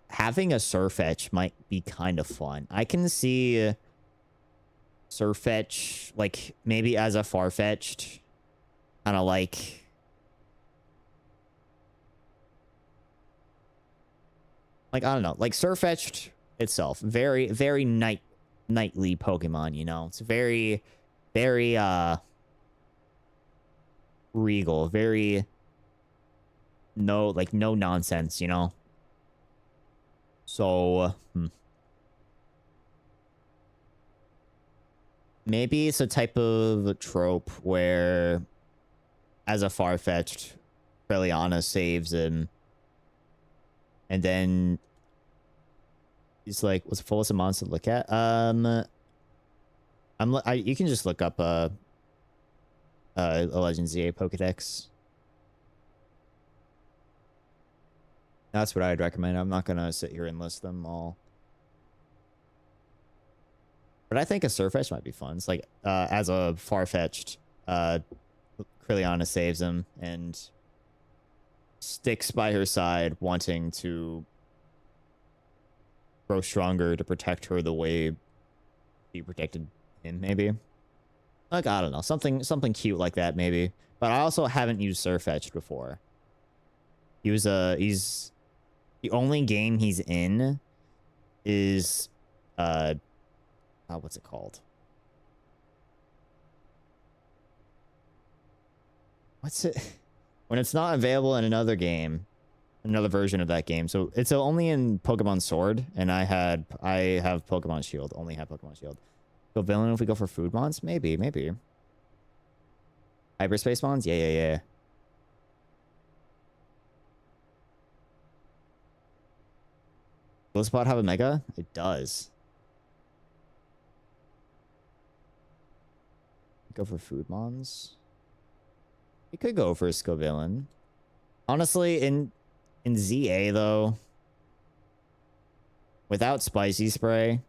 Having a Surfetch might be kind of fun. I can see Surfetch like maybe as a Farfetched, kind of like I don't know, like Surfetched itself, very knightly Pokemon. You know, it's very regal, very no nonsense, you know? So, maybe it's a type of trope where, as a Farfetch'd, Trilliana saves him, and then he's like, what's the fullest of monster to look at? You can just look up a Legend ZA Pokedex. That's what I'd recommend. I'm not gonna sit here and list them all, but I think a Surfetch might be fun. It's like as a Farfetch'd, Trilliana saves him and sticks by her side, wanting to grow stronger to protect her the way he protected him. Maybe, like, I don't know, something cute like that. Maybe, but I also haven't used Surfetch'd before. He's the only game he's in is what's it called? What's it when it's not available in another game, another version of that game? So it's only in Pokemon Sword, and I have Pokemon Shield. Only have Pokemon Shield. Go villain if we go for food mons? Maybe. Hyperspace mons? Yeah. Will this bot have a mega? It does. Go for food mons. We could go for a Scovillain. Honestly, in ZA though, without Spicy Spray,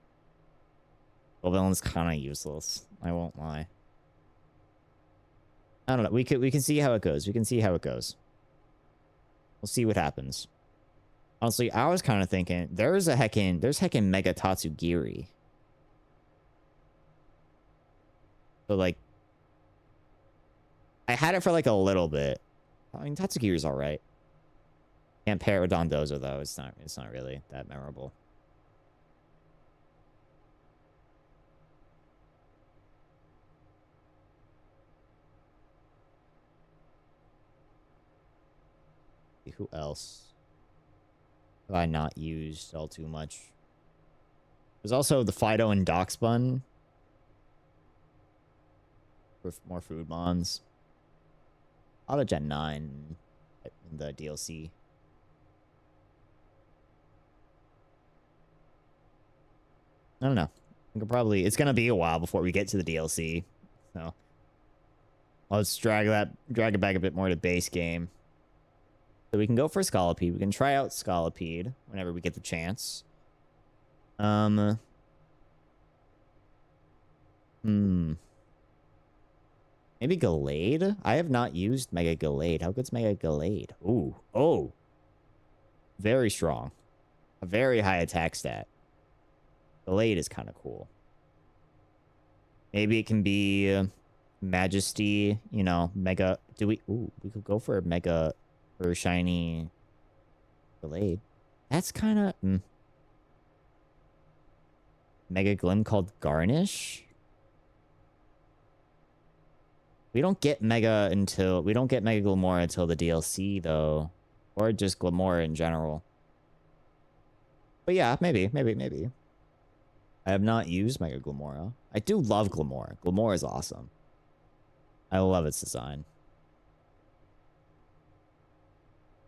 Scovillain's kind of useless. I won't lie. I don't know. We can see how it goes. We'll see what happens. Honestly, I was kind of thinking there's heckin' Mega Tatsugiri. So like, I had it for like a little bit. I mean, Tatsugiri's all right. Can't pair it with Dondozo though. It's not really that memorable. Who else have I not used all too much? There's also the Fido and Doxbun for more food mons. Auto Gen 9 in the DLC. I don't know. We could probably, it's gonna be a while before we get to the DLC. So let's drag it back a bit more to base game. So we can go for Scolipede. We can try out Scolipede whenever we get the chance. Maybe Gallade? I have not used Mega Gallade. How good's Mega Gallade? Ooh. Oh. Very strong. A very high attack stat. Gallade is kind of cool. Maybe it can be Majesty, you know, Mega. Do we? Ooh, we could go for a Mega or Shiny Gallade. That's kind of... Mega Glim called Garnish? We don't get Mega Glimora until the DLC, though. Or just Glimora in general. But yeah, maybe. I have not used Mega Glimora. I do love Glimora. Glimora is awesome. I love its design.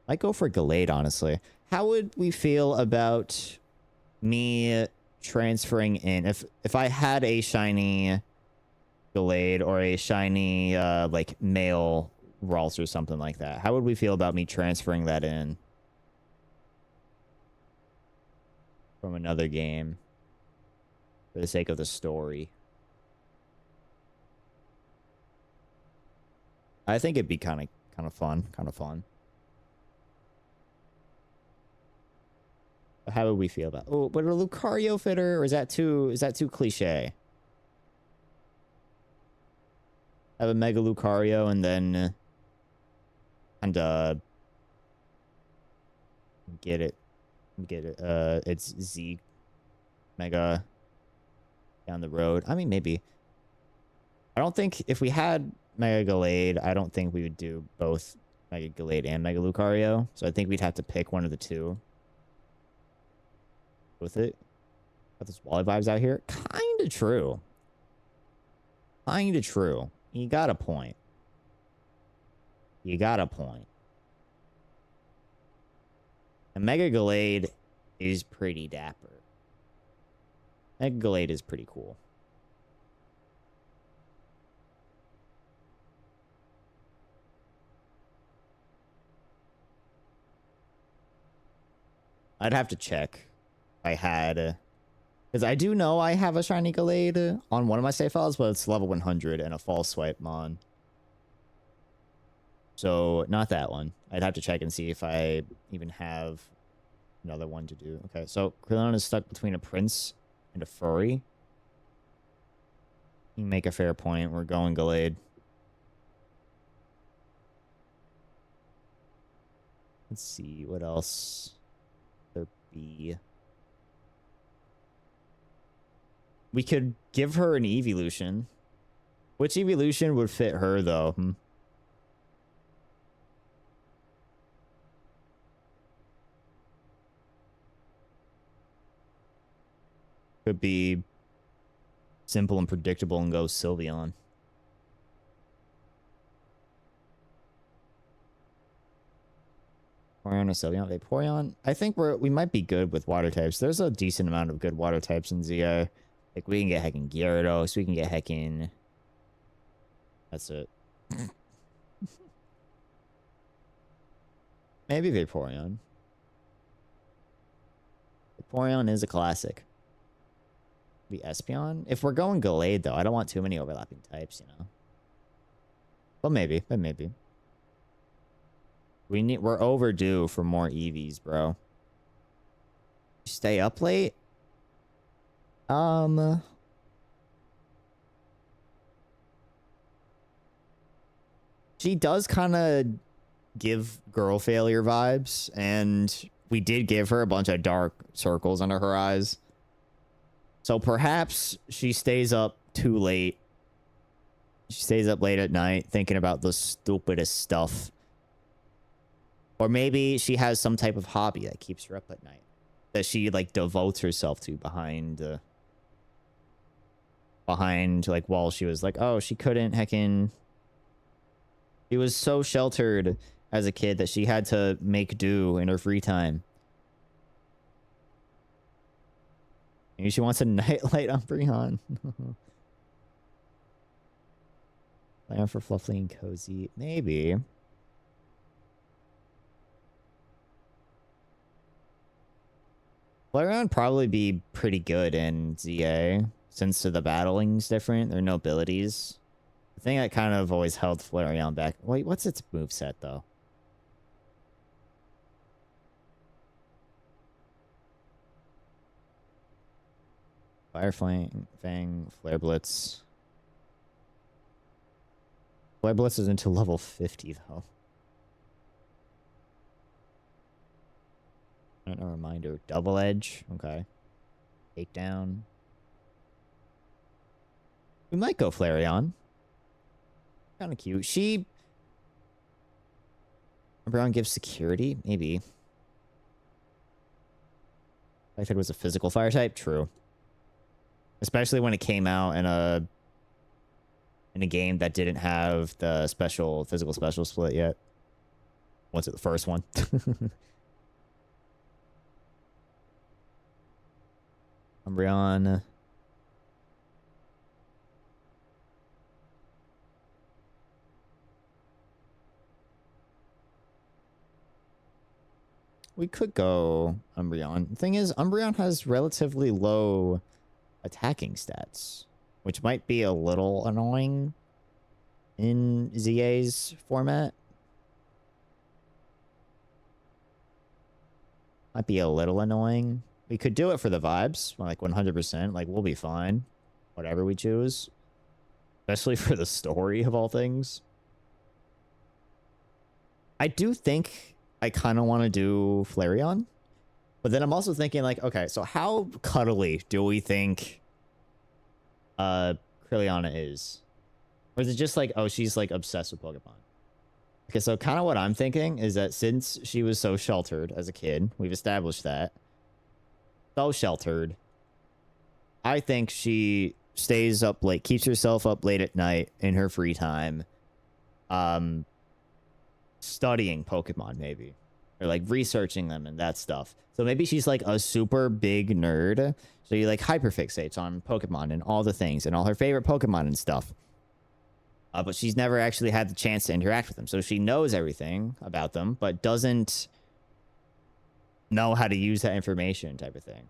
Might go for Gallade, honestly. How would we feel about me transferring in? If I had a shiny Gallade or a shiny, like, male Ralts or something like that, how would we feel about me transferring that in from another game? For the sake of the story. I think it'd be kind of fun. But how would we feel about... Oh, but a Lucario fitter, or is that too cliche? Have a Mega Lucario and then get it. It's Z Mega down the road. I mean, maybe. I don't think if we had Mega Gallade, I don't think we would do both Mega Gallade and Mega Lucario. So I think we'd have to pick one of the two. With it. Got those Wally vibes out here. Kinda true. You got a point. And Mega Gallade is pretty dapper. Mega Gallade is pretty cool. I'd have to check if I had... Because I do know I have a shiny Gallade on one of my save files, but it's level 100 and a false swipe mon. So, not that one. I'd have to check and see if I even have another one to do. Okay, so Krillon is stuck between a Prince and a Furry. You make a fair point. We're going Gallade. Let's see, what else there be? We could give her an evolution. Which evolution would fit her, though? Could be simple and predictable and go Sylveon. Vaporeon or Sylveon? Vaporeon? I think we might be good with water types. There's a decent amount of good water types in ZI. Like, we can get heckin' Gyarados, we can get heckin'... That's it. Maybe Vaporeon. Vaporeon is a classic. Be Espeon? If we're going Gallade, though, I don't want too many overlapping types, you know? But maybe. We're overdue for more EVs, bro. Stay up late? She does kind of give girl failure vibes, and we did give her a bunch of dark circles under her eyes. So perhaps she stays up too late. She stays up late at night thinking about the stupidest stuff. Or maybe she has some type of hobby that keeps her up at night, that she like devotes herself to behind like while she was like, oh, she couldn't heckin'. She was so sheltered as a kid that she had to make do in her free time. Maybe she wants a nightlight on Brian. Plan for fluffy and cozy. Maybe. Flareon would probably be pretty good in ZA, since the battling's different. There are no abilities. The thing that kind of always held Flareon back. Wait, what's its moveset, though? Fire Fang, Flare Blitz. Flare Blitz is into level 50, though. A reminder. Double Edge. Okay. Takedown. We might go Flareon. Kind of cute. She... Brown gives security? Maybe. I think it was a physical fire type? True. Especially when it came out in a game that didn't have the physical special split yet. What's it, the first one? Umbreon. We could go Umbreon. The thing is, Umbreon has relatively low attacking stats, which might be a little annoying in ZA's format. Might be a little annoying. We could do it for the vibes, like 100%. Like, we'll be fine. Whatever we choose. Especially for the story of all things. I do think I kind of want to do Flareon. But then I'm also thinking, like, okay, so how cuddly do we think Kriliana is? Or is it just like, oh, she's like obsessed with Pokemon? Okay, so kind of what I'm thinking is that since she was so sheltered as a kid, we've established that. So sheltered. I think she stays up late, keeps herself up late at night in her free time. Studying Pokemon, maybe. Or like researching them and that stuff. So maybe she's like a super big nerd. So you like hyperfixates on Pokemon and all the things and all her favorite Pokemon and stuff. But she's never actually had the chance to interact with them. So she knows everything about them, but doesn't know how to use that information type of thing.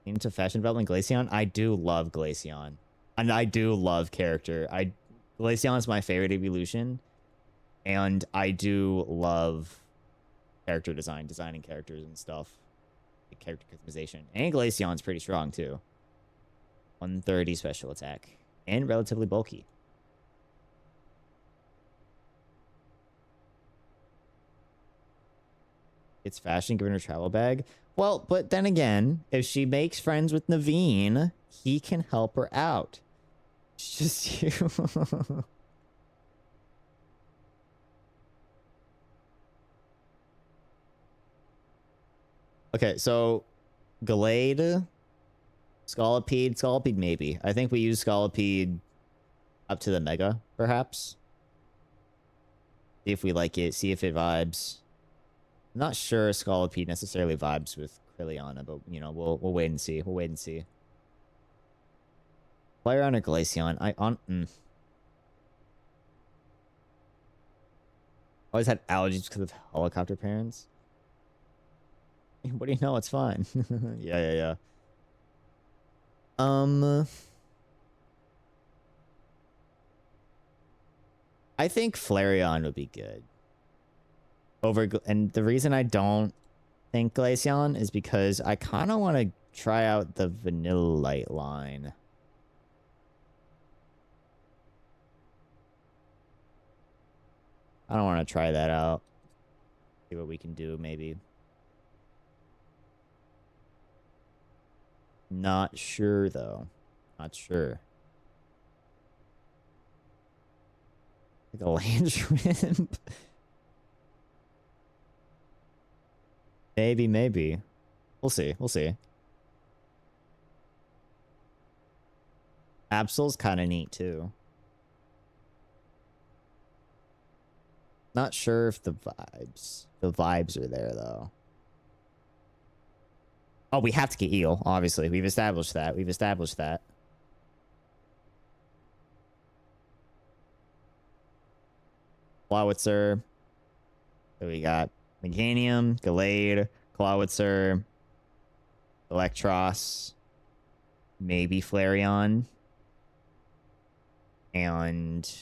Into fashion development, Glaceon? I do love Glaceon. And I do love character. Glaceon is my favorite evolution. And I do love character design, designing characters and stuff. Like character customization. And Glaceon's pretty strong too. 130 special attack. And relatively bulky. It's fashion given her travel bag. Well, but then again, if she makes friends with Naveen, he can help her out. It's just you. Okay, so Glade, Scolipede maybe. I think we use Scolipede up to the Mega, perhaps. See if we like it, see if it vibes. I'm not sure Scolipede necessarily vibes with Kriliana, but you know, we'll wait and see. We'll wait and see. Flareon or Glaceon? Always had allergies because of helicopter parents. What do you know? It's fine. Yeah. I think Flareon would be good. And the reason I don't think Glaceon is because I kind of want to try out the Vanillite line. I don't want to try that out. See what we can do, maybe. Not sure, though. Not sure. Like a land shrimp. Maybe. We'll see. We'll see. Absol's kind of neat too. Not sure if the vibes are there though. Oh, we have to get eel, obviously. We've established that. Flowitzer. So we got Meganium, Gallade, Clawitzer, Electros, maybe Flareon, and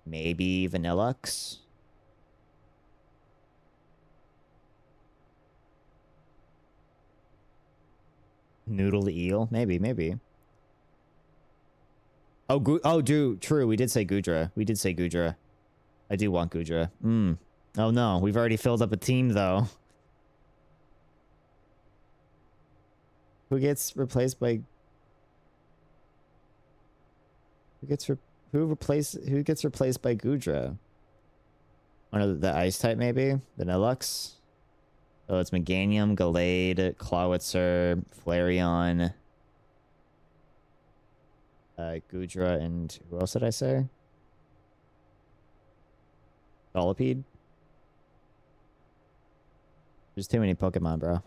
maybe Vanillux. Noodle eel, maybe. Oh, dude, true. We did say Gudra. I do want Gudra. Oh no, we've already filled up a team though. Who gets replaced by? Who gets replaced by Gudra? One of the ice type maybe? Vanillux? Oh, it's Meganium, Gallade, Clawitzer, Flareon, Gudra, and who else did I say? Solipede? There's too many Pokemon, bro.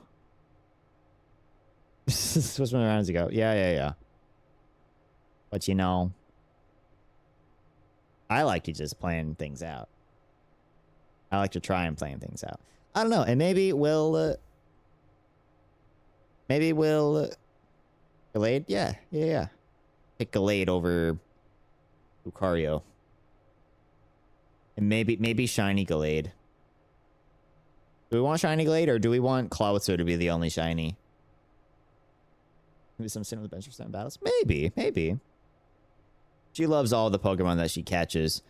This was many rounds ago. Yeah. But you know, I like to just plan things out. I like to try and plan things out. I don't know, and maybe we'll Gallade? Yeah. Pick Gallade over Lucario. And maybe shiny Gallade. Do we want shiny Gallade or do we want Clawitzer to be the only shiny? Maybe some similar adventure style battles? Maybe. She loves all the Pokemon that she catches.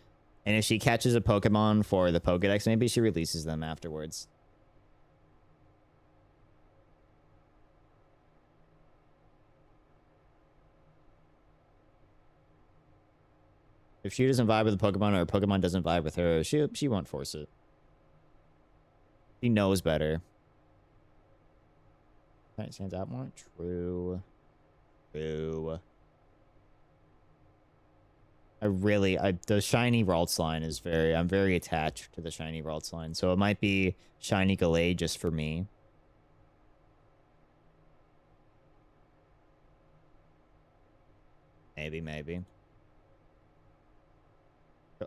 And if she catches a Pokemon for the Pokedex, maybe she releases them afterwards. If she doesn't vibe with a Pokemon or a Pokemon doesn't vibe with her, she won't force it. She knows better. That stands out more. True. The shiny Ralts line is I'm very attached to the shiny Ralts line. So it might be shiny Gallade just for me. Maybe.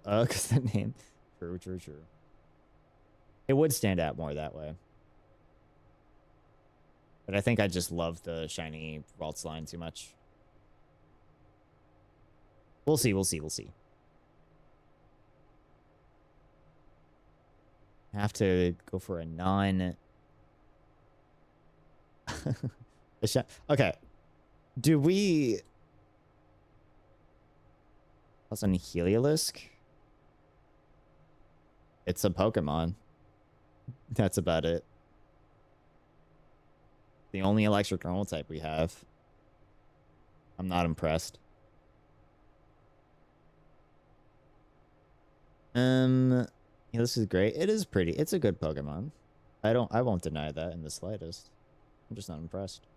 Cause the name. True. It would stand out more that way. But I think I just love the shiny Ralts line too much. We'll see. Have to go for a non... Okay. Do we... Plus on Heliolisk? It's a Pokemon. That's about it. The only electric normal type we have. I'm not impressed. Yeah, this is great. It is pretty. It's a good Pokemon. I won't deny that in the slightest. I'm just not impressed.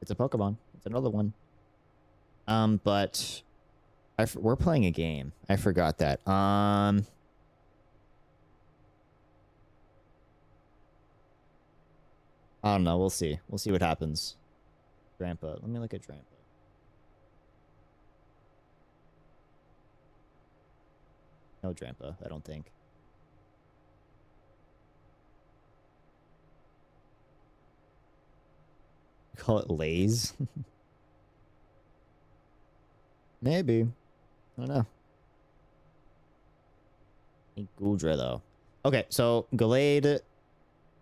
It's a Pokemon. It's another one. But we're playing a game. I forgot that. I don't know. We'll see. We'll see what happens. Drampa. Let me look at Drampa. No Drampa, I don't think. Call it Lays? Maybe. I don't know. Gudra, though. Okay, so Gallade.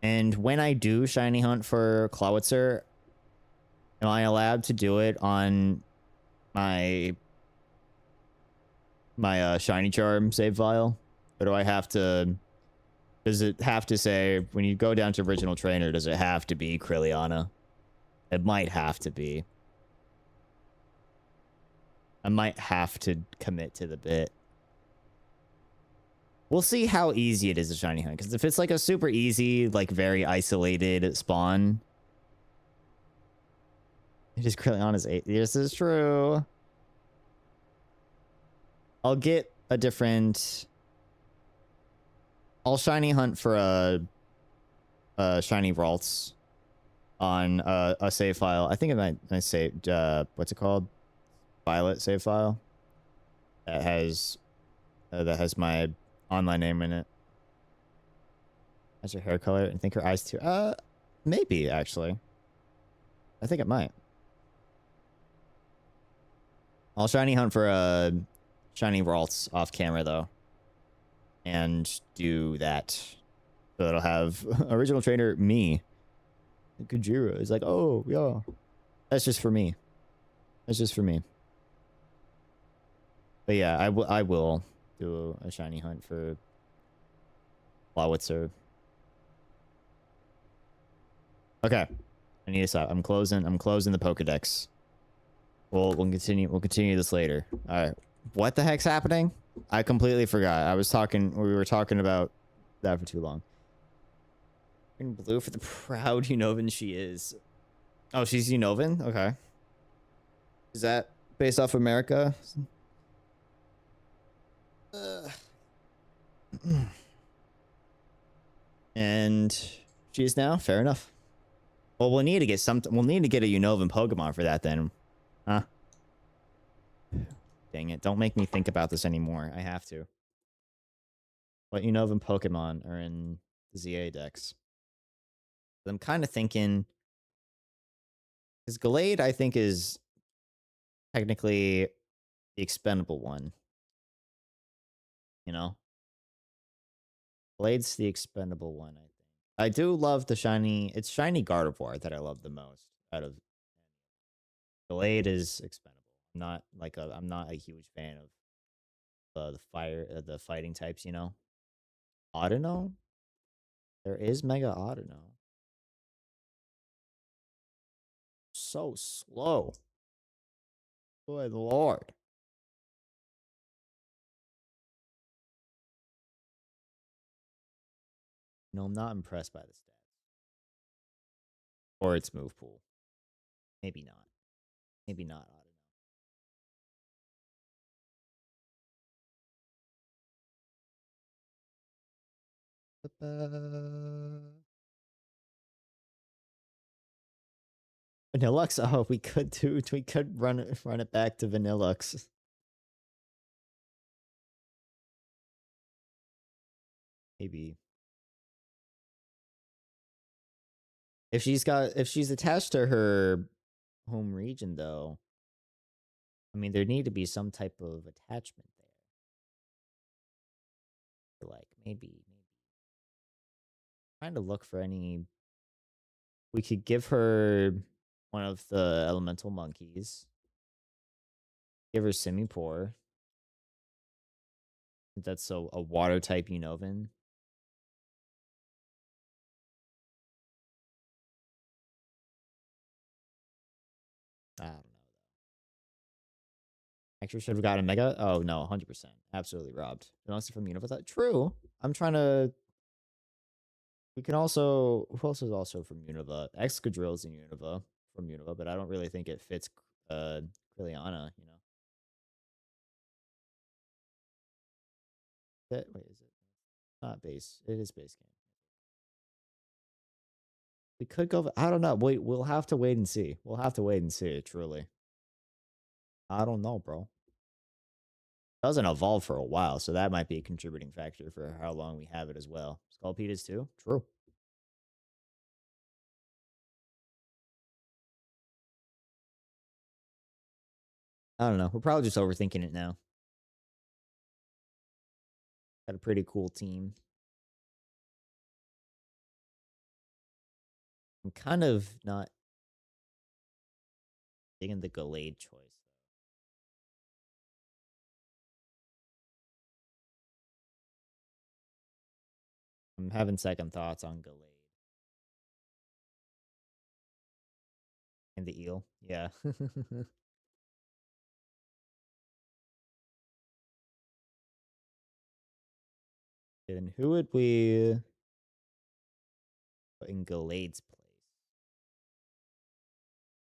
And when I do shiny hunt for Clawitzer, am I allowed to do it on my shiny charm save file? Or do I have to... Does it have to say, when you go down to original trainer, does it have to be Krilliana? It might have to be. I might have to commit to the bit. We'll see how easy it is to shiny hunt. Because if it's like a super easy, like very isolated spawn. It is Kriliana's 8. This is true. I'll get a different... I'll shiny hunt for a shiny Ralts on a save file. I think I saved, what's it called? Violet save file. That has my online name in it. Has her hair color and I think her eyes too. Maybe actually. I think it might. I'll shiny hunt for a shiny Ralts off camera though. And do that. So it'll have original trainer me. Kujira is like, oh yeah. That's just for me. That's just for me. But yeah, I will do a shiny hunt for Flawitzer. Okay. I need to stop. I'm closing the Pokedex. We'll continue this later. Alright. What the heck's happening? I completely forgot. We were talking about that for too long. In blue for the proud Unovan she is. Oh, she's Unovan? Okay. Is that based off America? And she is now? Fair enough. Well, we'll need to get something. We'll need to get a Unovan Pokemon for that then. Huh? Dang it. Don't make me think about this anymore. I have to. What Unovan Pokemon are in the ZA decks? I'm kind of thinking... Because Gallade, I think, is technically the expendable one. You know? Glade's the expendable one, I think. I do love the shiny... It's shiny Gardevoir that I love the most out of... Glade is expendable. I'm not a huge fan of the fighting types, you know? Audino? There is Mega Audino. So slow. Good lord. No, I'm not impressed by the stats. Or its move pool. Maybe not. Maybe not Audino. Vanillux? Oh, we could run it back to Vanillux. Maybe. If she's attached to her home region though, I mean there need to be some type of attachment there. Like maybe trying to look for any. We could give her one of the elemental monkeys. Give her Simipour. That's a water type Unovan. I don't know. Actually, should have gotten Mega. Oh no, 100%, absolutely robbed. Unless from Unova. True. I'm trying to. We can also. Who else is also from Unova? Excadrill's in Unova from Unova, but I don't really think it fits Kriliana. You know. Wait, is it? Not base. It is base game. We could go. I don't know. We'll have to wait and see. We'll have to wait and see. Truly. I don't know, bro. Doesn't evolve for a while, so that might be a contributing factor for how long we have it as well. Sculpetus too? True. I don't know. We're probably just overthinking it now. Got a pretty cool team. I'm kind of not digging the Gallade choice. I'm having second thoughts on Gallade. And the eel. Yeah. Okay, then who would we put in Galade's place?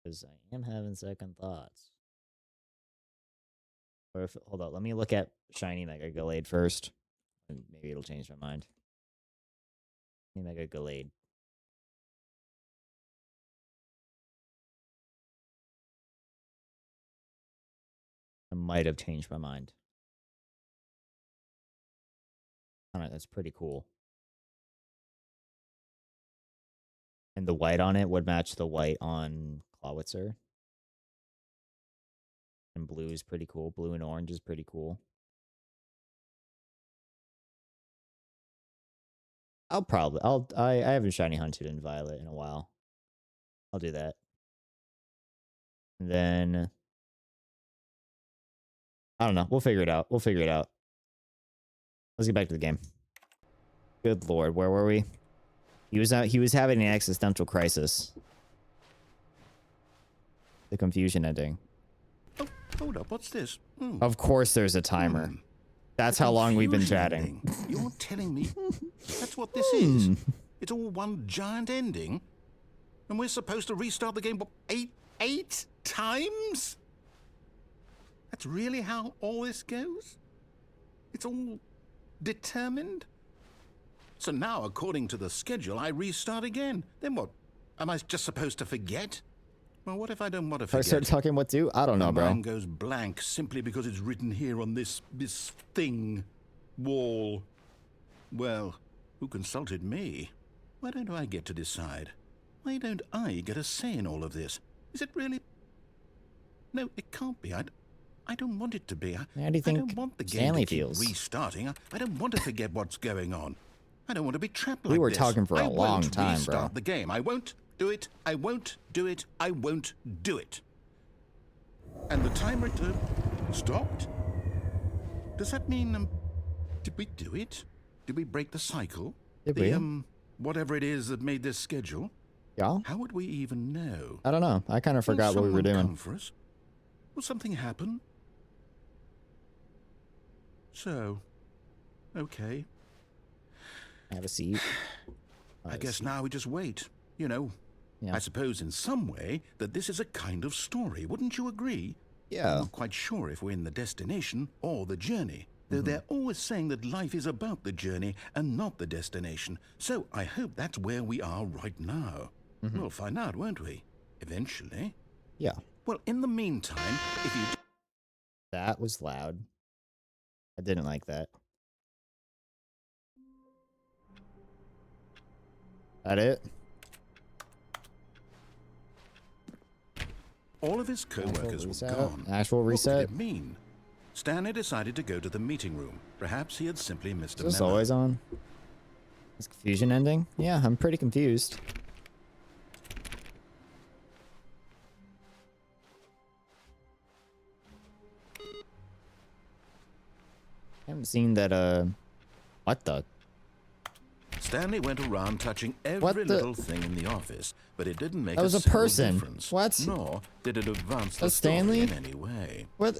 Because I am having second thoughts. Or if, hold on, let me look at Shiny Mega Galade first. And maybe it'll change my mind. Shiny Mega Galade. I might have changed my mind. Alright, that's pretty cool. And the white on it would match the white on Clawitzer. And blue is pretty cool. Blue and orange is pretty cool. I haven't shiny hunted in Violet in a while. I'll do that. And then I don't know. We'll figure it out. We'll figure it out. Let's get back to the game. Good lord, where were we? He was having an existential crisis. The confusion ending. Oh, hold up, what's this? Of course there's a timer. That's how long we've been chatting. You're telling me that's what this is? It's all one giant ending? And we're supposed to restart the game, what, eight times? That's really how all this goes? It's all determined? So now, according to the schedule, I restart again. Then what? Am I just supposed to forget? Well, what if I don't want to forget? I start talking what to? I don't know, bro. My mind goes blank simply because it's written here on this thing, wall. Well, who consulted me? Why don't I get to decide? Why don't I get a say in all of this? Is it really? No, it can't be. I don't want it to be. How do you think I don't want the game Stanley to keep feels? restarting. I don't want to forget what's going on. I don't want to be trapped like this. We were talking for a long time, I won't bro. restart the game. I won't do it. I won't do it. I won't do it. And the timer stopped? Does that mean, did we do it? Did we break the cycle? Did we? Whatever it is that made this schedule? Yeah? How would we even know? I don't know. I kind of forgot what we were Will someone doing. come for us? Will something happen? So, okay. Have a seat. I guess now we just wait. You know, Yeah. I suppose in some way that this is a kind of story. Wouldn't you agree? I'm Yeah. not quite sure if we're in the destination or the journey, though they're always saying that life is about the journey and not the destination. So I hope that's where we are right now. We'll find out, won't we? Eventually. Yeah. Well, in the meantime, if you... That was loud. I didn't like that. That it? All of his co-workers were reset? gone. Actual What could reset? it mean? Stanley decided to go to the meeting room. Perhaps he had simply missed a Is this memo. always on? Is confusion ending? Yeah, I'm pretty confused. I haven't seen that, what the? Stanley went around touching What every the- little thing in the office, but it didn't make That was a single person. difference. What? Nor did it advance the That's story Stanley? in any way. What?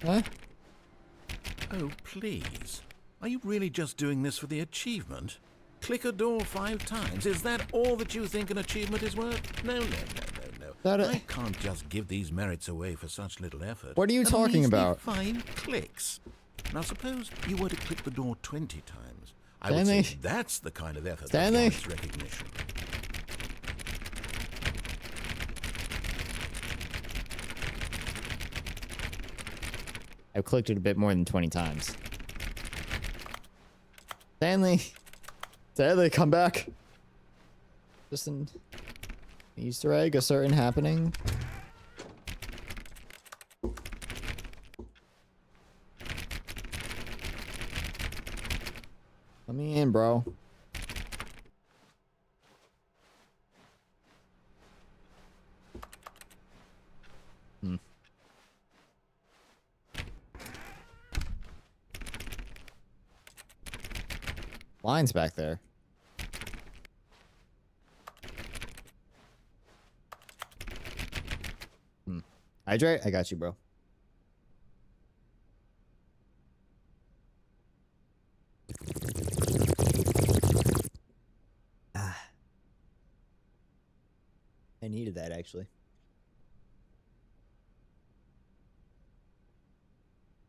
Huh? Oh, please. Are you really just doing this for the achievement? Click a door 5 times. Is that all that you think an achievement is worth? No. That, I can't just give these merits away for such little effort. What are you A talking measly about? 5 clicks. Now suppose you were to click the door 20 times. I Stanley? would say that's the kind of effort Stanley? that warrants recognition. I've clicked it a bit more than 20 times. Stanley! Stanley, come back! Just an Easter egg, a certain happening. Let me in, bro. Line's back there. Hydrate? I got you, bro. needed that, actually.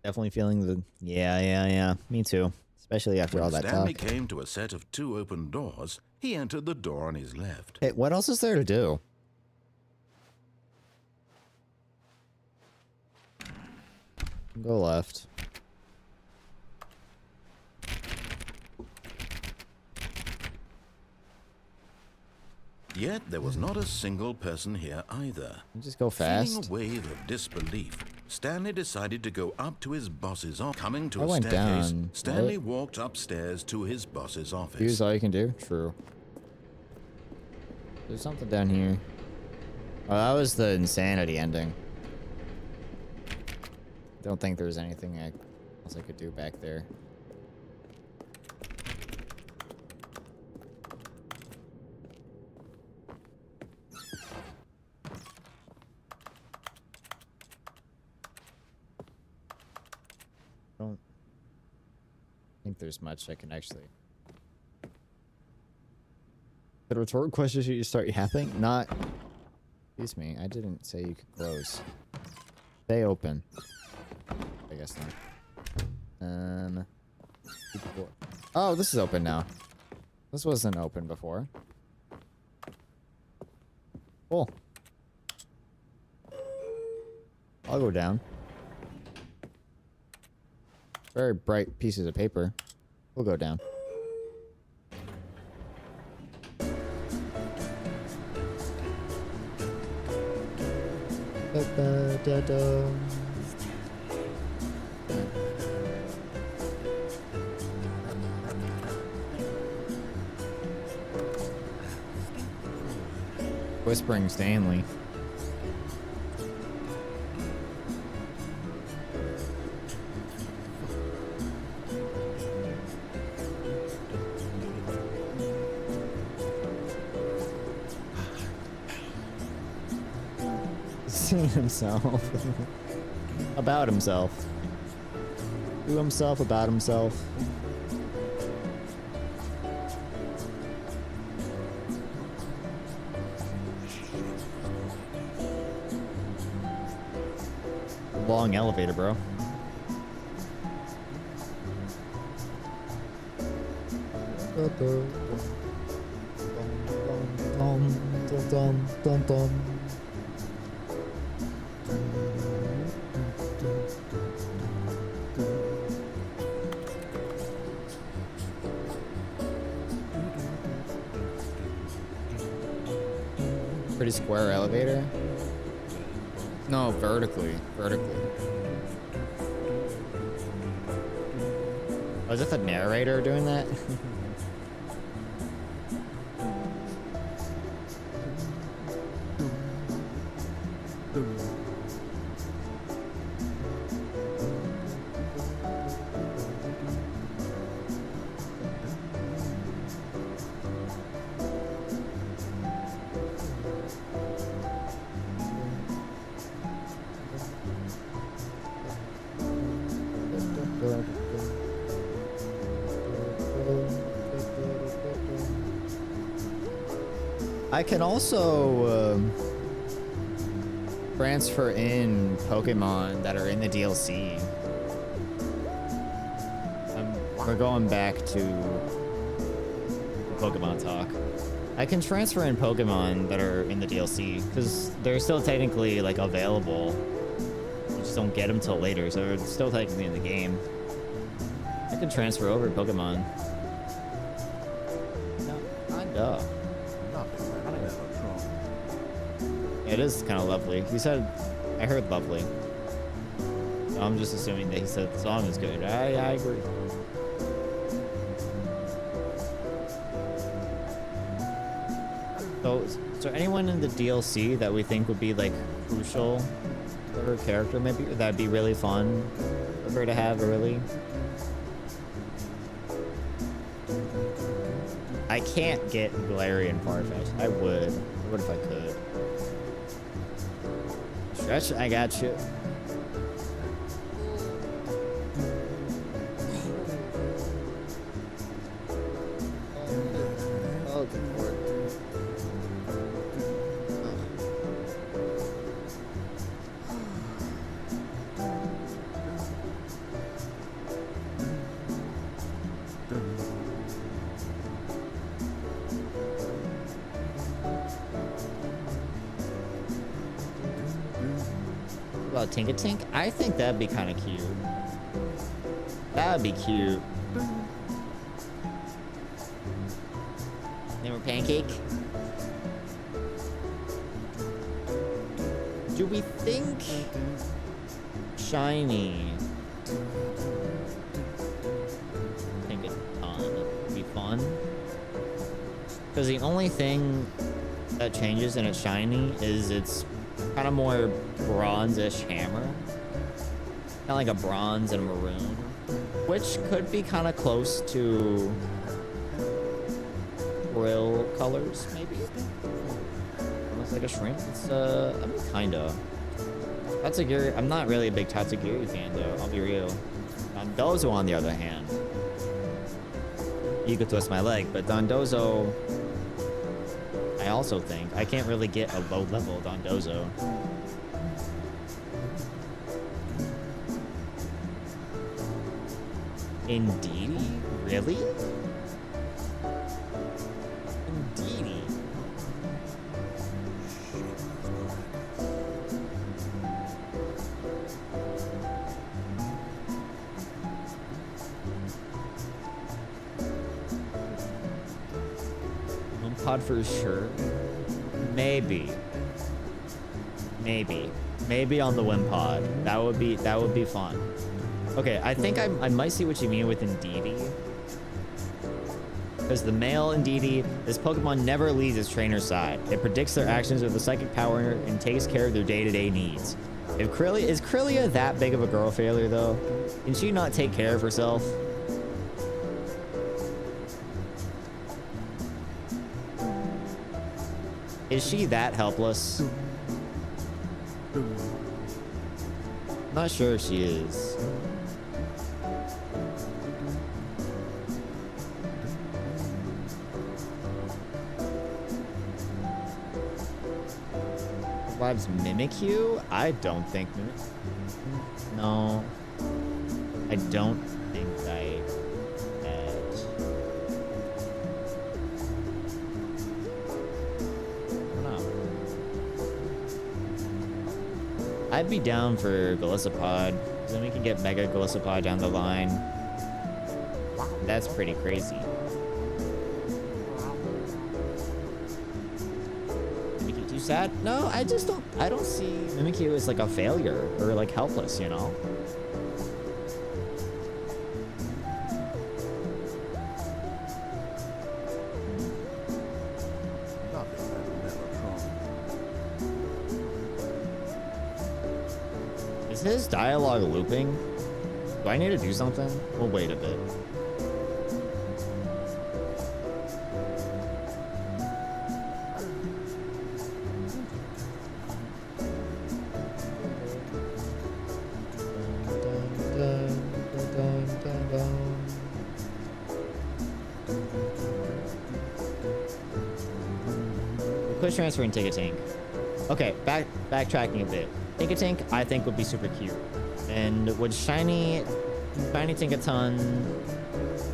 Definitely feeling the... Yeah. Me too. Especially after all When that Stanley talk. came to a set of 2 open doors, he entered the door on his left. Hey, what else is there to do? Go left. Yet there was not a single person here either. Just go fast. Feeling a wave of disbelief, Stanley decided to go up to his boss's office. Coming to I a went staircase, down. Stanley What? walked upstairs to his boss's office. Use all you can do? True. There's something down here. Oh, that was the insanity ending. Don't think there's anything else I could do back there. Don't think there's much I can actually... The rhetorical question should you start yapping? Not... Excuse me, I didn't say you could close. Stay open. I guess not. Oh, this is open now. This wasn't open before. Cool. I'll go down. Very bright pieces of paper. We'll go down. Whispering Stanley. Seeing himself. About himself. To himself, about himself. Long elevator, bro. Pretty square elevator. No, vertically. Vertically. Oh, is that the narrator doing that? I can also transfer in Pokemon that are in the DLC. We're going back to Pokemon talk. I can transfer in Pokemon that are in the DLC because they're still technically like available. You just don't get them till later, so they're still technically in the game. I can transfer over Pokemon. No, kinda. It is kind of lovely. He said, I heard lovely. So I'm just assuming that he said the song is good. I agree. So, is there anyone in the DLC that we think would be like crucial for her character maybe? Or that'd be really fun for her to have early? I can't get Galarian Farfetch. I would. What if I could? Stretch, I got you. Oh, good lord. about Tink-a-Tink? I think that'd be kind of cute. That'd be cute. Name her Pancake. Do we think Shiny Tink-a-Ton would be fun? Because the only thing that changes in its Shiny is its kind of more bronze-ish hammer. Kind of like a bronze and a maroon. Which could be kind of close to Brill colors, maybe? Almost like a shrimp. It's, I mean, kinda. Tatsugiri, I'm not really a big Tatsugiri fan, though. I'll be real. Dondozo, on the other hand. You could twist my leg, but Dondozo, I also think. I can't really get a low-level Dondozo. Indeedy? Really? Indeedy? Pod for sure. Maybe on the Wimpod. That would be fun. Okay, I think I might see what you mean with Indeedee. Because the male Indeedee, this Pokemon never leaves its trainer's side. It predicts their actions with a psychic power and takes care of their day-to-day needs. Is Krylia that big of a girl failure though? Can she not take care of herself? Is she that helpless? Not sure if she is. Survives Mimikyu? I don't think No. I don't think I had. I'd be down for Golisopod. Then we can get Mega Golisopod down the line. That's pretty crazy. Mimikyu too sad? No, I don't see Mimikyu as like a failure or like helpless, you know? Is his dialogue looping? Do I need to do something? We'll wait a bit. Push transfer and Tink-a-Tink. Okay, backtracking a bit. Tink-a-Tink, I think, would be super cute. And would shiny Tink-a-Ton,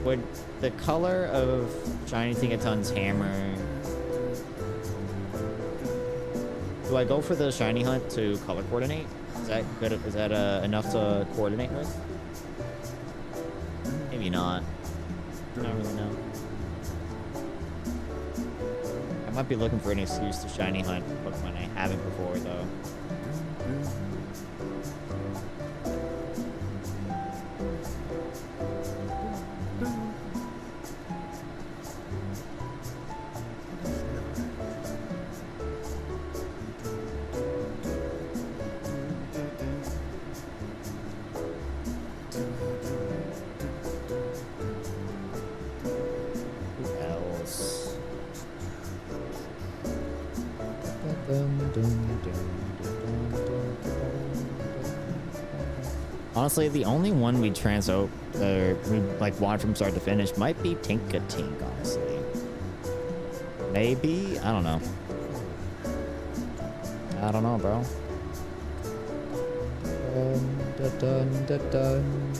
would the color of shiny Tink-a-Ton's hammer, do I go for the shiny hunt to color coordinate? Is that good? Is that enough to coordinate with? Maybe not. I don't really know. I might be looking for an excuse to shiny hunt Pokemon I haven't before, though. Honestly, the only one we like want from start to finish might be Tink-a-Tink, honestly. Maybe? I don't know. I don't know, bro. Dun, dun, dun, dun.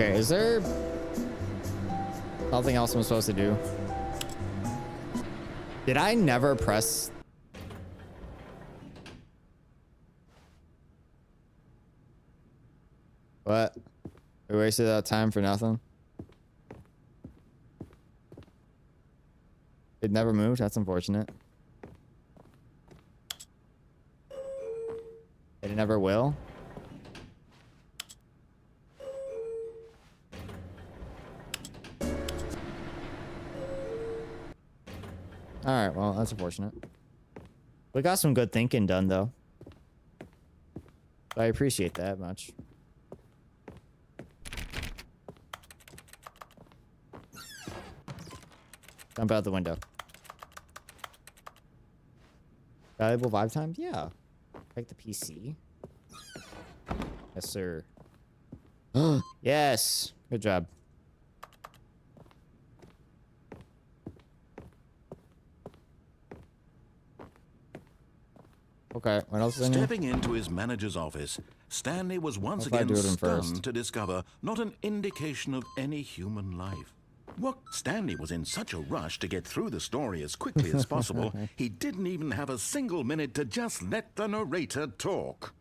Okay, is there something else I'm supposed to do? Did I never press? What? We wasted that time for nothing? It never moved? That's unfortunate. It never will? Alright, well, that's unfortunate. We got some good thinking done, though. I appreciate that much. Jump out the window. Valuable vibe time? Yeah. Take the PC. Yes, sir. Yes. Good job. Okay, what else is in here? Stepping into his manager's office, Stanley was once What if I again do it in stunned first? to discover not an indication of any human life. What? Stanley was in such a rush to get through the story as quickly as possible, he didn't even have a single minute to just let the narrator talk.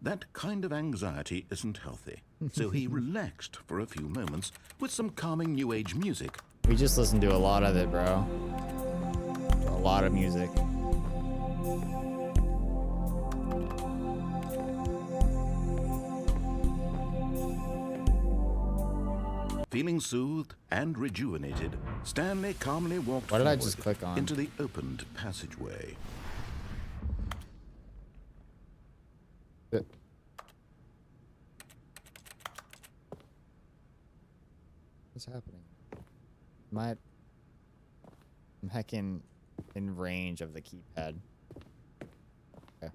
That kind of anxiety isn't healthy, so he relaxed for a few moments with some calming new age music. We just listened to a lot of it, bro. A lot of music. Feeling soothed and rejuvenated, Stanley calmly walked Why did I forward just click on? into the opened passageway. What's happening? I'm heckin' in range of the keypad. Okay.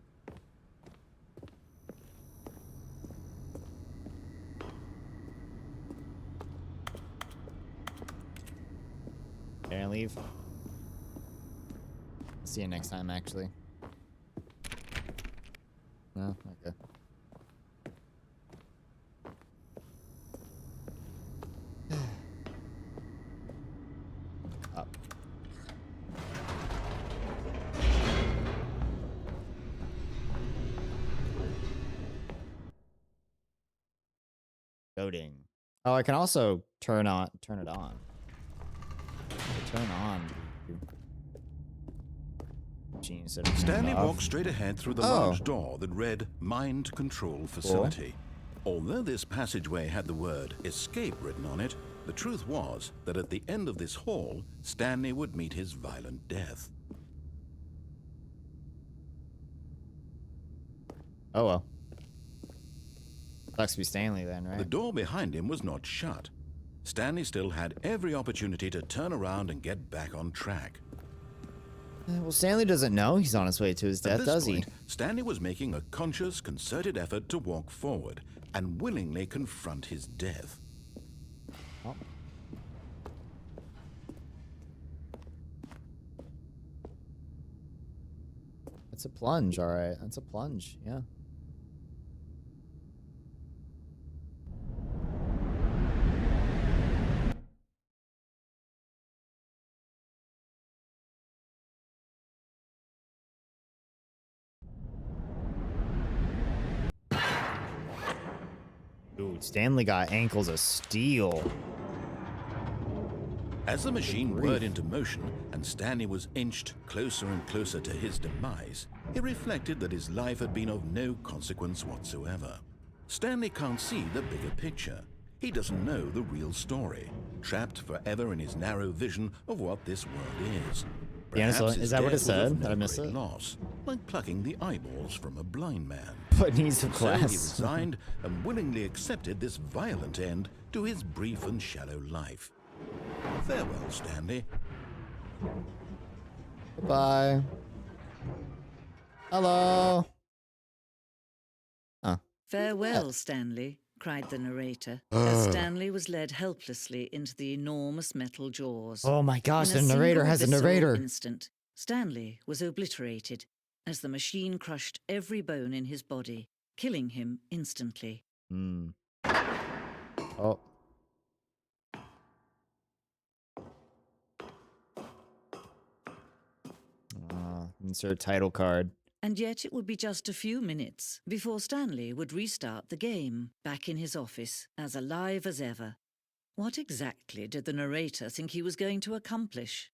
Can I leave? See you next time, actually. No? Okay. Up. Loading. Oh, I can also turn it on. Turn on the machine instead of Stanley off. walked straight ahead through the large door that read Mind Control Facility. Although this passageway had the word escape written on it, the truth was that at the end of this hall, Stanley would meet his violent death. Oh well. Sucks to be Stanley then, right? The door behind him was not shut. Stanley still had every opportunity to turn around and get back on track. Well, Stanley doesn't know he's on his way to his At death, this does point, he? Stanley was making a conscious, concerted effort to walk forward and willingly confront his death. Oh. That's a plunge, all right. That's a plunge, yeah. Dude, Stanley got ankles of steel. As the machine whirred into motion and Stanley was inched closer and closer to his demise, he reflected that his life had been of no consequence whatsoever. Stanley can't see the bigger picture. He doesn't know the real story, trapped forever in his narrow vision of what this world is. Yeah, so Perhaps his is that what it death was of said? Did no I miss great it? loss, like plucking the eyeballs from a blind man. But needs of So he class. resigned and willingly accepted this violent end to his brief and shallow life. Farewell, Stanley. Goodbye. Hello. Huh. Farewell, Stanley, cried the narrator, as Stanley was led helplessly into the enormous metal jaws. Oh my gosh, In the narrator single has a visceral narrator. instant, Stanley was obliterated as the machine crushed every bone in his body, killing him instantly. Hmm. Oh. Insert title card. And yet it would be just a few minutes before Stanley would restart the game, back in his office, as alive as ever. What exactly did the narrator think he was going to accomplish?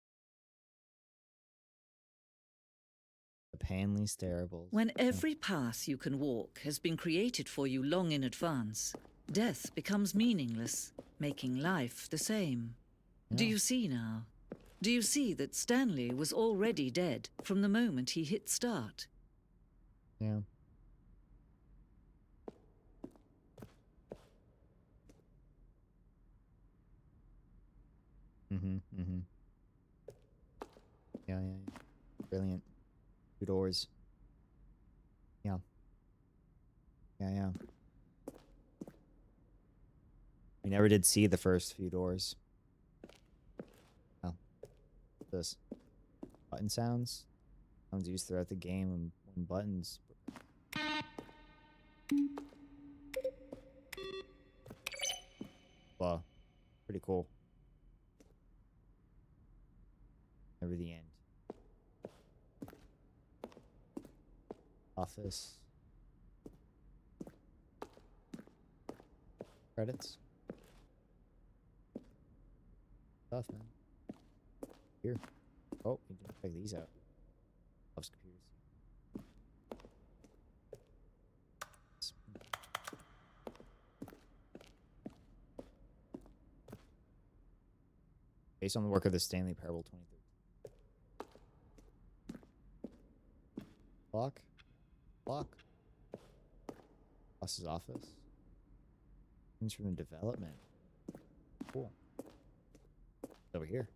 The Panley Starables. When every path you can walk has been created for you long in advance, death becomes meaningless, making life the same. Yeah. Do you see now? Do you see that Stanley was already dead from the moment he hit start? Yeah. Mm-hmm. Yeah. Brilliant. 2 doors. Yeah. Yeah. We never did see the first few doors. Oh. This. Button sounds. Sounds used throughout the game when buttons. Wow. Pretty cool. Never the end. Office. Credits. Stuff, man. Here. Oh, we didn't check these out. Loves computers. Based on the work of the Stanley Parable 2013. Block. Boss's office. Things from the development. Cool. Over here.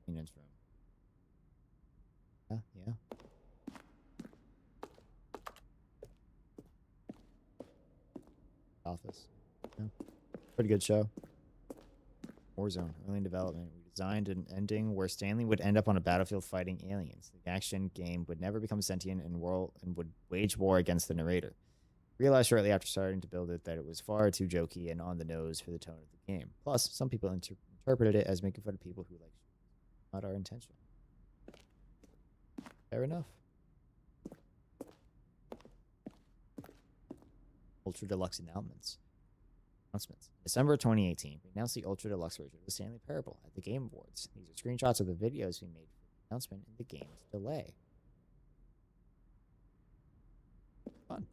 Maintenance room. Yeah. Office. Yeah. Pretty good show. Warzone, early in development. We designed an ending where Stanley would end up on a battlefield fighting aliens. The action game would never become sentient and would wage war against the narrator. Realized shortly after starting to build it that it was far too jokey and on the nose for the tone of the game. Plus, some people interpreted it as making fun of people who like shooters. Not our intention. Fair enough. Ultra Deluxe announcements. December 2018, we announced the Ultra Deluxe version of the Stanley Parable at the Game Awards. These are screenshots of the videos we made for the announcement and the game's delay. Fun.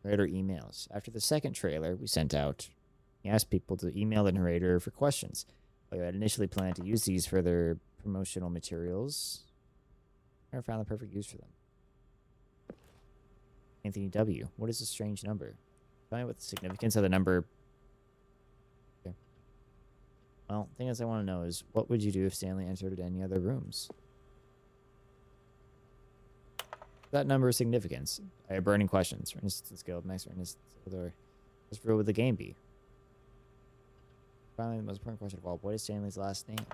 Narrator emails. After the second trailer we sent out, we asked people to email the narrator for questions. We had initially planned to use these for their promotional materials. Never found the perfect use for them. Anthony W. What is a strange number? Tell me what the significance of the number. Okay. Well, the thing is I want to know is, what would you do if Stanley entered any other rooms? That number is significance. I have burning questions. Let's go up next. Let's rule would the game be? Finally, the most important question of all. What is Stanley's last name?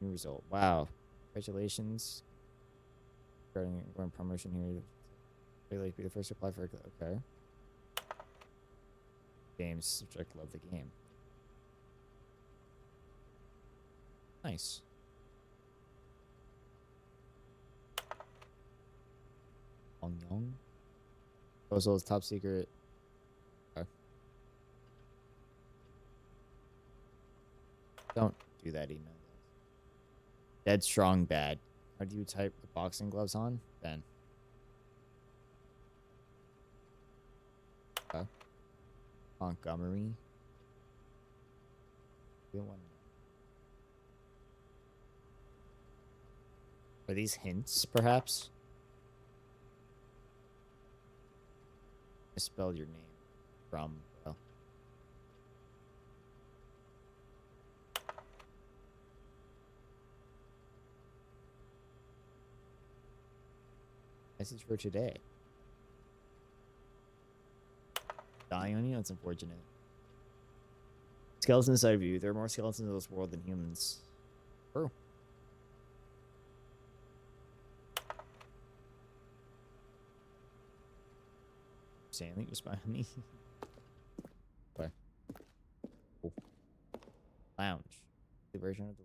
New result. Wow. Congratulations. Regarding promotion here. Really be the first to apply for. Okay. Games subject love the game. Nice. Young. Proposal is top secret. Okay. Don't do that email. Dead strong bad. How do you type with boxing gloves on? Ben. Montgomery. Are these hints, perhaps? I spelled your name from. Oh. Message for today. Dying on you? That's unfortunate. Skeletons inside of you. There are more skeletons in this world than humans. True. Stanley was behind me. Where? Oh. Lounge. The version of the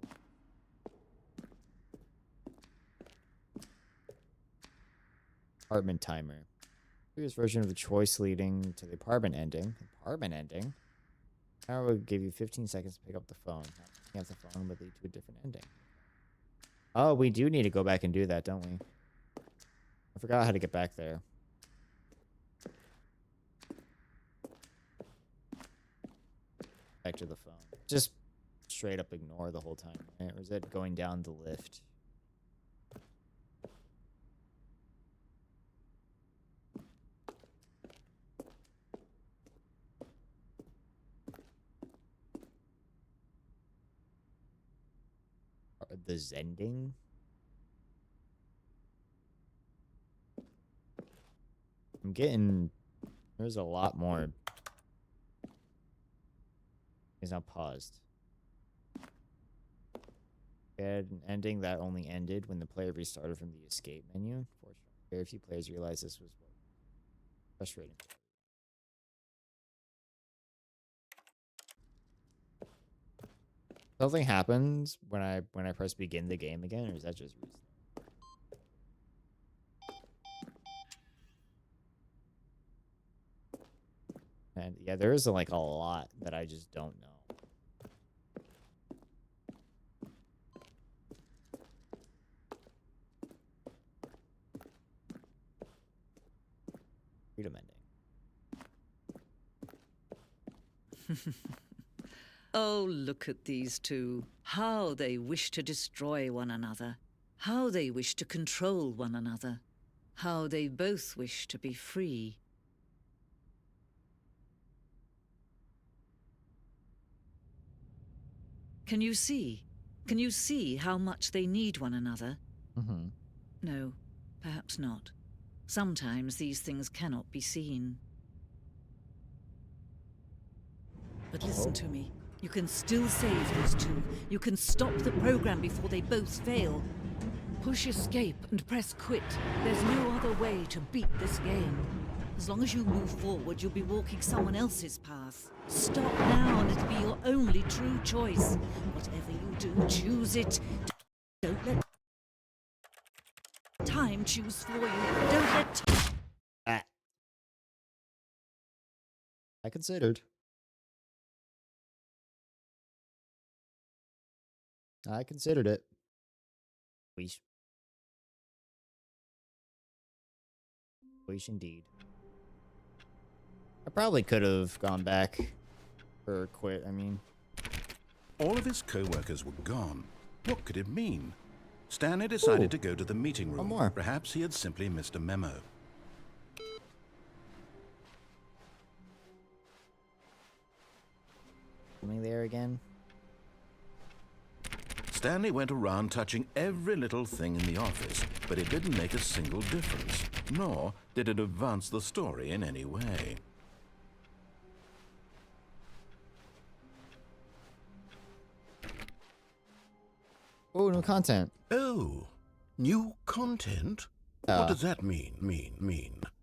apartment timer. Previous version of the choice leading to the apartment ending. Apartment ending? Now will give you 15 seconds to pick up the phone. Not picking up the phone would lead to a different ending. Oh, we do need to go back and do that, don't we? I forgot how to get back there. Back to the phone. Just straight up ignore the whole time, right? Or is it going down the lift? Or the Zending? I'm getting... There's a lot more. It's now paused. Had an ending that only ended when the player restarted from the escape menu. Fortunately, very few players realized this was frustrating. Something happens when I press begin the game again, or is that just restart? And yeah, there is like a lot that I just don't know. Freedom ending. Oh, look at these two. How they wish to destroy one another. How they wish to control one another. How they both wish to be free. Can you see? Can you see how much they need one another? Mm-hmm. No, perhaps not. Sometimes these things cannot be seen. But listen to me. You can still save these two. You can stop the program before they both fail. Push escape and press quit. There's no other way to beat this game. As long as you move forward, you'll be walking someone else's path. Stop now and it'll be your only true choice. Whatever you do, choose it. Don't let time choose for you. Don't let I considered. I considered it. Wish. Wish indeed. I probably could have gone back or quit, I mean. All of his co-workers were gone. What could it mean? Stanley decided to go to the meeting room. One more. Perhaps he had simply missed a memo. Coming there again. Stanley went around touching every little thing in the office, but it didn't make a single difference, nor did it advance the story in any way. Oh, no content. Oh, new content? What does that mean?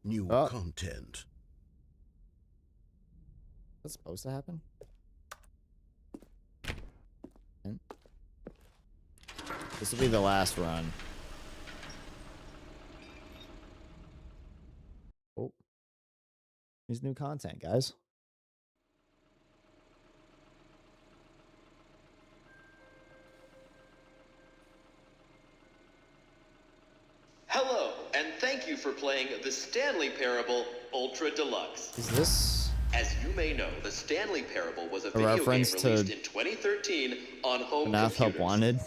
New content. What's supposed to happen? This will be the last run. Oh. There's new content, guys. Hello, and thank you for playing the Stanley Parable Ultra Deluxe. Is this As you may know, the Stanley Parable was a a video game reference released to in 2013 on home Enough Help computers. Wanted?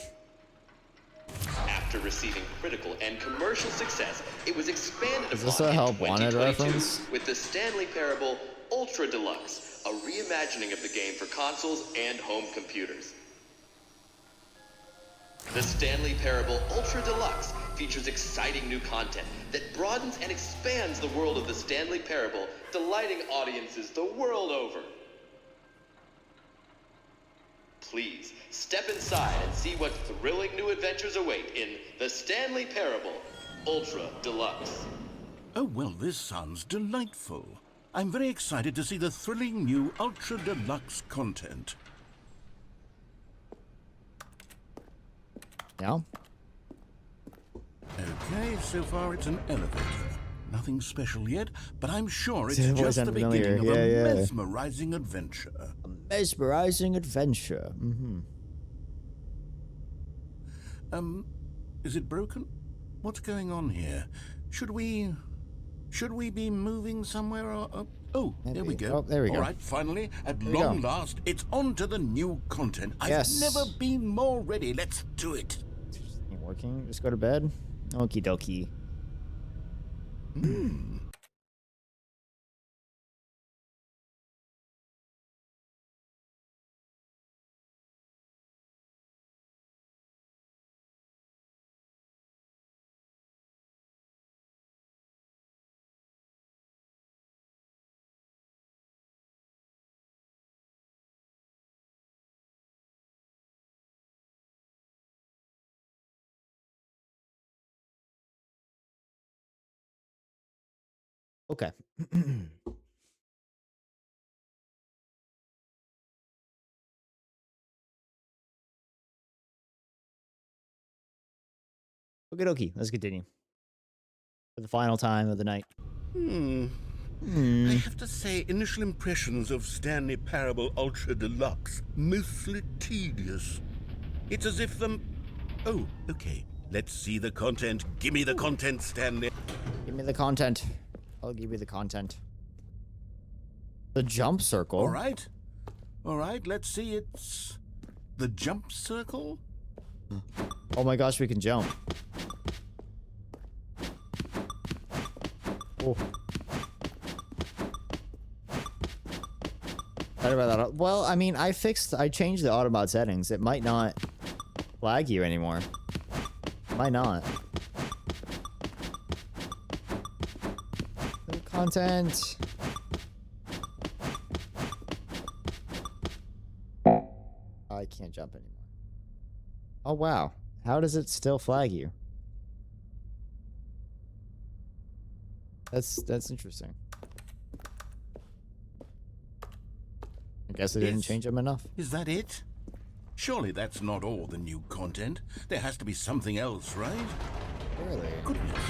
After receiving critical and commercial success, it was expanded Is this upon a in Help Wanted 2022 reference? with the Stanley Parable Ultra Deluxe, a reimagining of the game for consoles and home computers. The Stanley Parable Ultra Deluxe features exciting new content that broadens and expands the world of the Stanley Parable, delighting audiences the world over. Please, step inside and see what thrilling new adventures await in the Stanley Parable Ultra Deluxe. Oh, well, this sounds delightful. I'm very excited to see the thrilling new Ultra Deluxe content. Yeah. Okay, so far it's an elevator. Nothing special yet, but I'm sure it's See, the voice just the sounded familiar. beginning of a Yeah. mesmerizing adventure. A mesmerizing adventure. Mm-hmm. Is it broken? What's going on here? Should we be moving somewhere or oh, there we go. Oh, there we go. All right, finally, at long last, it's on to the new content. Yes. I've never been more ready. Let's do it. Ain't working. Just go to bed. Okie dokie. Okay. Okie dokie. Let's continue. For the final time of the night. I have to say, initial impressions of Stanley Parable Ultra Deluxe, mostly tedious. It's as if them... Oh, okay. Let's see the content. Give me the content, Stanley. Give me the content. I'll give you the content. The jump circle. All right. All right, let's see. It's the jump circle. Oh my gosh, we can jump. Oh. Sorry about that. Well, I mean, I changed the autobot settings. It might not flag you anymore. Might not. The content. I can't jump anymore. Oh wow. How does it still flag you? That's interesting. I guess I didn't change them enough. Is that it? Surely that's not all the new content. There has to be something else, right? Really? Goodness.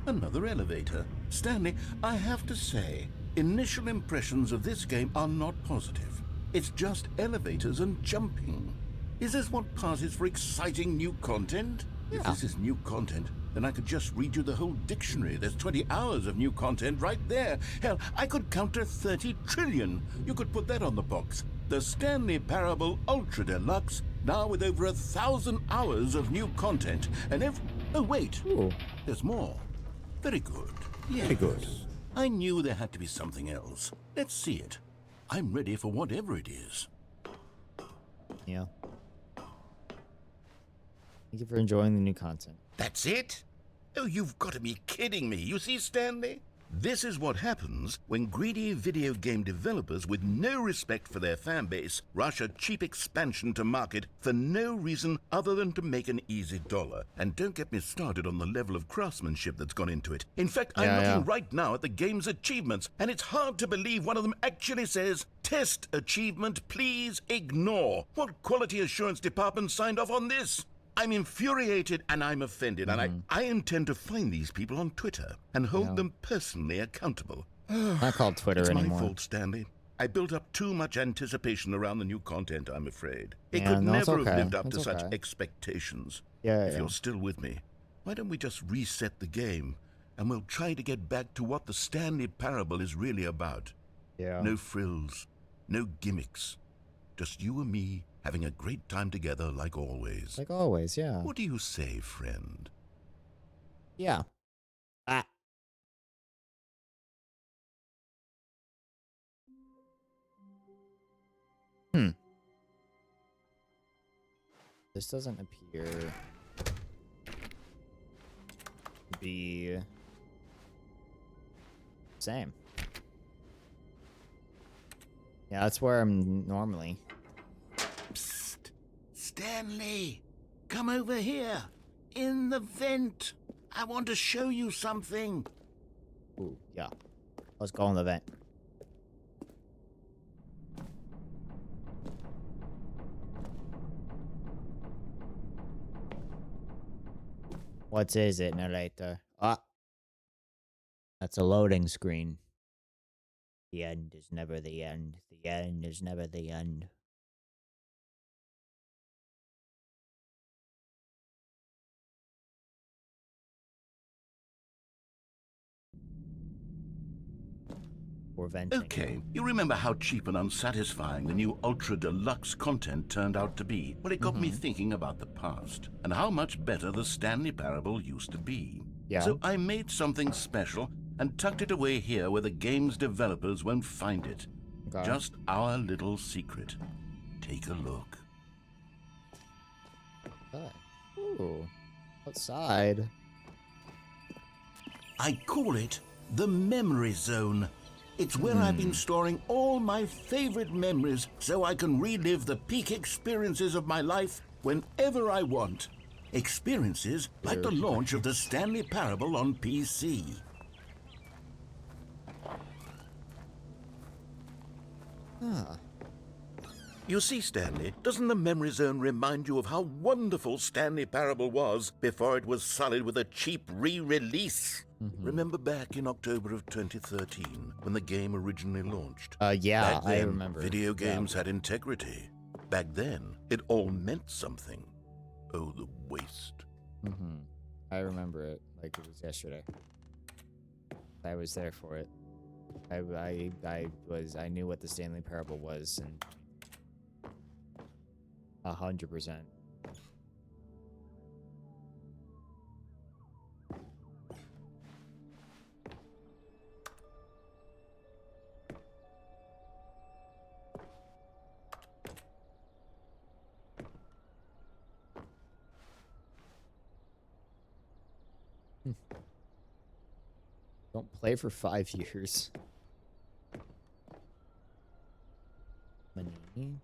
Another elevator. Stanley, I have to say, initial impressions of this game are not positive. It's just elevators and jumping. Is this what passes for exciting new content? If this is new content, then I could just read you the whole dictionary. There's 20 hours of new content right there. Hell, I could counter 30 trillion. You could put that on the box. The Stanley Parable Ultra Deluxe, now with over 1,000 hours of new content. And oh, wait. Ooh. There's more. Very good. Yes. Very good. I knew there had to be something else. Let's see it. I'm ready for whatever it is. Yeah. Thank you for enjoying the new content. That's it? Oh, you've got to be kidding me. You see, Stanley? This is what happens when greedy video game developers with no respect for their fan base rush a cheap expansion to market for no reason other than to make an easy dollar. And don't get me started on the level of craftsmanship that's gone into it. In fact, I'm looking right now at the game's achievements, and it's hard to believe one of them actually says, "Test achievement, please ignore." What quality assurance department signed off on this? I'm infuriated and I'm offended, and I intend to find these people on Twitter and hold them personally accountable. Not called Twitter anymore. It's my fault, Stanley. I built up too much anticipation around the new content, I'm afraid. It Yeah, could no, it's never okay. have lived up It's to such okay. expectations. Yeah, If you're still with me, why don't we just reset the game and we'll try to get back to what the Stanley Parable is really about. Yeah. No frills, no gimmicks. Just you and me having a great time together like always. Like always, yeah. What do you say, friend? Yeah. Ah. This doesn't appear to be same. Yeah, that's where I'm normally. Psst! Stanley! Come over here! In the vent! I want to show you something! Ooh, yeah. Let's go in the vent. What is it, narrator? Ah, that's a loading screen. The end is never the end. The end is never the end. Or venting. Okay, you remember how cheap and unsatisfying the new Ultra Deluxe content turned out to be? Well, it got me thinking about the past and how much better the Stanley Parable used to be. Yeah. So I made something special and tucked it away here where the game's developers won't find it. Okay. Just our little secret. Take a look. Ooh, outside. I call it the Memory Zone. It's where I've been storing all my favorite memories so I can relive the peak experiences of my life whenever I want. Experiences like the launch of the Stanley Parable on PC. Ah. You see, Stanley, doesn't the Memory Zone remind you of how wonderful Stanley Parable was before it was sullied with a cheap re-release? Remember back in October of 2013 when the game originally launched? Yeah, Back then, I remember. Video games had integrity. Back then, it all meant something. Oh, the waste. I remember it like it was yesterday. I was there for it. I knew what the Stanley Parable was, and 100%. Don't play for 5 years. Money game.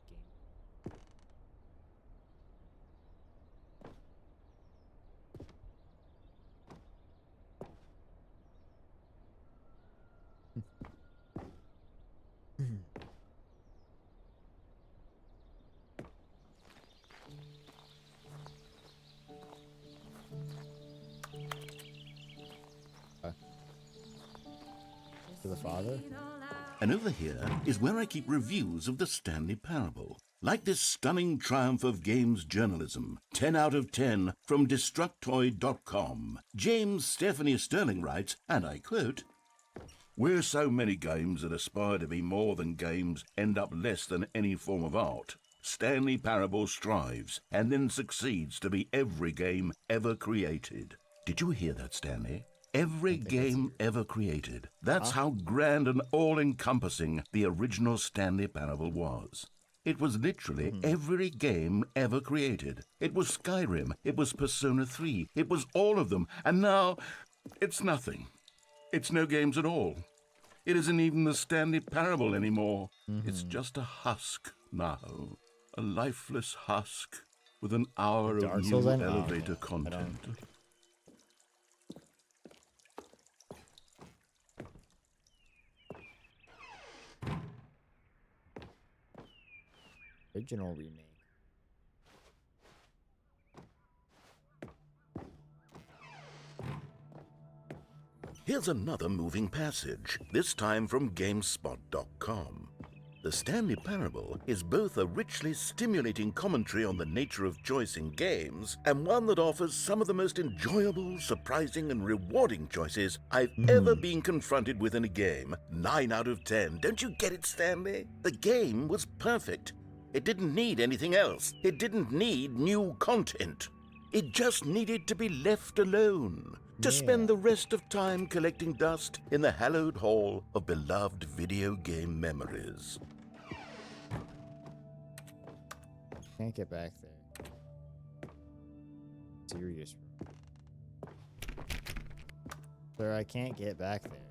To the father? And over here is where I keep reviews of the Stanley Parable. Like this stunning triumph of games journalism, 10 out of 10 from Destructoid.com. James Stephanie Sterling writes, and I quote, "Where so many games that aspire to be more than games end up less than any form of art, Stanley Parable strives and then succeeds to be every game ever created." Did you hear that, Stanley? Every game ever created. That's how grand and all-encompassing the original Stanley Parable was. It was literally every game ever created. It was Skyrim, it was Persona 3, it was all of them, and now it's nothing. It's no games at all. It isn't even the Stanley Parable anymore. It's just a husk now. A lifeless husk with an hour Dark of new Souls then? Oh, elevator okay. content. Original remake. Here's another moving passage, this time from GameSpot.com. The Stanley Parable is both a richly stimulating commentary on the nature of choice in games, and one that offers some of the most enjoyable, surprising, and rewarding choices I've ever been confronted with in a game. 9 out of 10. Don't you get it, Stanley? The game was perfect. It didn't need anything else. It didn't need new content. It just needed to be left alone, to spend the rest of time collecting dust in the hallowed hall of beloved video game memories. Can't get back there. Serious. Sir, I can't get back there.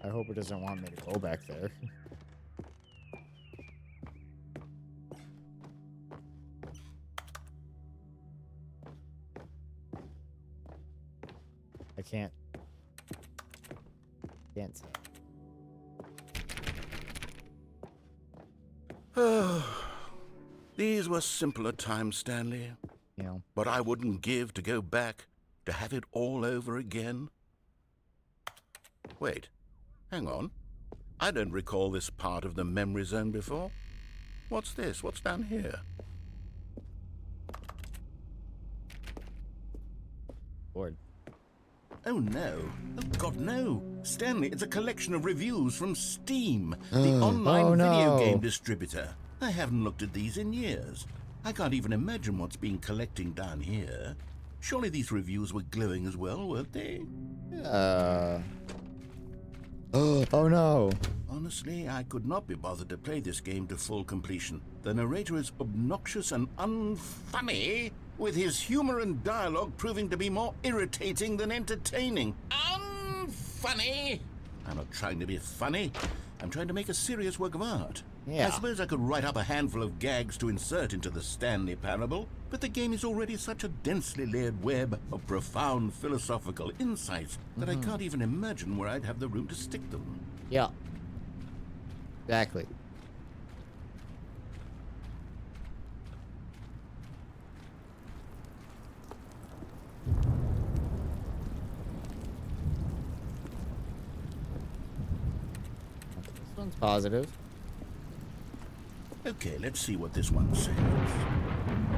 I hope it doesn't want me to go back there. I can't. Can't tell. These were simpler times, Stanley. Yeah. But I wouldn't give to go back, to have it all over again. Wait, hang on. I don't recall this part of the memory zone before. What's this? What's down here? Bored. Oh no. Oh God, no. Stanley, it's a collection of reviews from Steam, the online Oh, video no. game distributor. I haven't looked at these in years. I can't even imagine what's been collecting down here. Surely these reviews were glowing as well, weren't they? Oh no. Honestly, I could not be bothered to play this game to full completion. The narrator is obnoxious and unfunny, with his humor and dialogue proving to be more irritating than entertaining. Unfunny! I'm not trying to be funny. I'm trying to make a serious work of art. Yeah. I suppose I could write up a handful of gags to insert into the Stanley Parable, but the game is already such a densely layered web of profound philosophical insights that I can't even imagine where I'd have the room to stick them. Yeah. Exactly. This one's positive. Okay, let's see what this one says.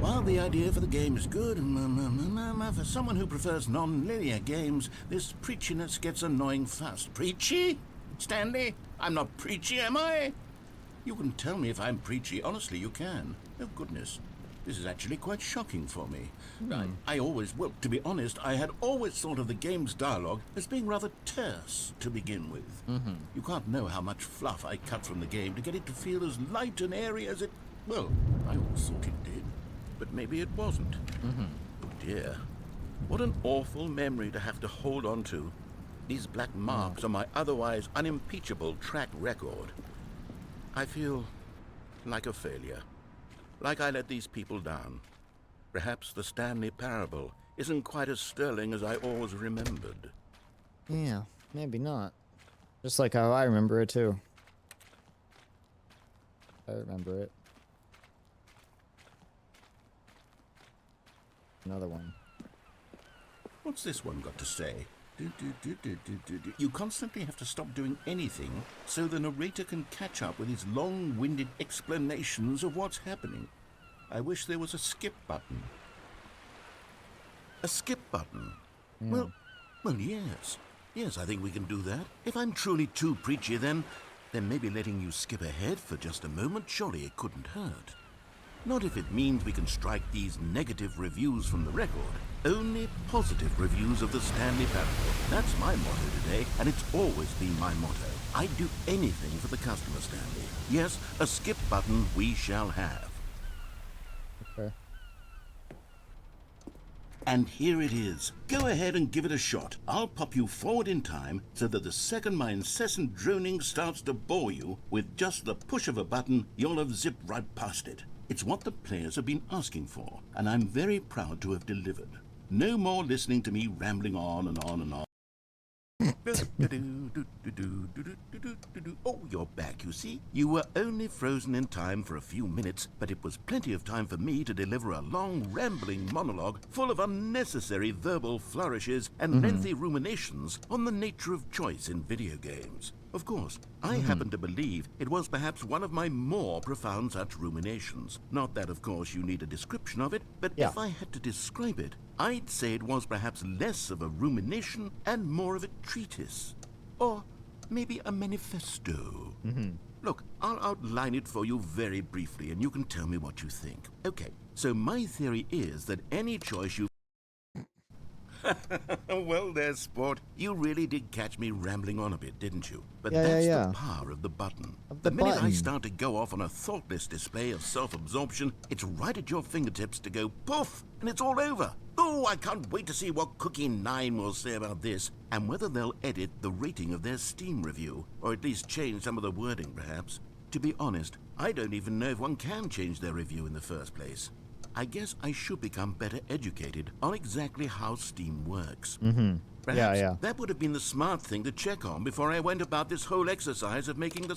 While the idea for the game is good, for someone who prefers non-linear games, this preachiness gets annoying fast. Preachy? Stanley? I'm not preachy, am I? You can tell me if I'm preachy. Honestly, you can. Oh, goodness. This is actually quite shocking for me. Well, to be honest, I had always thought of the game's dialogue as being rather terse to begin with. You can't know how much fluff I cut from the game to get it to feel as light and airy as it... Well, I always thought it did. But maybe it wasn't. Oh, dear. What an awful memory to have to hold on to. These black marks on my otherwise unimpeachable track record. I feel like a failure. Like I let these people down. Perhaps the Stanley Parable isn't quite as sterling as I always remembered. Yeah, maybe not. Just like how I remember it too. I remember it. Another one. What's this one got to say? You constantly have to stop doing anything so the narrator can catch up with his long-winded explanations of what's happening. I wish there was a skip button. A skip button? Well, yes. Yes, I think we can do that. If I'm truly too preachy, then maybe letting you skip ahead for just a moment, surely it couldn't hurt. Not if it means we can strike these negative reviews from the record. Only positive reviews of the Stanley Parable. That's my motto today, and it's always been my motto. I'd do anything for the customer, Stanley. Yes, a skip button we shall have. Okay. And here it is. Go ahead and give it a shot. I'll pop you forward in time so that the second my incessant droning starts to bore you, with just the push of a button, you'll have zipped right past it. It's what the players have been asking for, and I'm very proud to have delivered. No more listening to me rambling on and on and on. Oh, you're back, you see. You were only frozen in time for a few minutes, but it was plenty of time for me to deliver a long, rambling monologue full of unnecessary verbal flourishes and lengthy ruminations on the nature of choice in video games. Of course, I happen to believe it was perhaps one of my more profound such ruminations. Not that, of course, you need a description of it, but if I had to describe it, I'd say it was perhaps less of a rumination and more of a treatise. Or maybe a manifesto. Look, I'll outline it for you very briefly, and you can tell me what you think. Okay, so my theory is that any choice you... Well there, sport. You really did catch me rambling on a bit, didn't you? But that's the power of the button. The minute I start to go off on a thoughtless display of self-absorption, it's right at your fingertips to go poof, and it's all over. Oh, I can't wait to see what Cookie 9 will say about this, and whether they'll edit the rating of their Steam review, or at least change some of the wording, perhaps. To be honest, I don't even know if one can change their review in the first place. I guess I should become better educated on exactly how Steam works. Perhaps that would have been the smart thing to check on before I went about this whole exercise of making the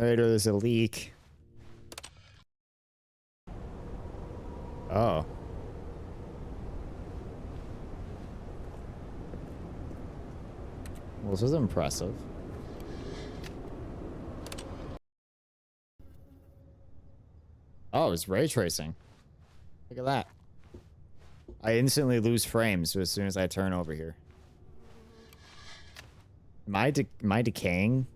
Alright, there's a leak. Oh. Well, this is impressive. Oh, it's ray tracing. Look at that. I instantly lose frames as soon as I turn over here. Am I decaying?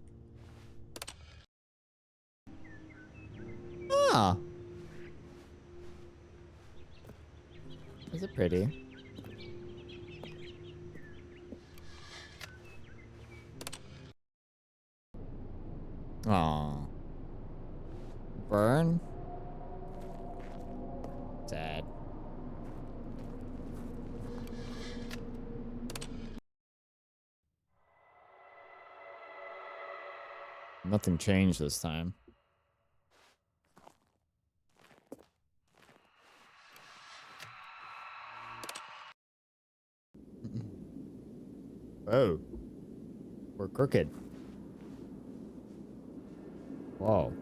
Ah. Is it pretty? Oh. Burn? Sad. Nothing changed this time. Oh. We're crooked. Whoa.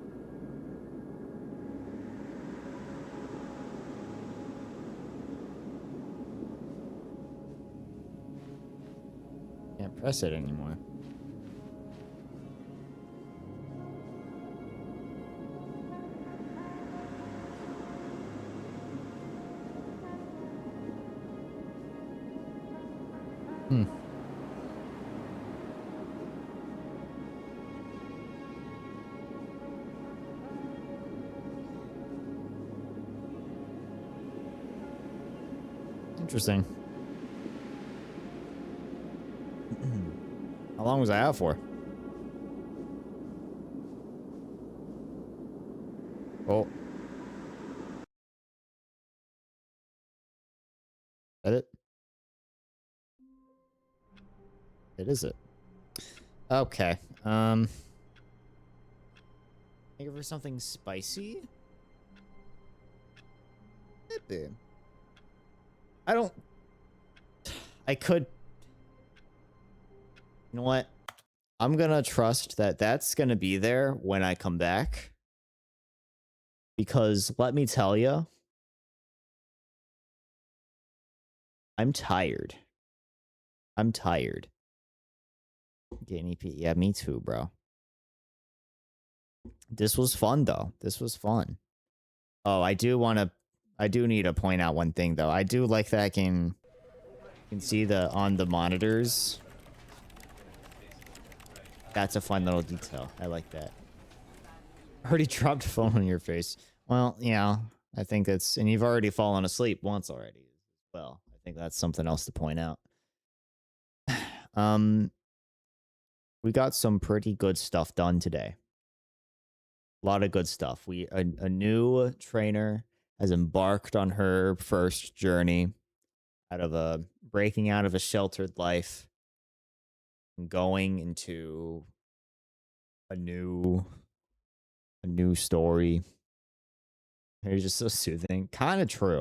Can't press it anymore. Hmm. Interesting. How long was I out for? Oh. Is that it? It is it. Okay. Think for something spicy? Maybe. I could. You know what? I'm gonna trust that that's gonna be there when I come back. Because let me tell you, I'm tired. I'm tired. Guinea pig. Yeah, me too, bro. This was fun, though. This was fun. Oh, I do need to point out one thing, though. I do like that I can see on the monitors. That's a fun little detail. I like that. Already dropped a phone on your face. Well, yeah, I think that's... And you've already fallen asleep once already. Well, I think that's something else to point out. We got some pretty good stuff done today. A lot of good stuff. A new trainer has embarked on her first journey breaking out of a sheltered life and going into a new story. It's just so soothing. Kind of true.